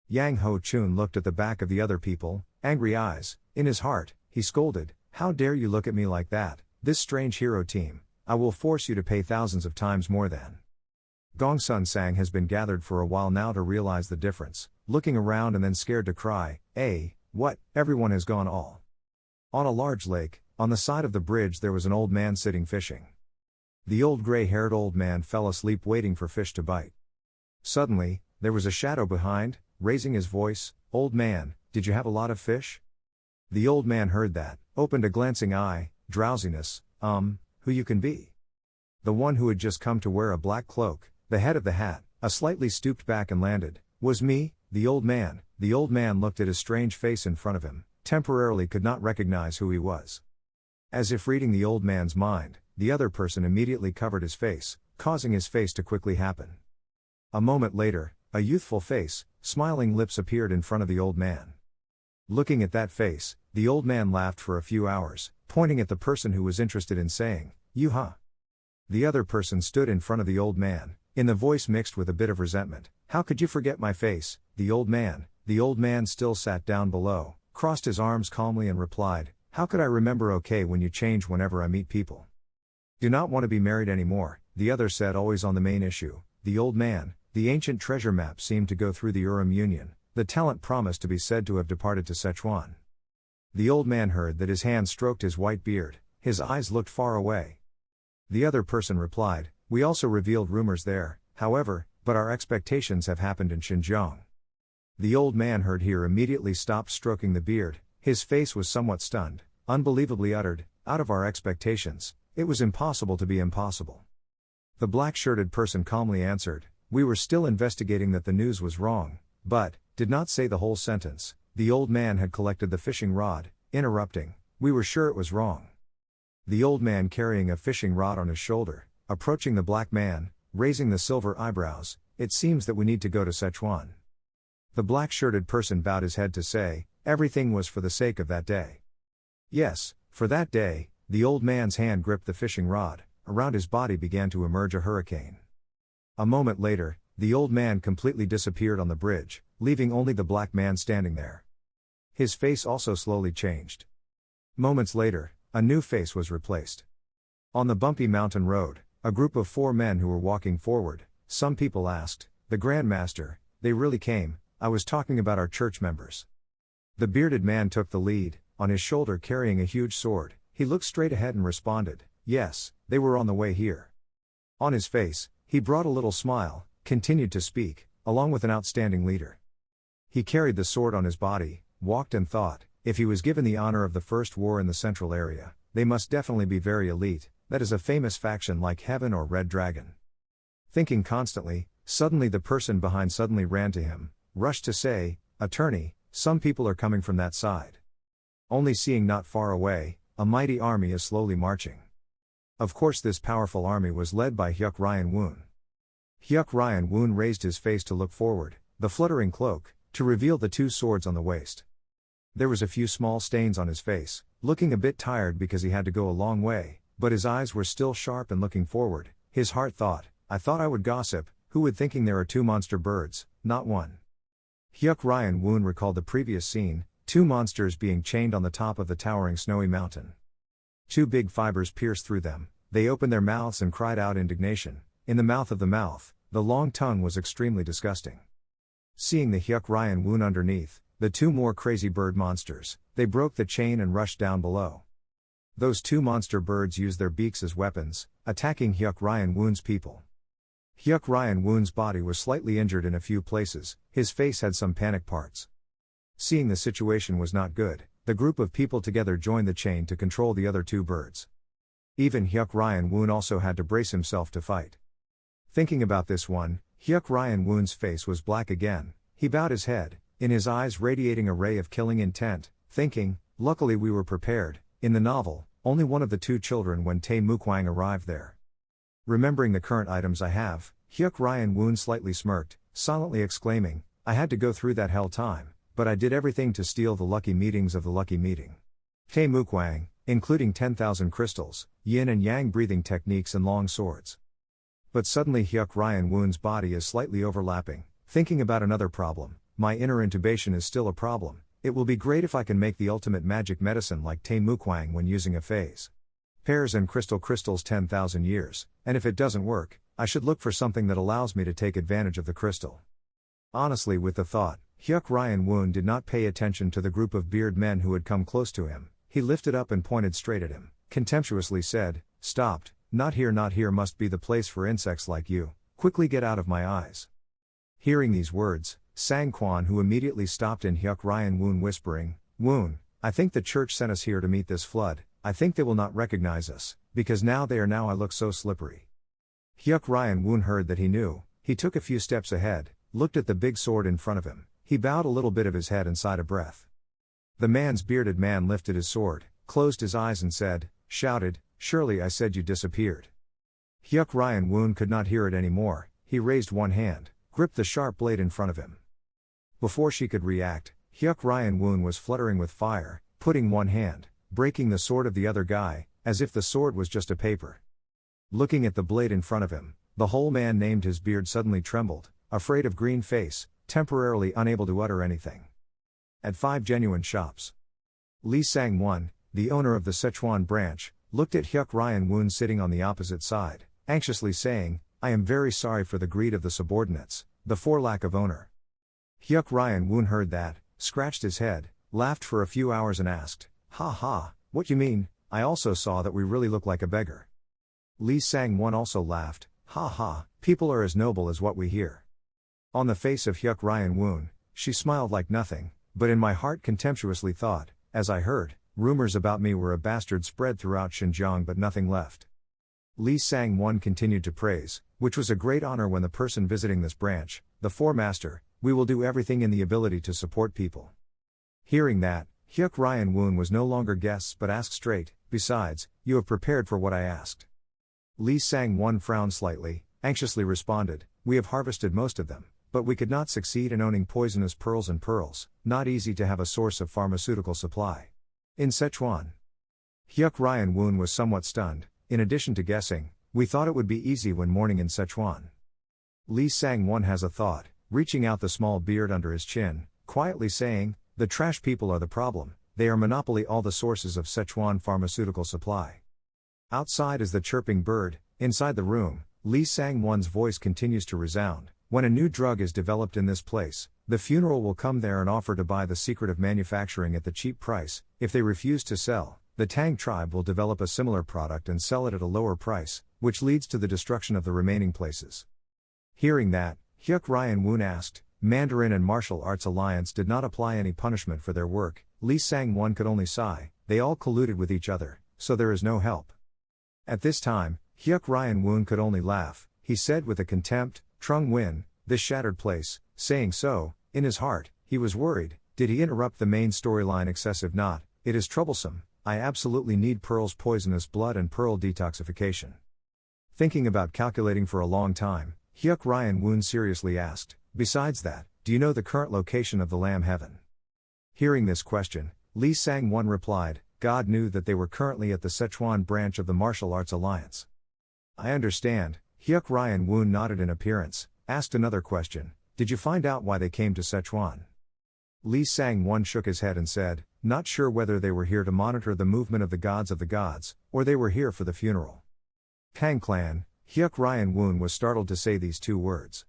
Yang Ho Chun looked at the back of the other people, angry eyes, in his heart, he scolded, "How dare you look at me like that, this strange hero team, I will force you to pay thousands of times more than." Gong Sun Sang has been gathered for a while now to realize the difference, looking around and then scared to cry, What, everyone has gone all." On a large lake, on the side of the bridge there was an old man sitting fishing. The old gray-haired old man fell asleep waiting for fish to bite. Suddenly, there was a shadow behind, raising his voice, "Old man, did you have a lot of fish?" The old man heard that, opened a glancing eye, drowsiness, who you can be? The one who had just come to wear a black cloak, the head of the hat, a slightly stooped back and landed, was me, the old man. The old man looked at his strange face in front of him, temporarily could not recognize who he was. As if reading the old man's mind, the other person immediately covered his face, causing his face to quickly happen. A moment later, a youthful face, smiling lips appeared in front of the old man. Looking at that face, the old man laughed for a few hours, pointing at the person who was interested in saying, "You huh?" The other person stood in front of the old man, in the voice mixed with a bit of resentment, "How could you forget my face, the old man?" The old man still sat down below, crossed his arms calmly and replied, "How could I remember okay when you change whenever I meet people? Do not want to be married anymore," the other said, always on the main issue, the old man. The ancient treasure map seemed to go through the Urim Union, the talent promised to be said to have departed to Sichuan. The old man heard that his hand stroked his white beard, his eyes looked far away. The other person replied, "We also revealed rumors there, however, but our expectations have happened in Xinjiang." The old man heard here immediately stopped stroking the beard, his face was somewhat stunned, unbelievably uttered, "Out of our expectations, it was impossible to be impossible." The black-shirted person calmly answered, "We were still investigating that the news was wrong, but," did not say the whole sentence, the old man had collected the fishing rod, interrupting, "We were sure it was wrong." The old man carrying a fishing rod on his shoulder, approaching the black man, raising the silver eyebrows, "It seems that we need to go to Sichuan." The black-shirted person bowed his head to say, "Everything was for the sake of that day." Yes, for that day, the old man's hand gripped the fishing rod, around his body began to emerge a hurricane. A moment later, the old man completely disappeared on the bridge, leaving only the black man standing there. His face also slowly changed. Moments later, a new face was replaced. On the bumpy mountain road, a group of 4 men who were walking forward, some people asked, "The Grandmaster, they really came. I was talking about our church members. The bearded man took the lead, on his shoulder carrying a huge sword. He looked straight ahead and responded, yes, they were on the way here. On his face, he brought a little smile, continued to speak, along with an outstanding leader. He carried the sword on his body, walked and thought, if he was given the honor of the first war in the central area, they must definitely be very elite, that is a famous faction like Heaven or Red Dragon. Thinking constantly, suddenly the person behind suddenly ran to him, rushed to say, attorney, some people are coming from that side. Only seeing not far away, a mighty army is slowly marching. Of course this powerful army was led by Hyuk Ryeon-Un. Hyuk Ryeon-Un raised his face to look forward, the fluttering cloak, to reveal the two swords on the waist. There was a few small stains on his face, looking a bit tired because he had to go a long way, but his eyes were still sharp and looking forward. His heart thought, I thought I would gossip, who would thinking there are two monster birds, not one. Hyuk Ryeon-Un recalled the previous scene, two monsters being chained on the top of the towering snowy mountain. Two big fibers pierced through them, they opened their mouths and cried out indignation. In the mouth of the mouth, the long tongue was extremely disgusting. Seeing the Hyuk Ryeon-Un underneath, the two more crazy bird monsters, they broke the chain and rushed down below. Those two monster birds used their beaks as weapons, attacking Hyuk Ryeon-Un's people. Hyuk Ryeon-Un's body was slightly injured in a few places, his face had some panic parts. Seeing the situation was not good, the group of people together joined the chain to control the other two birds. Even Hyuk Ryeon-Un also had to brace himself to fight. Thinking about this one, Hyuk Ryeon-Un's face was black again, he bowed his head, in his eyes radiating a ray of killing intent, thinking, luckily we were prepared. In the novel, only one of the two children when Tae Mukwang arrived there. Remembering the current items I have, Hyuk Ryeon-Un slightly smirked, silently exclaiming, I had to go through that hell time, but I did everything to steal the lucky meetings of the lucky meeting. Tae Mukwang, including 10,000 crystals, yin and yang breathing techniques and long swords. But suddenly Hyuk Ryeon-Un's body is slightly overlapping, thinking about another problem, my inner intubation is still a problem, it will be great if I can make the ultimate magic medicine like Tae Mukwang when using a phase. Pears and crystals 10,000 years, and if it doesn't work, I should look for something that allows me to take advantage of the crystal. Honestly with the thought, Hyuk Ryeon-Un did not pay attention to the group of beard men who had come close to him, he lifted up and pointed straight at him, contemptuously said, stopped, not here must be the place for insects like you, quickly get out of my eyes. Hearing these words, Sang-Kwan who immediately stopped in Hyuk Ryeon-Un whispering, Woon, I think the church sent us here to meet this flood, I think they will not recognize us, because now I look so slippery. Hyuk Ryeon-Un heard that he knew, he took a few steps ahead, looked at the big sword in front of him, he bowed a little bit of his head and sighed a breath. The man's bearded man lifted his sword, closed his eyes and shouted, surely I said you disappeared. Hyuk Ryeon-Un could not hear it anymore, he raised one hand, gripped the sharp blade in front of him. Before she could react, Hyuk Ryeon-Un was fluttering with fire, putting one hand, breaking the sword of the other guy, as if the sword was just a paper. Looking at the blade in front of him, the whole man named his beard suddenly trembled, afraid of green face, temporarily unable to utter anything. At 5 genuine shops. Lee Sang-won, the owner of the Sichuan branch, looked at Hyuk Ryeon-Un sitting on the opposite side, anxiously saying, I am very sorry for the greed of the subordinates, for lack of owner. Hyuk Ryeon-Un heard that, scratched his head, laughed for a few hours and asked, ha ha, what you mean, I also saw that we really look like a beggar. Lee Sang-won also laughed, ha ha, people are as noble as what we hear. On the face of Hyuk Ryeon-Un, she smiled like nothing, but in my heart contemptuously thought, as I heard, rumors about me were a bastard spread throughout Xinjiang but nothing left. Lee Sang-won continued to praise, which was a great honor when the person visiting this branch, the foremaster, we will do everything in the ability to support people. Hearing that, Hyuk Ryeon-Un was no longer guests but asked straight, besides, you have prepared for what I asked. Lee Sang-won frowned slightly, anxiously responded, we have harvested most of them, but we could not succeed in owning poisonous pearls and pearls, not easy to have a source of pharmaceutical supply. In Sichuan. Hyuk Ryeon-Un was somewhat stunned, in addition to guessing, we thought it would be easy when mourning in Sichuan. Lee Sang-won has a thought, reaching out the small beard under his chin, quietly saying, the trash people are the problem, they are monopoly all the sources of Sichuan pharmaceutical supply. Outside is the chirping bird, inside the room, Lee Sang-won's voice continues to resound, when a new drug is developed in this place, the funeral will come there and offer to buy the secret of manufacturing at the cheap price. If they refuse to sell, the Tang tribe will develop a similar product and sell it at a lower price, which leads to the destruction of the remaining places. Hearing that, Hyuk Ryeon-Un asked, Mandarin and Martial Arts Alliance did not apply any punishment for their work. Lee Sang-won could only sigh, they all colluded with each other, so there is no help. At this time, Hyuk Ryeon-Un could only laugh. He said with a contempt, Trung Win, this shattered place. Saying so, in his heart, he was worried. Did he interrupt the main storyline excessive? Not, it is troublesome. I absolutely need Pearl's poisonous blood and Pearl detoxification. Thinking about calculating for a long time, Hyuk Ryeon-Un seriously asked, besides that, do you know the current location of the Lamb Heaven? Hearing this question, Lee Sang-won replied, God knew that they were currently at the Sichuan branch of the Martial Arts Alliance. I understand. Hyuk Ryeon-Un nodded in appearance, asked another question, did you find out why they came to Sichuan? Lee Sang-won shook his head and said, not sure whether they were here to monitor the movement of the gods, or they were here for the funeral. Tang clan. Hyuk Ryeon-Un was startled to say these two words.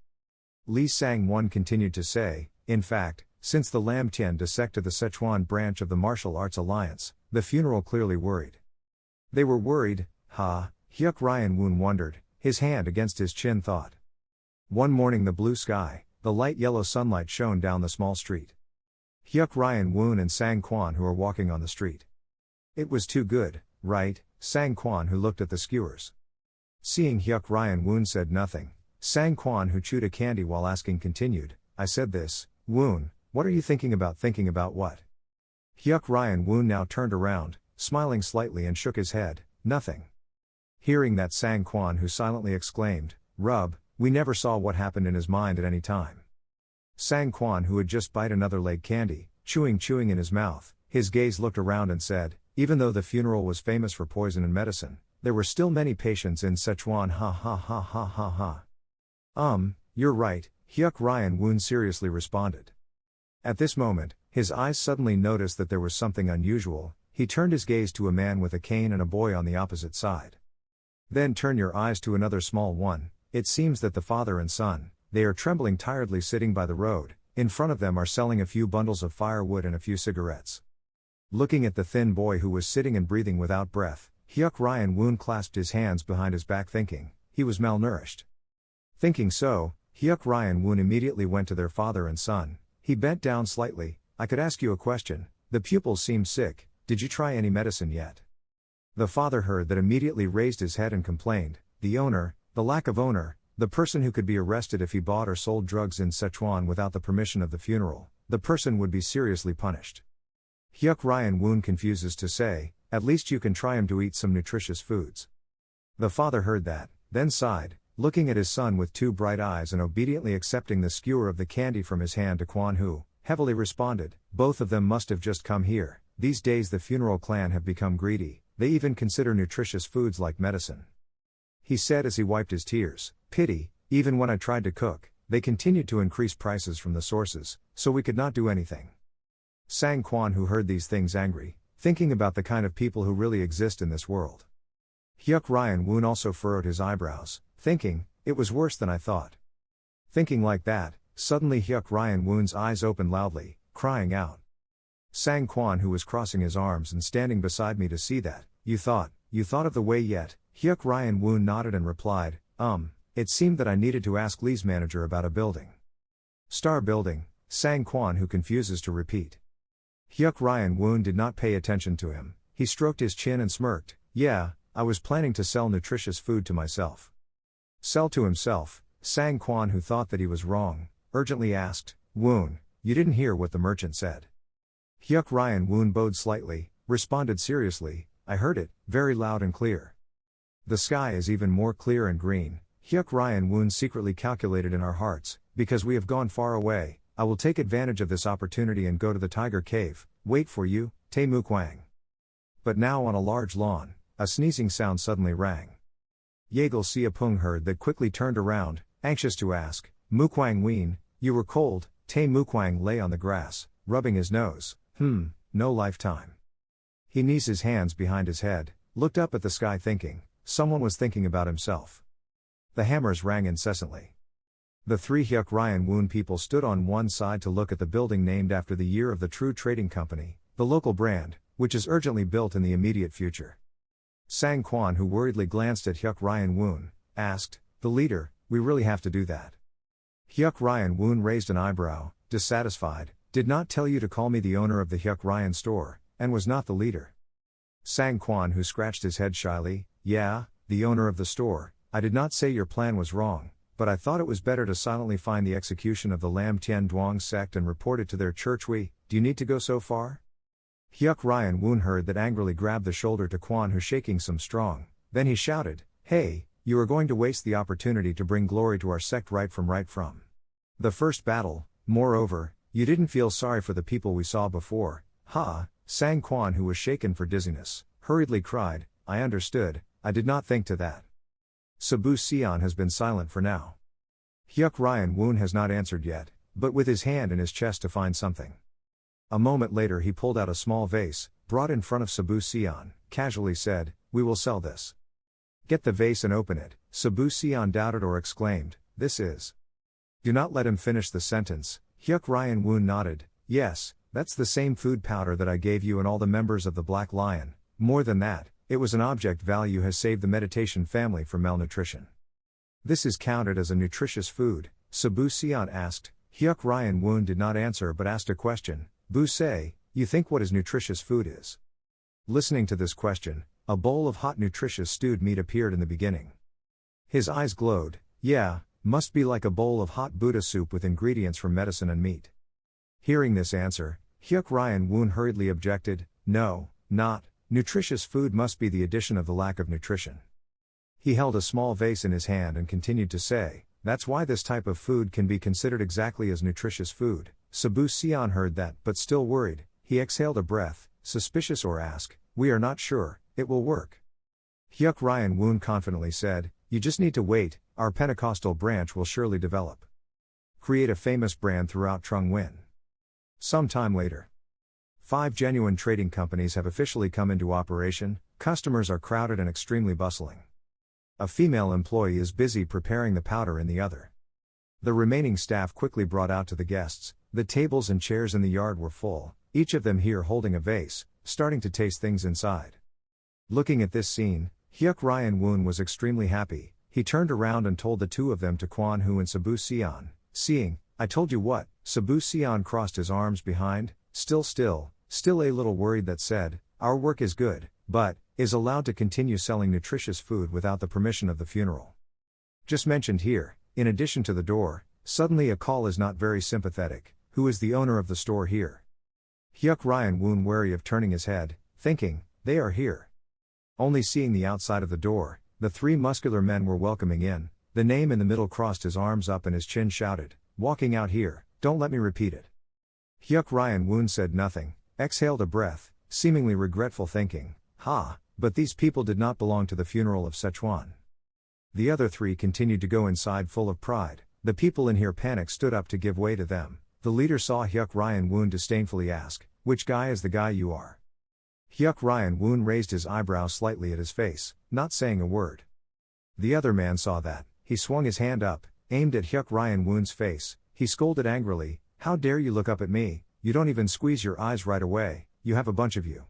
Lee Sang-won continued to say, in fact, since the Lam Tien dissected the Sichuan branch of the Martial Arts Alliance, the funeral clearly worried. They were worried, Hyuk Ryeon-Un wondered, his hand against his chin thought. One morning the blue sky, the light yellow sunlight shone down the small street. Hyuk Ryeon-Un and Sang-kwan who were walking on the street. It was too good, right? Sang-kwan who looked at the skewers. Seeing Hyuk Ryeon-Un said nothing, Sang-kwan who chewed a candy while asking continued, I said this, Woon, what are you thinking about what? Hyuk Ryeon-Un now turned around, smiling slightly and shook his head, nothing. Hearing that Sang-kwan who silently exclaimed, Rub, we never saw what happened in his mind at any time. Sang-kwan who had just bite another leg candy, chewing in his mouth, his gaze looked around and said, even though the funeral was famous for poison and medicine, there were still many patients in Sichuan You're right, Hyuk Ryeon-Un seriously responded. At this moment, his eyes suddenly noticed that there was something unusual. He turned his gaze to a man with a cane and a boy on the opposite side. Then turn your eyes to another small one. It seems that the father and son, they are trembling tiredly sitting by the road. In front of them are selling a few bundles of firewood and a few cigarettes. Looking at the thin boy who was sitting and breathing without breath, Hyuk Ryeon-Un clasped his hands behind his back thinking, he was malnourished. Thinking so, Hyuk Ryeon-Un immediately went to their father and son. He bent down slightly, I could ask you a question, the pupils seem sick, did you try any medicine yet? The father heard that immediately raised his head and complained, the owner, the lack of owner, the person who could be arrested if he bought or sold drugs in Sichuan without the permission of the funeral, the person would be seriously punished. Hyuk Ryeon-Un confuses to say, at least you can try him to eat some nutritious foods. The father heard that, then sighed, looking at his son with two bright eyes and obediently accepting the skewer of the candy from his hand to Kwan who, heavily responded, both of them must have just come here, these days the funeral clan have become greedy, they even consider nutritious foods like medicine. He said as he wiped his tears, pity, even when I tried to cook, they continued to increase prices from the sources, so we could not do anything. Sang-kwan who heard these things angry, thinking about the kind of people who really exist in this world. Hyuk Ryeon-Un also furrowed his eyebrows, thinking, it was worse than I thought. Thinking like that, suddenly Hyuk Ryeon-Un's eyes opened loudly, crying out. Sang-kwan who was crossing his arms and standing beside me to see that, you thought of the way yet? Hyuk Ryeon-Un nodded and replied, it seemed that I needed to ask Lee's manager about a building. Star building, Sang-kwan who confuses to repeat. Hyuk Ryeon-Un did not pay attention to him, he stroked his chin and smirked, yeah, I was planning to sell nutritious food to myself. Sell to himself, Sang-kwan who thought that he was wrong, urgently asked, Woon, you didn't hear what the merchant said. Hyuk Ryeon-Un bowed slightly, responded seriously, I heard it, very loud and clear. The sky is even more clear and green, Hyuk Ryeon-Un secretly calculated in our hearts, because we have gone far away, I will take advantage of this opportunity and go to the Tiger Cave, wait for you, Tae Mukwang. But now on a large lawn, a sneezing sound suddenly rang. Yeagle Siapung heard that quickly turned around, anxious to ask, Mukwang Ween, you were cold, Tae Mukwang lay on the grass, rubbing his nose, no lifetime. He knees his hands behind his head, looked up at the sky thinking, someone was thinking about himself. The hammers rang incessantly. The three Hyuk Ryeon-Un people stood on one side to look at the building named after the year of the True Trading Company, the local brand, which is urgently built in the immediate future. Sang Kwon, who worriedly glanced at Hyuk Ryeon-Un, asked, "The leader, we really have to do that?" Hyuk Ryeon-Un raised an eyebrow, dissatisfied, "Did not tell you to call me the owner of the Hyuk Ryeon store, and was not the leader." Sang Kwon, who scratched his head shyly, "Yeah, the owner of the store, I did not say your plan was wrong, but I thought it was better to silently find the execution of the Lam Tien Duong sect and report it to their church. Do you need to go so far?" Hyuk Ryeon-Un heard that, angrily grabbed the shoulder to Kwon, who shaking some strong. Then he shouted, "Hey, you are going to waste the opportunity to bring glory to our sect right from the first battle. Moreover, you didn't feel sorry for the people we saw before, huh?" Sang Kwon, who was shaken for dizziness, hurriedly cried, "I understood, I did not think to that." Sabu Sion has been silent for now. Hyuk Ryeon-Un has not answered yet, but with his hand in his chest to find something. A moment later he pulled out a small vase, brought in front of Sabu Sion, casually said, "We will sell this." "Get the vase and open it," Sabu Sion doubted or exclaimed, "This is..." Do not let him finish the sentence. Hyuk Ryeon-Un nodded, "Yes, that's the same food powder that I gave you and all the members of the Black Lion. More than that, it was an object value has saved the meditation family from malnutrition." "This is counted as a nutritious food?" Sabu Sion asked. Hyuk Ryeon-Un did not answer but asked a question, "Bu-se, you think what is nutritious food is?" Listening to this question, a bowl of hot nutritious stewed meat appeared in the beginning. His eyes glowed. "Yeah, must be like a bowl of hot Buddha soup with ingredients from medicine and meat." Hearing this answer, Hyuk Ryeon-Un hurriedly objected, "No, not. Nutritious food must be the addition of the lack of nutrition." He held a small vase in his hand and continued to say, "That's why this type of food can be considered exactly as nutritious food." Sabu Sion heard that, but still worried, he exhaled a breath, suspicious or asked, "We are not sure, it will work." Hyuk Ryeon-Un confidently said, "You just need to wait, our Pentecostal branch will surely develop. Create a famous brand throughout Trung Nguyen." Some time later. 5 genuine trading companies have officially come into operation, customers are crowded and extremely bustling. A female employee is busy preparing the powder in the other. The remaining staff quickly brought out to the guests. The tables and chairs in the yard were full, each of them here holding a vase, starting to taste things inside. Looking at this scene, Hyuk Ryeon-Un was extremely happy. He turned around and told the two of them to Kwon Hu and Sabu Sion, seeing, "I told you what." Sabu Sion crossed his arms behind, still a little worried, that said, "Our work is good, but is allowed to continue selling nutritious food without the permission of the funeral. Just mentioned here." In addition to the door, suddenly a call is not very sympathetic. "Who is the owner of the store here?" Hyuk Ryeon-Un wary of turning his head, thinking, "They are here." Only seeing the outside of the door, the three muscular men were welcoming in. The name in the middle crossed his arms up and his chin shouted, "Walking out here, don't let me repeat it." Hyuk Ryeon-Un said nothing, exhaled a breath, seemingly regretful, thinking, but these people did not belong to the funeral of Sichuan. The other three continued to go inside full of pride. The people in here panicked, stood up to give way to them. The leader saw Hyuk Ryeon-Un disdainfully ask, "Which guy is the guy you are?" Hyuk Ryeon-Un raised his eyebrow slightly at his face, not saying a word. The other man saw that. He swung his hand up, aimed at Hyuk Ryeon-Un's face. He scolded angrily, "How dare you look up at me? You don't even squeeze your eyes right away, you have a bunch of you."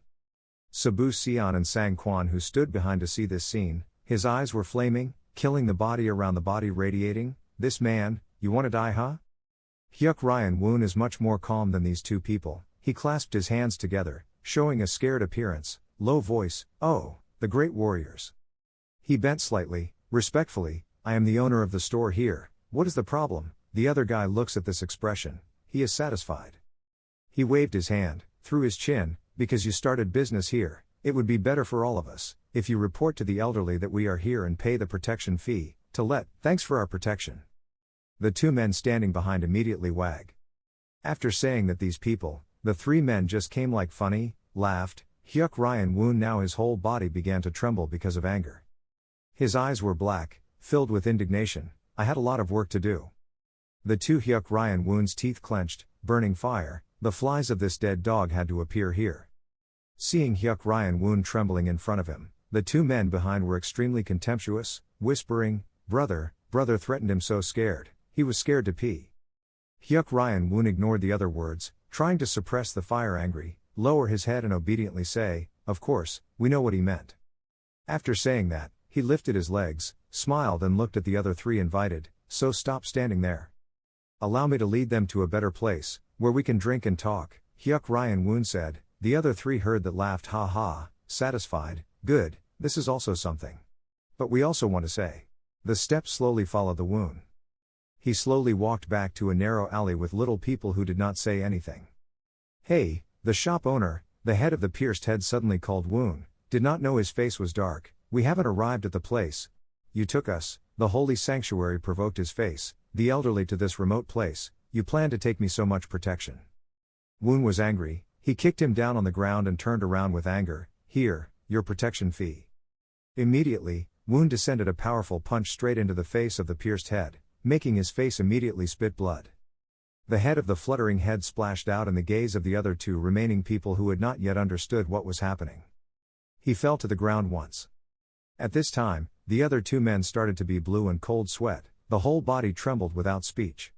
Sabu Sion and Sang Kwon, who stood behind to see this scene, his eyes were flaming, killing the body around the body radiating. "This man, you want to die, huh?" Hyuk Ryeon-Un is much more calm than these two people. He clasped his hands together, showing a scared appearance, low voice, "Oh, the great warriors." He bent slightly, respectfully, "I am the owner of the store here, what is the problem?" The other guy looks at this expression, he is satisfied. He waved his hand, through his chin, "Because you started business here, it would be better for all of us, if you report to the elderly that we are here and pay the protection fee, thanks for our protection." The two men standing behind immediately wag. After saying that these people, the three men just came like funny, laughed, Hyuk Ryeon-Un now his whole body began to tremble because of anger. His eyes were black, filled with indignation. "I had a lot of work to do." The two Hyuk Ryeon-Un's teeth clenched, burning fire. The flies of this dead dog had to appear here. Seeing Hyuk Ryeon-Un trembling in front of him, the two men behind were extremely contemptuous, whispering, brother, threatened him so scared. he was scared to pee. Hyuk Ryeon-Un ignored the other words, trying to suppress the fire angry, lower his head and obediently say, "Of course, we know what he meant." After saying that, he lifted his legs, smiled and looked at the other three, invited, "So stop standing there. Allow me to lead them to a better place, where we can drink and talk," Hyuk Ryeon-Un said. The other three heard that, laughed, "Ha ha, satisfied, good, this is also something. But we also want to say." The steps slowly followed the Woon. He slowly walked back to a narrow alley with little people who did not say anything. "Hey," the shop owner, the head of the pierced head, suddenly called Woon, did not know his face was dark. "We haven't arrived at the place you took us, the holy sanctuary," provoked his face, "the elderly, to this remote place. You plan to take me so much protection." Woon was angry, he kicked him down on the ground and turned around with anger. "Here, your protection fee." Immediately, Woon descended a powerful punch straight into the face of the pierced head, making his face immediately spit blood. The head of the fluttering head splashed out in the gaze of the other two remaining people who had not yet understood what was happening. He fell to the ground once. At this time, the other two men started to be blue and cold sweat, the whole body trembled without speech.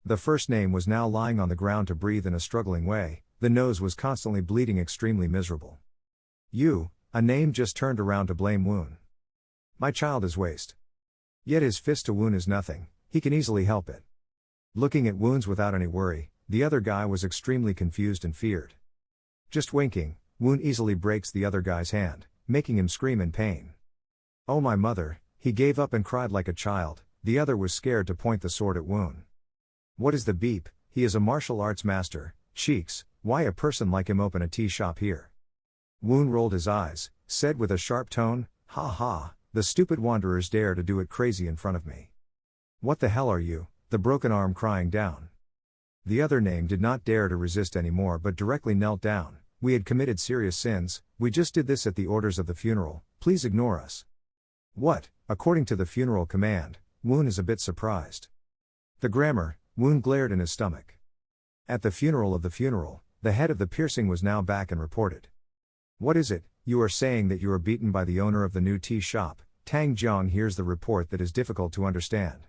The first name was now lying on the ground to breathe in a struggling way, the nose was constantly bleeding, extremely miserable. A name just turned around to blame Woon. "My child is waste." Yet his fist to Woon is nothing, he can easily help it. Looking at Woon's without any worry, the other guy was extremely confused and feared. Just winking, Woon easily breaks the other guy's hand, making him scream in pain. "Oh my mother," he gave up and cried like a child. The other was scared to point the sword at Woon. "What is the beep? He is a martial arts master. Cheeks, why a person like him open a tea shop here?" Woon rolled his eyes, said with a sharp tone, "Ha ha, the stupid wanderers dare to do it crazy in front of me. What the hell are you?" the broken arm crying down. The other name did not dare to resist anymore but directly knelt down. "We had committed serious sins, we just did this at the orders of the funeral, please ignore us." "What, according to the funeral command?" Woon is a bit surprised. The grammar, Woon glared in his stomach. At the funeral of the funeral, the head of the piercing was now back and reported. "What is it? You are saying that you are beaten by the owner of the new tea shop?" Tang Jiang hears the report that is difficult to understand.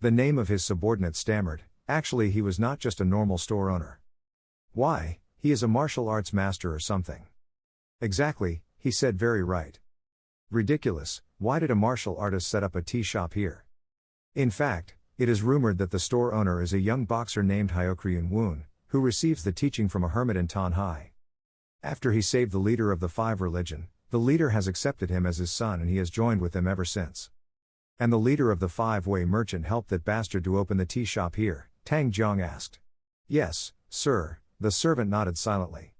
The name of his subordinate stammered, actually he was not just a normal store owner. "Why, he is a martial arts master or something." "Exactly," he said, "very right. Ridiculous, why did a martial artist set up a tea shop here?" In fact, it is rumored that the store owner is a young boxer named Hyuk Ryeon-Un, who receives the teaching from a hermit in Tanhai. After he saved the leader of the five religion, the leader has accepted him as his son and he has joined with them ever since. "And the leader of the five-way merchant helped that bastard to open the tea shop here?" Tang Jiang asked. "Yes, sir," the servant nodded silently.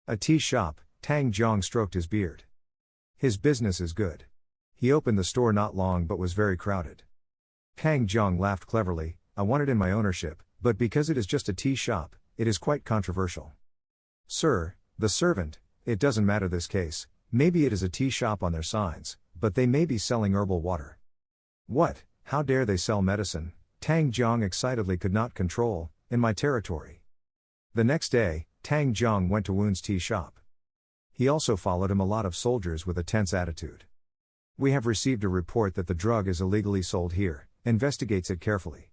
"A tea shop," Tang Jiang stroked his beard. "His business is good. He opened the store not long but was very crowded." Tang Jiang laughed cleverly, "I want it in my ownership, but because it is just a tea shop, it is quite controversial." "Sir," the servant, "it doesn't matter this case, maybe it is a tea shop on their signs, but they may be selling herbal water." "What, how dare they sell medicine?" Tang Jiang excitedly could not control, "in my territory." The next day, Tang Jiang went to Woon's tea shop. He also followed him a lot of soldiers with a tense attitude. "We have received a report that the drug is illegally sold here, investigates it carefully."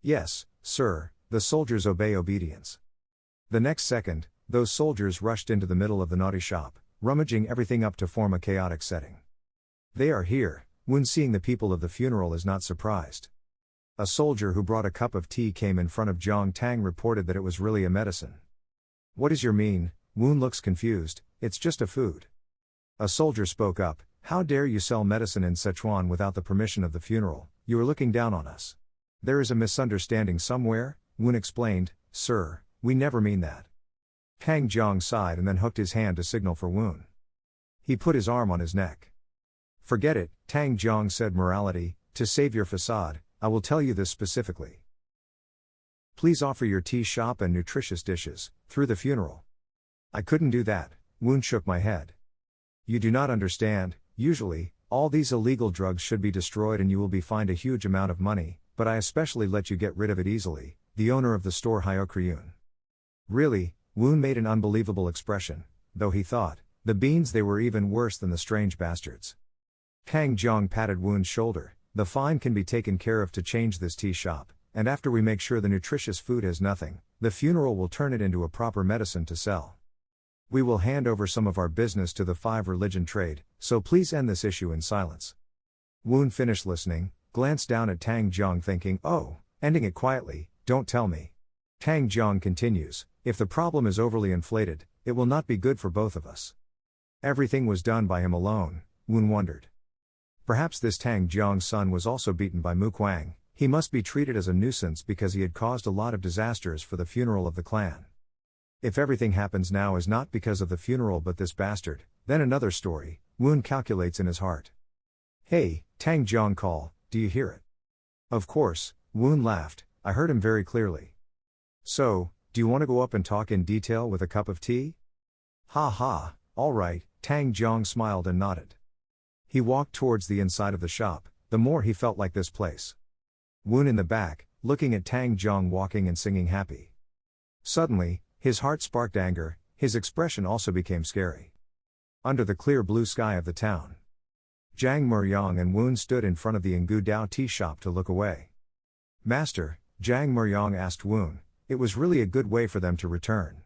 "Yes, sir," the soldiers obey obedience. The next second, those soldiers rushed into the middle of the naughty shop, rummaging everything up to form a chaotic setting. "They are here." Woon, seeing the people of the funeral, is not surprised. A soldier who brought a cup of tea came in front of Jiang Tang, reported that it was really a medicine. "What is your mean?" Woon looks confused. "It's just a food." A soldier spoke up, "How dare you sell medicine in Sichuan without the permission of the funeral? You are looking down on us." "There is a misunderstanding somewhere," Woon explained, "Sir, we never mean that." Tang Jiang sighed and then hooked his hand to signal for Woon. He put his arm on his neck. "Forget it," Tang Jiang said, "morality, to save your facade, I will tell you this specifically. Please offer your tea shop and nutritious dishes, through the funeral." "I couldn't do that," Woon shook my head. "You do not understand, usually, all these illegal drugs should be destroyed and you will be fined a huge amount of money, but I especially let you get rid of it easily," the owner of the store Hyuk Ryeon-Un. "Really?" Woon made an unbelievable expression, though he thought, the beans, they were even worse than the strange bastards. Tang Jiang patted Woon's shoulder, the fine can be taken care of to change this tea shop, and after we make sure the nutritious food has nothing, the funeral will turn it into a proper medicine to sell. We will hand over some of our business to the 5 religion trade, so please end this issue in silence. Woon finished listening, glanced down at Tang Jiang thinking, oh, ending it quietly, don't tell me. Tang Jiang continues, if the problem is overly inflated, it will not be good for both of us. Everything was done by him alone, Woon wondered. Perhaps this Tang Jiang's son was also beaten by Mukwang. He must be treated as a nuisance because he had caused a lot of disasters for the funeral of the clan. If everything happens now is not because of the funeral but this bastard, then another story, Woon calculates in his heart. Hey, Tang Jiang call, do you hear it? Of course, Woon laughed, I heard him very clearly. So, do you want to go up and talk in detail with a cup of tea? Ha ha, all right, Tang Jiang smiled and nodded. He walked towards the inside of the shop, the more he felt like this place. Woon in the back, looking at Tang Jiang walking and singing happy. Suddenly, his heart sparked anger, his expression also became scary. Under the clear blue sky of the town, Jang Muryong and Woon stood in front of the Ngu Dao tea shop to look away. Master, Jang Muryong asked Woon, it was really a good way for them to return.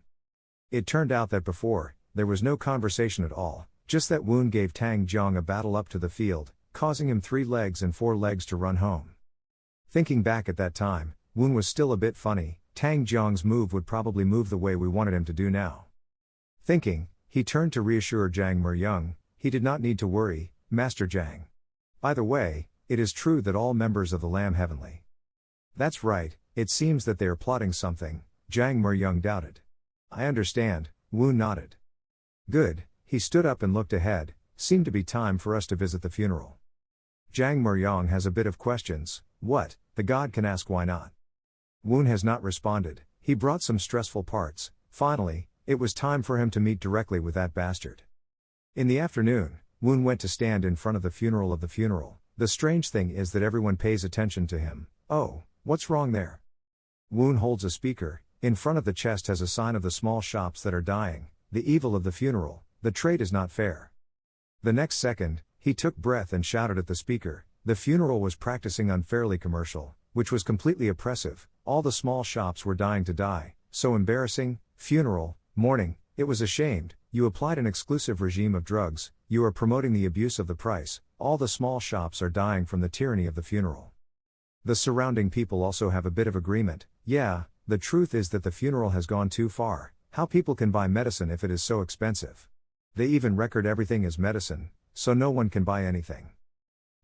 It turned out that before, there was no conversation at all, just that Woon gave Tang Jiang a battle up to the field, causing him 3 legs and 4 legs to run home. Thinking back at that time, Woon was still a bit funny, Tang Jiang's move would probably move the way we wanted him to do now. Thinking, he turned to reassure Jang Muryong, he did not need to worry, Master Jang. By the way, it is true that all members of the Lamb Heavenly. That's right, it seems that they are plotting something, Jang Muryong doubted. I understand, Woon nodded. Good, he stood up and looked ahead, seemed to be time for us to visit the funeral. Jang Muryong has a bit of questions, what, the god can ask why not? Woon has not responded, he brought some stressful parts, finally, it was time for him to meet directly with that bastard. In the afternoon, Woon went to stand in front of the funeral. The strange thing is that everyone pays attention to him. Oh, what's wrong there? Woon holds a speaker, in front of the chest has a sign of the small shops that are dying, the evil of the funeral, the trade is not fair. The next second, he took breath and shouted at the speaker, the funeral was practicing unfairly commercial, which was completely oppressive, all the small shops were dying to die, so embarrassing, funeral, mourning, it was ashamed, you applied an exclusive regime of drugs, you are promoting the abuse of the price, all the small shops are dying from the tyranny of the funeral. The surrounding people also have a bit of agreement, yeah, the truth is that the funeral has gone too far, how people can buy medicine if it is so expensive. They even record everything as medicine, so no one can buy anything.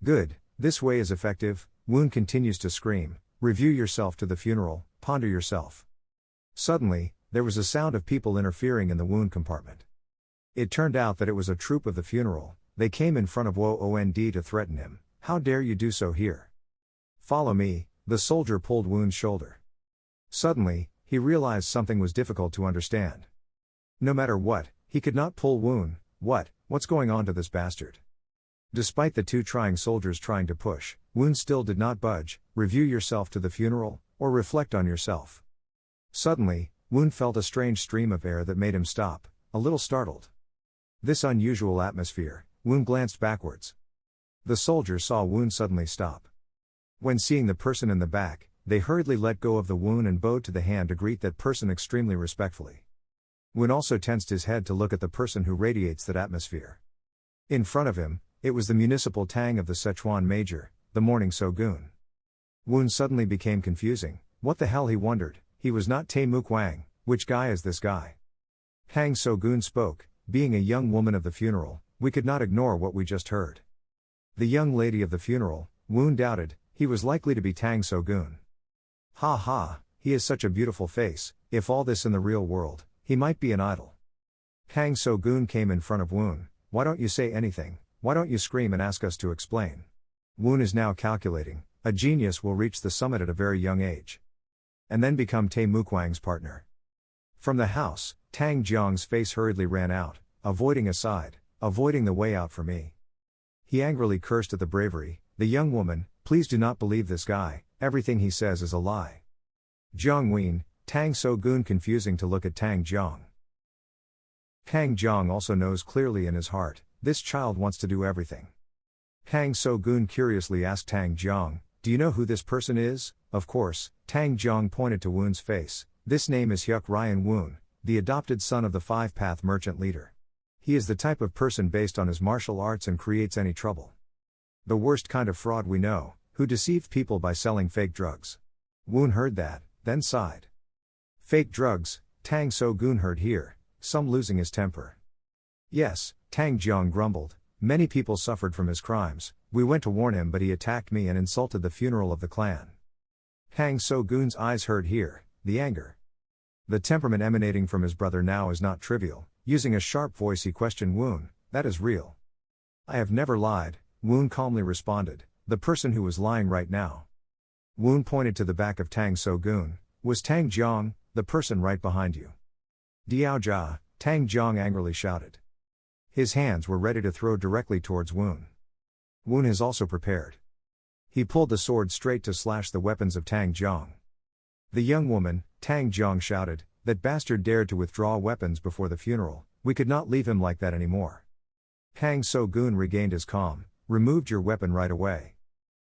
Good, this way is effective, Woon continues to scream, review yourself to the funeral, ponder yourself. Suddenly, there was a sound of people interfering in the Woon compartment. It turned out that it was a troop of the funeral, they came in front of Woond to threaten him, how dare you do so here? Follow me, the soldier pulled Woon's shoulder. Suddenly, he realized something was difficult to understand. No matter what, he could not pull Woon, what's going on to this bastard? Despite the 2 trying soldiers trying to push, Woon still did not budge, review yourself to the funeral, or reflect on yourself. Suddenly, Woon felt a strange stream of air that made him stop, a little startled. This unusual atmosphere, Woon glanced backwards. The soldiers saw Woon suddenly stop. When seeing the person in the back, they hurriedly let go of the Woon and bowed to the hand to greet that person extremely respectfully. Woon also tensed his head to look at the person who radiates that atmosphere. In front of him, it was the municipal Tang of the Sichuan Major, the mourning Shogun. Woon suddenly became confusing, what the hell he wondered, he was not Tae Mukwang, which guy is this guy? Tang Shogun spoke, being a young woman of the funeral, we could not ignore what we just heard. The young lady of the funeral, Woon doubted, he was likely to be Tang Shogun. Ha ha, he has such a beautiful face, if all this in the real world, he might be an idol. Tang Shogun came in front of Woon, why don't you say anything, why don't you scream and ask us to explain? Woon is now calculating, a genius will reach the summit at a very young age. And then become Tae Mukwang's partner. From the house, Tang Jiang's face hurriedly ran out, avoiding a side, avoiding the way out for me. He angrily cursed at the bravery, the young woman, please do not believe this guy, everything he says is a lie. Jiang Ween, Tang Shogun confusing to look at Tang Jiang. Tang Jiang also knows clearly in his heart, this child wants to do everything. Tang So-gun curiously asked Tang Jiang, "Do you know who this person is?" Of course, Tang Jiang pointed to Woon's face. "This name is Hyuk Ryeon-Un, the adopted son of the five-path merchant leader. He is the type of person based on his martial arts and creates any trouble. The worst kind of fraud we know, who deceived people by selling fake drugs." Woon heard that, then sighed. Fake drugs, Tang So-gun heard here, some losing his temper. "Yes," Tang Jiang grumbled, "many people suffered from his crimes. We went to warn him but he attacked me and insulted the funeral of the clan." Tang So-gun's eyes heard here, the anger. The temperament emanating from his brother now is not trivial. Using a sharp voice he questioned Woon, "That is real?" "I have never lied," Woon calmly responded. "The person who was lying right now." Woon pointed to the back of Tang So-gun. "Was Tang Jiang, the person right behind you?" "Diao Jia," Tang Jiang angrily shouted. His hands were ready to throw directly towards Woon. Woon is also prepared. He pulled the sword straight to slash the weapons of Tang Jiang. "The young woman," Tang Jiang shouted, "that bastard dared to withdraw weapons before the funeral. We could not leave him like that anymore." Tang So-gun regained his calm. "Removed your weapon right away."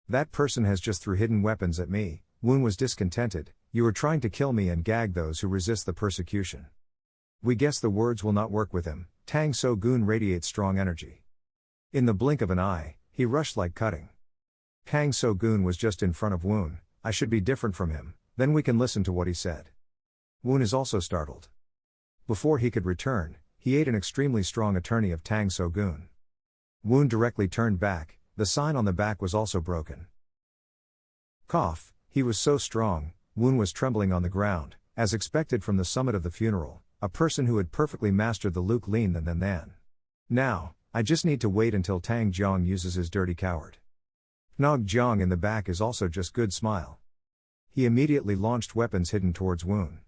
"That person has just threw hidden weapons at me." Woon was discontented. "You are trying to kill me and gag those who resist the persecution." "We guess the words will not work with him." Tang So-gun radiates strong energy. In the blink of an eye, he rushed like cutting. Tang So-gun was just in front of Woon. "I should be different from him, then we can listen to what he said." Woon is also startled. Before he could return, he ate an extremely strong attorney of Tang So-gun. Woon directly turned back. The sign on the back was also broken. Cough, he was so strong, Woon was trembling on the ground, as expected from the summit of the funeral, a person who had perfectly mastered the Luke Lean than. "Now, I just need to wait until Tang Jiang uses his dirty coward." Nog Jiang in the back is also just good smile. He immediately launched weapons hidden towards Woon.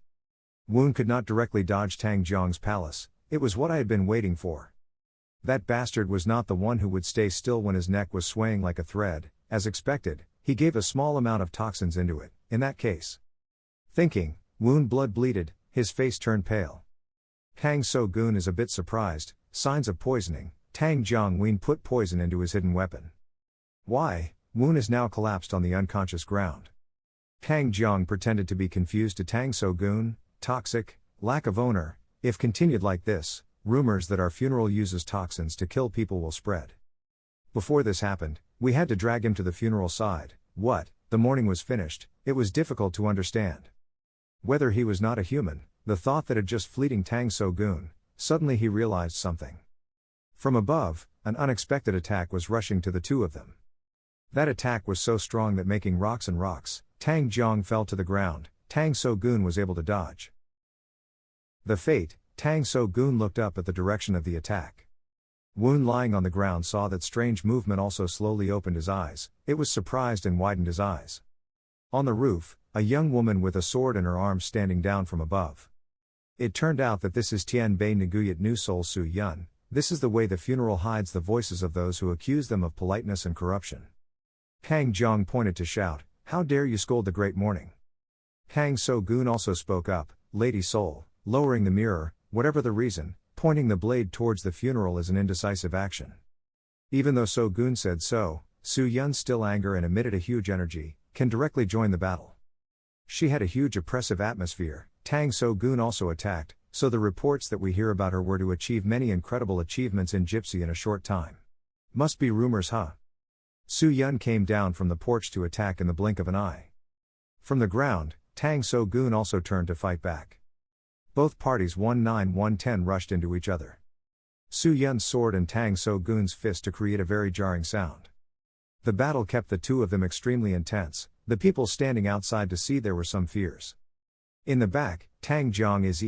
Woon could not directly dodge Tang Jiang's palace. "It was what I had been waiting for." That bastard was not the one who would stay still when his neck was swaying like a thread. As expected, he gave a small amount of toxins into it. In that case, thinking, Woon blood bleeded, his face turned pale. Tang So-gun is a bit surprised. Signs of poisoning. Tang Jiang put poison into his hidden weapon. Why? Woon is now collapsed on the unconscious ground. Tang Jiang pretended to be confused to Tang So-gun. "Toxic, lack of owner. If continued like this, rumors that our funeral uses toxins to kill people will spread. Before this happened, we had to drag him to the funeral side." What? The morning was finished, it was difficult to understand whether he was not a human. The thought that had just fleeting Tang So-gun, suddenly he realized something. From above, an unexpected attack was rushing to the two of them. That attack was so strong that making rocks, Tang Jiang fell to the ground. Tang So-gun was able to dodge the fate. Tang So-gun looked up at the direction of the attack. Woon lying on the ground saw that strange movement, also slowly opened his eyes. It was surprised and widened his eyes. On the roof, a young woman with a sword in her arms standing down from above. It turned out that this is Tian Bei Nguyat Nu Sol Su-yun. This is the way the funeral hides the voices of those who accuse them of politeness and corruption. Tang Jiang pointed to shout, "How dare you scold the great mourning?" Tang So-gun also spoke up, "Lady Sol," lowering the mirror, "whatever the reason, pointing the blade towards the funeral is an indecisive action." Even though So-gun said so, Su-yun's still anger and emitted a huge energy, can directly join the battle. She had a huge oppressive atmosphere. Tang So-gun also attacked, so the reports that we hear about her were to achieve many incredible achievements in Gypsy in a short time. Must be rumors, huh? Su-yun came down from the porch to attack in the blink of an eye. From the ground, Tang So-gun also turned to fight back. Both parties 1-9-1-10 rushed into each other. Su-yun's sword and Tang So-gun's fist to create a very jarring sound. The battle kept the two of them extremely intense. The people standing outside to see there were some fears. In the back, Tang Jiang is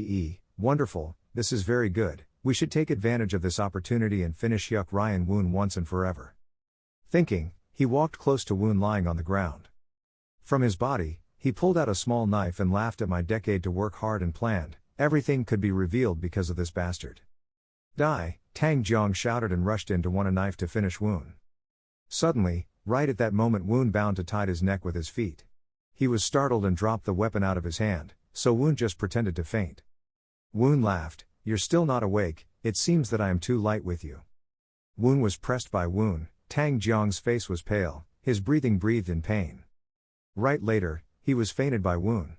wonderful, this is very good, we should take advantage of this opportunity and finish Hyuk Ryeon-Un once and forever. Thinking, he walked close to Woon lying on the ground. From his body, he pulled out a small knife and laughed at my decade to work hard and planned. Everything could be revealed because of this bastard. "Die!" Tang Jiang shouted and rushed in to want a knife to finish Woon. Suddenly, right at that moment, Woon bound to tied his neck with his feet. He was startled and dropped the weapon out of his hand, so Woon just pretended to faint. Woon laughed, "You're still not awake, it seems that I am too light with you." Woon was pressed by Woon, Tang Jiang's face was pale, his breathing breathed in pain. Right later, he was fainted by Woon.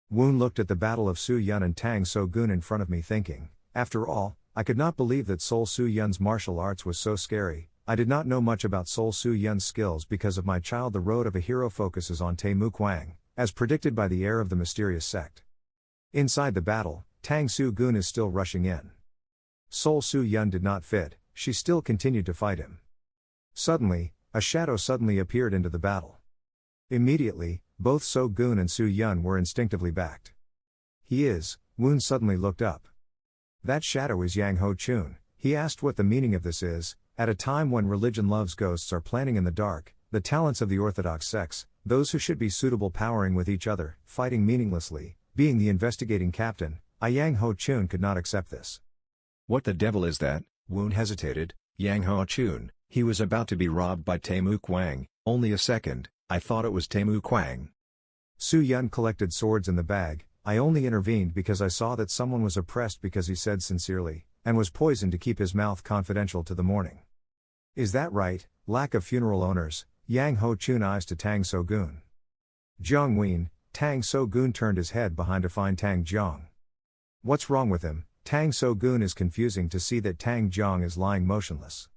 Woon looked at the battle of Su Yun and Tang So-gun in front of me thinking, after all, I could not believe that Sol Su Yun's martial arts was so scary. I did not know much about Sol Su Yun's skills because of my child. The road of a hero focuses on Tae Mu Kwang, as predicted by the heir of the mysterious sect. Inside the battle, Tang So-gun is still rushing in. Sol Su Yun did not fit, she still continued to fight him. Suddenly, a shadow suddenly appeared into the battle. Immediately, both So-gun and Su Yun were instinctively backed. He is, Woon suddenly looked up. That shadow is Yang Ho Chun. He asked what the meaning of this is. At a time when religion loves ghosts are planning in the dark, the talents of the orthodox sects, those who should be suitable powering with each other, fighting meaninglessly, being the investigating captain, Yang Ho Chun could not accept this. What the devil is that? Woon hesitated. Yang Ho Chun, he was about to be robbed by Tae Mu Kwang. Only a second, I thought it was Tae Mu Kwang. Su Yun collected swords in the bag. I only intervened because I saw that someone was oppressed because he said sincerely, and was poisoned to keep his mouth confidential to the morning. Is that right? Lack of funeral owners. Yang Ho Chun eyes to Tang So-gun. Jiang Ween, Tang So-gun turned his head behind to find Tang Jiang. What's wrong with him? Tang So-gun is confusing to see that Tang Jiang is lying motionless.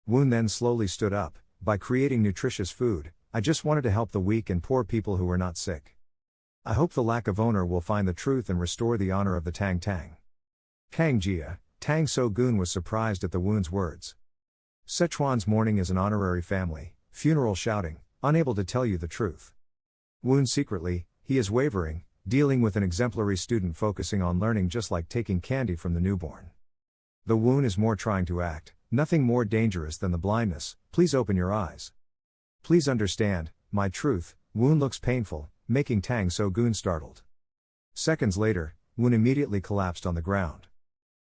Woon then slowly stood up. By creating nutritious food, I just wanted to help the weak and poor people who were not sick. I hope the lack of owner will find the truth and restore the honor of the Tang Tang. Tang Jia, Tang So-gun was surprised at the Woon's words. Sichuan's mourning is an honorary family, funeral shouting, unable to tell you the truth. Woon secretly, he is wavering, dealing with an exemplary student focusing on learning just like taking candy from the newborn. The Woon is more trying to act, nothing more dangerous than the blindness. Please open your eyes. Please understand, my truth. Woon looks painful, making Tang So-gun startled. Seconds later, Woon immediately collapsed on the ground.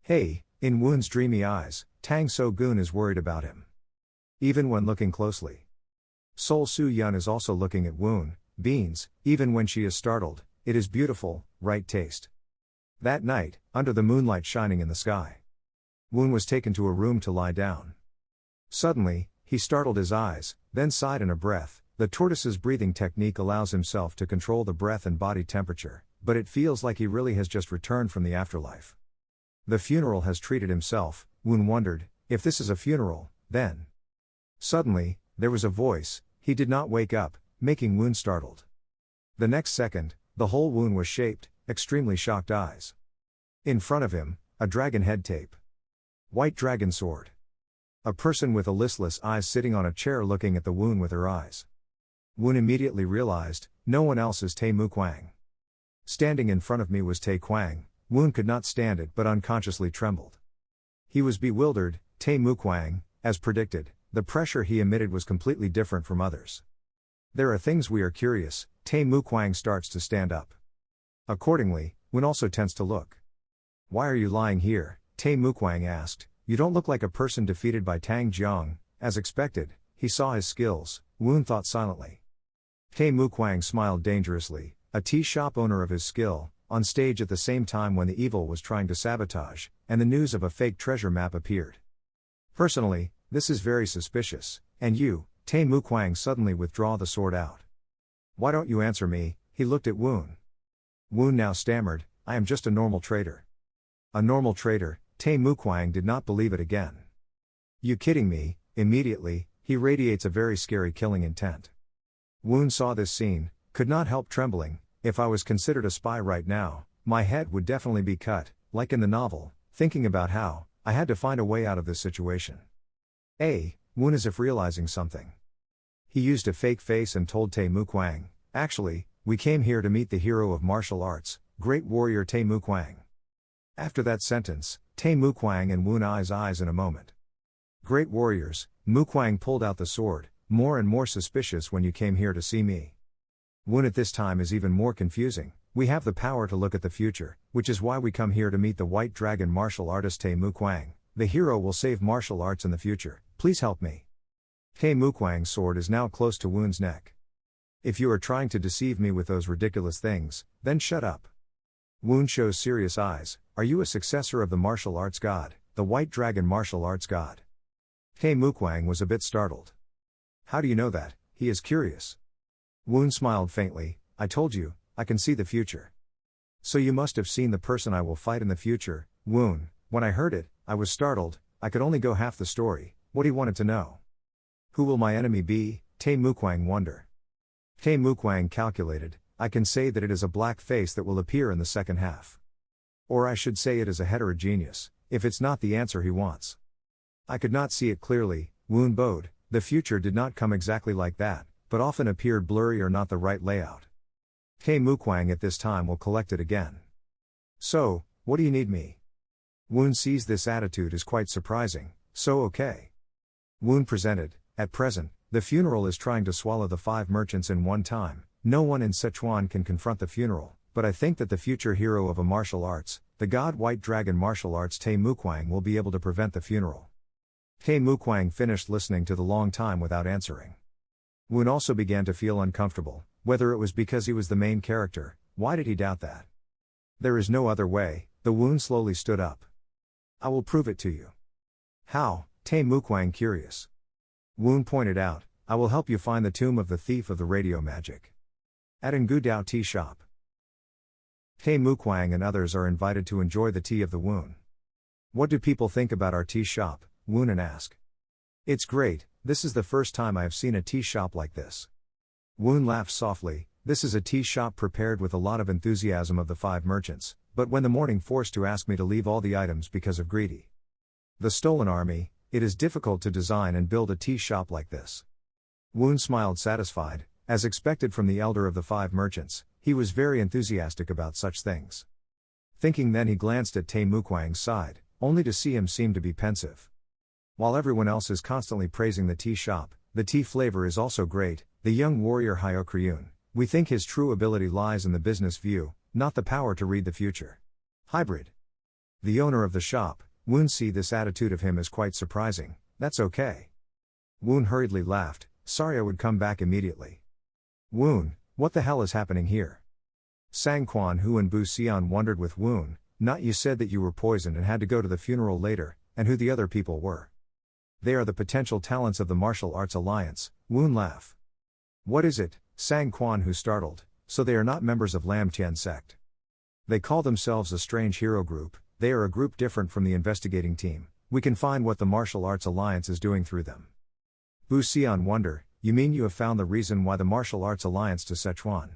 Hey, in Woon's dreamy eyes, Tang So-gun is worried about him. Even when looking closely. Sol Su Yun is also looking at Woon. Beans, even when she is startled, it is beautiful, right taste. That night, under the moonlight shining in the sky, Woon was taken to a room to lie down. Suddenly, he startled his eyes, then sighed in a breath. The tortoise's breathing technique allows himself to control the breath and body temperature, but it feels like he really has just returned from the afterlife. The funeral has treated himself. Woon wondered, if this is a funeral, then. Suddenly, there was a voice. He did not wake up, making Woon startled. The next second, the whole Woon was shaped, extremely shocked eyes. In front of him, a dragon head tape. White dragon sword. A person with a listless eyes sitting on a chair looking at the Woon with her eyes. Woon immediately realized, no one else is Tae Mu Kwang. Standing in front of me was Tae Kwang. Woon could not stand it but unconsciously trembled. He was bewildered. Tae Mu Kwang, as predicted, the pressure he emitted was completely different from others. There are things we are curious. Tae Mu Kwang starts to stand up. Accordingly, Woon also tends to look. Why are you lying here? Tae Mu Kwang asked. You don't look like a person defeated by Tang Jiang. As expected, he saw his skills. Woon thought silently. Tae Mu Kwang smiled dangerously, a tea shop owner of his skill, on stage at the same time when the evil was trying to sabotage, and the news of a fake treasure map appeared. Personally, this is very suspicious, and you, Tae Mu Kwang suddenly withdraw the sword out. Why don't you answer me? He looked at Woon. Woon now stammered, I am just a normal trader. A normal trader. Tae Mu Kwang did not believe it again. You kidding me? Immediately, he radiates a very scary killing intent. Woon saw this scene, could not help trembling. If I was considered a spy right now, my head would definitely be cut, like in the novel, thinking about how I had to find a way out of this situation. Woon as if realizing something. He used a fake face and told Tae Mu Kwang, actually, we came here to meet the hero of martial arts, great warrior Tae Mu Kwang. After that sentence, Tae Mu Kwang and Woon eyes in a moment. Great warriors. Mu Kwang pulled out the sword, more and more suspicious when you came here to see me. Woon at this time is even more confusing. We have the power to look at the future, which is why we come here to meet the white dragon martial artist Tae Mu Kwang. The hero will save martial arts in the future, please help me. Tae Mu Kwang's sword is now close to Woon's neck. If you are trying to deceive me with those ridiculous things, then shut up. Woon shows serious eyes. Are you a successor of the martial arts god, the white dragon martial arts god? Tae Mukwang was a bit startled. How do you know that? He is curious. Woon smiled faintly. I told you, I can see the future. So you must have seen the person I will fight in the future, Woon. When I heard it, I was startled. I could only go half the story. What he wanted to know. Who will my enemy be? Tae Mukwang wonder. Tae Mukwang calculated, I can say that it is a black face that will appear in the second half. Or I should say it is a heterogeneous, if it's not the answer he wants. I could not see it clearly, Woon bowed. The future did not come exactly like that, but often appeared blurry or not the right layout. Tae Mukwang at this time will collect it again. So, what do you need me? Woon sees this attitude is quite surprising, so okay. Woon presented, at present, the funeral is trying to swallow the 5 merchants in one time. No one in Sichuan can confront the funeral, but I think that the future hero of a martial arts, the god White Dragon martial arts Tae Mukwang will be able to prevent the funeral. Tae Mukwang finished listening to the long time without answering. Woon also began to feel uncomfortable, whether it was because he was the main character. Why did he doubt that? There is no other way. The Woon slowly stood up. I will prove it to you. How? Tae Mukwang curious. Woon pointed out, I will help you find the tomb of the thief of the radio magic. At Ngu Dao tea shop. Tae Mukwang and others are invited to enjoy the tea of the Woon. What do people think about our tea shop? Woonan asked. It's great, this is the first time I have seen a tea shop like this. Woon laughed softly, this is a tea shop prepared with a lot of enthusiasm of the 5 merchants, but when the morning forced to ask me to leave all the items because of greedy. The stolen army, it is difficult to design and build a tea shop like this. Woon smiled satisfied, as expected from the elder of the 5 merchants, he was very enthusiastic about such things. Thinking then he glanced at Tae Mukwang's side, only to see him seem to be pensive. While everyone else is constantly praising the tea shop, the tea flavor is also great, the young warrior Hyuk Ryeon-Un, we think his true ability lies in the business view, not the power to read the future. Hybrid. The owner of the shop, Woon see this attitude of him is quite surprising, that's okay. Woon hurriedly laughed, sorry I would come back immediately. Woon, what the hell is happening here? Sang Kwan Hu and Bu Xian wondered with Woon, not you said that you were poisoned and had to go to the funeral later, and who the other people were. They are the potential talents of the Martial Arts Alliance, Woon laugh. What is it? Sang Kwan Hu startled, so they are not members of Lam Tien Sect. They call themselves a strange hero group, they are a group different from the investigating team, we can find what the Martial Arts Alliance is doing through them. Bu Xian wonder, you mean you have found the reason why the Martial Arts Alliance to Sichuan?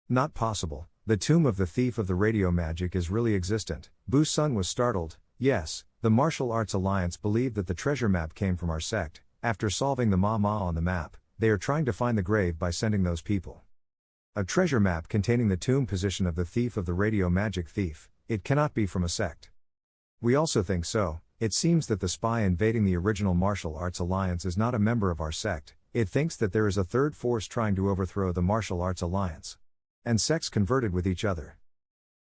Not possible, the tomb of the thief of the radio magic is really existent. Bu Sun was startled, yes, the Martial Arts Alliance believed that the treasure map came from our sect. After solving the Ma on the map, they are trying to find the grave by sending those people. A treasure map containing the tomb position of the thief of the radio magic thief, it cannot be from a sect. We also think so, it seems that the spy invading the original Martial Arts Alliance is not a member of our sect, it thinks that there is a third force trying to overthrow the Martial Arts Alliance. And sects converted with each other.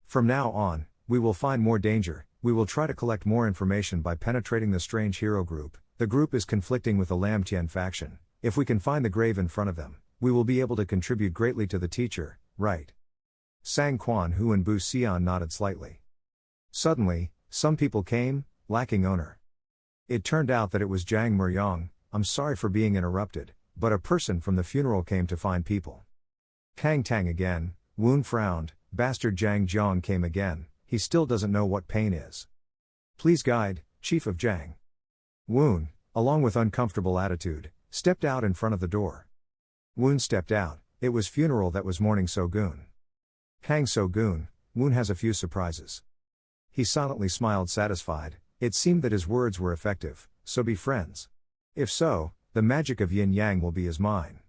From now on, we will find more danger, we will try to collect more information by penetrating the strange hero group. The group is conflicting with the Lam Tien faction. If we can find the grave in front of them, we will be able to contribute greatly to the teacher, right? Sang Kwan Hu and Bu Xian nodded slightly. Suddenly, some people came, lacking owner. It turned out that it was Jang Muryong, I'm sorry for being interrupted, but a person from the funeral came to find people. Tang again, Woon frowned, bastard Jang Jiang came again, he still doesn't know what pain is. Please guide, Chief of Jang. Woon, along with uncomfortable attitude, stepped out in front of the door. Woon stepped out, it was funeral that was mourning So-gun. Tang So-gun, Woon has a few surprises. He silently smiled satisfied, it seemed that his words were effective, so be friends. If so, the magic of yin-yang will be as mine.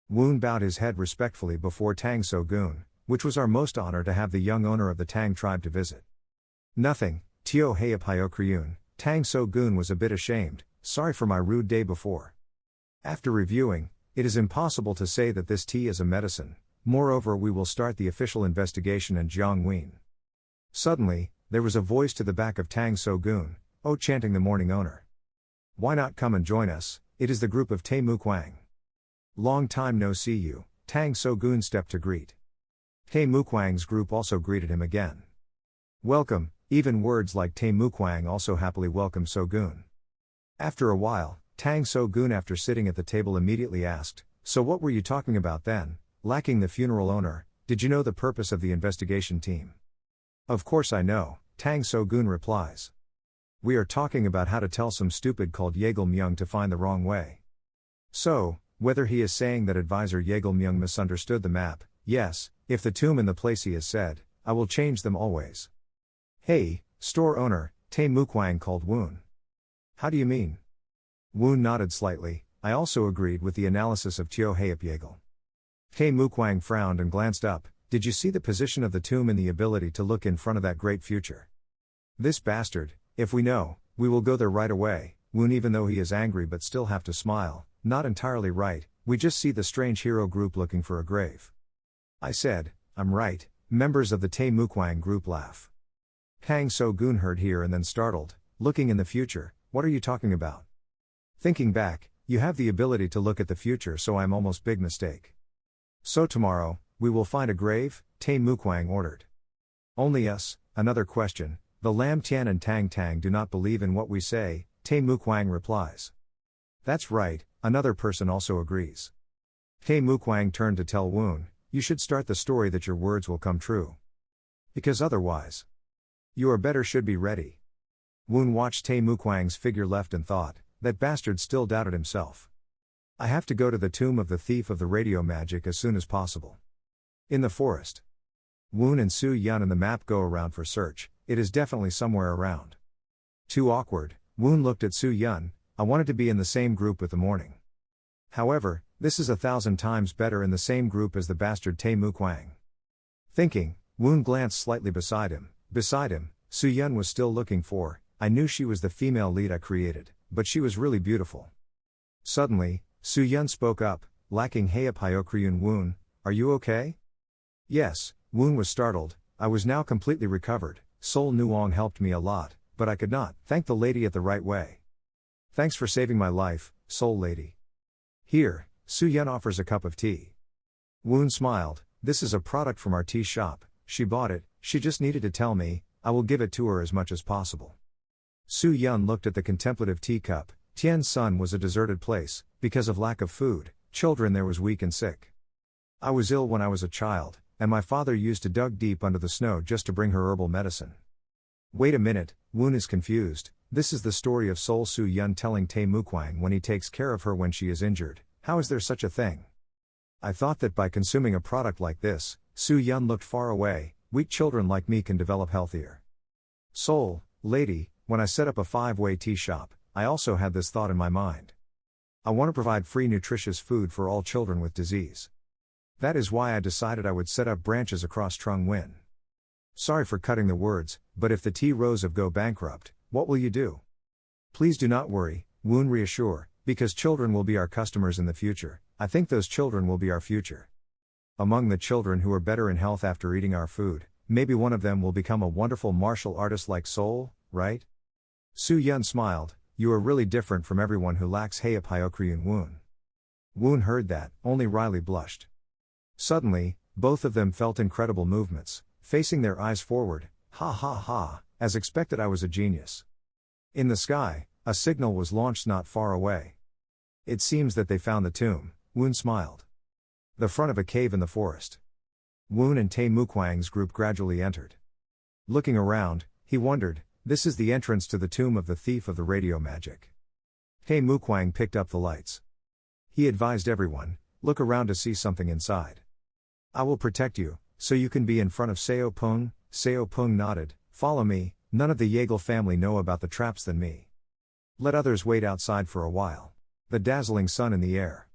Woon bowed his head respectfully before Tang So-gun, which was our most honor to have the young owner of the Tang tribe to visit. Nothing, Teo Hayap Hyuk Ryeon-Un, Tang So-gun was a bit ashamed, sorry for my rude day before. After reviewing, it is impossible to say that this tea is a medicine, moreover we will start the official investigation in Jiangwen. Suddenly, there was a voice to the back of Tang So-gun, oh chanting the morning owner. Why not come and join us, it is the group of Tae Mukwang. Long time no see you, Tang So-gun stepped to greet. Tae Mukwang's group also greeted him again. Welcome, even words like Tae Mukwang also happily welcomed So-gun. After a while, Tang So-gun after sitting at the table immediately asked, "So what were you talking about then, lacking the funeral owner? Did you know the purpose of the investigation team?" "Of course I know," Tang So-gun replies. "We are talking about how to tell some stupid called Yeagil-myung to find the wrong way." So, whether he is saying that advisor Yeagil-myung misunderstood the map, yes, if the tomb in the place he has said, "I will change them always." "Hey, store owner," Tae Mukwang called Woon. "How do you mean?" Woon nodded slightly. "I also agreed with the analysis of Teo Haep Yeagil." Tae Mukwang frowned and glanced up. "Did you see the position of the tomb and the ability to look in front of that great future? This bastard, if we know, we will go there right away." Woon, even though he is angry but still have to smile, "Not entirely right, we just see the strange hero group looking for a grave." I said, "I'm right." Members of the Tae Mukwang group laugh. Tang So-gun heard here and then startled, "Looking in the future, what are you talking about?" "Thinking back, you have the ability to look at the future, so I'm almost big mistake." "So tomorrow, we will find a grave?" Tae Mukwang ordered. "Only us." Another question. "The Lam Tian and Tang Tang do not believe in what we say," Tae Mukwang replies. "That's right," another person also agrees. Tae Mukwang turned to tell Woon, "You should start the story that your words will come true. Because otherwise, you are better should be ready." Woon watched Tae Mukwang's figure left and thought, that bastard still doubted himself. "I have to go to the tomb of the thief of the radio magic as soon as possible." In the forest. Woon and Soo-yeon and the map go around for search. It is definitely somewhere around. Too awkward, Woon looked at Soo-yeon. "I wanted to be in the same group with the morning. However, this is 1,000 times better in the same group as the bastard Tae Mukwang." Thinking, Woon glanced slightly beside him. Soo-yeon was still looking for. "I knew she was the female lead I created, but she was really beautiful." Suddenly, Soo-yeon spoke up, lacking Hyuk Ryeon-Un. "Woon, are you okay?" "Yes." Woon was startled. "I was now completely recovered. Sol Nuong helped me a lot, but I could not thank the lady at the right way." "Thanks for saving my life, Sol lady." "Here." Soo-yeon offers a cup of tea. Woon smiled. "This is a product from our tea shop. She bought it, she just needed to tell me. I will give it to her as much as possible." Soo-yeon looked at the contemplative teacup. Tien-sun was a deserted place. Because of lack of food, children there was weak and sick. "I was ill when I was a child, and my father used to dug deep under the snow just to bring her herbal medicine." "Wait a minute," Woon is confused. "This is the story of Sol Soo-yeon telling Tae Mukwang when he takes care of her when she is injured. How is there such a thing? I thought that by consuming a product like this," Soo-yeon looked far away, "weak children like me can develop healthier." "Sol, lady, when I set up a 5-way tea shop, I also had this thought in my mind. I want to provide free nutritious food for all children with disease. That is why I decided I would set up branches across Trung Nguyen. Sorry for cutting the words, but if the tea rows of go bankrupt, what will you do?" "Please do not worry," Woon reassure, "because children will be our customers in the future. I think those children will be our future. Among the children who are better in health after eating our food, maybe one of them will become a wonderful martial artist like Sol, right?" Soo-yeon smiled. "You are really different from everyone who lacks Hyuk Ryeon-Un. Woon." Woon heard that, only wryly blushed. Suddenly, both of them felt incredible movements, facing their eyes forward. "Ha ha ha, as expected I was a genius." In the sky, a signal was launched not far away. "It seems that they found the tomb," Woon smiled. The front of a cave in the forest. Woon and Tae Mukwang's group gradually entered. Looking around, he wondered, this is the entrance to the tomb of the thief of the radio magic. Tae Mukwang picked up the lights. He advised everyone, look around to see something inside. "I will protect you, so you can be in front of Seo Pung." Seo Pung nodded, "Follow me, none of the Yeagil family know about the traps than me. Let others wait outside for a while." The dazzling sun in the air.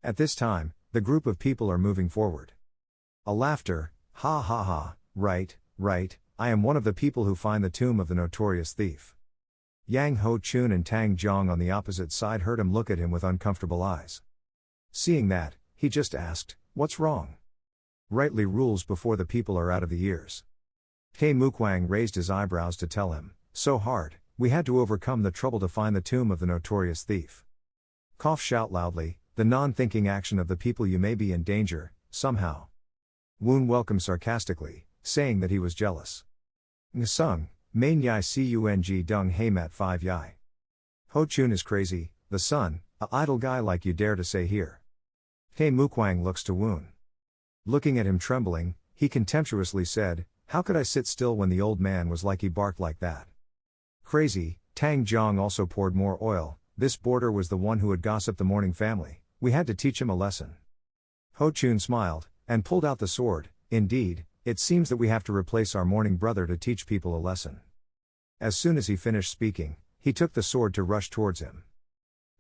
At this time, the group of people are moving forward. A laughter, "Ha ha ha, right, I am one of the people who find the tomb of the notorious thief." Yang Ho-chun and Tang Jong on the opposite side heard him look at him with uncomfortable eyes. Seeing that, he just asked, "What's wrong?" Rightly rules before the people are out of the ears. Tae Mukwang raised his eyebrows to tell him, "So hard, we had to overcome the trouble to find the tomb of the notorious thief." Cough shout loudly, the non-thinking action of the people you may be in danger, somehow. Woon welcomed sarcastically, saying that he was jealous. Ngasung, main yai cung dung hay mat 5 yai. Ho Chun is crazy, the son, a idle guy like you dare to say here. Tae Mukwang looks to Woon. Looking at him trembling, he contemptuously said, how could I sit still when the old man was like he barked like that? Crazy. Tang Jiang also poured more oil. This boarder was the one who had gossiped the morning family. We had to teach him a lesson. Ho Chun smiled, and pulled out the sword. Indeed, it seems that we have to replace our mourning brother to teach people a lesson. As soon as he finished speaking, he took the sword to rush towards him.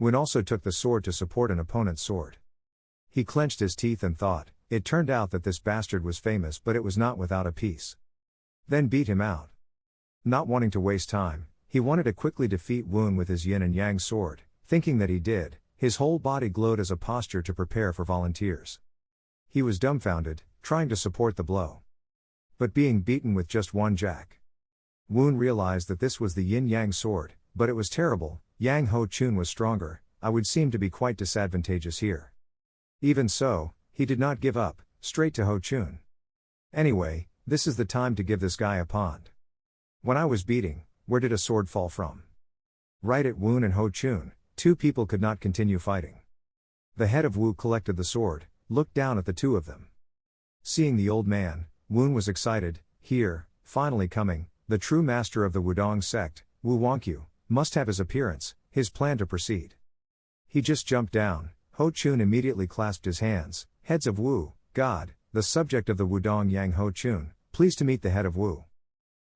Woon also took the sword to support an opponent's sword. He clenched his teeth and thought, it turned out that this bastard was famous, but it was not without a piece. Then beat him out. Not wanting to waste time, he wanted to quickly defeat Woon with his yin and yang sword. Thinking that he did, his whole body glowed as a posture to prepare for volunteers. He was dumbfounded, trying to support the blow. But being beaten with just one jack. Woon realized that this was the yin-yang sword, but it was terrible. Yang Ho Chun was stronger. I would seem to be quite disadvantageous here. Even so, he did not give up, straight to Ho Chun. Anyway, this is the time to give this guy a pond. When I was beating, where did a sword fall from? Right at Woon and Ho Chun. Two people could not continue fighting. The head of Wu collected the sword, looked down at the two of them. Seeing the old man, Woon was excited. Here, finally coming, the true master of the Wudong sect, Wu Wonkyu, must have his appearance, his plan to proceed. He just jumped down. Ho Chun immediately clasped his hands. Heads of Wu, God, the subject of the Wudong Yang Ho Chun, pleased to meet the head of Wu.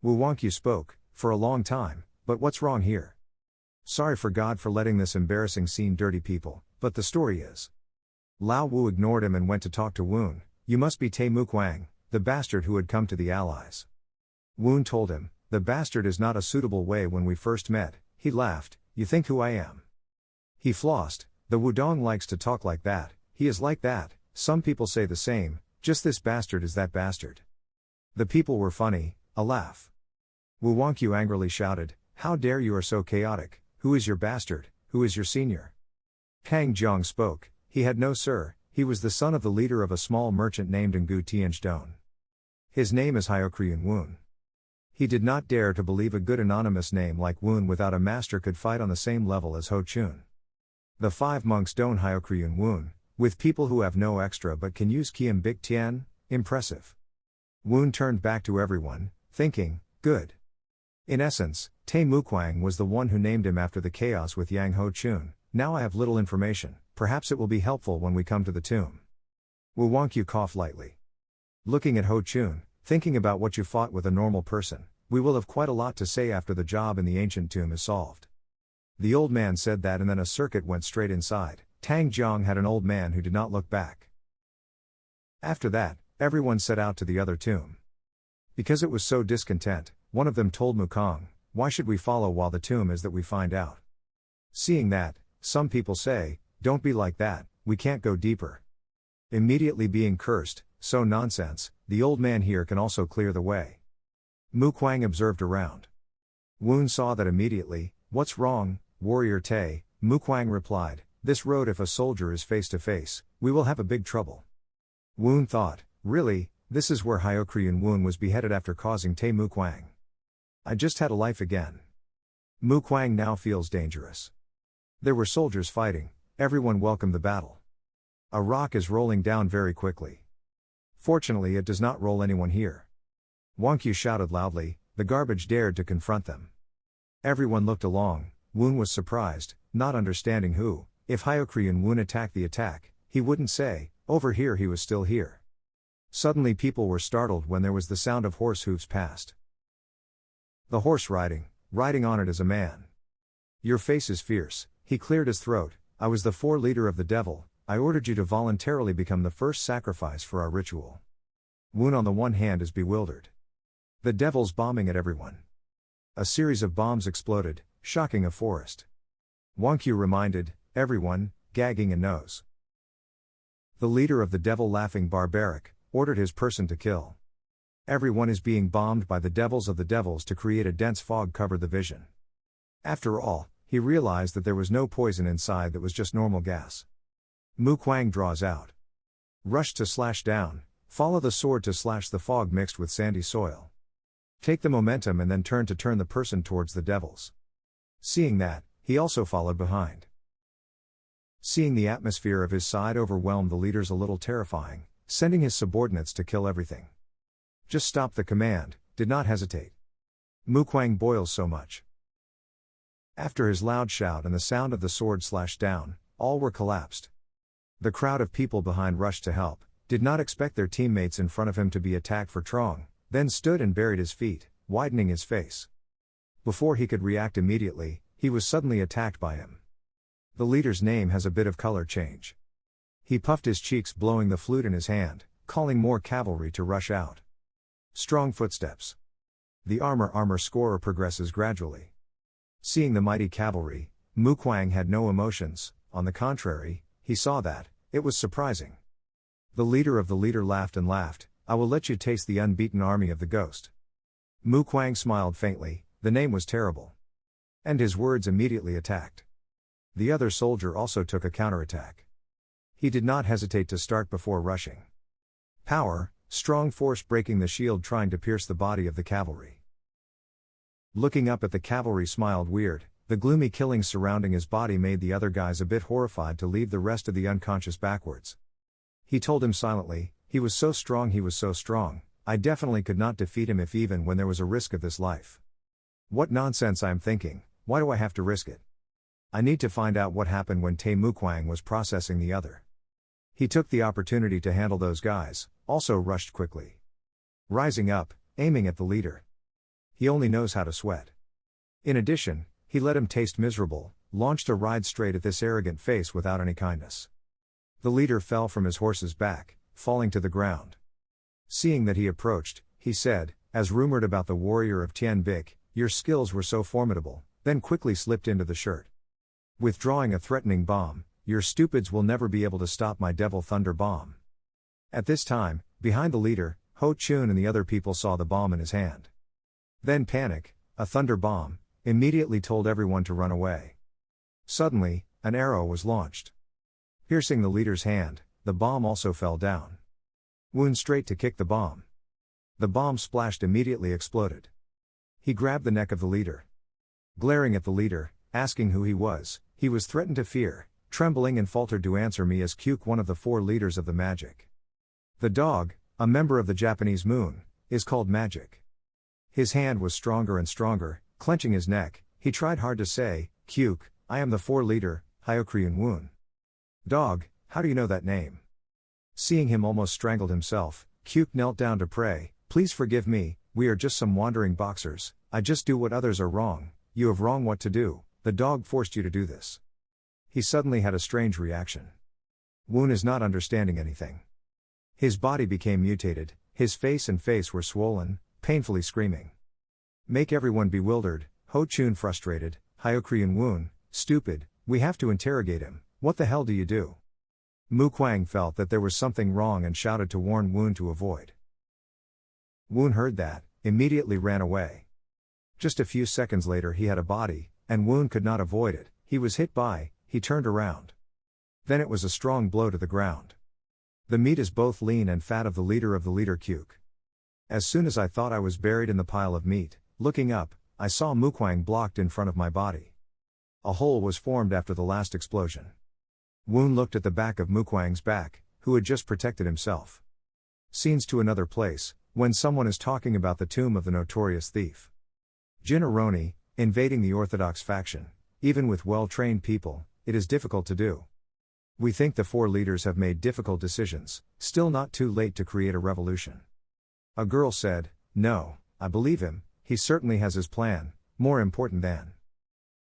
Wu Wonkyu spoke, for a long time, but what's wrong here? Sorry for God for letting this embarrassing scene dirty people, but the story is. Lao Wu ignored him and went to talk to Woon. You must be Tae Mukwang, the bastard who had come to the Allies. Woon told him, the bastard is not a suitable way. When we first met, he laughed, you think who I am? He flossed, the Wudong likes to talk like that, he is like that, some people say the same, just this bastard is that bastard. The people were funny, a laugh. Wu Wonkyu angrily shouted, how dare you are so chaotic, who is your bastard, who is your senior? Tang Jiang spoke, he had no sir, he was the son of the leader of a small merchant named Ngu Tianjdon. His name is Hyuk Ryeon-Un. He did not dare to believe a good anonymous name like Woon without a master could fight on the same level as Ho Chun. The 5 monks don't Hyuk Ryeon-Un, with people who have no extra but can use Kiem Bik Tian, impressive. Woon turned back to everyone, thinking, good. In essence, Tae Mukwang was the one who named him after the chaos with Yang Ho Chun. Now I have little information, perhaps it will be helpful when we come to the tomb. Wu Wonkyu coughed lightly. Looking at Ho Chun, thinking about what you fought with a normal person, we will have quite a lot to say after the job in the ancient tomb is solved. The old man said that, and then a circuit went straight inside. Tang Jiang had an old man who did not look back. After that, everyone set out to the other tomb. Because it was so discontent, one of them told Mukong, why should we follow while the tomb is that we find out? Seeing that, some people say, don't be like that, we can't go deeper. Immediately being cursed, so nonsense, the old man here can also clear the way. Mukwang observed around. Woon saw that immediately. What's wrong, warrior Tae? Mukwang replied, this road, if a soldier is face to face, we will have a big trouble. Woon thought, really, this is where Hyuk Ryeon-Un was beheaded after causing Tae Mukwang. I just had a life again. Mukwang now feels dangerous. There were soldiers fighting, everyone welcomed the battle. A rock is rolling down very quickly. Fortunately it does not roll anyone here. Wonkyu shouted loudly, the garbage dared to confront them. Everyone looked along. Woon was surprised, not understanding who, if Hyuk Ryeon-Un attacked the attack, he wouldn't say, over here he was still here. Suddenly people were startled when there was the sound of horse hooves passed. The horse riding on it is a man. Your face is fierce, he cleared his throat, I was the leader of the devil, I ordered you to voluntarily become the first sacrifice for our ritual. Woon on the one hand is bewildered. The devil's bombing at everyone. A series of bombs exploded, shocking a forest. Wonkyu reminded, everyone, gagging a nose. The leader of the devil, laughing barbaric, ordered his person to kill. Everyone is being bombed by the devils of the devils to create a dense fog cover the vision. After all, he realized that there was no poison inside, that was just normal gas. Mukwang draws out. Rush to slash down, follow the sword to slash the fog mixed with sandy soil. Take the momentum and then turn the person towards the devils. Seeing that, He also followed behind. Seeing the atmosphere of his side overwhelmed the leaders a little terrifying, sending his subordinates to kill everything. Just stop the command, did not hesitate. Mukwang boils so much. After his loud shout and the sound of the sword slashed down, all were collapsed. The crowd of people behind rushed to help, did not expect their teammates in front of him to be attacked for Trong, then stood and buried his feet, widening his face. Before he could react immediately, he was suddenly attacked by him. The leader's name has a bit of color change. He puffed his cheeks, blowing the flute in his hand, calling more cavalry to rush out. Strong footsteps. The armor scorer progresses gradually. Seeing the mighty cavalry, Mukwang had no emotions. On the contrary, he saw that, it was surprising. The leader of the leader laughed and laughed, I will let you taste the unbeaten army of the ghost. Mukwang smiled faintly, the name was terrible. And his words immediately attacked. The other soldier also took a counterattack. He did not hesitate to start before rushing. Power, strong force breaking the shield, trying to pierce the body of the cavalry. Looking up at the cavalry smiled weird, the gloomy killings surrounding his body made the other guys a bit horrified to leave the rest of the unconscious backwards. He told him silently, he was so strong, I definitely could not defeat him if even when there was a risk of this life. What nonsense, I'm thinking, why do I have to risk it? I need to find out what happened when Tae Mukwang was processing the other. He took the opportunity to handle those guys, also rushed quickly. Rising up, aiming at the leader. He only knows how to sweat. In addition, he let him taste miserable, launched a ride straight at this arrogant face without any kindness. The leader fell from his horse's back, falling to the ground. Seeing that he approached, he said, as rumored about the warrior of Tien Bik, your skills were so formidable, then quickly slipped into the shirt. Withdrawing a threatening bomb, your stupids will never be able to stop my devil thunder bomb. At this time, behind the leader, Ho Chun and the other people saw the bomb in his hand. Then panic, a thunder bomb, immediately told everyone to run away. Suddenly, an arrow was launched. Piercing the leader's hand, the bomb also fell down. Wound straight to kick the bomb. The bomb splashed, immediately exploded. He grabbed the neck of the leader. Glaring at the leader, asking who he was threatened to fear, trembling and faltered to answer me as Kyuk, one of the 4 leaders of the magic. The dog, a member of the Japanese moon, is called magic. His hand was stronger and stronger, clenching his neck, he tried hard to say, Kyuk, I am the 4 leader, Hyuk Ryeon-Un. Dog, how do you know that name? Seeing him almost strangled himself, Kyuk knelt down to pray, please forgive me, we are just some wandering boxers, I just do what others are wrong, you have wrong what to do, the dog forced you to do this. He suddenly had a strange reaction. Woon is not understanding anything. His body became mutated, his face were swollen, painfully screaming. Make everyone bewildered, Ho Chun frustrated, Hyuk Ryeon-Un, stupid, we have to interrogate him, what the hell do you do? Mukwang felt that there was something wrong and shouted to warn Woon to avoid. Woon heard that, immediately ran away. Just a few seconds later he had a body, and Woon could not avoid it, he was hit by, he turned around. Then it was a strong blow to the ground. The meat is both lean and fat of the leader Kyuk. As soon as I thought I was buried in the pile of meat, looking up, I saw Mukwang blocked in front of my body. A hole was formed after the last explosion. Woon looked at the back of Mukwang's back, who had just protected himself. Scenes to another place, when someone is talking about the tomb of the notorious thief. Jin Aroni, invading the Orthodox faction, even with well-trained people, it is difficult to do. We think the 4 leaders have made difficult decisions, still not too late to create a revolution. A girl said, no, I believe him, he certainly has his plan, more important than.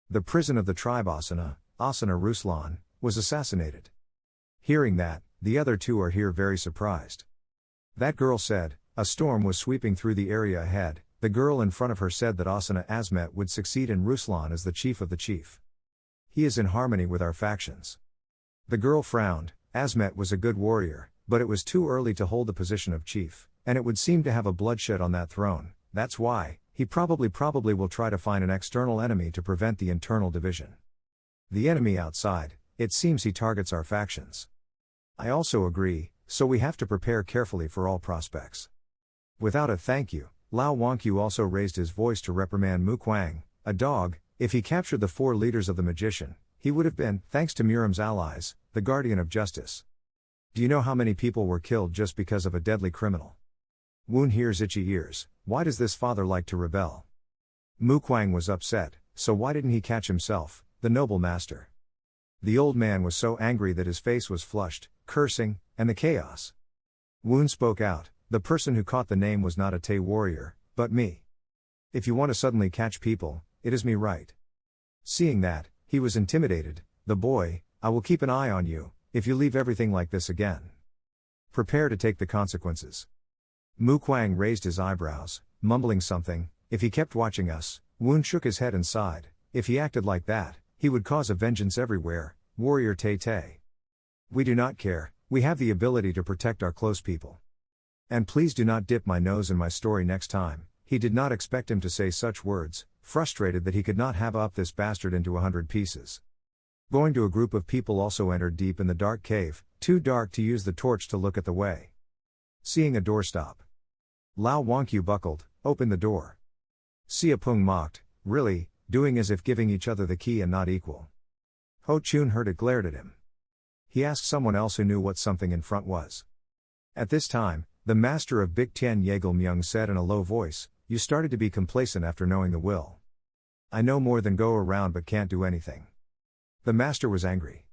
The prison of the tribe Asana Ruslan, was assassinated. Hearing that, the other 2 are here very surprised. That girl said, a storm was sweeping through the area ahead, the girl in front of her said that Asana Azmet would succeed in Ruslan as the chief of the chief. He is in harmony with our factions. The girl frowned, Azmet was a good warrior, but it was too early to hold the position of chief, and it would seem to have a bloodshed on that throne, that's why, he probably will try to find an external enemy to prevent the internal division. The enemy outside, it seems he targets our factions. I also agree, so we have to prepare carefully for all prospects. Without a thank you, Lao Wankyu also raised his voice to reprimand Mukwang, a dog, If he captured the 4 leaders of the magician, he would have been, thanks to Miram's allies, the guardian of justice. Do you know how many people were killed just because of a deadly criminal? Woon hears itchy ears. Why does this father like to rebel? Mukwang was upset, so why didn't he catch himself, the noble master? The old man was so angry that his face was flushed, cursing, and the chaos. Woon spoke out, the person who caught the name was not a Tay warrior, but me. If you want to suddenly catch people, it is me, right? Seeing that, he was intimidated. The boy, I will keep an eye on you, if you leave everything like this again. Prepare to take the consequences. Mukwang raised his eyebrows, mumbling something. If he kept watching us, Woon shook his head and sighed. If he acted like that, he would cause a vengeance everywhere, warrior Tay Tay. We do not care, we have the ability to protect our close people. And please do not dip my nose in my story next time. He did not expect him to say such words, frustrated that he could not have up this bastard into 100 pieces. Going to a group of people also entered deep in the dark cave, too dark to use the torch to look at the way. Seeing a doorstop. Lao Wankyu buckled, opened the door. Siapung mocked, really, doing as if giving each other the key and not equal. Ho Chun heard it, glared at him. He asked someone else who knew what something in front was. At this time, the master of Big Tian Yeagle Myung said in a low voice, you started to be complacent after knowing the will. I know more than go around but can't do anything. The master was angry.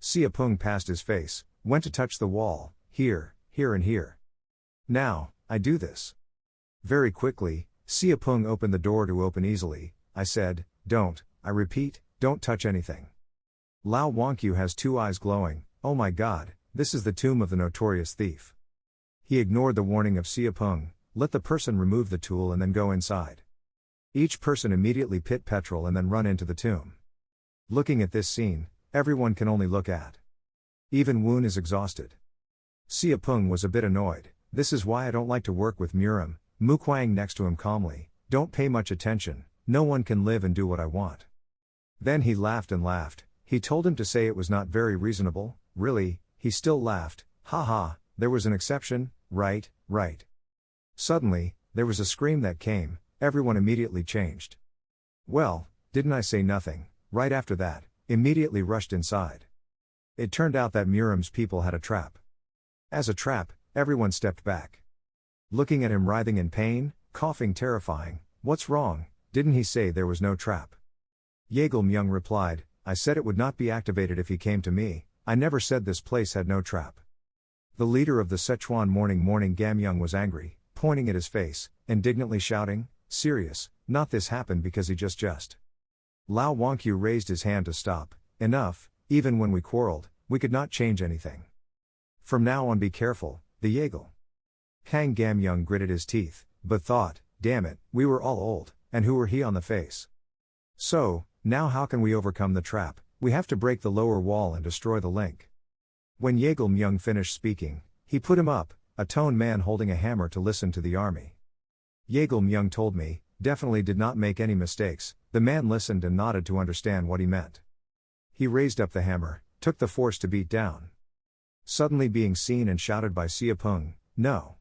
Siapung passed his face, went to touch the wall, here, here and here. Now, I do this. Very quickly, Siapung opened the door to open easily. I said, don't, I repeat, don't touch anything. Lao Wankyu has 2 eyes glowing, oh my god, this is the tomb of the notorious thief. He ignored the warning of Siapung, let the person remove the tool and then go inside. Each person immediately pit petrol and then run into the tomb. Looking at this scene, everyone can only look at. Even Woon is exhausted. Siapung was a bit annoyed, this is why I don't like to work with Muram. Mukwang next to him calmly, don't pay much attention, no one can live and do what I want. Then he laughed and laughed, he told him to say it was not very reasonable, really, he still laughed, haha, there was an exception, right, right. Suddenly, there was a scream that came, everyone immediately changed. Well, didn't I say nothing, right after that, immediately rushed inside. It turned out that Muram's people had a trap. As a trap, everyone stepped back. Looking at him writhing in pain, coughing terrifying, what's wrong, didn't he say there was no trap? Yeagle Myung replied, I said it would not be activated if he came to me, I never said this place had no trap. The leader of the Sichuan Morning Gamyung was angry, pointing at his face, indignantly shouting, serious, not this happened because he just. Lao Wankyu raised his hand to stop, enough, even when we quarreled, we could not change anything. From now on be careful, the Yeagle. Kang Gamyung gritted his teeth, but thought, damn it, we were all old, and who were he on the face? So, now how can we overcome the trap? We have to break the lower wall and destroy the link. When Yeagle Myung finished speaking, he put him up, a toned man holding a hammer to listen to the army. Yeagle Myung told me, definitely did not make any mistakes, the man listened and nodded to understand what he meant. He raised up the hammer, took the force to beat down. Suddenly being seen and shouted by Siapung, no.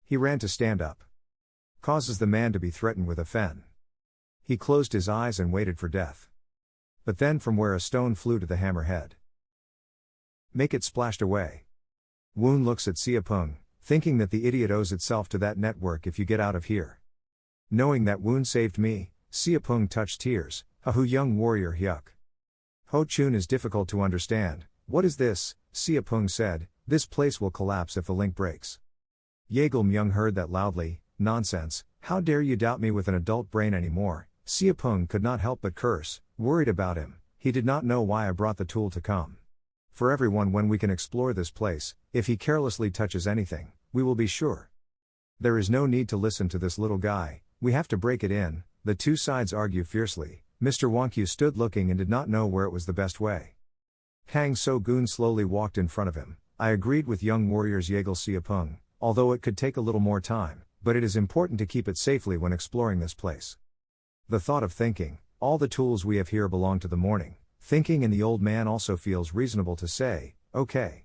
He ran to stand up. Causes the man to be threatened with a fen. He closed his eyes and waited for death. But then from where a stone flew to the hammerhead. Make it splashed away. Woon looks at Siapung, thinking that the idiot owes itself to that network if you get out of here. Knowing that Woon saved me, Siapung touched tears, Hu young warrior Hyuk. Ho Chun is difficult to understand, what is this, Siapung said, this place will collapse if the link breaks. Yeagle Myung heard that loudly, nonsense, how dare you doubt me with an adult brain anymore. Siapung could not help but curse, worried about him, he did not know why I brought the tool to come. For everyone when we can explore this place, if he carelessly touches anything, we will be sure. There is no need to listen to this little guy, we have to break it in, the two sides argue fiercely, Mr. Wankyu stood looking and did not know where it was the best way. Kang So-gun slowly walked in front of him, I agreed with young warriors Yeagle Siapung, although it could take a little more time, but it is important to keep it safely when exploring this place. The thought of thinking, all the tools we have here belong to the morning, thinking and the old man also feels reasonable to say, okay.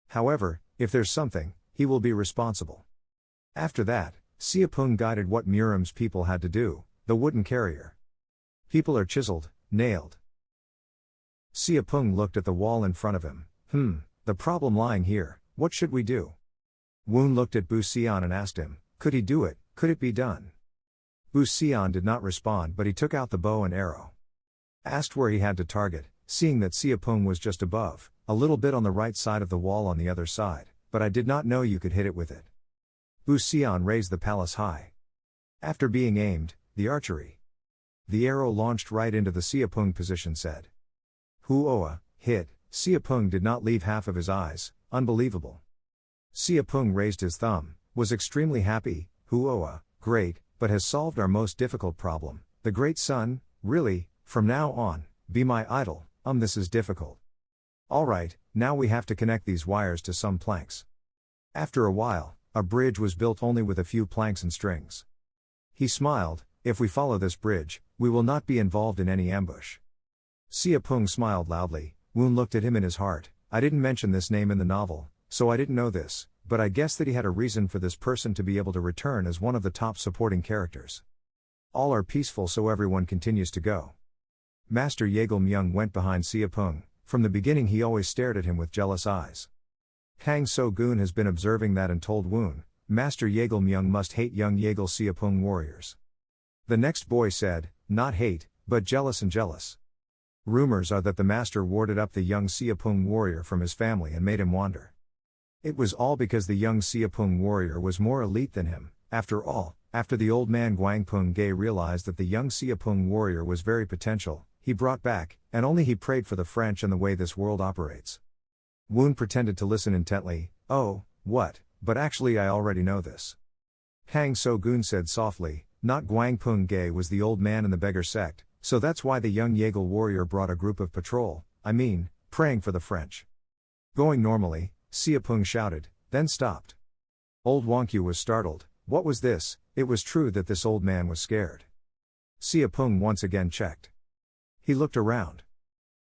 However, if there's something, he will be responsible. After that, Siapung guided what Muram's people had to do, the wooden carrier. People are chiseled, nailed. Siapung looked at the wall in front of him. The problem lying here, what should we do? Woon looked at Bu Xian and asked him, could he do it, could it be done? Bu Xian did not respond, but he took out the bow and arrow. Asked where he had to target, seeing that Siapung was just above, a little bit on the right side of the wall on the other side, but I did not know you could hit it with it. Bu Xian raised the palace high. After being aimed, the archery. The arrow launched right into the Siapung position said. Huoa, hit. Siapung did not leave half of his eyes, unbelievable. Siapung raised his thumb, was extremely happy. Huoa, great, but has solved our most difficult problem. The great sun, really, from now on, be my idol. This is difficult. Alright, now we have to connect these wires to some planks. After a while, a bridge was built only with a few planks and strings. He smiled, if we follow this bridge, we will not be involved in any ambush. Siapung smiled loudly. Woon looked at him in his heart. I didn't mention this name in the novel, so I didn't know this, but I guess that he had a reason for this person to be able to return as one of the top supporting characters. All are peaceful, so everyone continues to go. Master Yeagleumyung went behind Siapung. From the beginning he always stared at him with jealous eyes. Kang So-gun has been observing that and told Woon, Master Yeagleumyung must hate young Yeagle Siapung warriors. The next boy said, not hate, but jealous and jealous. Rumors are that the master warded up the young Siapung warrior from his family and made him wander. It was all because the young Siapung warrior was more elite than him. After all, after the old man Gwangpung Ge realized that the young Siapung warrior was very potential, he brought back, and only he prayed for the French and the way this world operates. Woon pretended to listen intently. Oh, what, but actually I already know this. Kang So-gun said softly, not Gwangpung Ge was the old man in the beggar sect, so that's why the young Yeagle warrior brought a group of patrol, praying for the French. Going normally, Siapung shouted, then stopped. Old Wonkyu was startled. What was this? It was true that this old man was scared. Siapung once again checked. He looked around.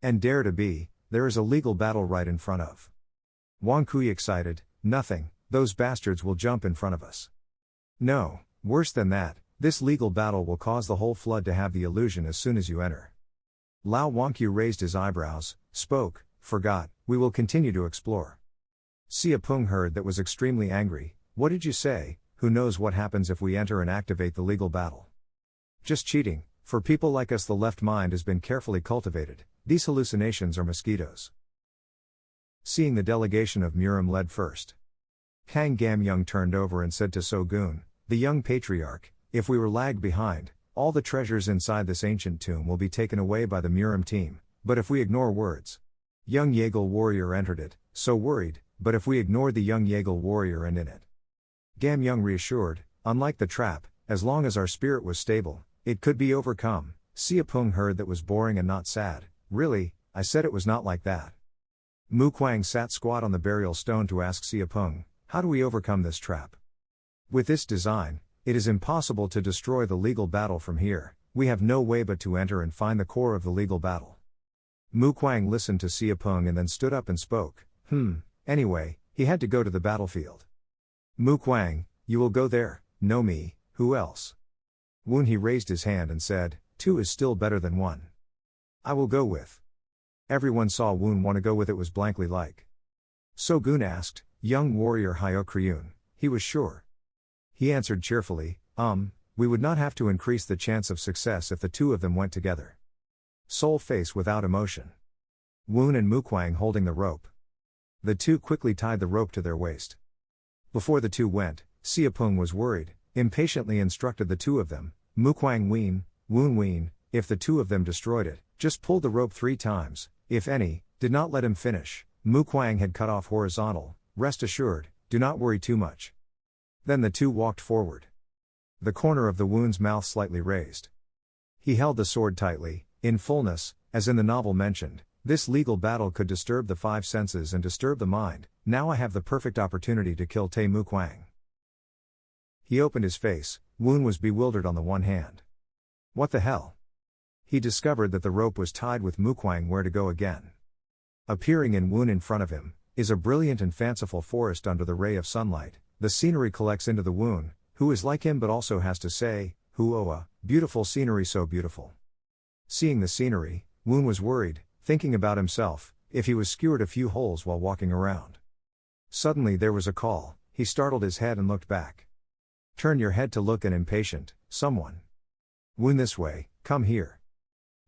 And dare to be, there is a legal battle right in front of. Wonkyu excited, nothing, those bastards will jump in front of us. No, worse than that, this legal battle will cause the whole flood to have the illusion as soon as you enter. Lao Wonkyu raised his eyebrows, spoke, forgot, we will continue to explore. Siapung heard that was extremely angry. What did you say? Who knows what happens if we enter and activate the legal battle? Just cheating. For people like us the left mind has been carefully cultivated. These hallucinations are mosquitoes. Seeing the delegation of Murim led first. Kang Gamyoung turned over and said to So-gun, the young patriarch, if we were lagged behind, all the treasures inside this ancient tomb will be taken away by the Murim team, but if we ignore words. Young Yeagle warrior entered it, so worried, but if we ignored the young Yeagle warrior and in it. Gamyoung reassured, unlike the trap, as long as our spirit was stable, it could be overcome. Siapung heard that was boring and not sad. Really, I said it was not like that. Mukwang sat squat on the burial stone to ask Siapung, how do we overcome this trap? With this design, it is impossible to destroy the legal battle from here. We have no way but to enter and find the core of the legal battle. Mukwang listened to Siapung and then stood up and spoke. Anyway, he had to go to the battlefield. Mukwang, you will go there, no me, who else? Woon he raised his hand and said, 2 is still better than 1. I will go with. Everyone saw Woon want to go with it was blankly like. So-gun asked, young warrior Hyuk Ryeon-Un, he was sure. He answered cheerfully, we would not have to increase the chance of success if the 2 of them went together. Soul face without emotion. Woon and Mukwang holding the rope. The 2 quickly tied the rope to their waist. Before the 2 went, Siapung was worried, impatiently instructed the 2 of them, Mukwang Ween, Woon Ween, if the 2 of them destroyed it, just pulled the rope 3 times, if any, did not let him finish. Mukwang had cut off horizontal, rest assured, do not worry too much. Then the 2 walked forward. The corner of the Woon's mouth slightly raised. He held the sword tightly, in fullness, as in the novel mentioned, this legal battle could disturb the 5 senses and disturb the mind. Now I have the perfect opportunity to kill Tae Mukwang. He opened his face. Woon was bewildered on the one hand. What the hell? He discovered that the rope was tied with Mukwang where to go again. Appearing in Woon in front of him, is a brilliant and fanciful forest under the ray of sunlight. The scenery collects into the Woon, who is like him but also has to say, Huoa, beautiful scenery so beautiful. Seeing the scenery, Woon was worried, thinking about himself, if he was skewered a few holes while walking around. Suddenly there was a call, he startled his head and looked back. Turn your head to look and impatient, someone. Woon, this way, come here.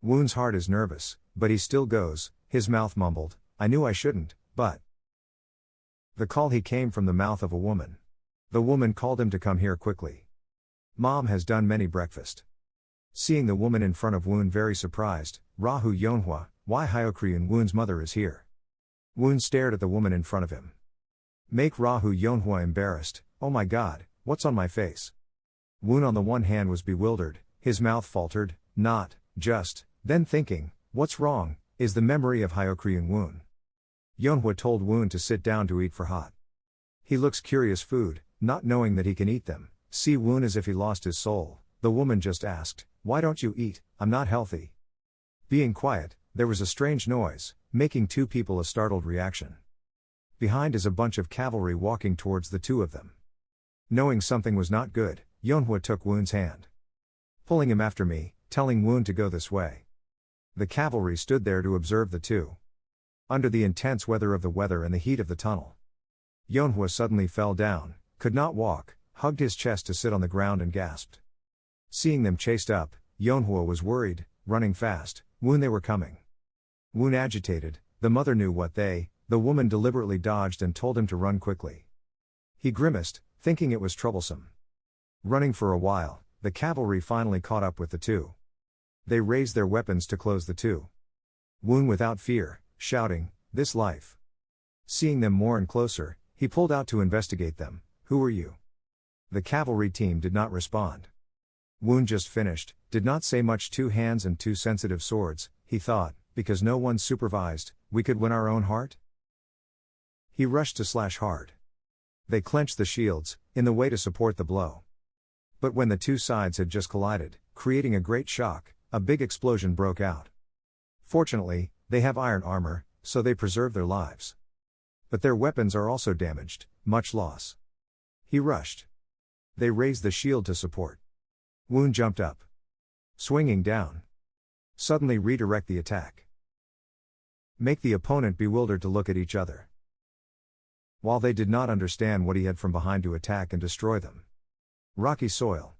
Woon's heart is nervous, but he still goes, his mouth mumbled, I knew I shouldn't, but. The call he came from the mouth of a woman. The woman called him to come here quickly. Mom has done many breakfast. Seeing the woman in front of Woon very surprised, Rahu Yeonhwa, why Hyuk Ryeon Woon's mother is here. Woon stared at the woman in front of him. Make Rahu Yeonhwa embarrassed, oh my god, what's on my face? Woon on the one hand was bewildered, his mouth faltered, not, just, then thinking, what's wrong, is the memory of Hyuk Ryeon Woon. Yeonhwa told Woon to sit down to eat for hot. He looks curious food, not knowing that he can eat them, see Woon as if he lost his soul. The woman just asked, why don't you eat, I'm not healthy. Being quiet, there was a strange noise, making two people a startled reaction. Behind is a bunch of cavalry walking towards the two of them. Knowing something was not good, Yeonhwa took Woon's hand. Pulling him after me, telling Woon to go this way. The cavalry stood there to observe the two. Under the intense weather of the weather and the heat of the tunnel. Yeonhwa suddenly fell down, could not walk, hugged his chest to sit on the ground and gasped. Seeing them chased up, Yeonhwa was worried, running fast, Woon, they were coming. Woon agitated, the mother knew what the woman deliberately dodged and told him to run quickly. He grimaced, thinking it was troublesome. Running for a while, the cavalry finally caught up with the two. They raised their weapons to close the two. Woon without fear, shouting, this life. Seeing them more and closer, he pulled out to investigate them, who are you? The cavalry team did not respond. Woon just finished, did not say much, 2 hands and 2 sensitive swords, he thought, because no one supervised, we could win our own heart? He rushed to slash hard. They clenched the shields, in the way to support the blow. But when the two sides had just collided, creating a great shock, a big explosion broke out. Fortunately, they have iron armor, so they preserve their lives. But their weapons are also damaged, much loss. He rushed. They raised the shield to support. Woon jumped up. Swinging down. Suddenly redirect the attack. Make the opponent bewildered to look at each other. While they did not understand what he had from behind to attack and destroy them. Rocky soil.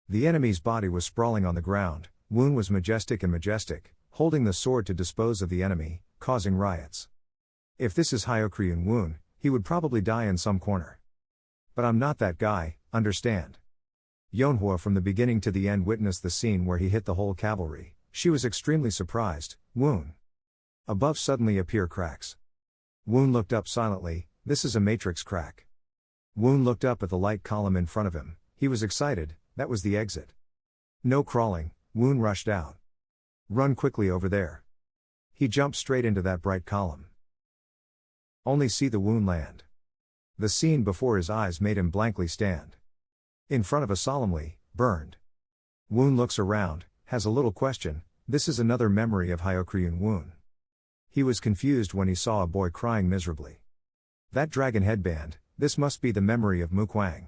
The enemy's body was sprawling on the ground, Woon was majestic, holding the sword to dispose of the enemy, causing riots. If this is Hyuk Ryeon Woon, he would probably die in some corner. But I'm not that guy, understand? Yeonhwa from the beginning to the end witnessed the scene where he hit the whole cavalry. She was extremely surprised. Woon. Above suddenly appear cracks. Woon looked up silently, this is a matrix crack. Woon looked up at the light column in front of him, he was excited, that was the exit. No crawling, Woon rushed out. Run quickly over there. He jumped straight into that bright column. Only see the Woon land. The scene before his eyes made him blankly stand. In front of a solemnly, burned. Woon looks around, has a little question, this is another memory of Hyuk Ryeon Woon. He was confused when he saw a boy crying miserably. That dragon headband, this must be the memory of Mukwang.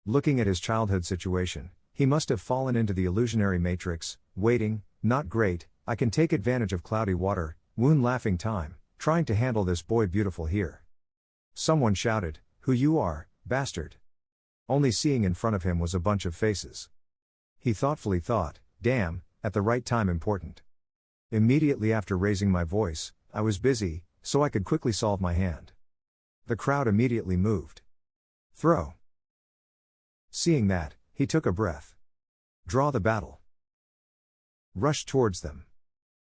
Looking at his childhood situation, he must have fallen into the illusionary matrix, waiting, not great, I can take advantage of cloudy water, Woon laughing time, trying to handle this boy beautiful here. Someone shouted, who you are, bastard. Only seeing in front of him was a bunch of faces. He thoughtfully thought, damn, at the right time important. Immediately after raising my voice, I was busy, so I could quickly solve my hand. The crowd immediately moved. Throw. Seeing that, he took a breath. Draw the battle. Rush towards them.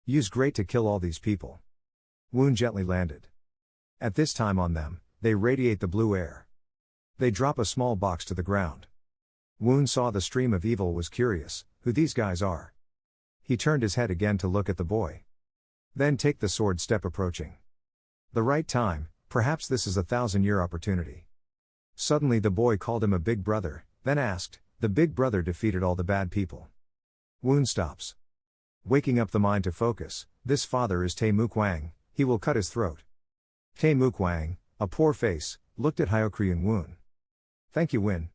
Use great to kill all these people. Woon gently landed. At this time on them, they radiate the blue air. They drop a small box to the ground. Woon saw the stream of evil was curious, who these guys are. He turned his head again to look at the boy. Then take the sword step approaching. The right time, perhaps this is a 1,000-year opportunity. Suddenly the boy called him a big brother, then asked, the big brother defeated all the bad people. Woon stops. Waking up the mind to focus, this father is Tae Mukwang, he will cut his throat. Tae Mukwang, a poor face, looked at Hyuk Ryeon Woon. Thank you Win.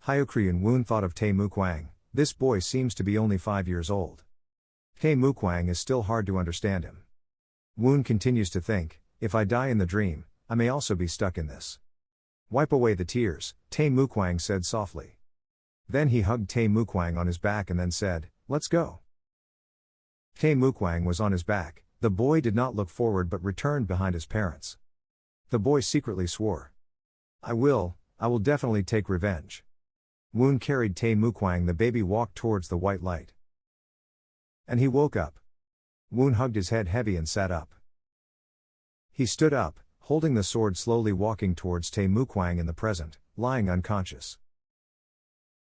Hyuk Ryeon Woon thought of Tae Mukwang, this boy seems to be only 5 years old. Tae Mukwang is still hard to understand him. Woon continues to think, if I die in the dream, I may also be stuck in this. Wipe away the tears, Tae Mukwang said softly. Then he hugged Tae Mukwang on his back and then said, let's go. Tae Mukwang was on his back. The boy did not look forward but returned behind his parents. The boy secretly swore. I will definitely take revenge. Woon carried Tae Mukwang. The baby walked towards the white light. And he woke up. Woon hugged his head heavy and sat up. He stood up, holding the sword, slowly walking towards Tae Mukwang in the present, lying unconscious.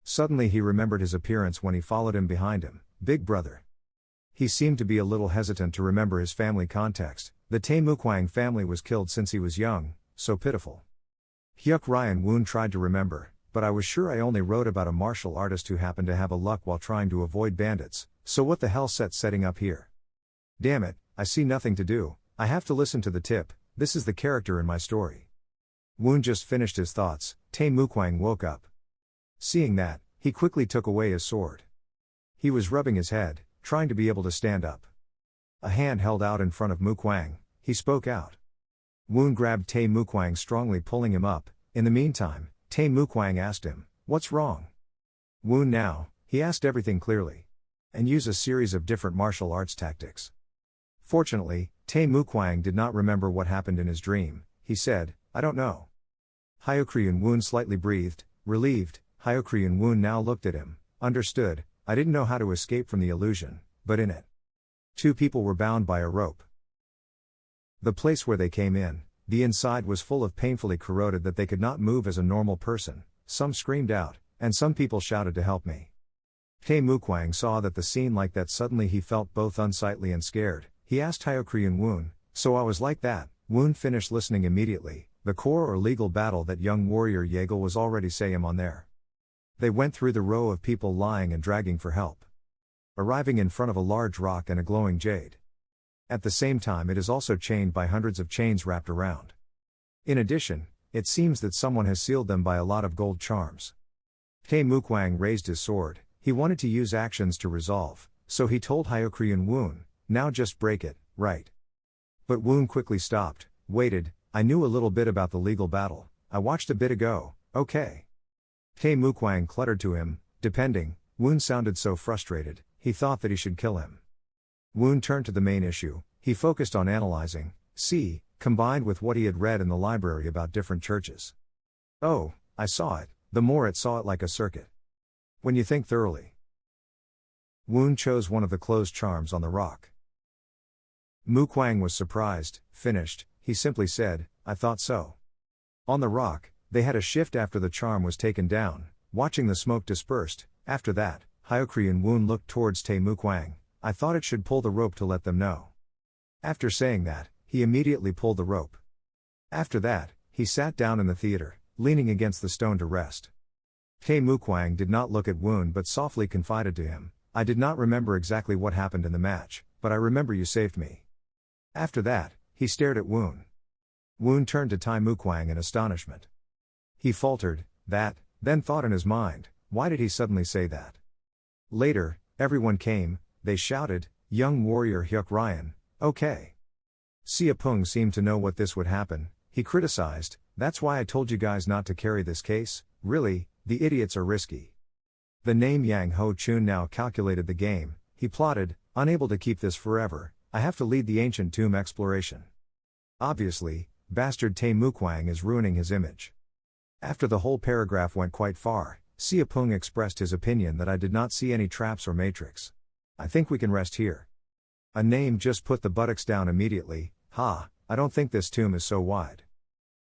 Suddenly he remembered his appearance when he followed him behind him, Big Brother. He seemed to be a little hesitant to remember his family context. The Tae Mukwang family was killed since he was young, so pitiful. Hyuk Ryeon-Un tried to remember, but I was sure I only wrote about a martial artist who happened to have a luck while trying to avoid bandits, so what the hell setting up here? Damn it, I see nothing to do, I have to listen to the tip, this is the character in my story. Woon just finished his thoughts. Tae Mukwang woke up. Seeing that, he quickly took away his sword. He was rubbing his head, trying to be able to stand up. A hand held out in front of Mukwang. He spoke out. Woon grabbed Tae Mukwang, strongly pulling him up. In the meantime, Tae Mukwang asked him, what's wrong? Woon now, he asked everything clearly. And use a series of different martial arts tactics. Fortunately, Tae Mukwang did not remember what happened in his dream. He said, I don't know. Hyuk Ryeon-Un slightly breathed, relieved. Hyuk Ryeon-Un now looked at him, understood, I didn't know how to escape from the illusion, but in it. Two people were bound by a rope. The place where they came in, the inside was full of painfully corroded that they could not move as a normal person. Some screamed out, and some people shouted to help me. Tae Mukwang saw that the scene like that. Suddenly he felt both unsightly and scared. He asked Hyuk Ryeon-Un, so I was like that. Woon finished listening immediately. The core or legal battle that young warrior Yeagle was already saying on there. They went through the row of people lying and dragging for help. Arriving in front of a large rock and a glowing jade. At the same time it is also chained by hundreds of chains wrapped around. In addition, it seems that someone has sealed them by a lot of gold charms. Tae Mukwang raised his sword. He wanted to use actions to resolve, so he told Hyuk Ryeon-Un, now just break it, right? But Woon quickly stopped, waited, I knew a little bit about the legal battle, I watched a bit ago, okay. Tae Mukwang cluttered to him, depending. Woon sounded so frustrated, he thought that he should kill him. Woon turned to the main issue. He focused on analyzing, combined with what he had read in the library about different churches. Oh, I saw it, the more it saw it like a circuit. When you think thoroughly. Woon chose one of the closed charms on the rock. Mukwang was surprised, finished, he simply said, I thought so. On the rock, they had a shift after the charm was taken down, watching the smoke dispersed. After that, Hyuk Ryeon-Un looked towards Tae Mukwang, I thought it should pull the rope to let them know. After saying that, he immediately pulled the rope. After that, he sat down in the theater, leaning against the stone to rest. Tae Mukwang did not look at Woon but softly confided to him, I did not remember exactly what happened in the match, but I remember you saved me. After that, he stared at Woon. Woon turned to Tae Mukwang in astonishment. He faltered, that, then thought in his mind, why did he suddenly say that? Later, everyone came, they shouted, young warrior Hyuk Ryeon, okay. Siapung seemed to know what this would happen, he criticized, that's why I told you guys not to carry this case, really, the idiots are risky. The name Yang Ho Chun now calculated the game, he plotted, unable to keep this forever, I have to lead the ancient tomb exploration. Obviously, bastard Tae Mukwang is ruining his image. After the whole paragraph went quite far, Siapung expressed his opinion that I did not see any traps or matrix. I think we can rest here. A name just put the buttocks down immediately, I don't think this tomb is so wide.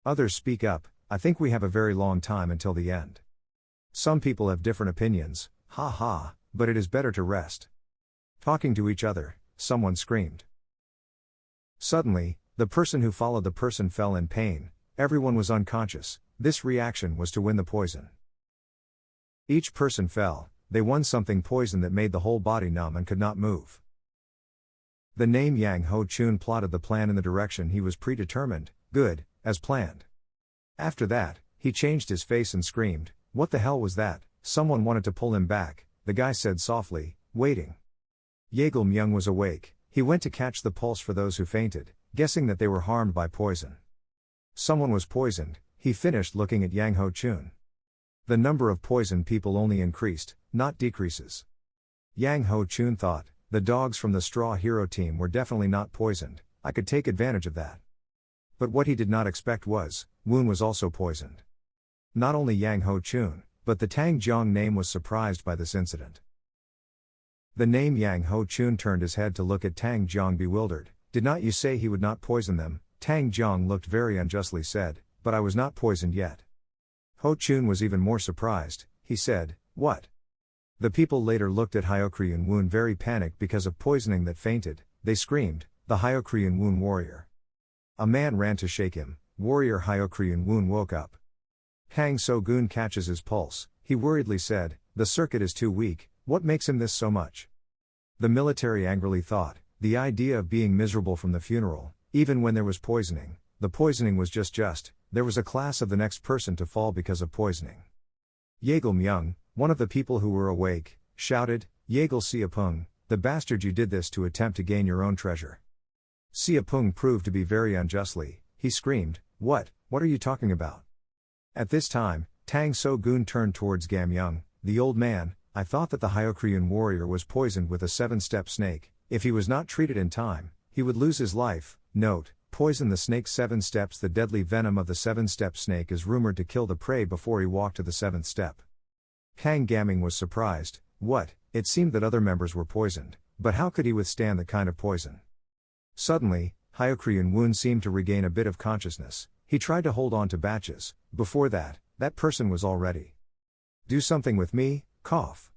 Others speak up, I think we have a very long time until the end. Some people have different opinions, but it is better to rest. Talking to each other, someone screamed. Suddenly, the person who followed the person fell in pain, everyone was unconscious, this reaction was to win the poison. Each person fell, they won something poison that made the whole body numb and could not move. The name Yang Ho Chun plotted the plan in the direction he was predetermined, good, as planned. After that, he changed his face and screamed, what the hell was that? Someone wanted to pull him back, the guy said softly, waiting. Yeagle Myung was awake. He went to catch the pulse for those who fainted, guessing that they were harmed by poison. Someone was poisoned, he finished looking at Yang Ho-chun. The number of poisoned people only increased, not decreases. Yang Ho-chun thought, the dogs from the Straw Hero team were definitely not poisoned, I could take advantage of that. But what he did not expect was, Woon was also poisoned. Not only Yang Ho-chun, but the Tang Jiang name was surprised by this incident. The name Yang Ho-chun turned his head to look at Tang Jiang bewildered. Did not you say he would not poison them? Tang Jiang looked very unjustly said, but I was not poisoned yet. Ho-chun was even more surprised, he said, what? The people later looked at Hyuk Ryeon-Un very panicked because of poisoning that fainted, they screamed, the Hyuk Ryeon-Un warrior. A man ran to shake him, warrior Hyuk Ryeon-Un woke up. Kang So-gun catches his pulse, he worriedly said, the circuit is too weak, what makes him this so much? The military angrily thought, the idea of being miserable from the funeral, even when there was poisoning, the poisoning was just, there was a class of the next person to fall because of poisoning. Yeagle Myung, one of the people who were awake, shouted, Yeagle Siapung, the bastard you did this to attempt to gain your own treasure. Siapung proved to be very unjustly, he screamed, what are you talking about? At this time, Tang So-gun turned towards Gamyung, the old man, I thought that the Hyuk warrior was poisoned with a 7-step snake, if he was not treated in time, he would lose his life. Note, poison the snake 7 steps. The deadly venom of the 7-step snake is rumored to kill the prey before he walked to the 7th step. Kang Gaming was surprised, what, it seemed that other members were poisoned, but how could he withstand that kind of poison? Suddenly, Hyuk Ryeon-Un seemed to regain a bit of consciousness, he tried to hold on to batches, before that person was already. Do something with me, cough.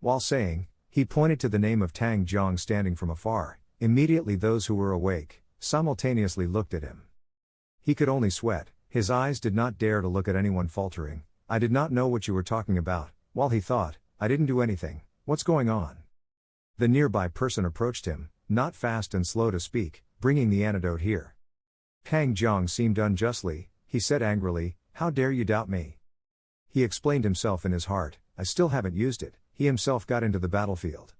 While saying, he pointed to the name of Tang Jiang standing from afar, immediately those who were awake, simultaneously looked at him. He could only sweat, his eyes did not dare to look at anyone faltering, I did not know what you were talking about, while he thought, I didn't do anything, what's going on? The nearby person approached him, not fast and slow to speak, bringing the antidote here. Tang Jiang seemed unjustly, he said angrily, how dare you doubt me? He explained himself in his heart, I still haven't used it, he himself got into the battlefield.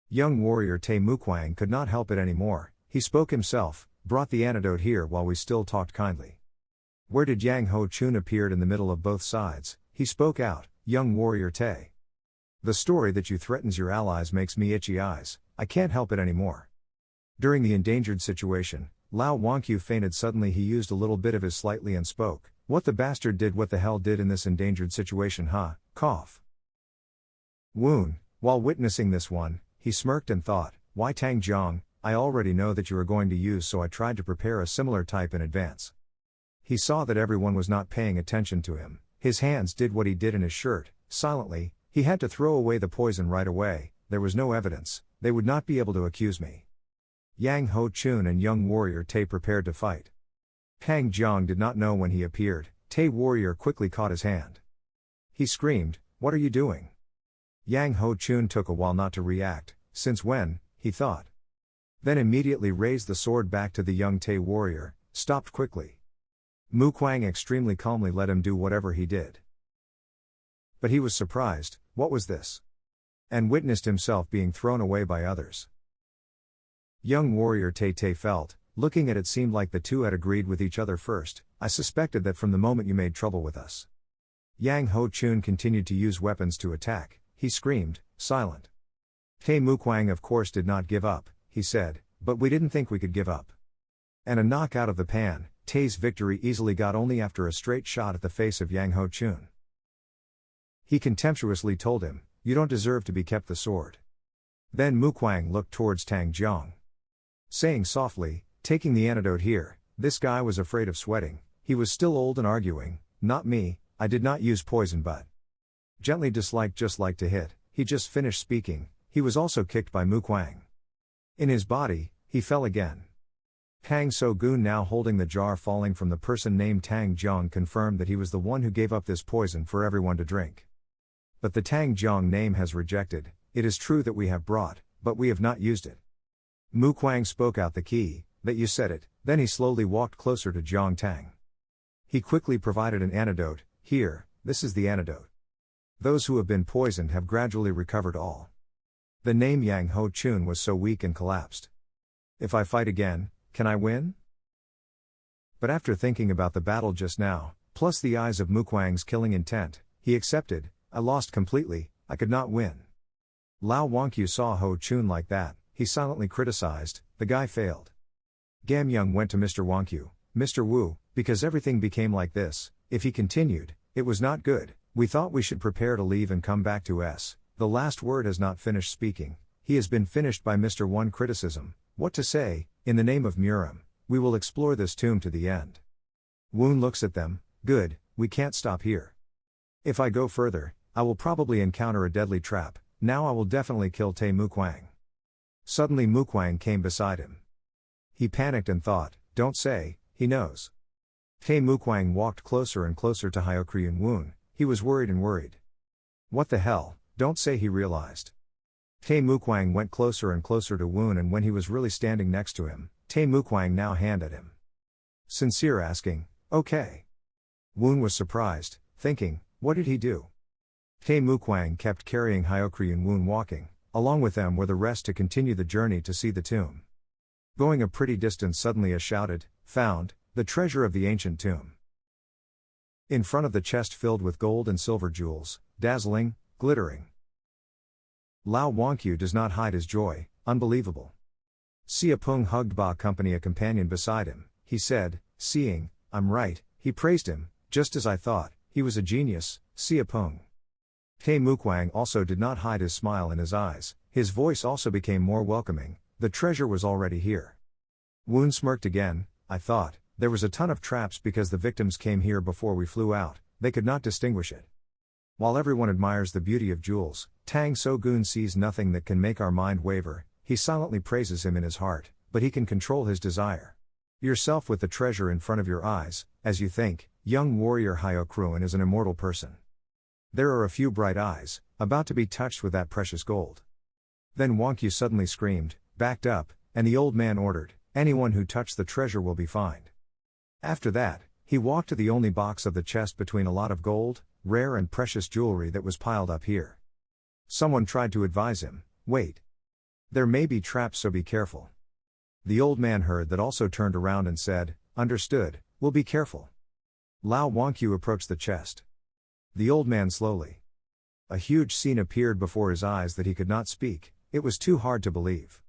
Young warrior Tae Mukwang could not help it anymore, he spoke himself, brought the antidote here while we still talked kindly. Where did Yang Ho-chun appeared in the middle of both sides, he spoke out, young warrior Tae. The story that you threatens your allies makes me itchy eyes, I can't help it anymore. During the endangered situation, Lao Wankyu fainted suddenly he used a little bit of his slightly and spoke, what the bastard did what the hell did in this endangered situation cough. Woon, while witnessing this one, he smirked and thought, why Tang Jiang, I already know that you are going to use so I tried to prepare a similar type in advance. He saw that everyone was not paying attention to him, his hands did what he did in his shirt, silently, he had to throw away the poison right away, there was no evidence, they would not be able to accuse me. Yang Ho-chun and young warrior Tae prepared to fight. Tang Jiang did not know when he appeared, Tae warrior quickly caught his hand. He screamed, what are you doing? Yang Ho-chun took a while not to react, since when, he thought. Then immediately raised the sword back to the young Tae warrior, stopped quickly. Mukwang extremely calmly let him do whatever he did. But he was surprised, what was this? And witnessed himself being thrown away by others. Young warrior Tay felt, looking at it seemed like the two had agreed with each other first, I suspected that from the moment you made trouble with us. Yang Ho-chun continued to use weapons to attack, he screamed, silent. Tae Mukwang of course did not give up, he said, but we didn't think we could give up. And a knock out of the pan, Tae's victory easily got only after a straight shot at the face of Yang Ho-chun. He contemptuously told him, you don't deserve to be kept the sword. Then Mukwang looked towards Tang Jiang. Saying softly, taking the antidote here, this guy was afraid of sweating, he was still old and arguing, not me, I did not use poison but. Gently disliked just like to hit, he just finished speaking, he was also kicked by Mukwang. In his body, he fell again. Tang So-gun now holding the jar falling from the person named Tang Jiang confirmed that he was the one who gave up this poison for everyone to drink. But the Tang Jiang name has rejected, it is true that we have brought, but we have not used it. Mukwang spoke out the key, that you said it, then he slowly walked closer to Jiang Tang. He quickly provided an antidote, here, this is the antidote. Those who have been poisoned have gradually recovered all. The name Yang Ho Chun was so weak and collapsed. If I fight again, can I win? But after thinking about the battle just now, plus the eyes of Mukwang's killing intent, he accepted, I lost completely, I could not win. Lao Wankyu saw Ho Chun like that, he silently criticized, the guy failed. Gamyoung went to Mr. Wankyu, Mr. Wu, because everything became like this, if he continued, it was not good, we thought we should prepare to leave and come back to S. The last word has not finished speaking, he has been finished by Mr. One criticism, what to say, in the name of Murim, we will explore this tomb to the end. Woon looks at them, good, we can't stop here. If I go further, I will probably encounter a deadly trap, now I will definitely kill Tae Mukwang. Suddenly Mukwang came beside him. He panicked and thought, don't say, he knows. Tae Mukwang walked closer and closer to Hyuk Ryeon-Un, he was worried and worried. What the hell, don't say he realized. Tae Mukwang went closer and closer to Woon, and when he was really standing next to him, Tae Mukwang now handed him. Sincere asking, okay. Woon was surprised, thinking, what did he do? Tae Mukwang kept carrying Hyuk Ryeon-Un walking, along with them were the rest to continue the journey to see the tomb. Going a pretty distance suddenly a shouted, found, the treasure of the ancient tomb. In front of the chest filled with gold and silver jewels, dazzling, glittering. Lao Wankyu does not hide his joy, unbelievable. Siapung hugged Ba Company a companion beside him, he said, seeing, I'm right, he praised him, just as I thought, he was a genius, Siapung. Tae Mukwang also did not hide his smile in his eyes, his voice also became more welcoming, the treasure was already here. Woon smirked again, I thought, there was a ton of traps because the victims came here before we flew out, they could not distinguish it. While everyone admires the beauty of jewels, Tang So-gun sees nothing that can make our mind waver, he silently praises him in his heart, but he can control his desire. Yourself with the treasure in front of your eyes, as you think, young warrior Hyuk Ryeon-Un is an immortal person. There are a few bright eyes, about to be touched with that precious gold. Then Wankyu suddenly screamed, backed up, and the old man ordered, anyone who touched the treasure will be fined. After that, he walked to the only box of the chest between a lot of gold, rare and precious jewelry that was piled up here. Someone tried to advise him, wait. There may be traps, so be careful. The old man heard that, also turned around and said, understood, we'll be careful. Lao Wankyu approached the chest. The old man slowly. A huge scene appeared before his eyes that he could not speak, it was too hard to believe.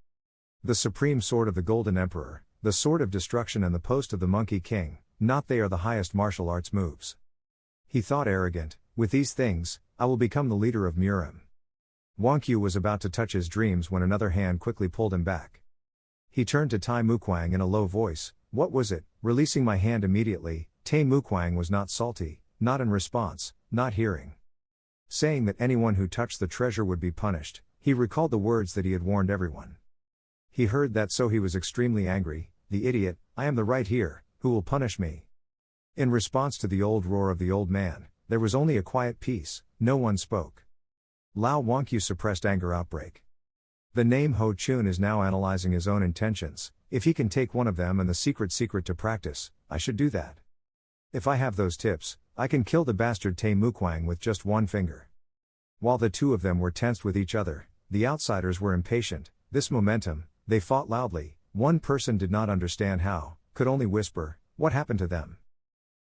The supreme sword of the Golden Emperor, the sword of destruction, and the post of the Monkey King, not they are the highest martial arts moves. He thought arrogant, with these things, I will become the leader of Murim. Wankyu was about to touch his dreams when another hand quickly pulled him back. He turned to Tae Mukwang in a low voice, what was it? Releasing my hand immediately, Tae Mukwang was not salty, not in response, not hearing. Saying that anyone who touched the treasure would be punished, he recalled the words that he had warned everyone. He heard that, so he was extremely angry, the idiot, I am the right here, who will punish me? In response to the old roar of the old man, there was only a quiet peace, no one spoke. Lao Wankyu suppressed anger outbreak. The name Ho Chun is now analyzing his own intentions, if he can take one of them and the secret to practice, I should do that. If I have those tips, I can kill the bastard Tae Mukwang with just one finger. While the two of them were tensed with each other, the outsiders were impatient, this momentum, they fought loudly, one person did not understand how, could only whisper, what happened to them?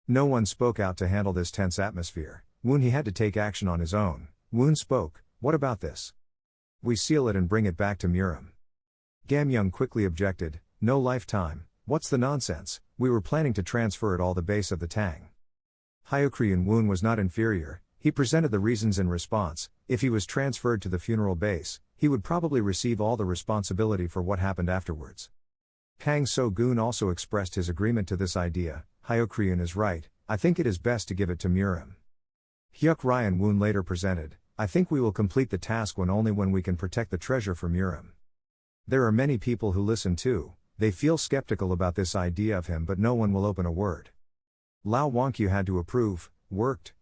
No one spoke out to handle this tense atmosphere, Woon he had to take action on his own. Woon spoke, what about this? We seal it and bring it back to Murim. Gamyoung quickly objected, no lifetime, what's the nonsense, we were planning to transfer it all the base of the Tang. Hyuk Ryeon-Un was not inferior, he presented the reasons in response, if he was transferred to the funeral base, he would probably receive all the responsibility for what happened afterwards. Kang So-gun also expressed his agreement to this idea, Hyuk Ryeon-Un is right, I think it is best to give it to Murim. Hyuk Ryeon-Un later presented, I think we will complete the task only when we can protect the treasure for Murim. There are many people who listen too, they feel skeptical about this idea of him, but no one will open a word. Lao Wankyu had to approve, worked.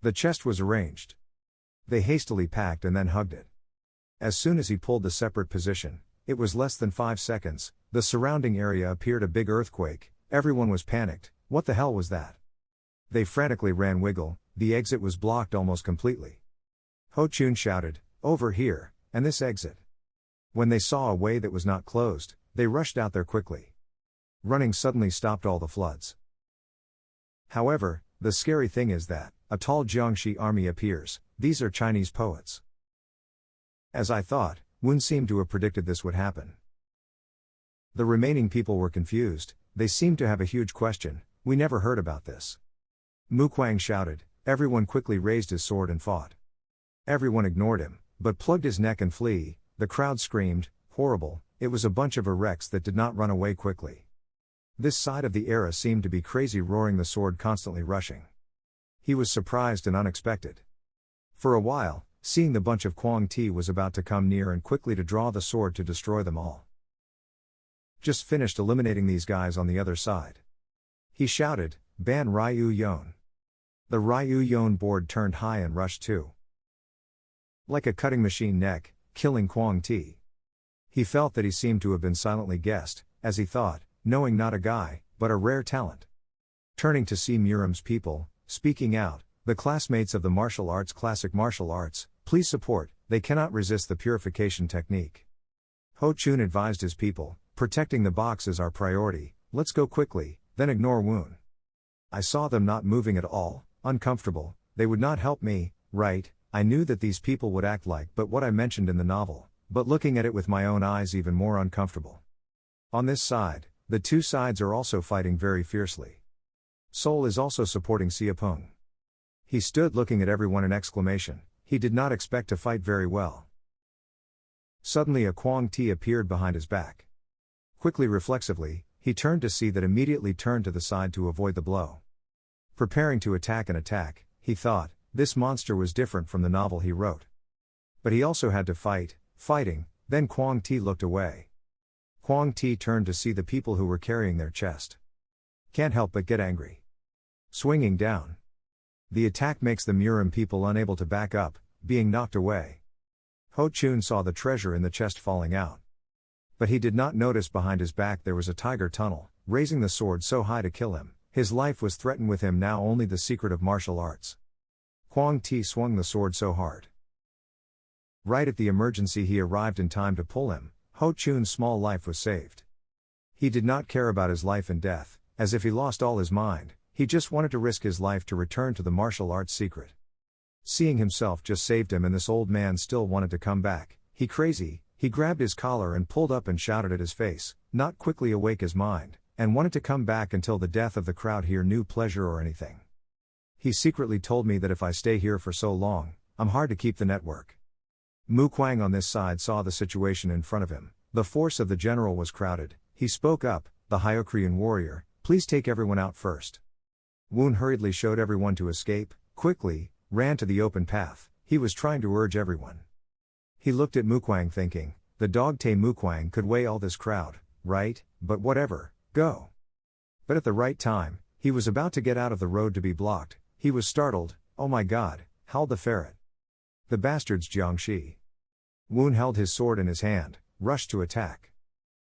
The chest was arranged. They hastily packed and then hugged it. As soon as he pulled the separate position, it was less than 5 seconds, the surrounding area appeared a big earthquake, everyone was panicked, what the hell was that? They frantically ran wiggle, the exit was blocked almost completely. Ho Chun shouted, over here, and this exit. When they saw a way that was not closed, they rushed out there quickly. Running suddenly stopped all the floods. However, the scary thing is that a tall Jiangxi army appears. These are Chinese poets. As I thought, Wen seemed to have predicted this would happen. The remaining people were confused. They seemed to have a huge question. We never heard about this. Mukwang shouted. Everyone quickly raised his sword and fought. Everyone ignored him, but plugged his neck and flee. The crowd screamed, horrible. It was a bunch of erects that did not run away quickly. This side of the era seemed to be crazy, roaring the sword constantly rushing. He was surprised and unexpected. For a while, seeing the bunch of Kwang Ti was about to come near and quickly to draw the sword to destroy them all. Just finished eliminating these guys on the other side. He shouted, Ban Ryeon-Un. The Ryeon-Un board turned high and rushed too. Like a cutting machine neck, killing Kwang Ti. He felt that he seemed to have been silently guessed, as he thought, knowing not a guy, but a rare talent. Turning to see Muram's people, speaking out, the classmates of the martial arts, classic martial arts, please support, they cannot resist the purification technique. Ho Chun advised his people, protecting the box is our priority, let's go quickly, then ignore Woon. I saw them not moving at all, uncomfortable, they would not help me, right, I knew that these people would act like but what I mentioned in the novel, but looking at it with my own eyes even more uncomfortable. On this side, the two sides are also fighting very fiercely. Sol is also supporting Siapung. He stood looking at everyone in exclamation, he did not expect to fight very well. Suddenly a Kwang Ti appeared behind his back. Quickly reflexively, he turned to see that immediately turned to the side to avoid the blow. Preparing to attack, he thought, this monster was different from the novel he wrote. But he also had to fight, fighting, then Kwang Ti looked away. Kwang Ti turned to see the people who were carrying their chest. Can't help but get angry. Swinging down. The attack makes the Muram people unable to back up, being knocked away. Ho Chun saw the treasure in the chest falling out. But he did not notice behind his back there was a tiger tunnel, raising the sword so high to kill him. His life was threatened with him now only the secret of martial arts. Kwang Ti swung the sword so hard. Right at the emergency he arrived in time to pull him. Ho Chun's small life was saved. He did not care about his life and death, as if he lost all his mind, he just wanted to risk his life to return to the martial arts secret. Seeing himself just saved him and this old man still wanted to come back, he grabbed his collar and pulled up and shouted at his face, not quickly awake his mind, and wanted to come back until the death of the crowd here knew pleasure or anything. He secretly told me that if I stay here for so long, I'm hard to keep the network. Mukwang on this side saw the situation in front of him, the force of the general was crowded, he spoke up, the Hyuk Ryeon warrior, please take everyone out first. Woon hurriedly showed everyone to escape, quickly, ran to the open path, he was trying to urge everyone. He looked at Mukwang thinking, the dog Tae Mukwang could weigh all this crowd, right, but whatever, go. But at the right time, he was about to get out of the road to be blocked, he was startled, oh my god, howled the ferret. The bastards Jiangxi. Woon held his sword in his hand, rushed to attack.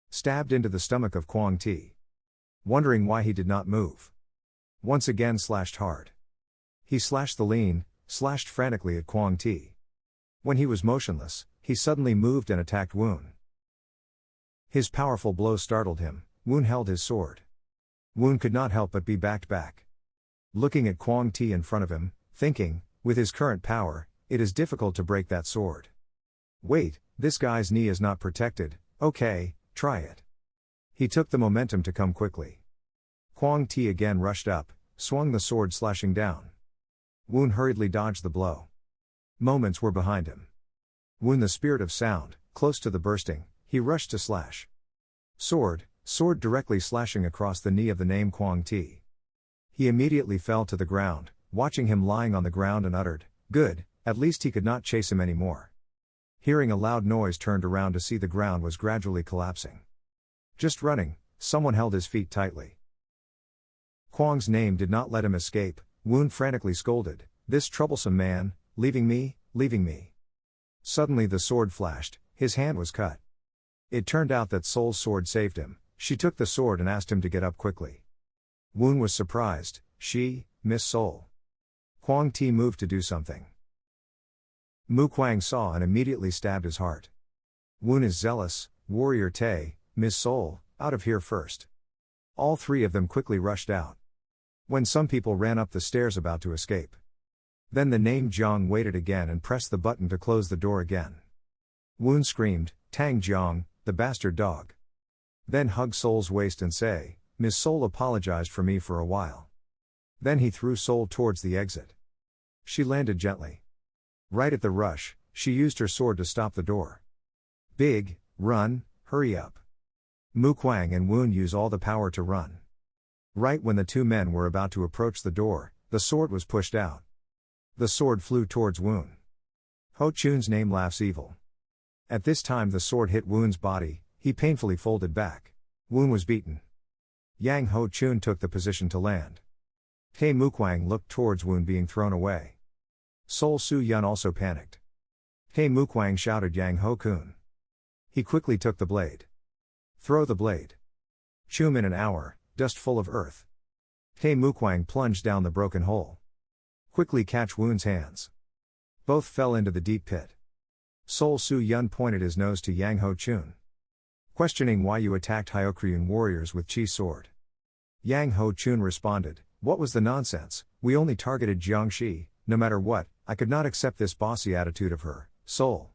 Stabbed into the stomach of Kwang Ti. Wondering why he did not move. Once again slashed hard. He slashed the lean, slashed frantically at Kwang Ti. When he was motionless, he suddenly moved and attacked Woon. His powerful blow startled him, Woon held his sword. Woon could not help but be backed back. Looking at Kwang Ti in front of him, thinking, with his current power, it is difficult to break that sword. Wait, this guy's knee is not protected, okay, try it. He took the momentum to come quickly. Kwang Ti again rushed up, swung the sword slashing down. Woon hurriedly dodged the blow. Moments were behind him. Woon the spirit of sound, close to the bursting, he rushed to slash. Sword directly slashing across the knee of the name Kwang Ti. He immediately fell to the ground, watching him lying on the ground and uttered, good, at least he could not chase him anymore. Hearing a loud noise turned around to see the ground was gradually collapsing. Just running, someone held his feet tightly. Kwang's name did not let him escape, Woon frantically scolded, this troublesome man, leaving me. Suddenly the sword flashed, his hand was cut. It turned out that Sol's sword saved him, she took the sword and asked him to get up quickly. Woon was surprised, Miss Sol. Kwang Ti moved to do something. Mukwang saw and immediately stabbed his heart. Woon is zealous, warrior Tae, Miss Soul, out of here first. All three of them quickly rushed out. When some people ran up the stairs about to escape. Then the name Jiang waited again and pressed the button to close the door again. Woon screamed, "Tang Jiang, the bastard dog." Then hugged Soul's waist and say, "Miss Soul apologized for me for a while." Then he threw Soul towards the exit. She landed gently. Right at the rush, she used her sword to stop the door. "Big, run, hurry up." Mukwang and Woon use all the power to run. Right when the two men were about to approach the door, the sword was pushed out. The sword flew towards Woon. Ho Chun's name laughs evil. At this time the sword hit Woon's body, he painfully folded back. Woon was beaten. Yang Ho Chun took the position to land. Tae Mukwang looked towards Woon being thrown away. Sol Soo Yun also panicked. Tae Mukwang shouted Yang Ho Kun. He quickly took the blade. "Throw the blade." Chum in an hour, dust full of earth. Tae Mukwang plunged down the broken hole. Quickly catch Woon's hands. Both fell into the deep pit. Sol Soo Yun pointed his nose to Yang Ho Chun. Questioning why you attacked Hyuk Ryeon warriors with Chi's sword. Yang Ho Chun responded, "What was the nonsense, we only targeted Jiangxi, no matter what, I could not accept this bossy attitude of her, Sol."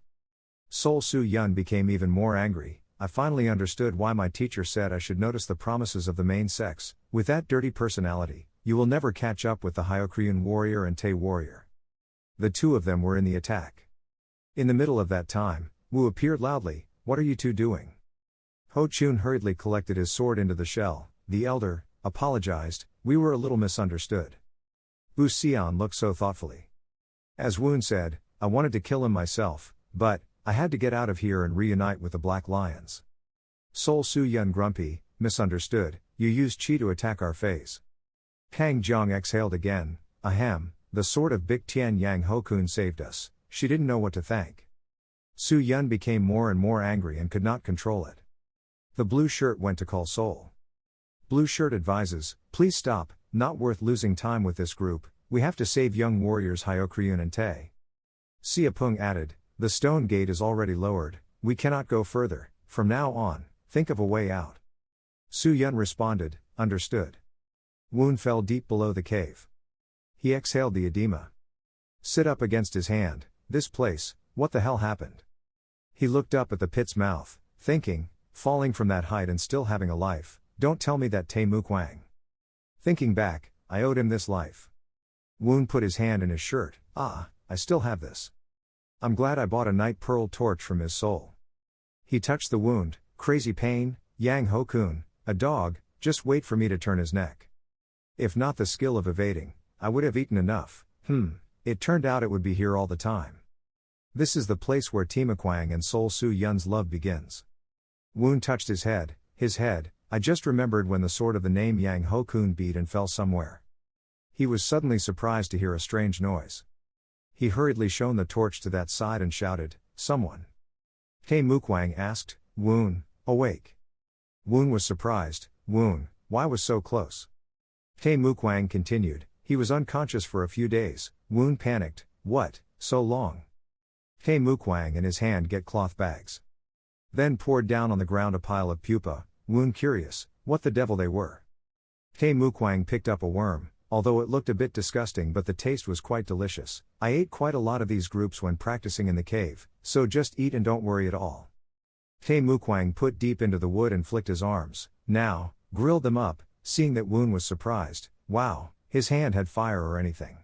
Sol Soo Yun became even more angry. "I finally understood why my teacher said I should notice the promises of the main sex. With that dirty personality, you will never catch up with the Hyuk Ryeon warrior and Tae warrior." The two of them were in the attack. In the middle of that time, Wu appeared loudly, "What are you two doing?" Ho Chun hurriedly collected his sword into the shell. The elder apologized, "We were a little misunderstood." Bu Xian looked so thoughtfully. As Woon said, "I wanted to kill him myself, but I had to get out of here and reunite with the Black Lions." Sol Soo Yun grumpy, "Misunderstood, you used Chi to attack our phase." Tang Jiang exhaled again, "Ahem, the sword of Big Tian Yang Ho Kun saved us." She didn't know what to thank. Soo Yun became more and more angry and could not control it. The blue shirt went to call Sol. Blue shirt advises, "Please stop, not worth losing time with this group, we have to save young warriors Hyuk Ryeon and Tae." Sia Pung added, "The stone gate is already lowered, we cannot go further, from now on, think of a way out." Soo Yun responded, "Understood." Woon fell deep below the cave. He exhaled the edema. Sit up against his hand, "This place, what the hell happened?" He looked up at the pit's mouth, thinking, falling from that height and still having a life, don't tell me that Tae Mukwang. Thinking back, I owed him this life. Woon put his hand in his shirt, I still have this. I'm glad I bought a night pearl torch from his soul. He touched the wound, crazy pain, Yang Ho Kun, a dog, just wait for me to turn his neck. If not the skill of evading, I would have eaten enough, it turned out it would be here all the time. This is the place where Timakwang and Sol Soo Yun's love begins. Woon touched his head, I just remembered when the sword of the name Yang Ho Kun beat and fell somewhere. He was suddenly surprised to hear a strange noise. He hurriedly shone the torch to that side and shouted, "Someone." Tae Mukwang asked, "Woon, awake." Woon was surprised, "Woon, why was so close?" Tae Mukwang continued, "He was unconscious for a few days." Woon panicked, "What, so long?" Tae Mukwang and his hand get cloth bags. Then poured down on the ground a pile of pupa. Woon curious, what the devil they were. Tae Mukwang picked up a worm, although it looked a bit disgusting but the taste was quite delicious. I ate quite a lot of these groups when practicing in the cave, so just eat and don't worry at all. Tae Mukwang put deep into the wood and flicked his arms, now, grilled them up, seeing that Woon was surprised, wow, his hand had fire or anything.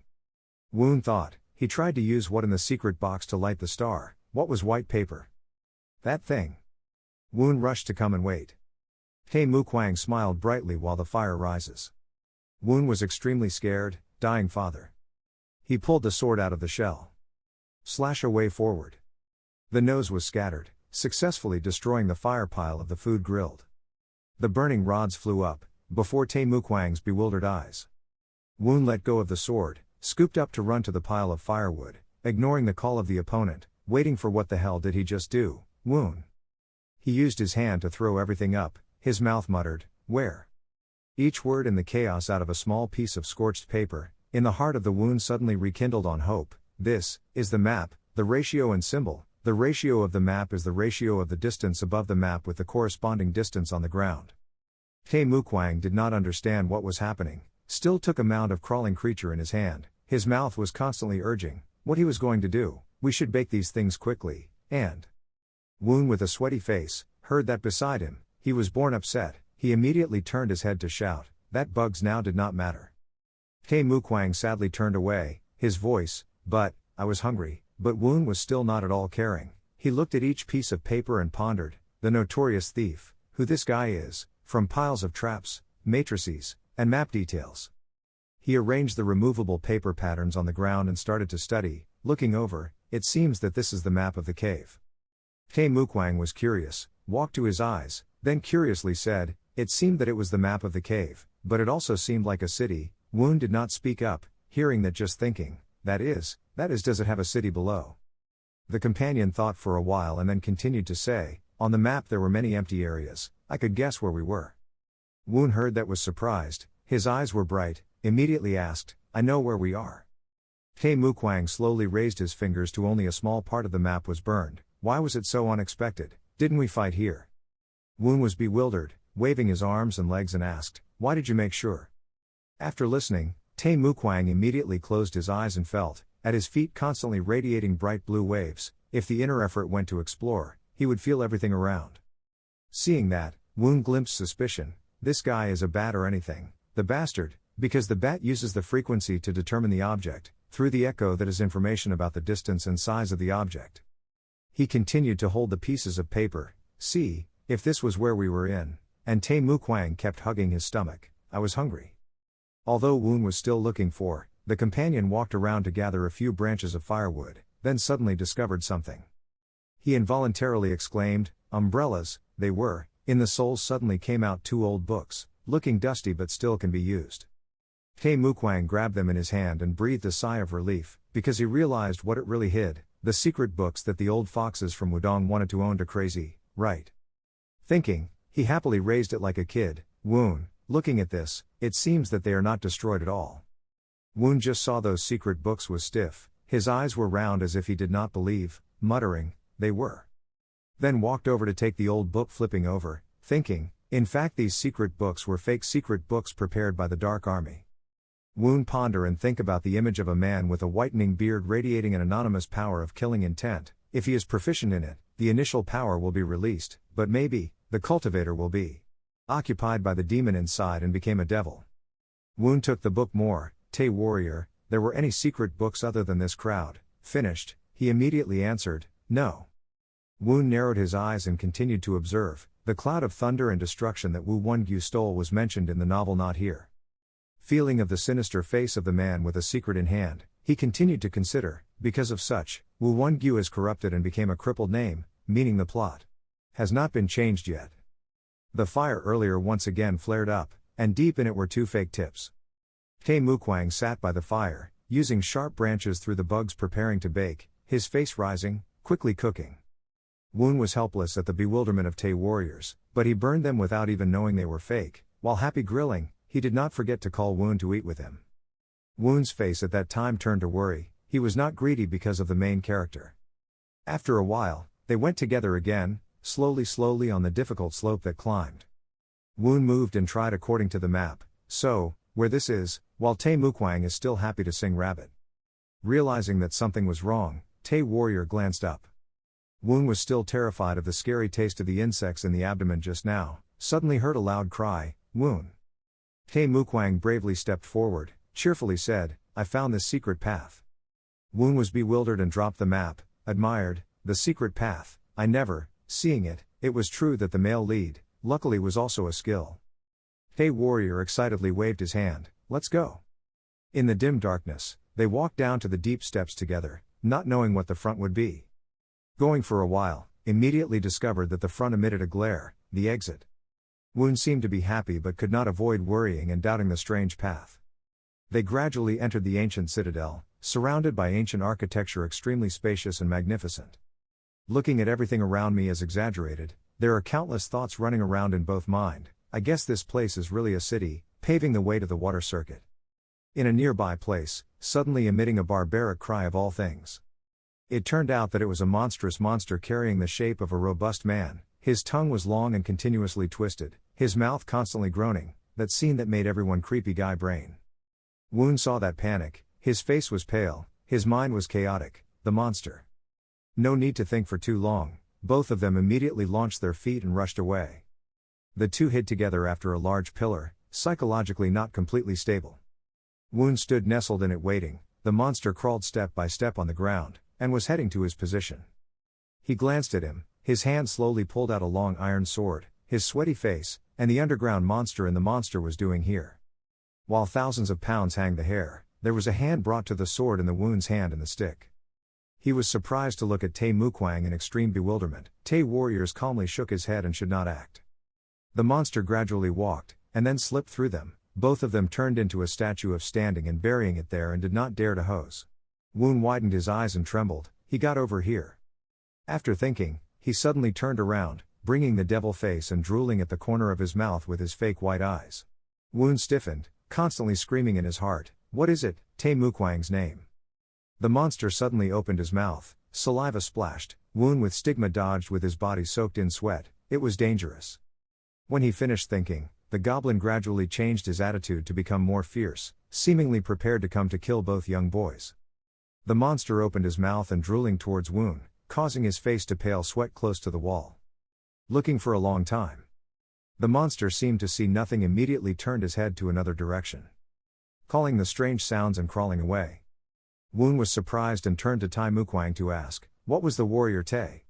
Woon thought, he tried to use what in the secret box to light the star, what was white paper? That thing. Woon rushed to come and wait. Tae Mukwang smiled brightly while the fire rises. Woon was extremely scared, dying father. He pulled the sword out of the shell. Slash away forward. The nose was scattered, successfully destroying the fire pile of the food grilled. The burning rods flew up, before Tae Mukwang's bewildered eyes. Woon let go of the sword, scooped up to run to the pile of firewood, ignoring the call of the opponent, waiting for what the hell did he just do, Woon. He used his hand to throw everything up, his mouth muttered, "Where?" Each word in the chaos out of a small piece of scorched paper, in the heart of the wound suddenly rekindled on hope. "This is the map, the ratio and symbol. The ratio of the map is the ratio of the distance above the map with the corresponding distance on the ground. Tae Mukwang did not understand what was happening, still took a mound of crawling creature in his hand. His mouth was constantly urging what he was going to do. We should bake these things quickly, and Woon, with a sweaty face, heard that beside him. He was born upset. He immediately turned his head to shout that bugs now did not matter. Tae Mukwang sadly turned away, his voice, "But, I was hungry." But Woon was still not at all caring. He looked at each piece of paper and pondered, the notorious thief, who this guy is, from piles of traps, matrices, and map details. He arranged the removable paper patterns on the ground and started to study, looking over. It seems that this is the map of the cave. Tae Mukwang was curious, walked to his eyes, then curiously said, it seemed that it was the map of the cave, but it also seemed like a city. Woon did not speak up, hearing that, just thinking, that is, does it have a city below? The companion thought for a while and then continued to say, on the map there were many empty areas, I could guess where we were. Woon heard that, was surprised, his eyes were bright, immediately asked, I know where we are. Tae Mukwang slowly raised his fingers to only a small part of the map was burned. Why was it so unexpected? Didn't we fight here? Woon was bewildered, waving his arms and legs, and asked, why did you make sure? After listening, Tae Mukwang immediately closed his eyes and felt, at his feet constantly radiating bright blue waves. If the inner effort went to explore, he would feel everything around. Seeing that, Woon glimpsed suspicion. This guy is a bat or anything, the bastard, because the bat uses the frequency to determine the object, through the echo that is information about the distance and size of the object. He continued to hold the pieces of paper. See, if this was where we were in, and Tae Mukwang kept hugging his stomach, I was hungry. Although Woon was still looking for, the companion walked around to gather a few branches of firewood, then suddenly discovered something. He involuntarily exclaimed, umbrellas. They were. In the souls suddenly came out 2 old books, looking dusty but still can be used. Tae Mukwang grabbed them in his hand and breathed a sigh of relief, because he realized what it really hid, the secret books that the old foxes from Wudong wanted to own to crazy, right? Thinking, he happily raised it like a kid. Woon, looking at this, it seems that they are not destroyed at all. Woon just saw those secret books was stiff, his eyes were round as if he did not believe, muttering, they were. Then walked over to take the old book, flipping over, thinking, in fact these secret books were fake secret books prepared by the Dark Army. Woon ponder and think about the image of a man with a whitening beard radiating an anonymous power of killing intent. If he is proficient in it, the initial power will be released, but maybe, the cultivator will be occupied by the demon inside and became a devil. Woon took the book more. Tae warrior, there were any secret books other than this crowd? Finished, he immediately answered, no. Woon narrowed his eyes and continued to observe. The cloud of thunder and destruction that Woo Won-gyu stole was mentioned in the novel not here. Feeling of the sinister face of the man with a secret in hand, he continued to consider, because of such, Woo Won-gyu is corrupted and became a crippled name, meaning the plot has not been changed yet. The fire earlier once again flared up, and deep in it were 2 fake tips. Tae Mukwang sat by the fire, using sharp branches through the bugs preparing to bake, his face rising, quickly cooking. Woon was helpless at the bewilderment of Tae warriors, but he burned them without even knowing they were fake. While happy grilling, he did not forget to call Woon to eat with him. Woon's face at that time turned to worry. He was not greedy because of the main character. After a while, they went together again, slowly on the difficult slope that climbed. Woon moved and tried according to the map, so, where this is, while Tae Mukwang is still happy to sing rabbit. Realizing that something was wrong, Tae warrior glanced up. Woon was still terrified of the scary taste of the insects in the abdomen just now, suddenly heard a loud cry, Woon. Tae Mukwang bravely stepped forward, cheerfully said, I found this secret path. Woon was bewildered and dropped the map, admired, the secret path, I never, seeing it, it was true that the male lead, luckily was also a skill. Tae warrior excitedly waved his hand, let's go. In the dim darkness, they walked down to the deep steps together, not knowing what the front would be. Going for a while, immediately discovered that the front emitted a glare, the exit. Woon seemed to be happy but could not avoid worrying and doubting the strange path. They gradually entered the ancient citadel, surrounded by ancient architecture extremely spacious and magnificent. Looking at everything around me as exaggerated, there are countless thoughts running around in both mind. I guess this place is really a city, paving the way to the water circuit. In a nearby place, suddenly emitting a barbaric cry of all things. It turned out that it was a monstrous monster carrying the shape of a robust man. His tongue was long and continuously twisted, his mouth constantly groaning, that scene that made everyone creepy guy brain. Woon saw that panic, his face was pale, his mind was chaotic, the monster. No need to think for too long, both of them immediately launched their feet and rushed away. The two hid together after a large pillar, psychologically not completely stable. Woon stood nestled in it waiting, the monster crawled step by step on the ground, and was heading to his position. He glanced at him, his hand slowly pulled out a long iron sword, his sweaty face, and the underground monster and the monster was doing here. While thousands of pounds hang the hair, there was a hand brought to the sword in the Woon's hand and the stick. He was surprised to look at Tae Mukwang in extreme bewilderment. Tae warriors calmly shook his head and should not act. The monster gradually walked, and then slipped through them, both of them turned into a statue of standing and burying it there and did not dare to hose. Woon widened his eyes and trembled, he got over here. After thinking, he suddenly turned around, bringing the devil face and drooling at the corner of his mouth with his fake white eyes. Woon stiffened, constantly screaming in his heart, "What is it, Tae Mukwang's name?" The monster suddenly opened his mouth, saliva splashed, Woon with stigma dodged with his body soaked in sweat, it was dangerous. When he finished thinking, the goblin gradually changed his attitude to become more fierce, seemingly prepared to come to kill both young boys. The monster opened his mouth and drooling towards Woon, causing his face to pale sweat close to the wall. Looking for a long time. The monster seemed to see nothing, immediately turned his head to another direction, calling the strange sounds and crawling away. Woon was surprised and turned to Tae Mukwang to ask, "What was the warrior Tae?"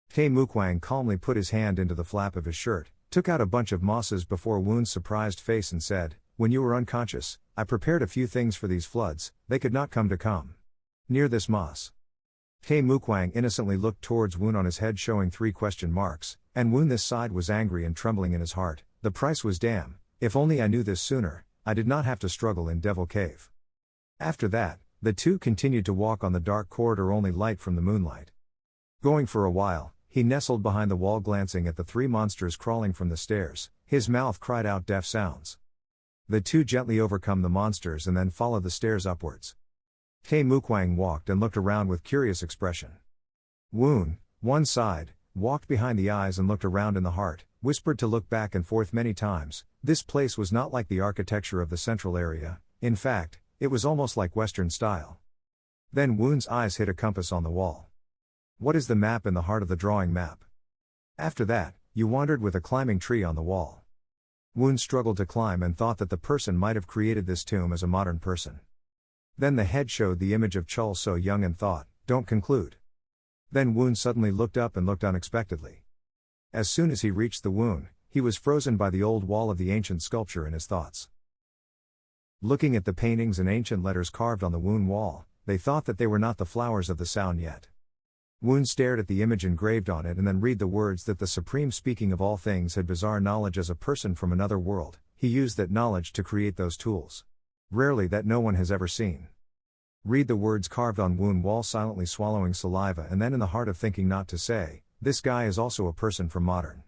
Tae Mukwang calmly put his hand into the flap of his shirt, took out a bunch of mosses before Woon's surprised face and said, "When you were unconscious, I prepared a few things for these floods, they could not come near this moss." Tae Mukwang innocently looked towards Woon on his head showing 3 question marks, and Woon this side was angry and trembling in his heart, the price was damn, if only I knew this sooner, I did not have to struggle in Devil Cave. After that, the two continued to walk on the dark corridor, only light from the moonlight. Going for a while, he nestled behind the wall glancing at the 3 monsters crawling from the stairs, his mouth cried out deaf sounds. The two gently overcome the monsters and then followed the stairs upwards. Tae Mukwang walked and looked around with curious expression. Woon, one side, walked behind the eyes and looked around in the heart, whispered to look back and forth many times. This place was not like the architecture of the central area, in fact, it was almost like Western style. Then Woon's eyes hit a compass on the wall. What is the map in the heart of the drawing map? After that, you wandered with a climbing tree on the wall. Woon struggled to climb and thought that the person might have created this tomb as a modern person. Then the head showed the image of Chul So Young and thought, don't conclude. Then Woon suddenly looked up and looked unexpectedly. As soon as he reached the Woon, he was frozen by the old wall of the ancient sculpture in his thoughts. Looking at the paintings and ancient letters carved on the Woon wall, they thought that they were not the flowers of the sound yet. Woon stared at the image engraved on it and then read the words that the Supreme Speaking of all things had bizarre knowledge as a person from another world, he used that knowledge to create those tools. Rarely that no one has ever seen. Read the words carved on Woon wall silently swallowing saliva and then in the heart of thinking not to say, this guy is also a person from modern.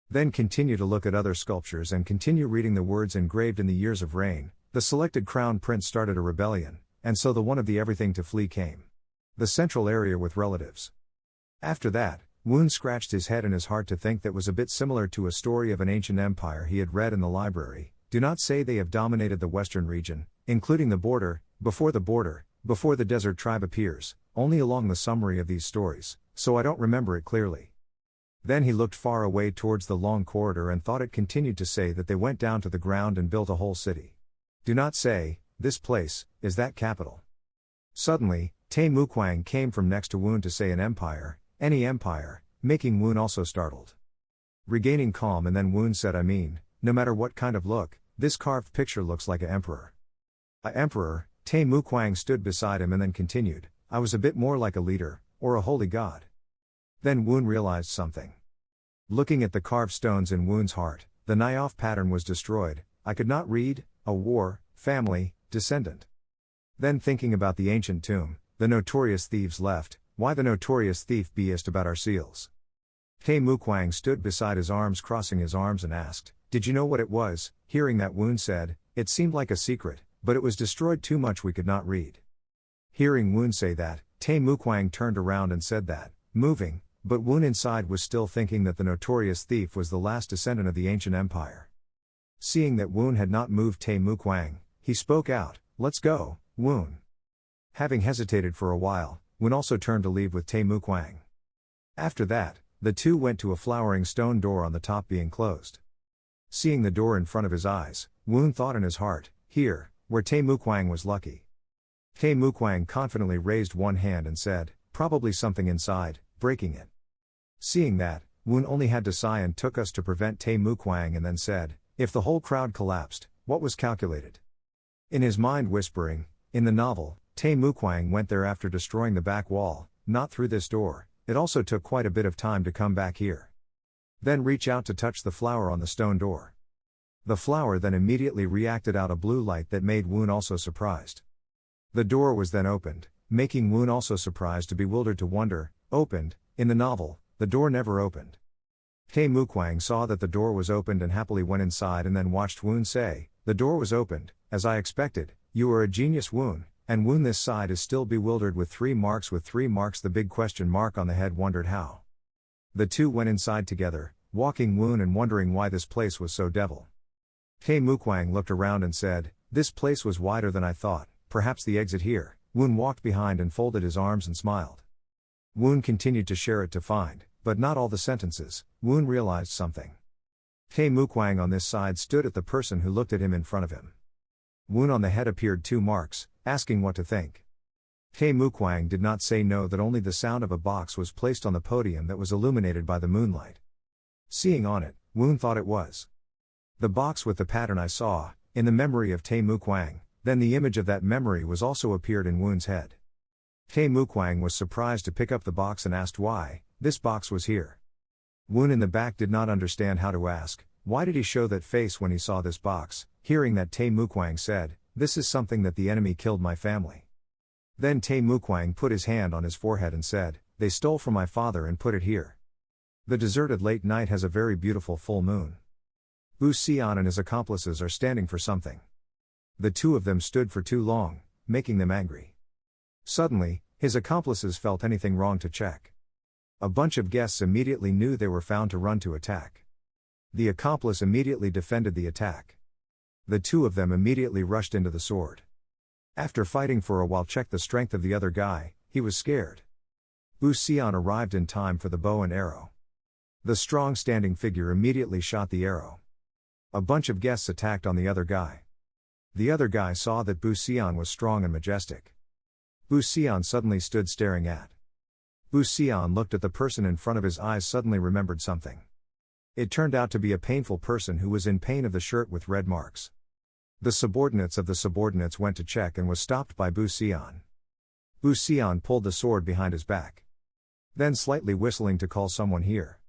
Then continue to look at other sculptures and continue reading the words engraved in the years of reign. The selected crown prince started a rebellion, and so the one of the everything to flee came. The central area with relatives. After that, Woon scratched his head and his heart to think that was a bit similar to a story of an ancient empire he had read in the library. Do not say they have dominated the western region, including the border, before the desert tribe appears, only along the summary of these stories, so I don't remember it clearly. Then he looked far away towards the long corridor and thought it continued to say that they went down to the ground and built a whole city. Do not say, this place, is that capital. Suddenly, Tae Mukwang came from next to Woon to say an empire, any empire, making Woon also startled. Regaining calm and then Woon said no matter what kind of look, this carved picture looks like an emperor. A emperor, Tae Mukwang stood beside him and then continued, I was a bit more like a leader, or a holy god. Then Woon realized something. Looking at the carved stones in Woon's heart, the Niof pattern was destroyed, I could not read, a war, family, descendant. Then thinking about the ancient tomb, the notorious thieves left, why the notorious thief beest about our seals? Tae Mukwang stood beside his arms crossing his arms and asked, did you know what it was? Hearing that Woon said, it seemed like a secret, but it was destroyed too much we could not read. Hearing Woon say that, Tae Mukwang turned around and said that, moving, but Woon inside was still thinking that the notorious thief was the last descendant of the ancient empire. Seeing that Woon had not moved Tae Mukwang, he spoke out, "Let's go, Woon." Having hesitated for a while, Woon also turned to leave with Tae Mukwang. After that, the two went to a flowering stone door on the top being closed. Seeing the door in front of his eyes, Woon thought in his heart, "Here, where Tae Mukwang was lucky." Tae Mukwang confidently raised one hand and said, "Probably something inside, breaking it." Seeing that, Woon only had to sigh and took us to prevent Tae Mukwang and then said, "If the whole crowd collapsed, what was calculated?" In his mind whispering, in the novel, Tae Mukwang went there after destroying the back wall, not through this door. It also took quite a bit of time to come back here. Then reach out to touch the flower on the stone door. The flower then immediately reacted out a blue light that made Woon also surprised. The door was then opened, making Woon also surprised to bewildered to wonder, opened. In the novel, the door never opened. Tae Mukwang saw that the door was opened and happily went inside and then watched Woon say, "The door was opened, as I expected, you are a genius, Woon." And Woon this side is still bewildered with 3 marks. The big question mark on the head wondered how. The two went inside together, walking Woon and wondering why this place was so devil. Tae Mukwang looked around and said, "This place was wider than I thought, perhaps the exit here." Woon walked behind and folded his arms and smiled. Woon continued to share it to find, but not all the sentences. Woon realized something. Tae Mukwang on this side stood at the person who looked at him in front of him. Woon on the head appeared 2 marks, asking what to think. Tae Mukwang did not say no, that only the sound of a box was placed on the podium that was illuminated by the moonlight. Seeing on it, Woon thought it was the box with the pattern I saw, in the memory of Tae Mukwang. Then the image of that memory was also appeared in Woon's head. Tae Mukwang was surprised to pick up the box and asked why this box was here. Woon in the back did not understand how to ask, why did he show that face when he saw this box. Hearing that, Tae Mukwang said, "This is something that the enemy killed my family." Then Tae Mukwang put his hand on his forehead and said, "They stole from my father and put it here." The deserted late night has a very beautiful full moon. Bu Sion and his accomplices are standing for something. The two of them stood for too long, making them angry. Suddenly, his accomplices felt anything wrong to check. A bunch of guests immediately knew they were found to run to attack. The accomplice immediately defended the attack. The two of them immediately rushed into the sword. After fighting for a while, checked the strength of the other guy, he was scared. Bu Sion arrived in time for the bow and arrow. The strong standing figure immediately shot the arrow. A bunch of guests attacked on the other guy. The other guy saw that Bu Sion was strong and majestic. Bu Sion suddenly stood staring at. Bu Sion looked at the person in front of his eyes, suddenly remembered something. It turned out to be a painful person who was in pain of the shirt with red marks. The subordinates of the subordinates went to check and was stopped by Bu Sion. Bu Sion pulled the sword behind his back. Then slightly whistling to call someone here.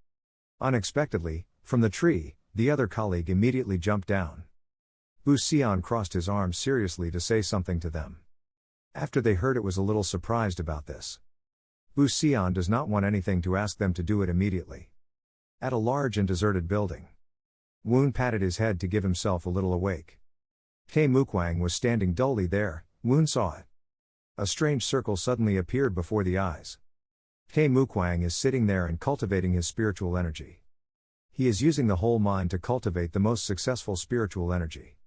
Unexpectedly, from the tree, the other colleague immediately jumped down. Bu Sion crossed his arms seriously to say something to them. After they heard it, was a little surprised about this. Bu Sion does not want anything to ask them to do it immediately. At a large and deserted building. Woon patted his head to give himself a little awake. Tae Mukwang was standing dully there. Woon saw it. A strange circle suddenly appeared before the eyes. Tae Mukwang is sitting there and cultivating his spiritual energy. He is using the whole mind to cultivate the most successful spiritual energy.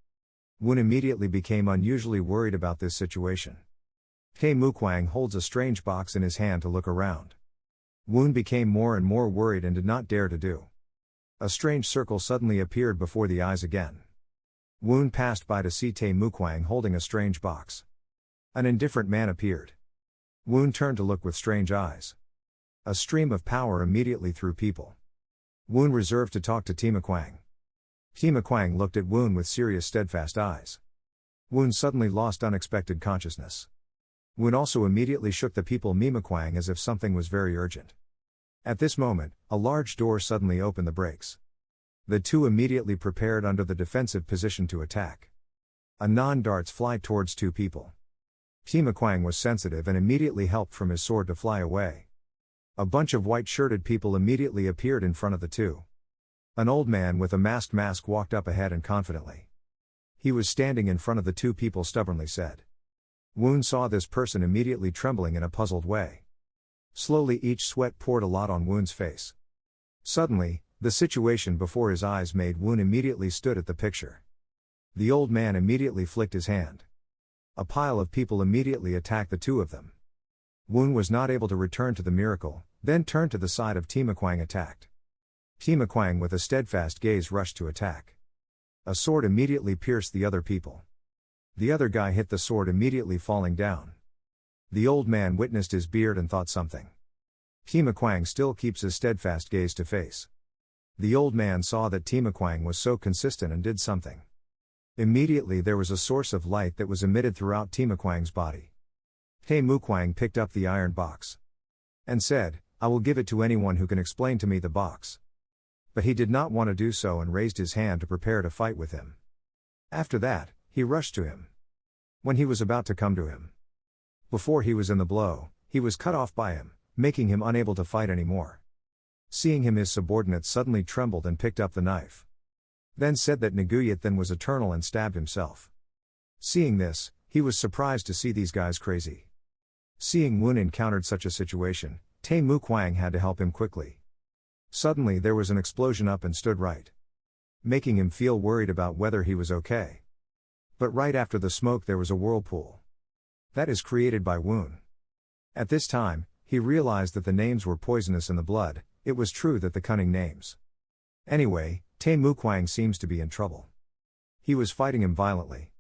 Woon immediately became unusually worried about this situation. Tae Mukwang holds a strange box in his hand to look around. Woon became more and more worried and did not dare to do. A strange circle suddenly appeared before the eyes again. Woon passed by to see Tae Mukwang holding a strange box. An indifferent man appeared. Woon turned to look with strange eyes. A stream of power immediately through people. Woon reserved to talk to Tae Mukwang. Tae Mukwang looked at Woon with serious steadfast eyes. Woon suddenly lost unexpected consciousness. Woon also immediately shook the people Tae Mukwang as if something was very urgent. At this moment, a large door suddenly opened the brakes. The two immediately prepared under the defensive position to attack. Anon darts fly towards two people. Tae Mukwang was sensitive and immediately helped from his sword to fly away. A bunch of white-shirted people immediately appeared in front of the two. An old man with a masked mask walked up ahead and confidently. He was standing in front of the two people, stubbornly said. Woon saw this person immediately trembling in a puzzled way. Slowly each sweat poured a lot on Woon's face. Suddenly, the situation before his eyes made Woon immediately stood at the picture. The old man immediately flicked his hand. A pile of people immediately attacked the two of them. Woon was not able to return to the miracle, then turned to the side of Tima Kwang attacked. Tima Kwang with a steadfast gaze rushed to attack. A sword immediately pierced the other people. The other guy hit the sword immediately falling down. The old man witnessed his beard and thought something. Tima Kwang still keeps his steadfast gaze to face. The old man saw that Tima Kwang was so consistent and did something. Immediately there was a source of light that was emitted throughout Tima Kwang's body. Tae Mu Kwang picked up the iron box and said, "I will give it to anyone who can explain to me the box." But he did not want to do so and raised his hand to prepare to fight with him. After that, he rushed to him. When he was about to come to him, before he was in the blow, he was cut off by him, making him unable to fight anymore. Seeing him, his subordinate suddenly trembled and picked up the knife. Then said that Naguyat then was eternal and stabbed himself. Seeing this, he was surprised to see these guys crazy. Seeing Woon encountered such a situation, Tae Mu Kwang had to help him quickly. Suddenly there was an explosion up and stood right, making him feel worried about whether he was okay. But right after the smoke there was a whirlpool that is created by Woon. At this time, he realized that the names were poisonous in the blood. It was true that the cunning names. Anyway, Tae Mu Kwang seems to be in trouble. He was fighting him violently.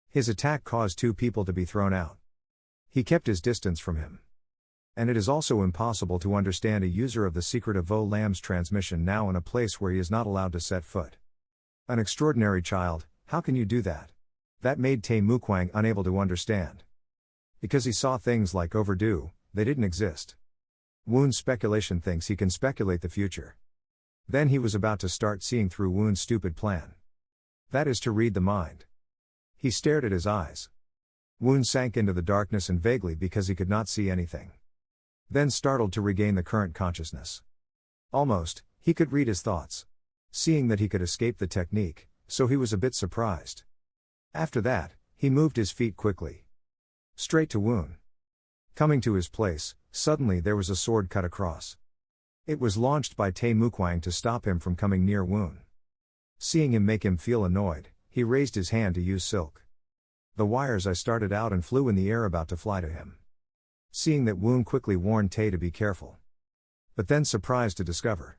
His attack caused two people to be thrown out. He kept his distance from him. And it is also impossible to understand a user of the secret of Vo Lam's transmission now in a place where he is not allowed to set foot. An extraordinary child, how can you do that? That made Tae Mu Kwang unable to understand. Because he saw things like overdue, they didn't exist. Woon's speculation thinks he can speculate the future. Then he was about to start seeing through Woon's stupid plan. That is to read the mind. He stared at his eyes. Woon sank into the darkness and vaguely because he could not see anything. Then startled to regain the current consciousness. Almost, he could read his thoughts. Seeing that he could escape the technique, so he was a bit surprised. After that, he moved his feet quickly. Straight to Woon. Coming to his place, suddenly there was a sword cut across. It was launched by Tae Mu Kwang to stop him from coming near Woon. Seeing him make him feel annoyed, he raised his hand to use silk. The wires started out and flew in the air about to fly to him. Seeing that, Woon quickly warned Tae to be careful. But then surprised to discover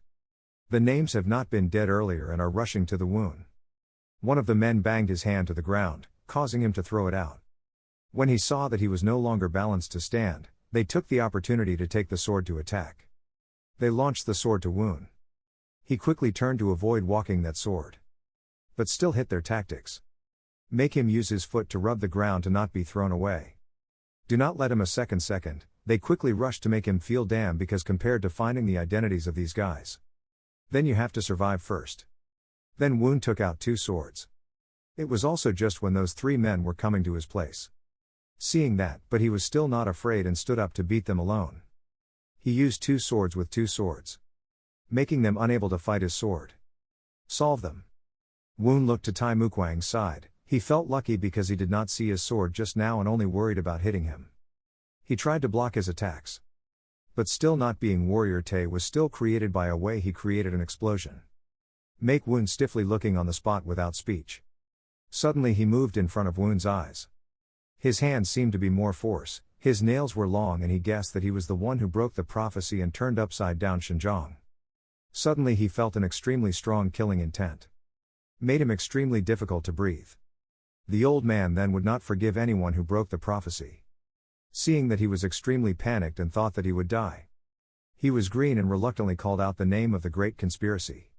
the names have not been dead earlier and are rushing to the Woon. One of the men banged his hand to the ground, causing him to throw it out. When he saw that he was no longer balanced to stand, they took the opportunity to take the sword to attack. They launched the sword to Woon. He quickly turned to avoid walking that sword, but still hit their tactics. Make him use his foot to rub the ground to not be thrown away. Do not let him a second. They quickly rushed to make him feel damn because compared to finding the identities of these guys, then you have to survive first. Then Woon took out two swords. It was also just when those three men were coming to his place. Seeing that, but he was still not afraid and stood up to beat them alone. He used two swords with two swords, making them unable to fight his sword. Solve them. Woon looked to Tae Mu Kwang's side. He felt lucky because he did not see his sword just now and only worried about hitting him. He tried to block his attacks. But still not being warrior Tae was still created by a way he created an explosion. Make Woon stiffly looking on the spot without speech. Suddenly he moved in front of Woon's eyes. His hands seemed to be more force, his nails were long and he guessed that he was the one who broke the prophecy and turned upside down Xinjiang. Suddenly he felt an extremely strong killing intent. Made him extremely difficult to breathe. The old man then would not forgive anyone who broke the prophecy. Seeing that he was extremely panicked and thought that he would die, he was green and reluctantly called out the name of the great conspiracy.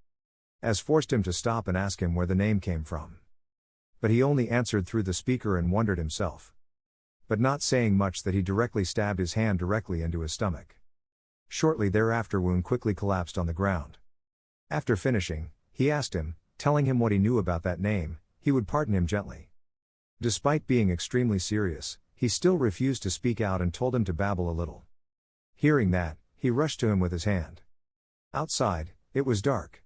As forced him to stop and ask him where the name came from. But he only answered through the speaker and wondered himself. But not saying much that he directly stabbed his hand directly into his stomach. Shortly thereafter Woon quickly collapsed on the ground. After finishing, he asked him, telling him what he knew about that name, he would pardon him gently. Despite being extremely serious, he still refused to speak out and told him to babble a little. Hearing that, he rushed to him with his hand. Outside, it was dark.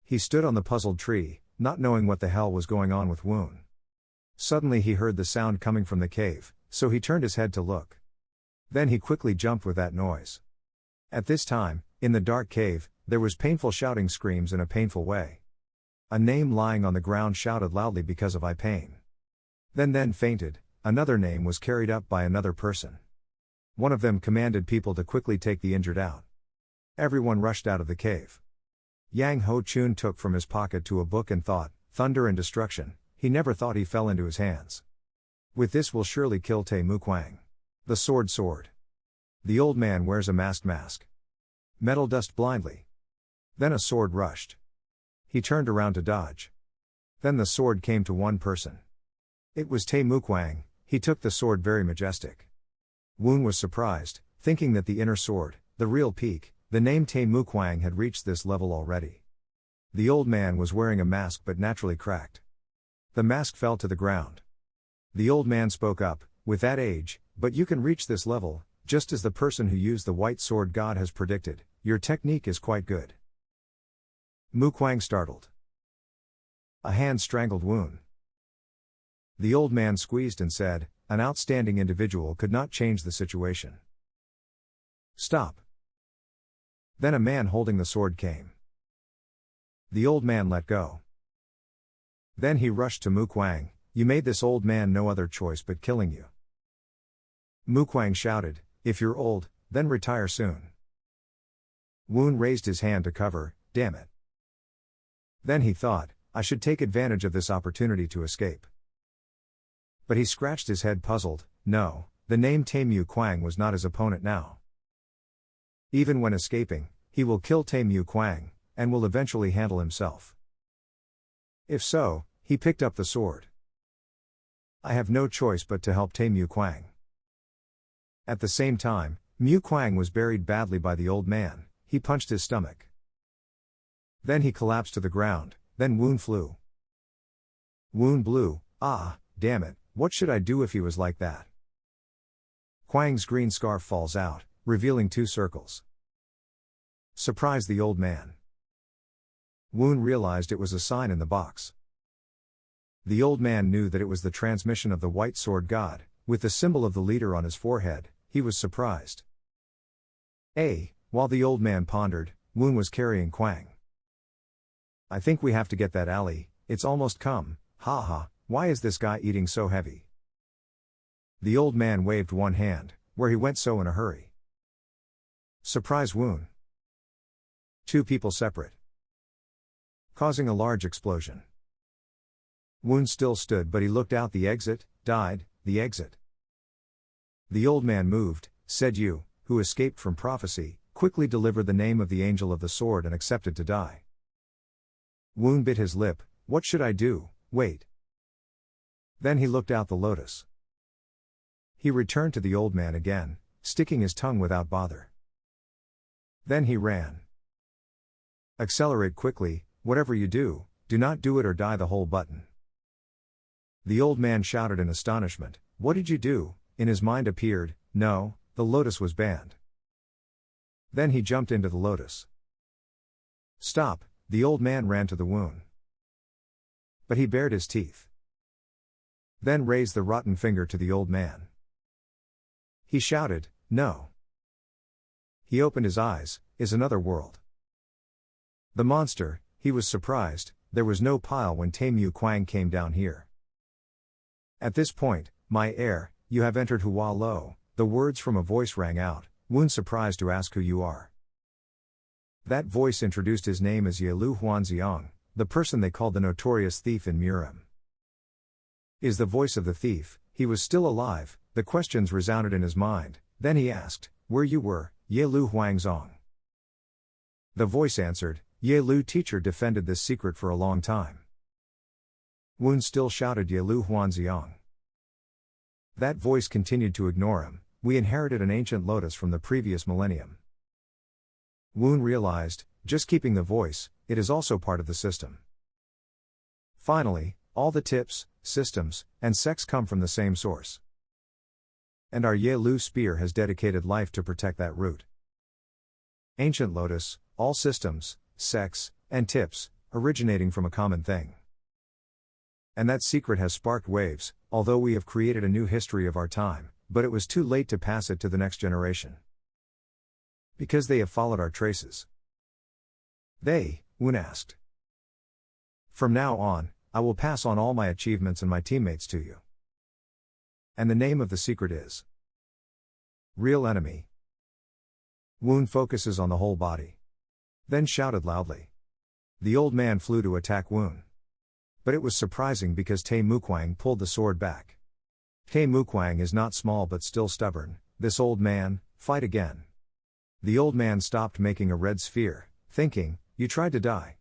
He stood on the puzzled tree, not knowing what the hell was going on with Woon. Suddenly he heard the sound coming from the cave, so he turned his head to look. Then he quickly jumped with that noise. At this time, in the dark cave, there was painful shouting screams in a painful way. A name lying on the ground shouted loudly because of eye pain. Then fainted. Another name was carried up by another person. One of them commanded people to quickly take the injured out. Everyone rushed out of the cave. Yang Ho-chun took from his pocket to a book and thought, thunder and destruction, he never thought he fell into his hands. With this will surely kill Tae-Mu-kwang. The sword. The old man wears a mask. Metal dust blindly. Then a sword rushed. He turned around to dodge. Then the sword came to one person. It was Tae-Mu-kwang. He took the sword very majestic. Woon was surprised, thinking that the inner sword, the real peak, the name Tae-Mu-kwang had reached this level already. The old man was wearing a mask but naturally cracked. The mask fell to the ground. The old man spoke up, with that age, but you can reach this level, just as the person who used the white sword god has predicted, your technique is quite good. Mu-kwang startled. A hand strangled Woon. The old man squeezed and said, an outstanding individual could not change the situation. Stop. Then a man holding the sword came. The old man let go. Then he rushed to Mu-kwang, you made this old man no other choice but killing you. Mu-kwang shouted, if you're old, then retire soon. Woon raised his hand to cover, damn it. Then he thought, I should take advantage of this opportunity to escape. But he scratched his head puzzled, no, the name Tae-Mu-kwang was not his opponent now. Even when escaping, he will kill Tae-Mu-kwang, and will eventually handle himself. If so, he picked up the sword. I have no choice but to help Tae-Mu-kwang. At the same time, Mu-kwang was buried badly by the old man, he punched his stomach. Then he collapsed to the ground, then Woon flew. Woon blew, damn it, what should I do if he was like that? Kwang's green scarf falls out, revealing 2 circles. Surprised the old man. Woon realized it was a sign in the box. The old man knew that it was the transmission of the white sword god, with the symbol of the leader on his forehead, he was surprised. While the old man pondered, Woon was carrying Kwang. I think we have to get that alley, it's almost come, why is this guy eating so heavy? The old man waved one hand, where he went so in a hurry. Surprise Woon. 2 people separate. Causing a large explosion. Woon still stood but he looked out the exit, died, the exit. The old man moved, said you, who escaped from prophecy, quickly delivered the name of the angel of the sword and accepted to die. Woon bit his lip, what should I do, wait. Then he looked out the lotus. He returned to the old man again, sticking his tongue without bother. Then he ran. Accelerate quickly, whatever you do, do not do it or die the whole button. The old man shouted in astonishment, what did you do? In his mind appeared, no, the lotus was banned. Then he jumped into the lotus. Stop, the old man ran to the Woon. But he bared his teeth. Then raised the rotten finger to the old man. He shouted, no. He opened his eyes, is another world. The monster, he was surprised, there was no pile when Tae-Mu-kwang came down here. At this point, my heir, you have entered Hua Lo, the words from a voice rang out, Woon surprised to ask who you are. That voice introduced his name as Yelu Huanziong, the person they called the notorious thief in Murem. Is the voice of the thief, he was still alive, the questions resounded in his mind, then he asked, where you were, Yelu Huangzong. The voice answered, Yelu teacher defended this secret for a long time. Woon still shouted Yelu Huanziong. That voice continued to ignore him, we inherited an ancient lotus from the previous millennium. Woon realized, just keeping the voice, it is also part of the system. Finally, all the tips, systems, and sects come from the same source. And our Yelu spear has dedicated life to protect that root. Ancient lotus, all systems, sects, and tips, originating from a common thing. And that secret has sparked waves, although we have created a new history of our time, but it was too late to pass it to the next generation. Because they have followed our traces. They, Woon asked. From now on, I will pass on all my achievements and my teammates to you. And the name of the secret is Real Enemy. Woon focuses on the whole body. Then shouted loudly. The old man flew to attack Woon. But it was surprising because Tae Mukwang pulled the sword back. Tae Mukwang is not small but still stubborn. This old man, fight again. The old man stopped making a red sphere, thinking, you tried to die.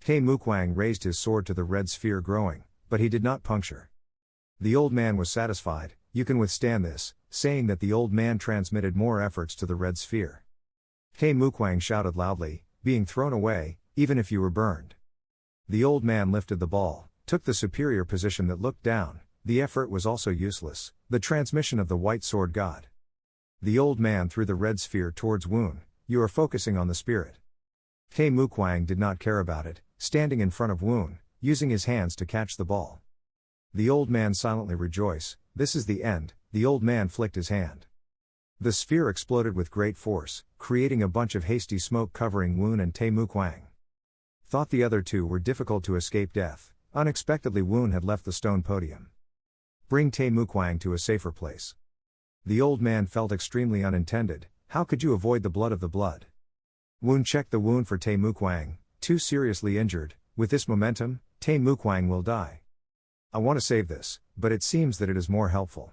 Tae Mukwang raised his sword to the red sphere growing, but he did not puncture. The old man was satisfied, you can withstand this, saying that the old man transmitted more efforts to the red sphere. Tae Mukwang shouted loudly, being thrown away, even if you were burned. The old man lifted the ball, took the superior position that looked down, the effort was also useless, the transmission of the white sword god. The old man threw the red sphere towards Woon, you are focusing on the spirit. Tae Mukwang did not care about it, standing in front of Woon, using his hands to catch the ball. The old man silently rejoiced, this is the end, the old man flicked his hand. The sphere exploded with great force, creating a bunch of hasty smoke covering Woon and Tae Mukwang. Thought the other two were difficult to escape death, unexpectedly Woon had left the stone podium. Bring Tae Mukwang to a safer place. The old man felt extremely unintended, how could you avoid the blood of the blood? Woon checked the wound for Tae Mukwang, too seriously injured, with this momentum, Tae Mukwang will die. I want to save this, but it seems that it is more helpful.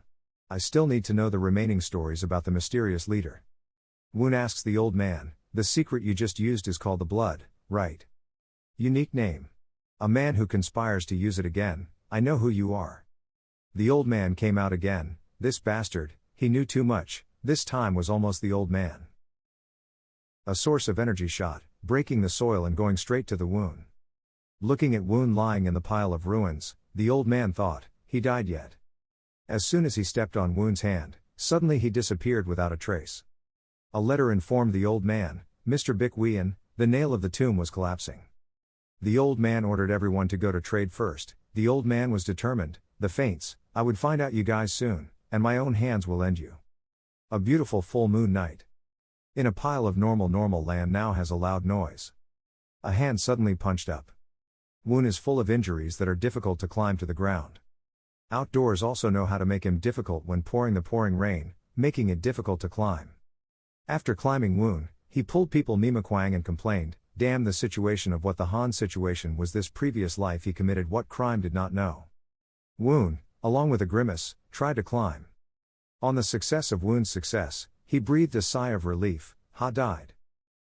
I still need to know the remaining stories about the mysterious leader. Woon asks the old man, the secret you just used is called the blood, right? Unique name. A man who conspires to use it again, I know who you are. The old man came out again, this bastard, he knew too much, this time was almost the old man. A source of energy shot, breaking the soil and going straight to the Woon. Looking at Woon lying in the pile of ruins, the old man thought, he died yet. As soon as he stepped on Woon's hand, suddenly he disappeared without a trace. A letter informed the old man, Mr. Baek Wheein, the nail of the tomb was collapsing. The old man ordered everyone to go to trade first, the old man was determined, the feints, I would find out you guys soon, and my own hands will end you. A beautiful full moon night. In a pile of normal land now has a loud noise. A hand suddenly punched up. Woon is full of injuries that are difficult to climb to the ground. Outdoors also know how to make him difficult when pouring the pouring rain, making it difficult to climb. After climbing Woon, he pulled people Mimakwang and complained, damn the situation of what the Han situation was this previous life he committed what crime did not know. Woon, along with a grimace, tried to climb. On the success of Woon's success, he breathed a sigh of relief, Ha died.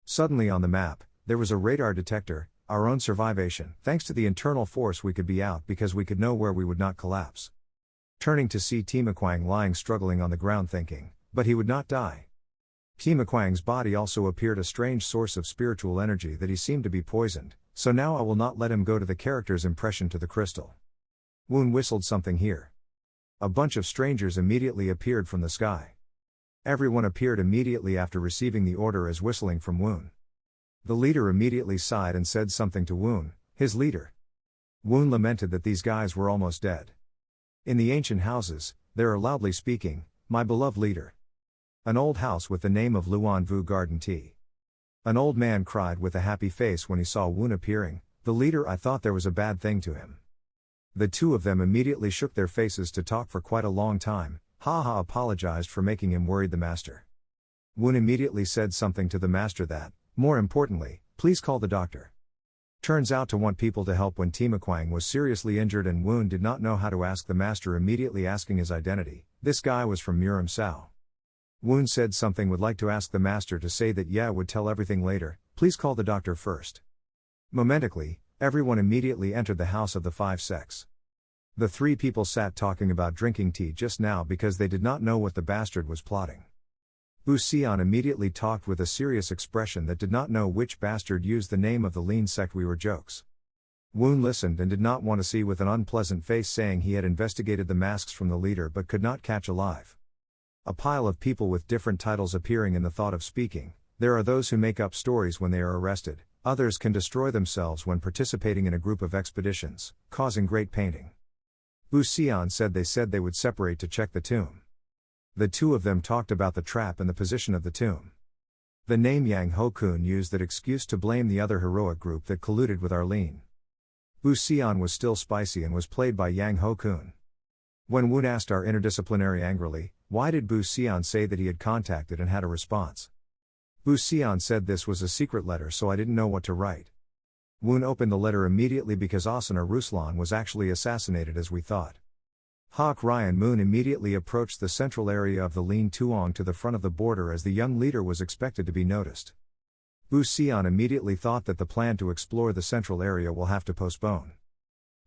Suddenly on the map, there was a radar detector, our own survivation. Thanks to the internal force we could be out because we could know where we would not collapse. Turning to see Timakwang lying struggling on the ground thinking, but he would not die. Timakwang's body also appeared a strange source of spiritual energy that he seemed to be poisoned, so now I will not let him go to the character's impression to the crystal. Woon whistled something here. A bunch of strangers immediately appeared from the sky. Everyone appeared immediately after receiving the order as whistling from Woon. The leader immediately sighed and said something to Woon, his leader. Woon lamented that these guys were almost dead. In the ancient houses, they are loudly speaking, my beloved leader. An old house with the name of Luan Vu Garden Tea. An old man cried with a happy face when he saw Woon appearing, the leader I thought there was a bad thing to him. The two of them immediately shook their faces to talk for quite a long time, Ha apologized for making him worried the master. Woon immediately said something to the master that, more importantly, please call the doctor. Turns out to want people to help when Timakwang was seriously injured and Woon did not know how to ask the master immediately asking his identity, this guy was from Muram Sao. Woon said something would like to ask the master to say that yeah would tell everything later, please call the doctor first. Momentically, everyone immediately entered the house of the five sects. The three people sat talking about drinking tea just now because they did not know what the bastard was plotting. Bu Xian immediately talked with a serious expression that did not know which bastard used the name of the lean sect we were jokes. Woon listened and did not want to see with an unpleasant face saying he had investigated the masks from the leader but could not catch alive. A pile of people with different titles appearing in the thought of speaking, there are those who make up stories when they are arrested, Others can destroy themselves when participating in a group of expeditions, causing great painting. Bu Xian said they would separate to check the tomb. The two of them talked about the trap and the position of the tomb. The name Yang Ho-kun used that excuse to blame the other heroic group that colluded with Arlene. Bu Xian was still spicy and was played by Yang Ho-kun. When Woon asked our interdisciplinary angrily, why did Bu Xian say that he had contacted and had a response? Bu Xian said this was a secret letter, so I didn't know what to write. Woon opened the letter immediately because Asuna Ruslan was actually assassinated as we thought. Hyuk Ryeon-Un immediately approached the central area of the Lean Tuong to the front of the border as the young leader was expected to be noticed. Bu Xian immediately thought that the plan to explore the central area will have to postpone.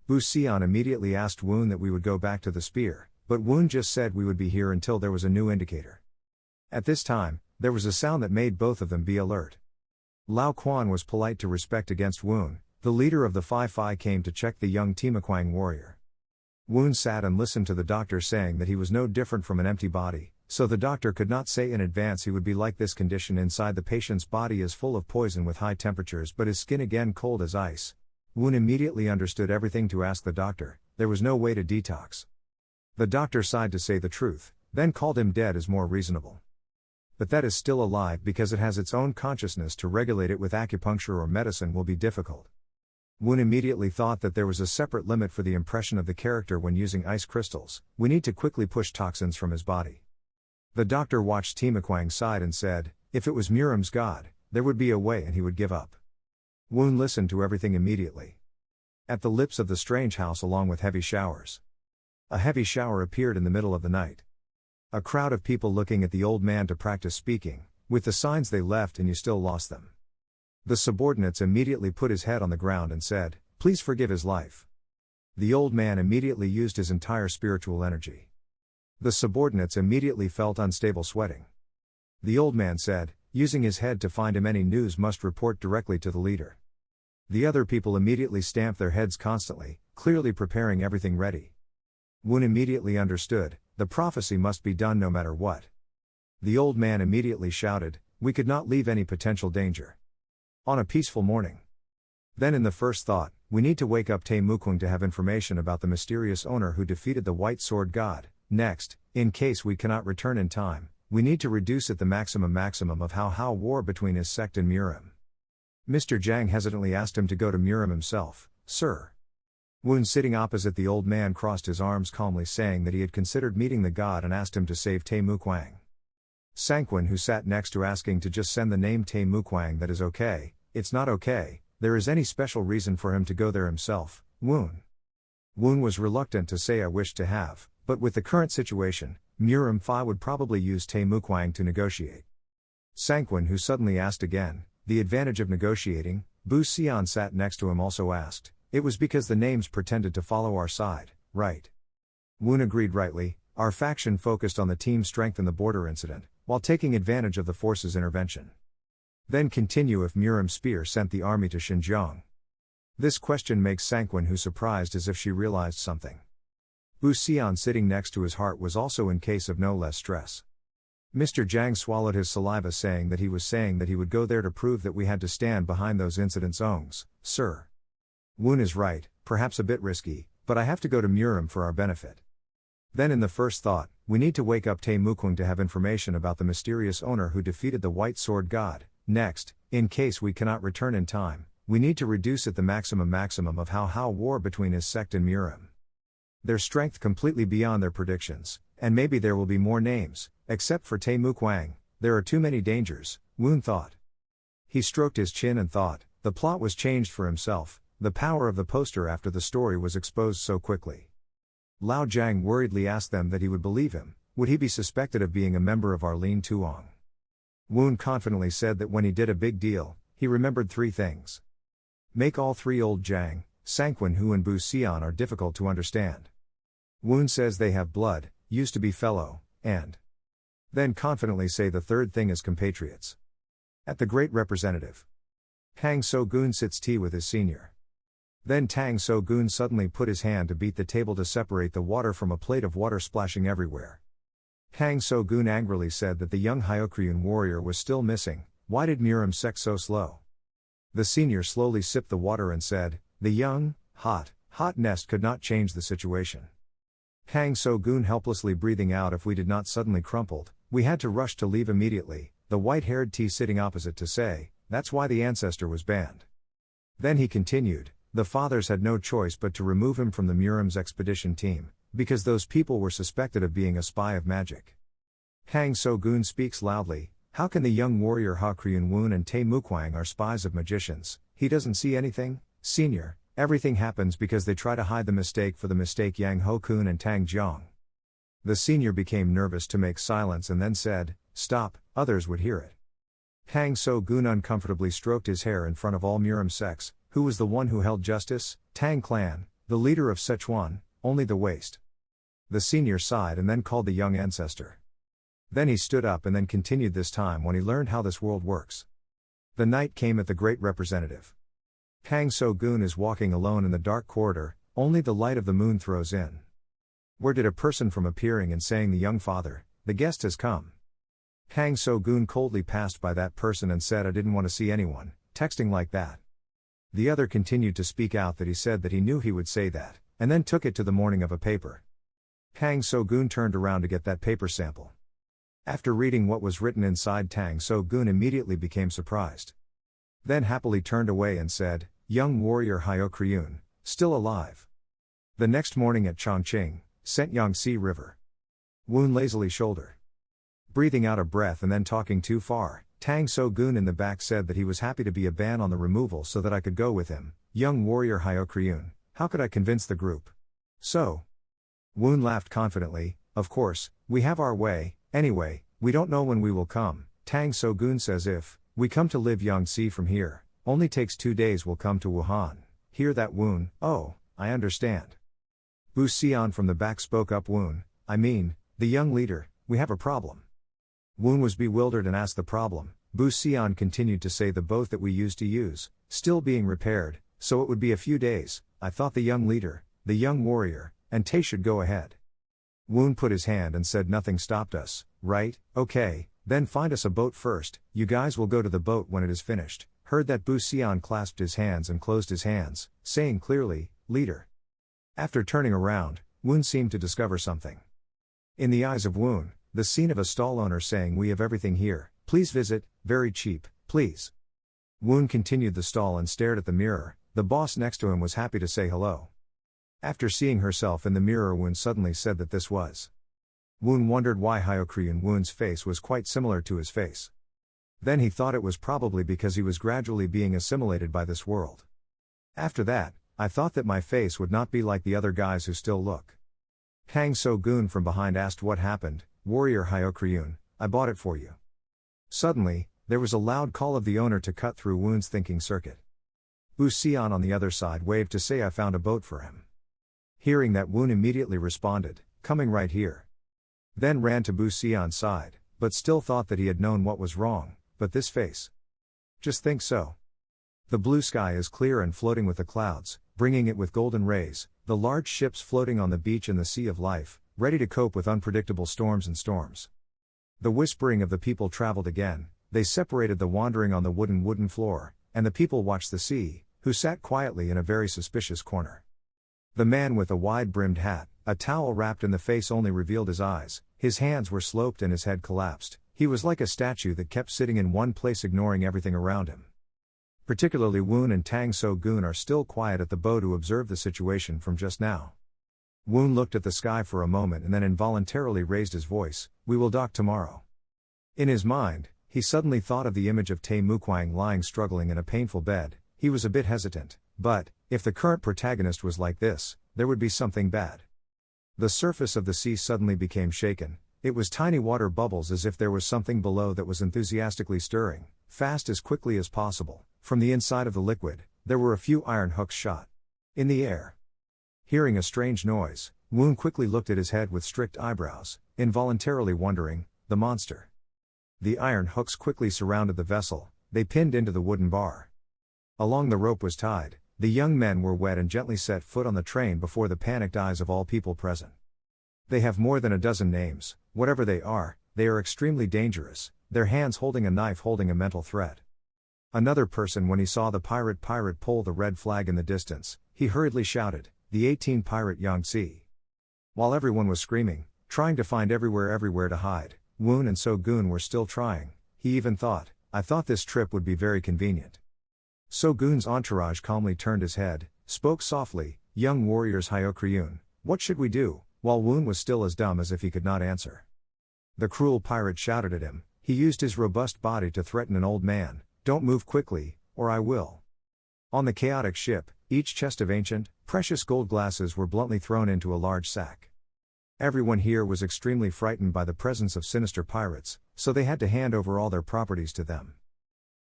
Bu Xian immediately asked Woon that we would go back to the spear, but Woon just said we would be here until there was a new indicator. At this time, there was a sound that made both of them be alert. Lao Quan was polite to respect against Woon. The leader of the Phi came to check the young Timaquang warrior. Woon sat and listened to the doctor saying that he was no different from an empty body, so the doctor could not say in advance he would be like this. Condition inside the patient's body is full of poison with high temperatures, but his skin again cold as ice. Woon immediately understood everything to ask the doctor. There was no way to detox. The doctor sighed to say the truth, then called him dead as more reasonable. But that is still alive because it has its own consciousness. To regulate it with acupuncture or medicine will be difficult. Woon immediately thought that there was a separate limit for the impression of the character when using ice crystals. We need to quickly push toxins from his body. The doctor watched Timaquang side and said, if it was Murim's god, there would be a way and he would give up. Woon listened to everything immediately. At the lips of the strange house along with heavy showers. A heavy shower appeared in the middle of the night. A crowd of people looking at the old man to practice speaking, with the signs they left and you still lost them. The subordinates immediately put his head on the ground and said, please forgive his life. The old man immediately used his entire spiritual energy. The subordinates immediately felt unstable sweating. The old man said, using his head to find him any news must report directly to the leader. The other people immediately stamped their heads constantly, clearly preparing everything ready. Woon immediately understood, the prophecy must be done no matter what. The old man immediately shouted, we could not leave any potential danger. On a peaceful morning. Then in the first thought, we need to wake up Tae Mukwang to have information about the mysterious owner who defeated the White Sword God. Next, in case we cannot return in time, we need to reduce it the maximum of how war between his sect and Murim. Mr. Jang hesitantly asked him to go to Murim himself. Sir. Woon sitting opposite the old man crossed his arms calmly saying that he had considered meeting the god and asked him to save Tae Mukwang. Sangkwon who sat next to asking to just send the name Tae Mukwang. That is okay, it's not okay, there is any special reason for him to go there himself, Woon. Woon was reluctant to say I wish to have, but with the current situation, Murim Phi would probably use Tae Mukwang to negotiate. Sangkwon who suddenly asked again, the advantage of negotiating. Bu Xian sat next to him also asked, it was because the names pretended to follow our side, right? Woon agreed rightly, our faction focused on the team strength in the border incident, while taking advantage of the force's intervention. Then continue if Murim's spear sent the army to Xinjiang. This question makes Sangkwon who surprised as if she realized something. Bu Xian sitting next to his heart was also in case of no less stress. Mr. Jang swallowed his saliva saying that he would go there to prove that we had to stand behind those incidents. Sir. Woon is right, perhaps a bit risky, but I have to go to Murim for our benefit. Then in the first thought, we need to wake up Tae Mukwang to have information about the mysterious owner who defeated the White Sword God. Next, in case we cannot return in time, we need to reduce it the maximum of how war between his sect and Murim. Their strength completely beyond their predictions, and maybe there will be more names, except for Tae Mukwang, there are too many dangers, Woon thought. He stroked his chin and thought, the plot was changed for himself. The power of the poster after the story was exposed so quickly. Lao Jiang worriedly asked them that he would believe him, would he be suspected of being a member of Arlene Tuong? Woon confidently said that when he did a big deal, he remembered three things. Make all three old Jiang, Sangkwon Hu and Bu Xian are difficult to understand. Woon says they have blood, used to be fellow, and then confidently say the third thing is compatriots. At the great representative. Tang So-gun sits tea with his senior. Then Tang So-gun suddenly put his hand to beat the table to separate the water from a plate of water splashing everywhere. Tang So-gun angrily said that the young Hyuk Ryeon-Un warrior was still missing. Why did Murim Sect so slow? The senior slowly sipped the water and said, "The young, hot nest could not change the situation." Kang So-gun helplessly breathing out. "If we did not suddenly crumpled, we had to rush to leave immediately," the white-haired T sitting opposite to say, "That's why the ancestor was banned." Then he continued, "The fathers had no choice but to remove him from the Murim's expedition team, because those people were suspected of being a spy of magic." Kang So-gun speaks loudly, "How can the young warrior Hyuk Ryeon-Un and Tae Mukwang are spies of magicians? He doesn't see anything, senior. Everything happens because they try to hide the mistake for the mistake Yang Ho-kun and Tang Jeong." The senior became nervous to make silence and then said, "Stop, others would hear it." Kang So-gun uncomfortably stroked his hair in front of all Murim sects. Who was the one who held justice? Tang clan, the leader of Sichuan, only the waist. The senior sighed and then called the young ancestor. Then he stood up and then continued, "This time when he learned how this world works." The night came at the great representative. Kang So-gun is walking alone in the dark corridor, only the light of the moon throws in. Where did a person from appearing and saying, "The young father, the guest has come." Kang So-gun coldly passed by that person and said, "I didn't want to see anyone texting like that." The other continued to speak out that he said that he knew he would say that, and then took it to the morning of a paper. Kang So-gun turned around to get that paper sample. After reading what was written inside, Kang So-gun immediately became surprised. Then happily turned away and said, "Young warrior Hyuk Ryeon-Un, still alive." The next morning at Chongqing, St. Yangtze River. Woon lazily shoulder. Breathing out of breath and then talking too far, Tang So-gun in the back said that he was happy to be a ban on the removal so that I could go with him. Young warrior Hyuk Ryeon-Un, how could I convince the group? So. Woon laughed confidently, "Of course, we have our way, anyway, we don't know when we will come." Tang So-gun says, "If we come to live Yangtze from here, only takes 2 days we'll come to Wuhan." Hear that, Woon? "Oh, I understand." Bu Xian from the back spoke up, "Woon, I mean, the young leader, we have a problem." Woon was bewildered and asked the problem. Bu Xian continued to say, "The boat that we used to use, still being repaired, so it would be a few days. I thought the young leader, the young warrior, and Tae should go ahead." Woon put his hand and said, "Nothing stopped us, right? Okay, then find us a boat first, you guys will go to the boat when it is finished." Heard that, Bu Xian clasped his hands and closed his hands, saying clearly, "Leader." After turning around, Woon seemed to discover something. In the eyes of Woon, the scene of a stall owner saying, "We have everything here, please visit, very cheap, please." Woon continued the stall and stared at the mirror. The boss next to him was happy to say hello. After seeing herself in the mirror, Woon suddenly said that this was. Woon wondered why Hyuk Ryeon-Un's face was quite similar to his face. Then he thought it was probably because he was gradually being assimilated by this world. After that, I thought that my face would not be like the other guys who still look. Kang So-gun from behind asked, "What happened, warrior Hyuk Ryeon-Un? I bought it for you." Suddenly, there was a loud call of the owner to cut through Woon's thinking circuit. Bu Xian on the other side waved to say, "I found a boat for him." Hearing that, Woon immediately responded, "Coming right here." Then ran to Bu Xian's side, but still thought that he had known what was wrong. But this face. Just think so. The blue sky is clear and floating with the clouds, bringing it with golden rays, the large ships floating on the beach in the sea of life, ready to cope with unpredictable storms and storms. The whispering of the people traveled again, they separated the wandering on the wooden floor, and the people watched the sea, who sat quietly in a very suspicious corner. The man with a wide-brimmed hat, a towel wrapped in the face only revealed his eyes, his hands were sloped and his head collapsed. He was like a statue that kept sitting in one place, ignoring everything around him. Particularly Woon and Tang So-gun are still quiet at the boat to observe the situation from just now. Woon looked at the sky for a moment and then involuntarily raised his voice, "We will dock tomorrow." In his mind, he suddenly thought of the image of Tae Mukwang lying struggling in a painful bed. He was a bit hesitant, but, if the current protagonist was like this, there would be something bad. The surface of the sea suddenly became shaken. It was tiny water bubbles, as if there was something below that was enthusiastically stirring, fast as quickly as possible. From the inside of the liquid, there were a few iron hooks shot in the air. Hearing a strange noise, Woon quickly looked at his head with strict eyebrows, involuntarily wondering, the monster. The iron hooks quickly surrounded the vessel, they pinned into the wooden bar. Along the rope was tied, the young men were wet and gently set foot on the train before the panicked eyes of all people present. They have more than a dozen names, whatever they are extremely dangerous, their hands holding a knife, holding a mental threat. Another person, when he saw the pirate pole the red flag in the distance, he hurriedly shouted, "The 18 pirate Yangtze." While everyone was screaming, trying to find everywhere to hide, Woon and So-gun were still trying. He even thought, "I thought this trip would be very convenient." So-gun's entourage calmly turned his head, spoke softly, "Young warriors Hyuk Ryeon-Un, what should we do?" While Woon was still as dumb as if he could not answer. The cruel pirate shouted at him. He used his robust body to threaten an old man, "Don't move quickly, or I will." On the chaotic ship, each chest of ancient, precious gold glasses were bluntly thrown into a large sack. Everyone here was extremely frightened by the presence of sinister pirates, so they had to hand over all their properties to them.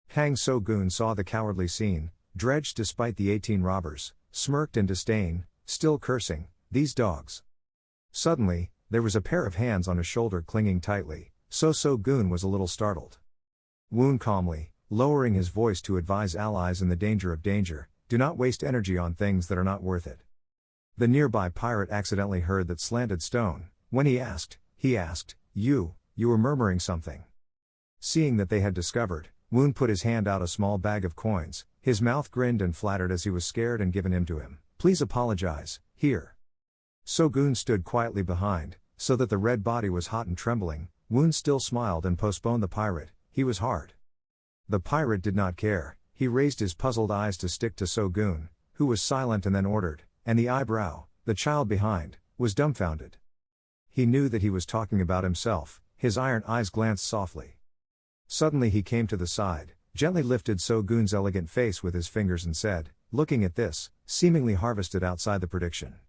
Hang So-gun saw the cowardly scene, dredged despite the 18 robbers, smirked in disdain, still cursing, "These dogs." Suddenly, there was a pair of hands on his shoulder clinging tightly, So-gun was a little startled. Woon calmly, lowering his voice to advise allies in the danger of danger, "Do not waste energy on things that are not worth it." The nearby pirate accidentally heard that slanted stone. When he asked, You were murmuring something." Seeing that they had discovered, Woon put his hand out a small bag of coins, his mouth grinned and flattered as he was scared and given him to him. "Please apologize, here." So-gun stood quietly behind, so that the red body was hot and trembling. Woon still smiled and postponed the pirate, he was hard. The pirate did not care, he raised his puzzled eyes to stick to So-gun, who was silent and then ordered, and the eyebrow, the child behind, was dumbfounded. He knew that he was talking about himself, his iron eyes glanced softly. Suddenly he came to the side, gently lifted So-gun's elegant face with his fingers and said, "Looking at this, seemingly harvested outside the prediction."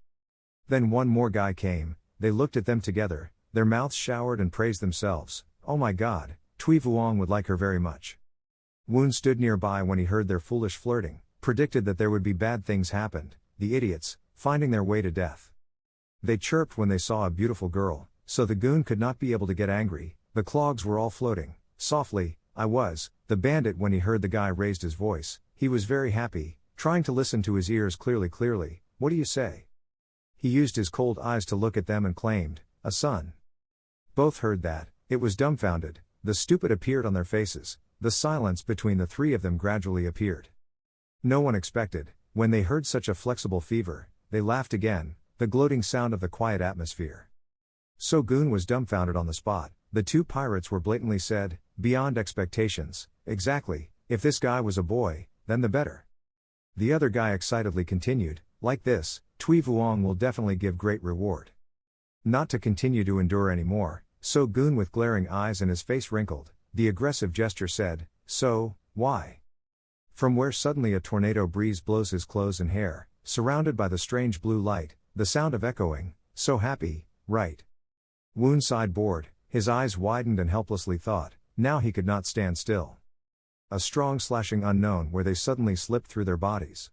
Then one more guy came, they looked at them together, their mouths showered and praised themselves, "Oh my god, Tui Vuong would like her very much." Woon stood nearby when he heard their foolish flirting, predicted that there would be bad things happened, the idiots, finding their way to death. They chirped when they saw a beautiful girl, so the goon could not be able to get angry, the clogs were all floating, softly, the bandit when he heard the guy raised his voice, he was very happy, trying to listen to his ears clearly, "What do you say?" He used his cold eyes to look at them and claimed, "A son." Both heard that, it was dumbfounded, the stupid appeared on their faces, the silence between the three of them gradually appeared. No one expected, when they heard such a flexible fever, they laughed again, the gloating sound of the quiet atmosphere. So-gun was dumbfounded on the spot, the two pirates were blatantly said, "Beyond expectations, exactly, if this guy was a boy, then the better." The other guy excitedly continued, "Like this, Tui Vuong will definitely give great reward." Not to continue to endure anymore, So-gun with glaring eyes and his face wrinkled, the aggressive gesture said, "So, why?" From where suddenly a tornado breeze blows his clothes and hair, surrounded by the strange blue light, the sound of echoing, "So happy, right?" Woon sighed bored, his eyes widened and helplessly thought, now he could not stand still. A strong slashing unknown where they suddenly slipped through their bodies.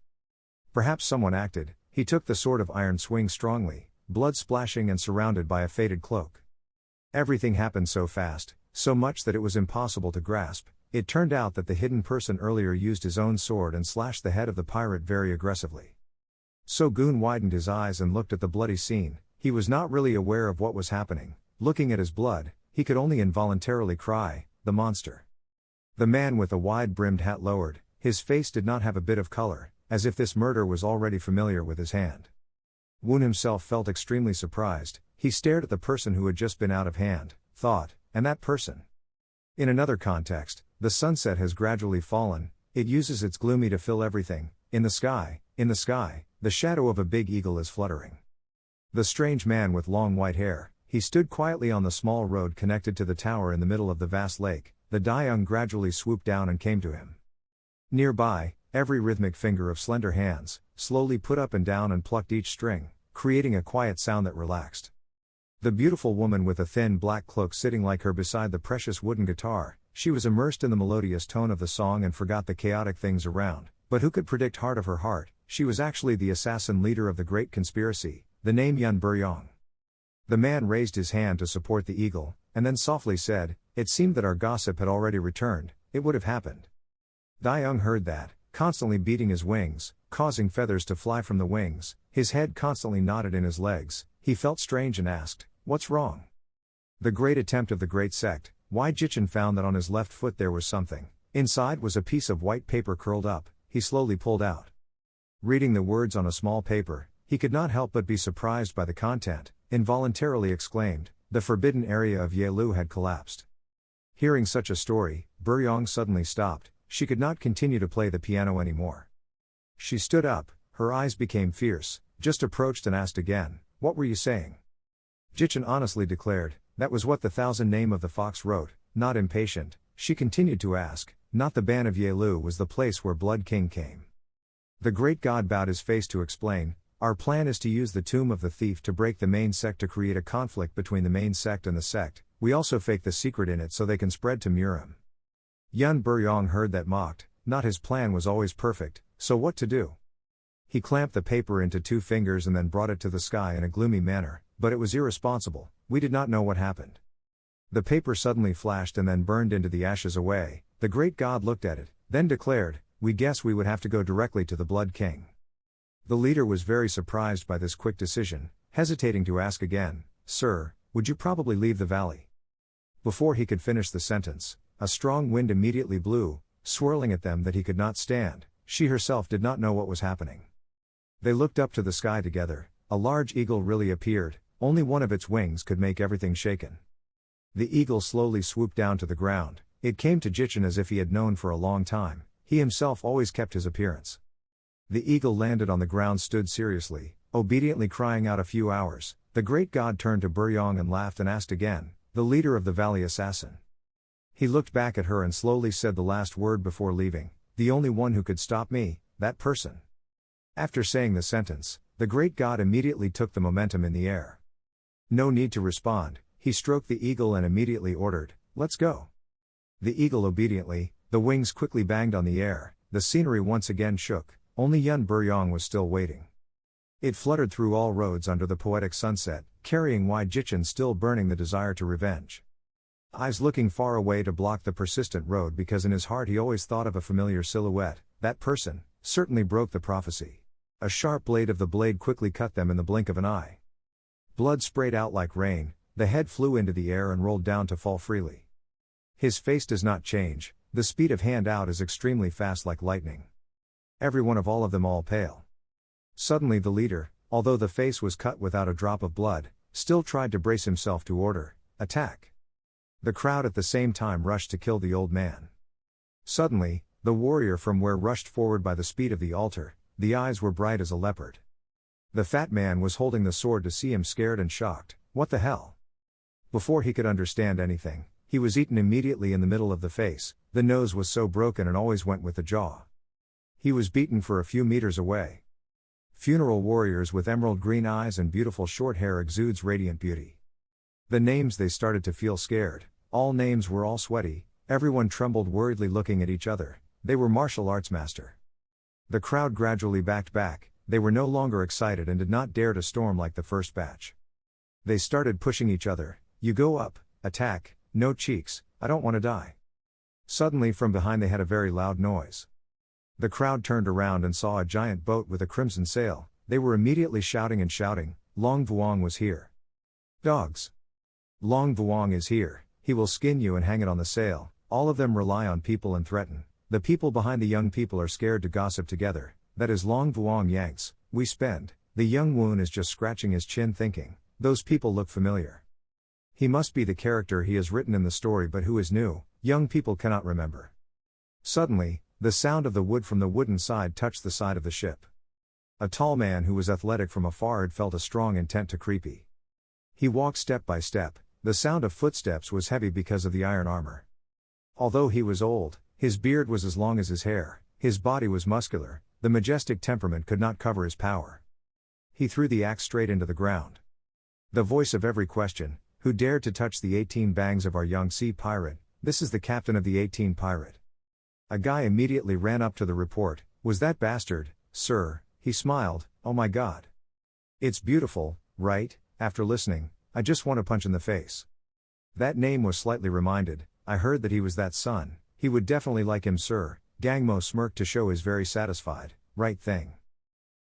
Perhaps someone acted, he took the sword of iron swing strongly, blood splashing and surrounded by a faded cloak. Everything happened so fast, so much that it was impossible to grasp. It turned out that the hidden person earlier used his own sword and slashed the head of the pirate very aggressively. So-gun widened his eyes and looked at the bloody scene, he was not really aware of what was happening, looking at his blood, he could only involuntarily cry, "The monster." The man with the wide-brimmed hat lowered, his face did not have a bit of color, as if this murder was already familiar with his hand. Woon himself felt extremely surprised, he stared at the person who had just been out of hand, thought, and that person. In another context, the sunset has gradually fallen, it uses its gloomy to fill everything, in the sky, the shadow of a big eagle is fluttering. The strange man with long white hair, he stood quietly on the small road connected to the tower in the middle of the vast lake, the Daeung gradually swooped down and came to him. Nearby, every rhythmic finger of slender hands, slowly put up and down and plucked each string, creating a quiet sound that relaxed. The beautiful woman with a thin black cloak sitting like her beside the precious wooden guitar, she was immersed in the melodious tone of the song and forgot the chaotic things around, but who could predict heart of her heart, she was actually the assassin leader of the great conspiracy, the name Yun Buryong. The man raised his hand to support the eagle, and then softly said, "It seemed that our gossip had already returned, it would have happened." Daeung heard that, constantly beating his wings, causing feathers to fly from the wings, his head constantly knotted in his legs, he felt strange and asked, "What's wrong?" The great attempt of the great sect, Wai Jichin found that on his left foot there was something, Inside was a piece of white paper curled up, he slowly pulled out. Reading the words on a small paper, he could not help but be surprised by the content, involuntarily exclaimed, "The forbidden area of Yaelu had collapsed." Hearing such a story, Buryong suddenly stopped, she could not continue to play the piano anymore. She stood up, her eyes became fierce, just approached and asked again, "What were you saying?" Jichen honestly declared, "That was what the thousand name of the fox wrote." Not impatient, she continued to ask, "Not the ban of Yaelu was the place where Blood King came." The great god bowed his face to explain, "Our plan is to use the tomb of the thief to break the main sect to create a conflict between the main sect and the sect. We also fake the secret in it so they can spread to Murim." Yun Buryong heard that mocked, not his plan was always perfect, so what to do? He clamped the paper into 2 fingers and then brought it to the sky in a gloomy manner, but it was irresponsible, we did not know what happened. The paper suddenly flashed and then burned into the ashes away. The great god looked at it, then declared, "We guess we would have to go directly to the Blood King." The leader was very surprised by this quick decision, hesitating to ask again, "Sir, would you probably leave the valley?" Before he could finish the sentence, a strong wind immediately blew, swirling at them that he could not stand. She herself did not know what was happening. They looked up to the sky together. A large eagle really appeared, only one of its wings could make everything shaken. The eagle slowly swooped down to the ground. It came to Jichen as if he had known for a long time, he himself always kept his appearance. The eagle landed on the ground, stood seriously, obediently crying out a few hours. The great god turned to Buryong and laughed and asked again, "The leader of the valley assassin?" He looked back at her and slowly said the last word before leaving, "The only one who could stop me, that person." After saying the sentence, the great god immediately took the momentum in the air. No need to respond, he stroked the eagle and immediately ordered, "Let's go." The eagle obediently, the wings quickly banged on the air, the scenery once again shook, only Yun Buryong was still waiting. It fluttered through all roads under the poetic sunset, carrying wide Jichen still burning the desire to revenge. Eyes looking far away to block the persistent road because in his heart he always thought of a familiar silhouette, that person, certainly broke the prophecy. A sharp blade of the blade quickly cut them in the blink of an eye. Blood sprayed out like rain, the head flew into the air and rolled down to fall freely. His face does not change, the speed of hand out is extremely fast like lightning. Every one of them all pale. Suddenly the leader, although the face was cut without a drop of blood, still tried to brace himself to order, "Attack." The crowd at the same time rushed to kill the old man. Suddenly, the warrior from where rushed forward by the speed of the altar, the eyes were bright as a leopard. The fat man was holding the sword to see him scared and shocked, "What the hell?" Before he could understand anything, he was eaten immediately in the middle of the face, the nose was so broken and always went with the jaw. He was beaten for a few meters away. Funeral warriors with emerald green eyes and beautiful short hair exudes radiant beauty. The names they started to feel scared, all names were all sweaty, everyone trembled worriedly looking at each other, they were martial arts master. The crowd gradually backed back, they were no longer excited and did not dare to storm like the first batch. They started pushing each other, "You go up, attack, no cheeks, I don't want to die." Suddenly from behind they had a very loud noise. The crowd turned around and saw a giant boat with a crimson sail, they were immediately shouting and shouting, "Long Vuong was here. Dogs! Long Vuong is here, he will skin you and hang it on the sail." All of them rely on people and threaten. The people behind the young people are scared to gossip together, that is Long Vuong Yanks, we spend. The young Woon is just scratching his chin thinking, those people look familiar. He must be the character he has written in the story, but who is new, young people cannot remember. Suddenly, the sound of the wood from the wooden side touched the side of the ship. A tall man who was athletic from afar had felt a strong intent to creepy. He walked step by step, the sound of footsteps was heavy because of the iron armor. Although he was old, his beard was as long as his hair, his body was muscular, the majestic temperament could not cover his power. He threw the axe straight into the ground. The voice of every question, "Who dared to touch the 18 bangs of our young sea pirate? This is the captain of the 18 pirate." A guy immediately ran up to the report, "Was that bastard, sir?" He smiled, "Oh my god. It's beautiful, right? After listening, I just want to punch in the face." That name was slightly reminded, "I heard that he was that son, he would definitely like him, sir." Gangmo smirked to show his very satisfied, "Right thing."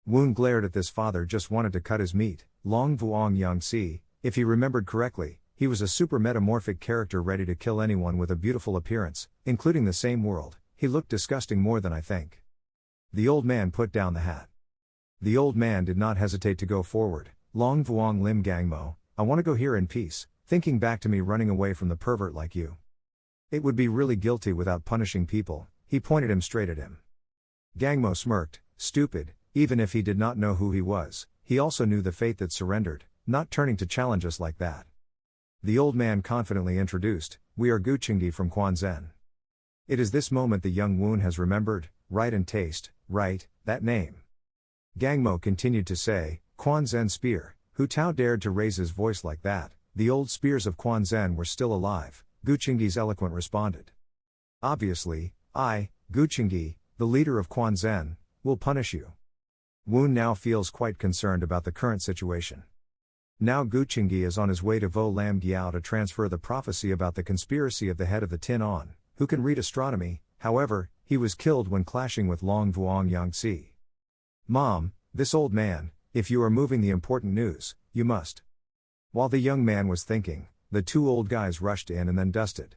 Woon glared at this father just wanted to cut his meat. Long Vuong Yang Si, if he remembered correctly, He was a super metamorphic character ready to kill anyone with a beautiful appearance, including the same world. He looked disgusting more than I think. The old man put down the hat. The old man did not hesitate to go forward. Long Vuong Lim Gangmo, I want to go here in peace, thinking back to me running away from the pervert like you. It would be really guilty without punishing people. He pointed him straight at him. Gangmo smirked, stupid, even if he did not know who he was, he also knew the fate that surrendered, not turning to challenge us like that. The old man confidently introduced, we are Guchingi from Quanzhen. It is this moment the young Woon has remembered, right, and taste, right, that name. Gangmo continued to say, Quanzhen spear, Hu Tao dared to raise his voice like that, the old spears of Quanzhen were still alive, Guchingi's eloquent responded. Obviously, I, Guchingi, the leader of Quanzhen, will punish you. Woon now feels quite concerned about the current situation. Now Guchingi is on his way to Vo Lam Giao to transfer the prophecy about the conspiracy of the head of the Tin On, who can read astronomy. However, he was killed when clashing with Long Vuong Yangtze. Mom, this old man, if you are moving the important news, you must. While the young man was thinking, the two old guys rushed in and then dusted.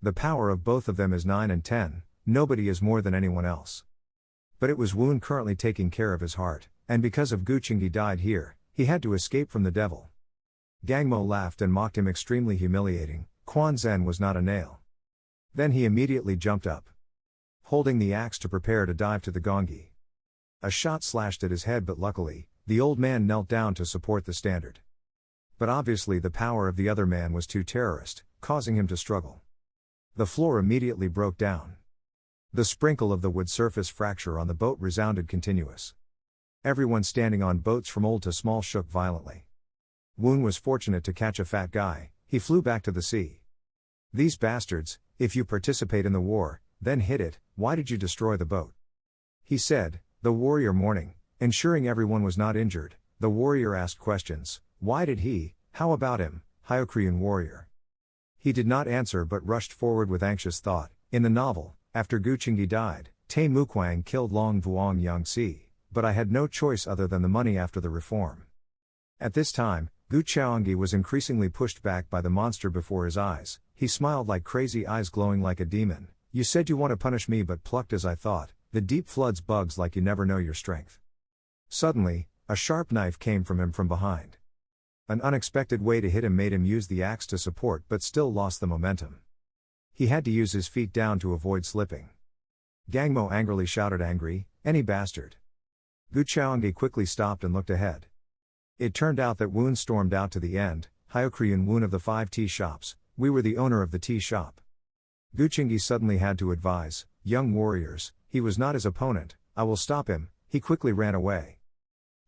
The power of both of them is 9 and 10, nobody is more than anyone else. But it was Woon currently taking care of his heart, and because of Guchingi died here, he had to escape from the devil. Gangmo laughed and mocked him, extremely humiliating. Quanzhen was not a nail. Then he immediately jumped up, holding the axe to prepare to dive to the Gongi. A shot slashed at his head, but luckily, the old man knelt down to support the standard. But obviously the power of the other man was too terrorist, causing him to struggle. The floor immediately broke down. The sprinkle of the wood surface fracture on the boat resounded continuous. Everyone standing on boats from old to small shook violently. Woon was fortunate to catch a fat guy, he flew back to the sea. These bastards, if you participate in the war, then hit it, why did you destroy the boat? He said, the warrior mourning, ensuring everyone was not injured. The warrior asked questions, why did he, how about him, Hyuk Ryeon warrior? He did not answer but rushed forward with anxious thought. In the novel, after Guchingi died, Tae Mukwang killed Long Vuong Yangtze, but I had no choice other than the money after the reform. At this time, Gu Chaongi was increasingly pushed back by the monster before his eyes. He smiled like crazy, eyes glowing like a demon. You said you want to punish me, but plucked as I thought, the deep floods bugs like you never know your strength. Suddenly, a sharp knife came from him from behind. An unexpected way to hit him made him use the axe to support but still lost the momentum. He had to use his feet down to avoid slipping. Gangmo angrily shouted, angry, any bastard. Gu Chaongi quickly stopped and looked ahead. It turned out that Woon stormed out to the end. Hyuk Ryeon-Un of the 5 tea shops, we were the owner of the tea shop. Guchingi suddenly had to advise, young warriors, he was not his opponent, I will stop him. He quickly ran away.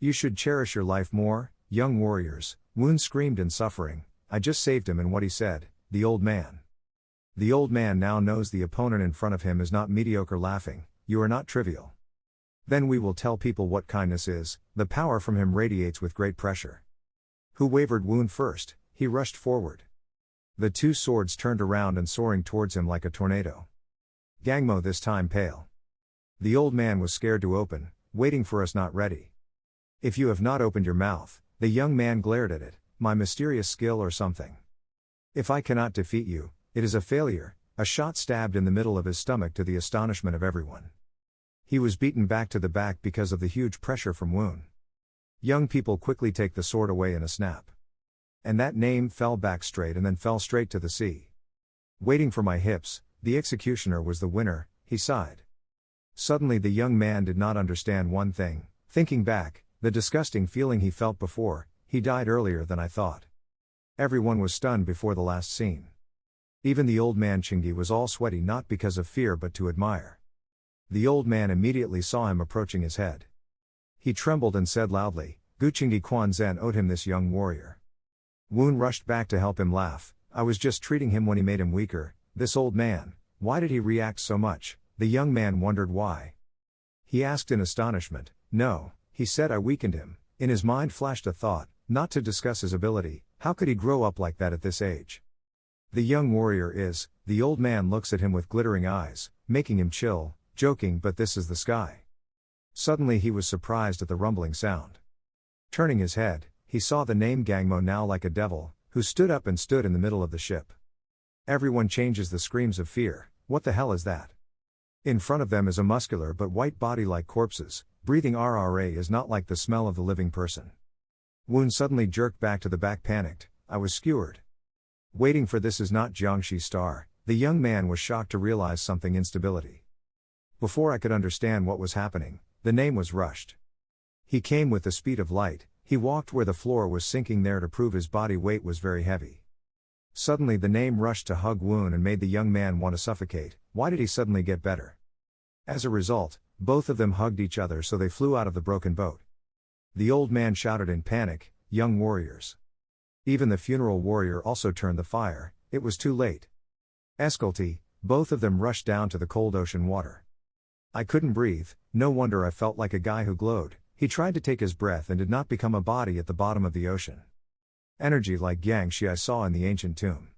You should cherish your life more, young warriors, Woon screamed in suffering, I just saved him. And what he said, the old man. The old man now knows the opponent in front of him is not mediocre, laughing, you are not trivial. Then we will tell people what kindness is. The power from him radiates with great pressure. Who wavered? Woon first, he rushed forward. The two swords turned around and soaring towards him like a tornado. Gangmo this time pale. The old man was scared to open, waiting for us, not ready. If you have not opened your mouth, the young man glared at it, my mysterious skill or something. If I cannot defeat you, it is a failure. A shot stabbed in the middle of his stomach to the astonishment of everyone. He was beaten back to the back because of the huge pressure from Woon. Young people quickly take the sword away in a snap. And that name fell back straight and then fell straight to the sea. Waiting for my hips, the executioner was the winner, he sighed. Suddenly the young man did not understand one thing, thinking back, the disgusting feeling he felt before, he died earlier than I thought. Everyone was stunned before the last scene. Even the old man Chingi was all sweaty, not because of fear but to admire. The old man immediately saw him approaching his head. He trembled and said loudly, Guchingi Quanzhen owed him this young warrior. Woon rushed back to help him laugh, I was just treating him when he made him weaker. This old man, why did he react so much? The young man wondered why. He asked in astonishment, no, he said I weakened him. In his mind flashed a thought, not to discuss his ability, how could he grow up like that at this age? The young warrior is, the old man looks at him with glittering eyes, making him chill, joking, but this is the sky. Suddenly he was surprised at the rumbling sound. Turning his head, he saw the name Gangmo now like a devil, who stood up and stood in the middle of the ship. Everyone changes the screams of fear. What the hell is that? In front of them is a muscular but white body like corpses. Breathing RRA is not like the smell of the living person. Woon suddenly jerked back to the back, panicked. I was skewered. Waiting for this is not Jiangxi's star. The young man was shocked to realize something: instability. Before I could understand what was happening, the name was rushed. He came with the speed of light. He walked where the floor was sinking there to prove his body weight was very heavy. Suddenly the name rushed to hug Woon and made the young man want to suffocate. Why did he suddenly get better? As a result, both of them hugged each other, so they flew out of the broken boat. The old man shouted in panic, young warriors. Even the funeral warrior also turned the fire. It was too late. Esculti, both of them rushed down to the cold ocean water. I couldn't breathe. No wonder I felt like a guy who glowed. He tried to take his breath and did not become a body at the bottom of the ocean. Energy like Jiangxi I saw in the ancient tomb.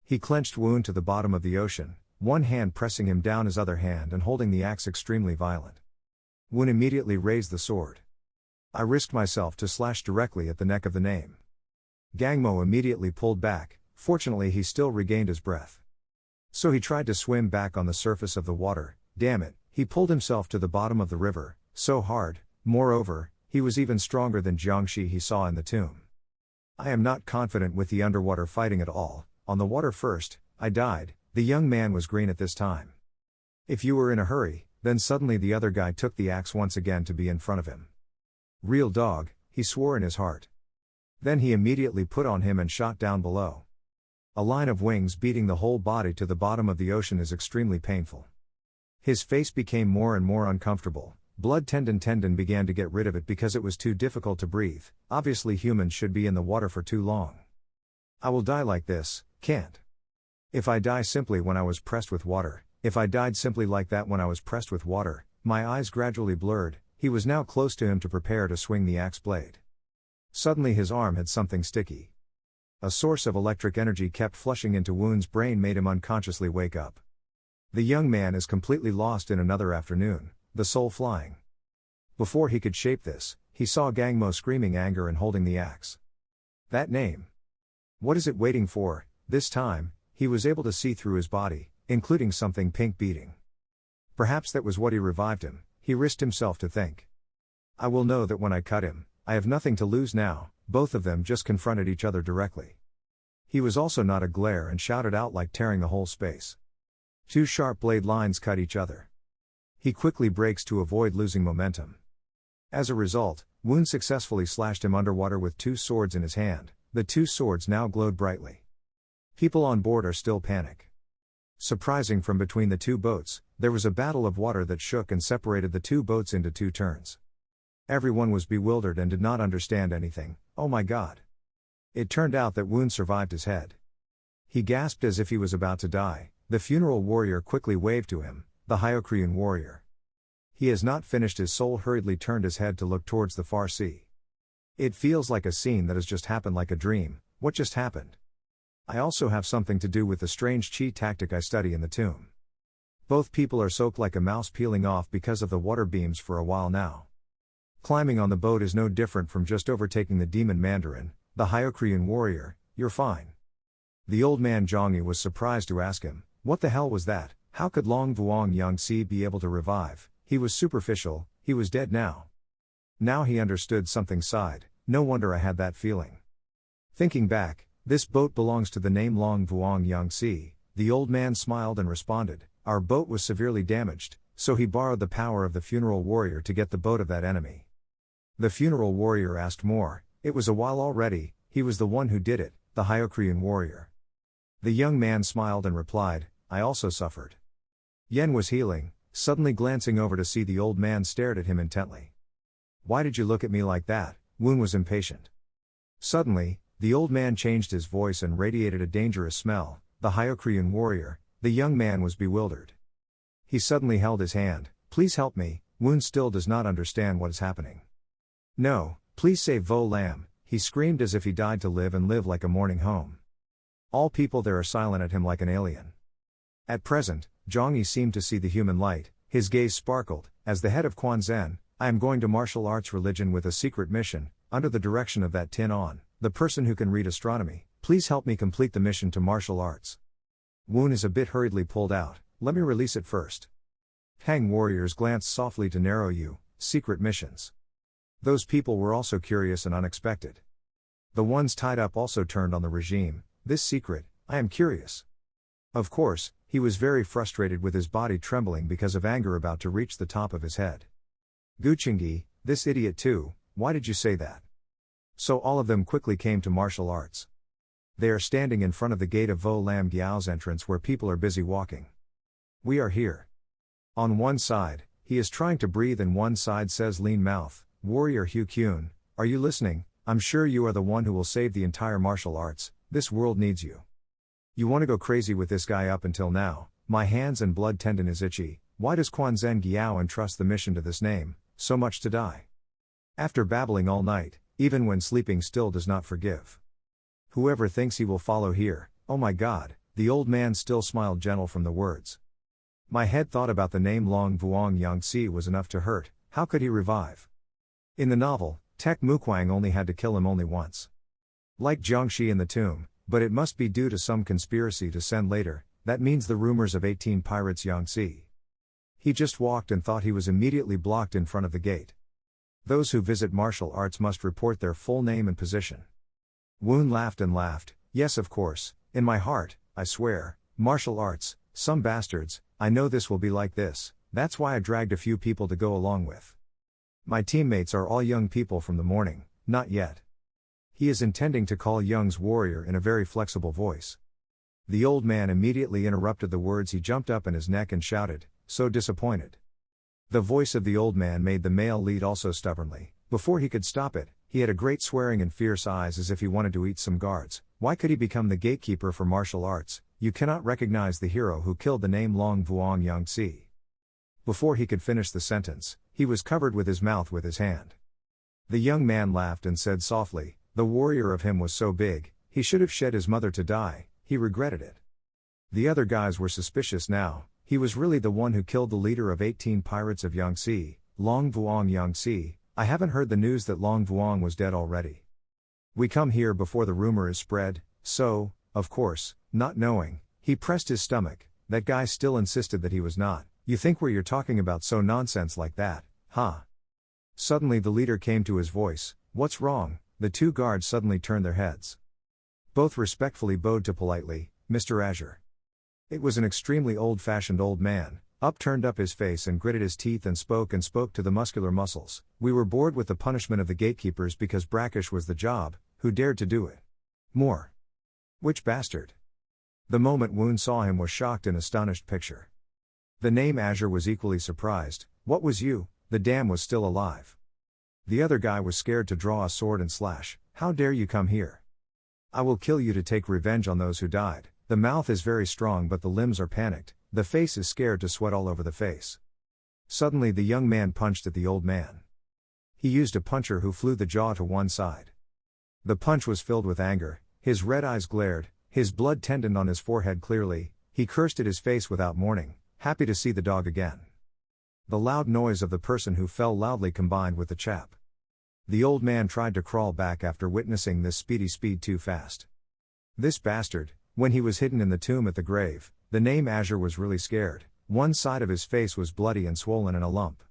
He clenched Woon to the bottom of the ocean, one hand pressing him down, his other hand and holding the axe, extremely violent. Woon immediately raised the sword. I risked myself to slash directly at the neck of the name. Gangmo immediately pulled back. Fortunately he still regained his breath. So he tried to swim back on the surface of the water. Damn it, he pulled himself to the bottom of the river, so hard. Moreover, he was even stronger than Jiangxi he saw in the tomb. I am not confident with the underwater fighting at all. On the water first, I died. The young man was green at this time. If you were in a hurry, then suddenly the other guy took the axe once again to be in front of him. Real dog, he swore in his heart. Then he immediately put on him and shot down below. A line of wings beating the whole body to the bottom of the ocean is extremely painful. His face became more and more uncomfortable. Blood tendon began to get rid of it because it was too difficult to breathe. Obviously humans should be in the water for too long. I will die like this, can't. If I die simply when I was pressed with water, if I died simply like that when I was pressed with water, my eyes gradually blurred. He was now close to him to prepare to swing the axe blade. Suddenly his arm had something sticky. A source of electric energy kept flushing into Woon's brain, made him unconsciously wake up. The young man is completely lost in another afternoon, the soul flying. Before he could shape this, he saw Gangmo screaming anger and holding the axe. That name. What is it waiting for? This time, he was able to see through his body, including something pink beating. Perhaps that was what he revived him. He risked himself to think. I will know that when I cut him. I have nothing to lose now. Both of them just confronted each other directly. He was also not a glare and shouted out like tearing the whole space. Two sharp blade lines cut each other. He quickly brakes to avoid losing momentum. As a result, Woon successfully slashed him underwater with two swords in his hand. The two swords now glowed brightly. People on board are still panic. Surprising, from between the two boats, there was a battle of water that shook and separated the two boats into two turns. Everyone was bewildered and did not understand anything. Oh my god. It turned out that Woon survived his head. He gasped as if he was about to die. The funeral warrior quickly waved to him, the Hyuk Ryeon-Un warrior. He has not finished his soul hurriedly turned his head to look towards the far sea. It feels like a scene that has just happened, like a dream. What just happened? I also have something to do with the strange chi tactic I study in the tomb. Both people are soaked like a mouse peeling off because of the water beams for a while now. Climbing on the boat is no different from just overtaking the demon mandarin, the Hyuk Ryeon-Un warrior. You're fine. The old man Zhongyi was surprised to ask him, what the hell was that? How could Long Vuong Yangxi be able to revive? He was superficial, he was dead now. Now he understood something, sighed, no wonder I had that feeling. Thinking back, this boat belongs to the name Long Vuong Yangxi. The old man smiled and responded, our boat was severely damaged, so he borrowed the power of the funeral warrior to get the boat of that enemy. The funeral warrior asked more, it was a while already, he was the one who did it, the Hyuk Ryeon-Un warrior. The young man smiled and replied, I also suffered. Yen was healing, suddenly glancing over to see the old man stared at him intently. Why did you look at me like that? Woon was impatient. Suddenly, the old man changed his voice and radiated a dangerous smell, the Hyuk Ryeon-Un warrior. The young man was bewildered. He suddenly held his hand, please help me. Woon still does not understand what is happening. No, please save Vo Lam, he screamed as if he died to live and live like a mourning home. All people there are silent at him like an alien. At present, Zhongyi seemed to see the human light, his gaze sparkled, as the head of Quan Zhen, I am going to martial arts religion with a secret mission, under the direction of that Tin On, the person who can read astronomy. Please help me complete the mission to martial arts. Woon is a bit hurriedly pulled out, let me release it first. Tang warriors glanced softly to narrow you, secret missions. Those people were also curious and unexpected. The ones tied up also turned on the regime, this secret, I am curious. Of course, he was very frustrated with his body trembling because of anger about to reach the top of his head. Guchingi, this idiot too, why did you say that? So all of them quickly came to martial arts. They are standing in front of the gate of Vo Lam Giao's entrance where people are busy walking. We are here. On one side, he is trying to breathe and one side says lean mouth, warrior Hyuk Ryeon-Un, are you listening? I'm sure you are the one who will save the entire martial arts, this world needs you. You want to go crazy with this guy up until now, my hands and blood tendon is itchy, why does Quanzhen Giao entrust the mission to this name, so much to die? After babbling all night, even when sleeping still does not forgive. Whoever thinks he will follow here, oh my god, the old man still smiled gentle from the words. My head thought about the name Long Vuong Yangtze was enough to hurt, how could he revive? In the novel, Tek Mukwang only had to kill him only once. Like Jiangxi in the tomb, but it must be due to some conspiracy to send later, that means the rumors of 18 pirates Yangtze. He just walked and thought he was immediately blocked in front of the gate. Those who visit martial arts must report their full name and position. Woon laughed and laughed, yes of course, in my heart, I swear, martial arts, some bastards, I know this will be like this, that's why I dragged a few people to go along with. My teammates are all young people from the morning, not yet. He is intending to call Young's warrior in a very flexible voice. The old man immediately interrupted the words, he jumped up in his neck and shouted, so disappointed. The voice of the old man made the male lead also stubbornly, before he could stop it, he had a great swearing and fierce eyes as if he wanted to eat some guards, why could he become the gatekeeper for martial arts, you cannot recognize the hero who killed the name Long Vuong Yangtze. Before he could finish the sentence, he was covered with his mouth with his hand. The young man laughed and said softly, the warrior of him was so big, he should have shed his mother to die, he regretted it. The other guys were suspicious now, he was really the one who killed the leader of 18 pirates of Yangtze, Long Vuong Yangtze, I haven't heard the news that Long Vuong was dead already. We come here before the rumor is spread, so, of course, not knowing, he pressed his stomach, that guy still insisted that he was not, you think where you're talking about so nonsense like that, huh? Suddenly the leader came to his voice, what's wrong? The two guards suddenly turned their heads. Both respectfully bowed to politely, Mr. Azure. It was an extremely old-fashioned old man, turned up his face and gritted his teeth and spoke to the muscular muscles, we were bored with the punishment of the gatekeepers because brackish was the job, who dared to do it? More. Which bastard? The moment Woon saw him was shocked and astonished picture. The name Azure was equally surprised, what was you, the dam was still alive. The other guy was scared to draw a sword and slash, how dare you come here? I will kill you to take revenge on those who died, the mouth is very strong but the limbs are panicked, the face is scared to sweat all over the face. Suddenly the young man punched at the old man. He used a puncher who flew the jaw to one side. The punch was filled with anger, his red eyes glared, his blood tendoned on his forehead clearly, he cursed at his face without mourning, happy to see the dog again. The loud noise of the person who fell loudly combined with the chap. The old man tried to crawl back after witnessing this speed too fast. This bastard, when he was hidden in the tomb at the grave, the name Azure was really scared, one side of his face was bloody and swollen in a lump.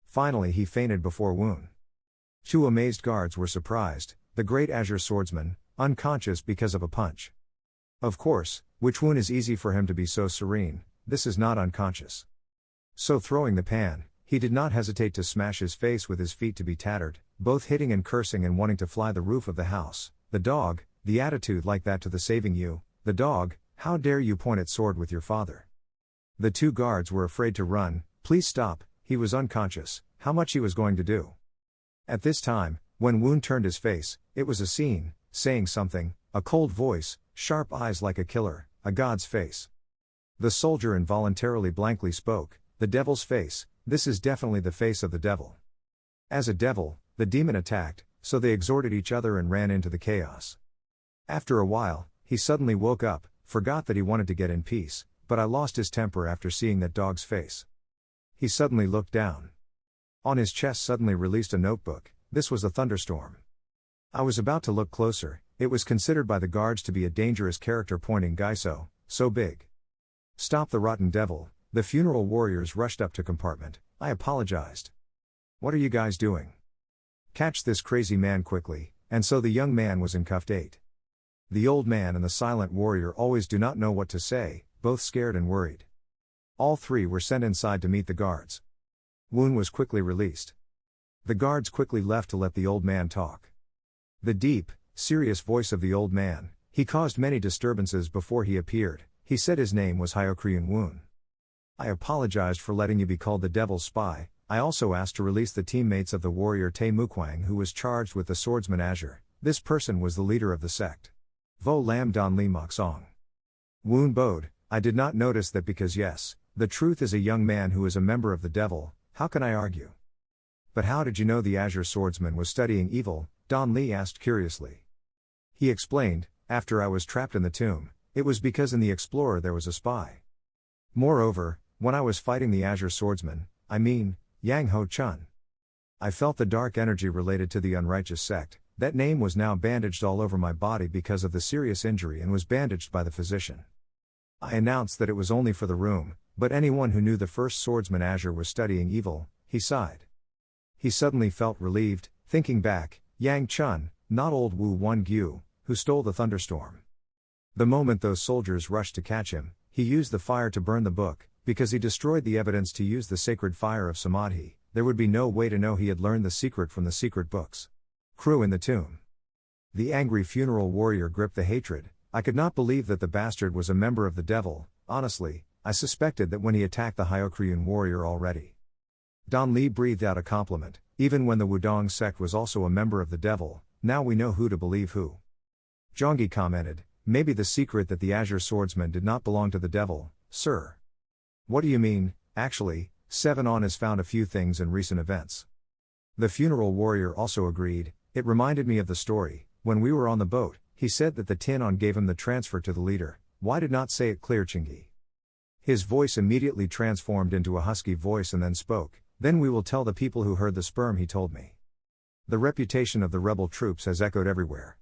Finally he fainted before Woon. Two amazed guards were surprised, the great Azure swordsman, unconscious because of a punch. Of course, which Woon is easy for him to be so serene, this is not unconscious. So throwing the pan, he did not hesitate to smash his face with his feet to be tattered, both hitting and cursing and wanting to fly the roof of the house. The dog, the attitude like that to the saving you, the dog, how dare you point at sword with your father? The two guards were afraid to run, please stop, he was unconscious, how much he was going to do. At this time, when Woon turned his face, it was a scene, saying something, a cold voice, sharp eyes like a killer, a god's face. The soldier involuntarily blankly spoke, the devil's face, this is definitely the face of the devil. As a devil, the demon attacked, so they exhorted each other and ran into the chaos. After a while, he suddenly woke up, forgot that he wanted to get in peace, but I lost his temper after seeing that dog's face. He suddenly looked down. On his chest suddenly released a notebook, this was a thunderstorm. I was about to look closer, It was considered by the guards to be a dangerous character, pointing guy so big. Stop the rotten devil. The funeral warriors rushed up to compartment. I apologized. What are you guys doing? Catch this crazy man quickly. And so the young man was in cuffed 8. The old man and the silent warrior always do not know what to say, both scared and worried. All three were sent inside to meet the guards. Woon was quickly released. The guards quickly left to let the old man talk. The deep, serious voice of the old man, he caused many disturbances before he appeared. He said his name was Hyuk Ryeon-Un. I apologized for letting you be called the devil's spy. I also asked to release the teammates of the warrior Tae Mukwang, who was charged with the swordsman Azure. This person was the leader of the sect. Vo Lam Don Lee Mok Song. Woon bowed. I did not notice that because yes, the truth is a young man who is a member of the devil. How can I argue? But how did you know the Azure swordsman was studying evil? Don Lee asked curiously. He explained, after I was trapped in the tomb, it was because in the Explorer there was a spy. Moreover, when I was fighting the Azure swordsman, I mean, Yang Ho Chun, I felt the dark energy related to the unrighteous sect. That name was now bandaged all over my body because of the serious injury and was bandaged by the physician. I announced that it was only for the room, but anyone who knew the first swordsman Azure was studying evil. He sighed. He suddenly felt relieved, thinking back, Yang Chun, not old Wu Won-gyu, who stole the thunderstorm. The moment those soldiers rushed to catch him, he used the fire to burn the book. Because he destroyed the evidence to use the sacred fire of Samadhi, there would be no way to know he had learned the secret from the secret books. Crew in the tomb. The angry funeral warrior gripped the hatred. I could not believe that the bastard was a member of the devil. Honestly, I suspected that when he attacked the Hyuk Ryeon warrior already. Don Lee breathed out a compliment. Even when the Wudong sect was also a member of the devil, now we know who to believe who. Jonggi commented, maybe the secret that the Azure swordsman did not belong to the devil, sir. What do you mean? Actually, 7-On has found a few things in recent events. The funeral warrior also agreed. It reminded me of the story. When we were on the boat, he said that the Tin-On gave him the transfer to the leader. Why did not say it clear, Chingy? His voice immediately transformed into a husky voice and then spoke. Then we will tell the people who heard the sperm, he told me. The reputation of the rebel troops has echoed everywhere.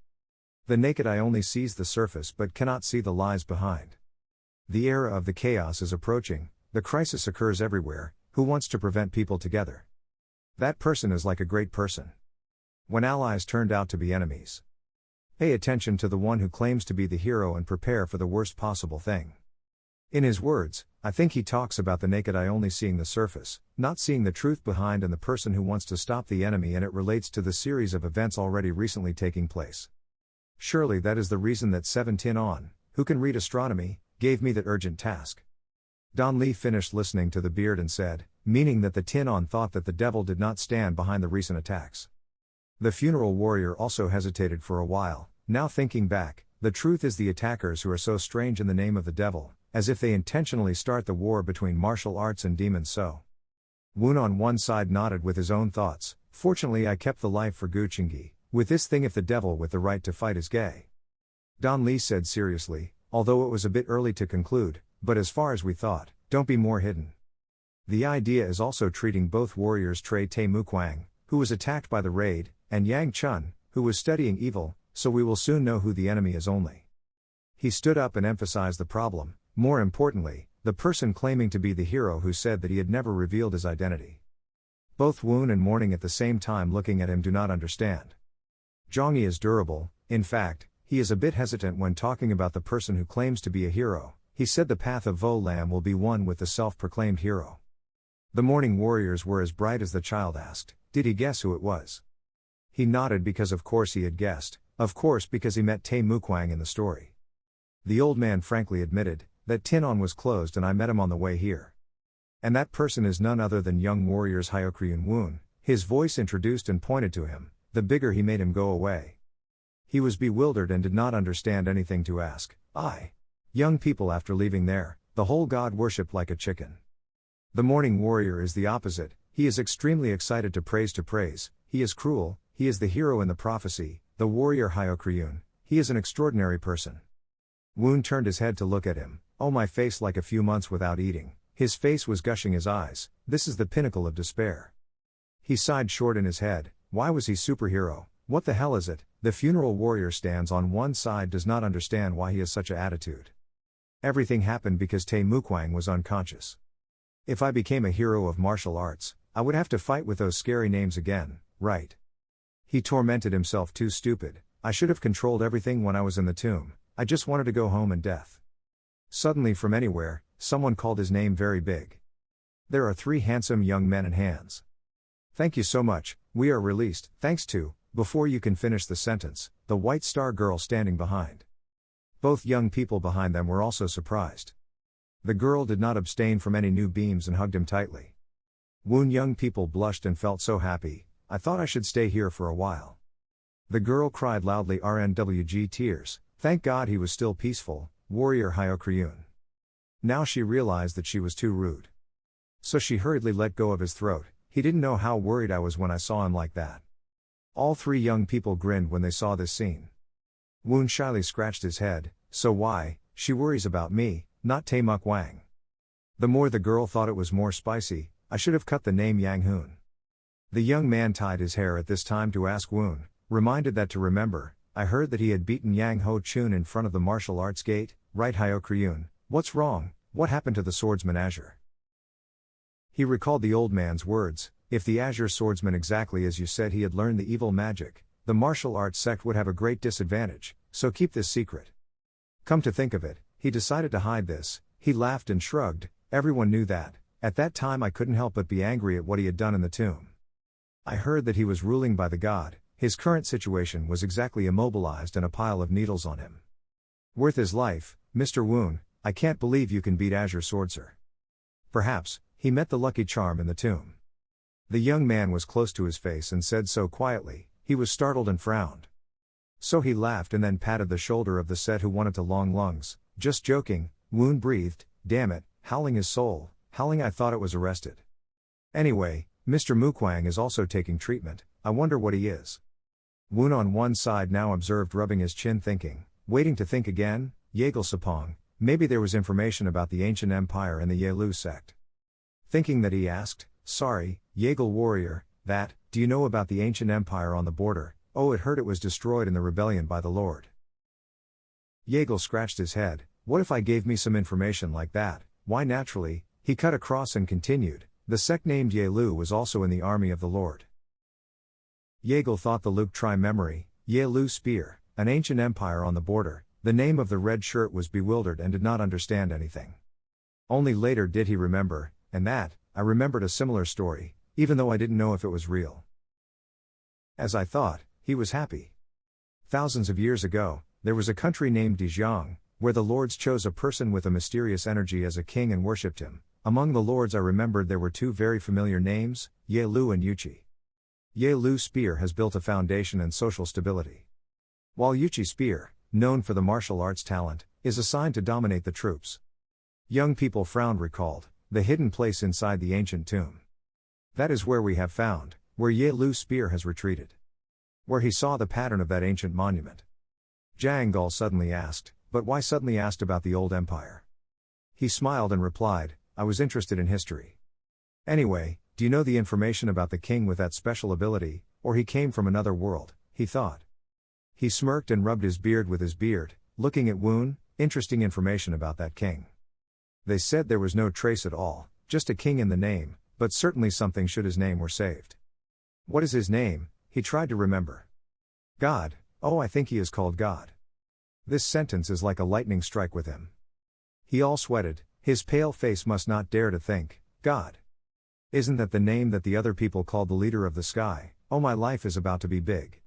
The naked eye only sees the surface but cannot see the lies behind. The era of the chaos is approaching. The crisis occurs everywhere. Who wants to prevent people together? That person is like a great person. When allies turned out to be enemies. Pay attention to the one who claims to be the hero and prepare for the worst possible thing. In his words, I think he talks about the naked eye only seeing the surface, not seeing the truth behind, and the person who wants to stop the enemy, and it relates to the series of events already recently taking place. Surely that is the reason that 7 Tin-On, who can read astronomy, gave me that urgent task. Don Lee finished listening to the beard and said, meaning that the Tin-On thought that the devil did not stand behind the recent attacks. The funeral warrior also hesitated for a while. Now thinking back, the truth is the attackers who are so strange in the name of the devil, as if they intentionally start the war between martial arts and demons. So Woon on one side nodded with his own thoughts. Fortunately I kept the life for Gu Chingi. With this thing, if the devil with the right to fight is gay. Don Lee said seriously, although it was a bit early to conclude, but as far as we thought, don't be more hidden. The idea is also treating both warriors, Tae Mukwang, who was attacked by the raid, and Yang Chun, who was studying evil, so we will soon know who the enemy is only. He stood up and emphasized the problem, more importantly, the person claiming to be the hero who said that he had never revealed his identity. Both Woon and Morning at the same time looking at him do not understand. Jonggi is durable. In fact, he is a bit hesitant when talking about the person who claims to be a hero. He said the path of Vo Lam will be one with the self-proclaimed hero. The morning warriors were as bright as the child asked, did he guess who it was? He nodded because of course he had guessed, of course because he met Tae Mukwang in the story. The old man frankly admitted, that Tin-On was closed and I met him on the way here. And that person is none other than young warriors Hyuk Ryeon-Un. His voice introduced and pointed to him, the bigger he made him go away. He was bewildered and did not understand anything to ask. Young people after leaving there, the whole god worshipped like a chicken. The morning warrior is the opposite. He is extremely excited to praise. He is cruel. He is the hero in the prophecy. The warrior Hyuk Ryeon-Un. He is an extraordinary person. Woon turned his head to look at him. Oh, my face, like a few months without eating. His face was gushing his eyes. This is the pinnacle of despair. He sighed short in his head. Why was he superhero? What the hell is it? the funeral warrior stands on one side does not understand why he has such an attitude. Everything happened because Tae Mukwang was unconscious. If I became a hero of martial arts, I would have to fight with those scary names again, right? He tormented himself too stupid. I should have controlled everything when I was in the tomb. I just wanted to go home and death. Suddenly from anywhere, someone called his name very big. There are 3 handsome young men in hands. Thank you so much, we are released, thanks to, before you can finish the sentence, the White Star girl standing behind. Both young people behind them were also surprised. The girl did not abstain from any new beams and hugged him tightly. Woon young people blushed and felt so happy, I thought I should stay here for a while. The girl cried loudly RNWG tears, thank God he was still peaceful, warrior Hyuk Ryeon-Un. Now she realized that she was too rude. So she hurriedly let go of his throat, he didn't know how worried I was when I saw him like that. All 3 young people grinned when they saw this scene. Woon shyly scratched his head, so why, she worries about me, not Tae Mukwang. The more the girl thought it was more spicy, I should have cut the name Yang Hoon. The young man tied his hair at this time to ask Woon, reminded that to remember, I heard that he had beaten Yang Ho Chun in front of the martial arts gate, right Hyuk Ryeon-Un, what's wrong, what happened to the swordsman Azure? He recalled the old man's words, if the Azure swordsman exactly as you said he had learned the evil magic, the martial arts sect would have a great disadvantage, so keep this secret. Come to think of it, he decided to hide this, he laughed and shrugged, everyone knew that, at that time I couldn't help but be angry at what he had done in the tomb. I heard that he was ruling by the god, his current situation was exactly immobilized and a pile of needles on him. Worth his life, Mr. Woon, I can't believe you can beat Azure Swordser. Perhaps, he met the lucky charm in the tomb. The young man was close to his face and said so quietly, he was startled and frowned. So he laughed and then patted the shoulder of the set who wanted to long lungs, just joking, Woon breathed, damn it, howling his soul, howling I thought it was arrested. Anyway, Mr. Mukwang is also taking treatment, I wonder what he is. Woon on one side now observed rubbing his chin thinking, waiting to think again, Yeagle Sapong, maybe there was information about the ancient empire and the Yalu sect. Thinking that he asked, sorry, Yeagle warrior, do you know about the ancient empire on the border? Oh, it heard it was destroyed in the rebellion by the Lord. Yeagle scratched his head, what if I gave me some information like that? Why naturally, he cut across and continued, the sect named Yalu was also in the army of the Lord. Yeagle thought the Luke try memory, Yalu spear, an ancient empire on the border, the name of the red shirt was bewildered and did not understand anything. Only later did he remember, and that, I remembered a similar story, even though I didn't know if it was real. As I thought, he was happy. Thousands of years ago, there was a country named Dijiang, where the lords chose a person with a mysterious energy as a king and worshipped him. Among the lords I remembered there were 2 very familiar names, Yalu and Yuchi. Yalu spear has built a foundation and social stability. While Yuchi spear, known for the martial arts talent, is assigned to dominate the troops. Young people frowned recalled, the hidden place inside the ancient tomb. That is where we have found, where Yalu spear has retreated. Where he saw the pattern of that ancient monument. Jangal suddenly asked, but why suddenly asked about the old empire? He smiled and replied, I was interested in history. Anyway, do you know the information about the king with that special ability, or he came from another world, he thought. He smirked and rubbed his beard with his beard, looking at Woon, interesting information about that king. They said there was no trace at all, just a king in the name, but certainly something should his name were saved. What is his name? He tried to remember. God, oh I think he is called God. This sentence is like a lightning strike with him. He all sweated, his pale face must not dare to think, God. Isn't that the name that the other people called the leader of the sky? Oh my life is about to be big.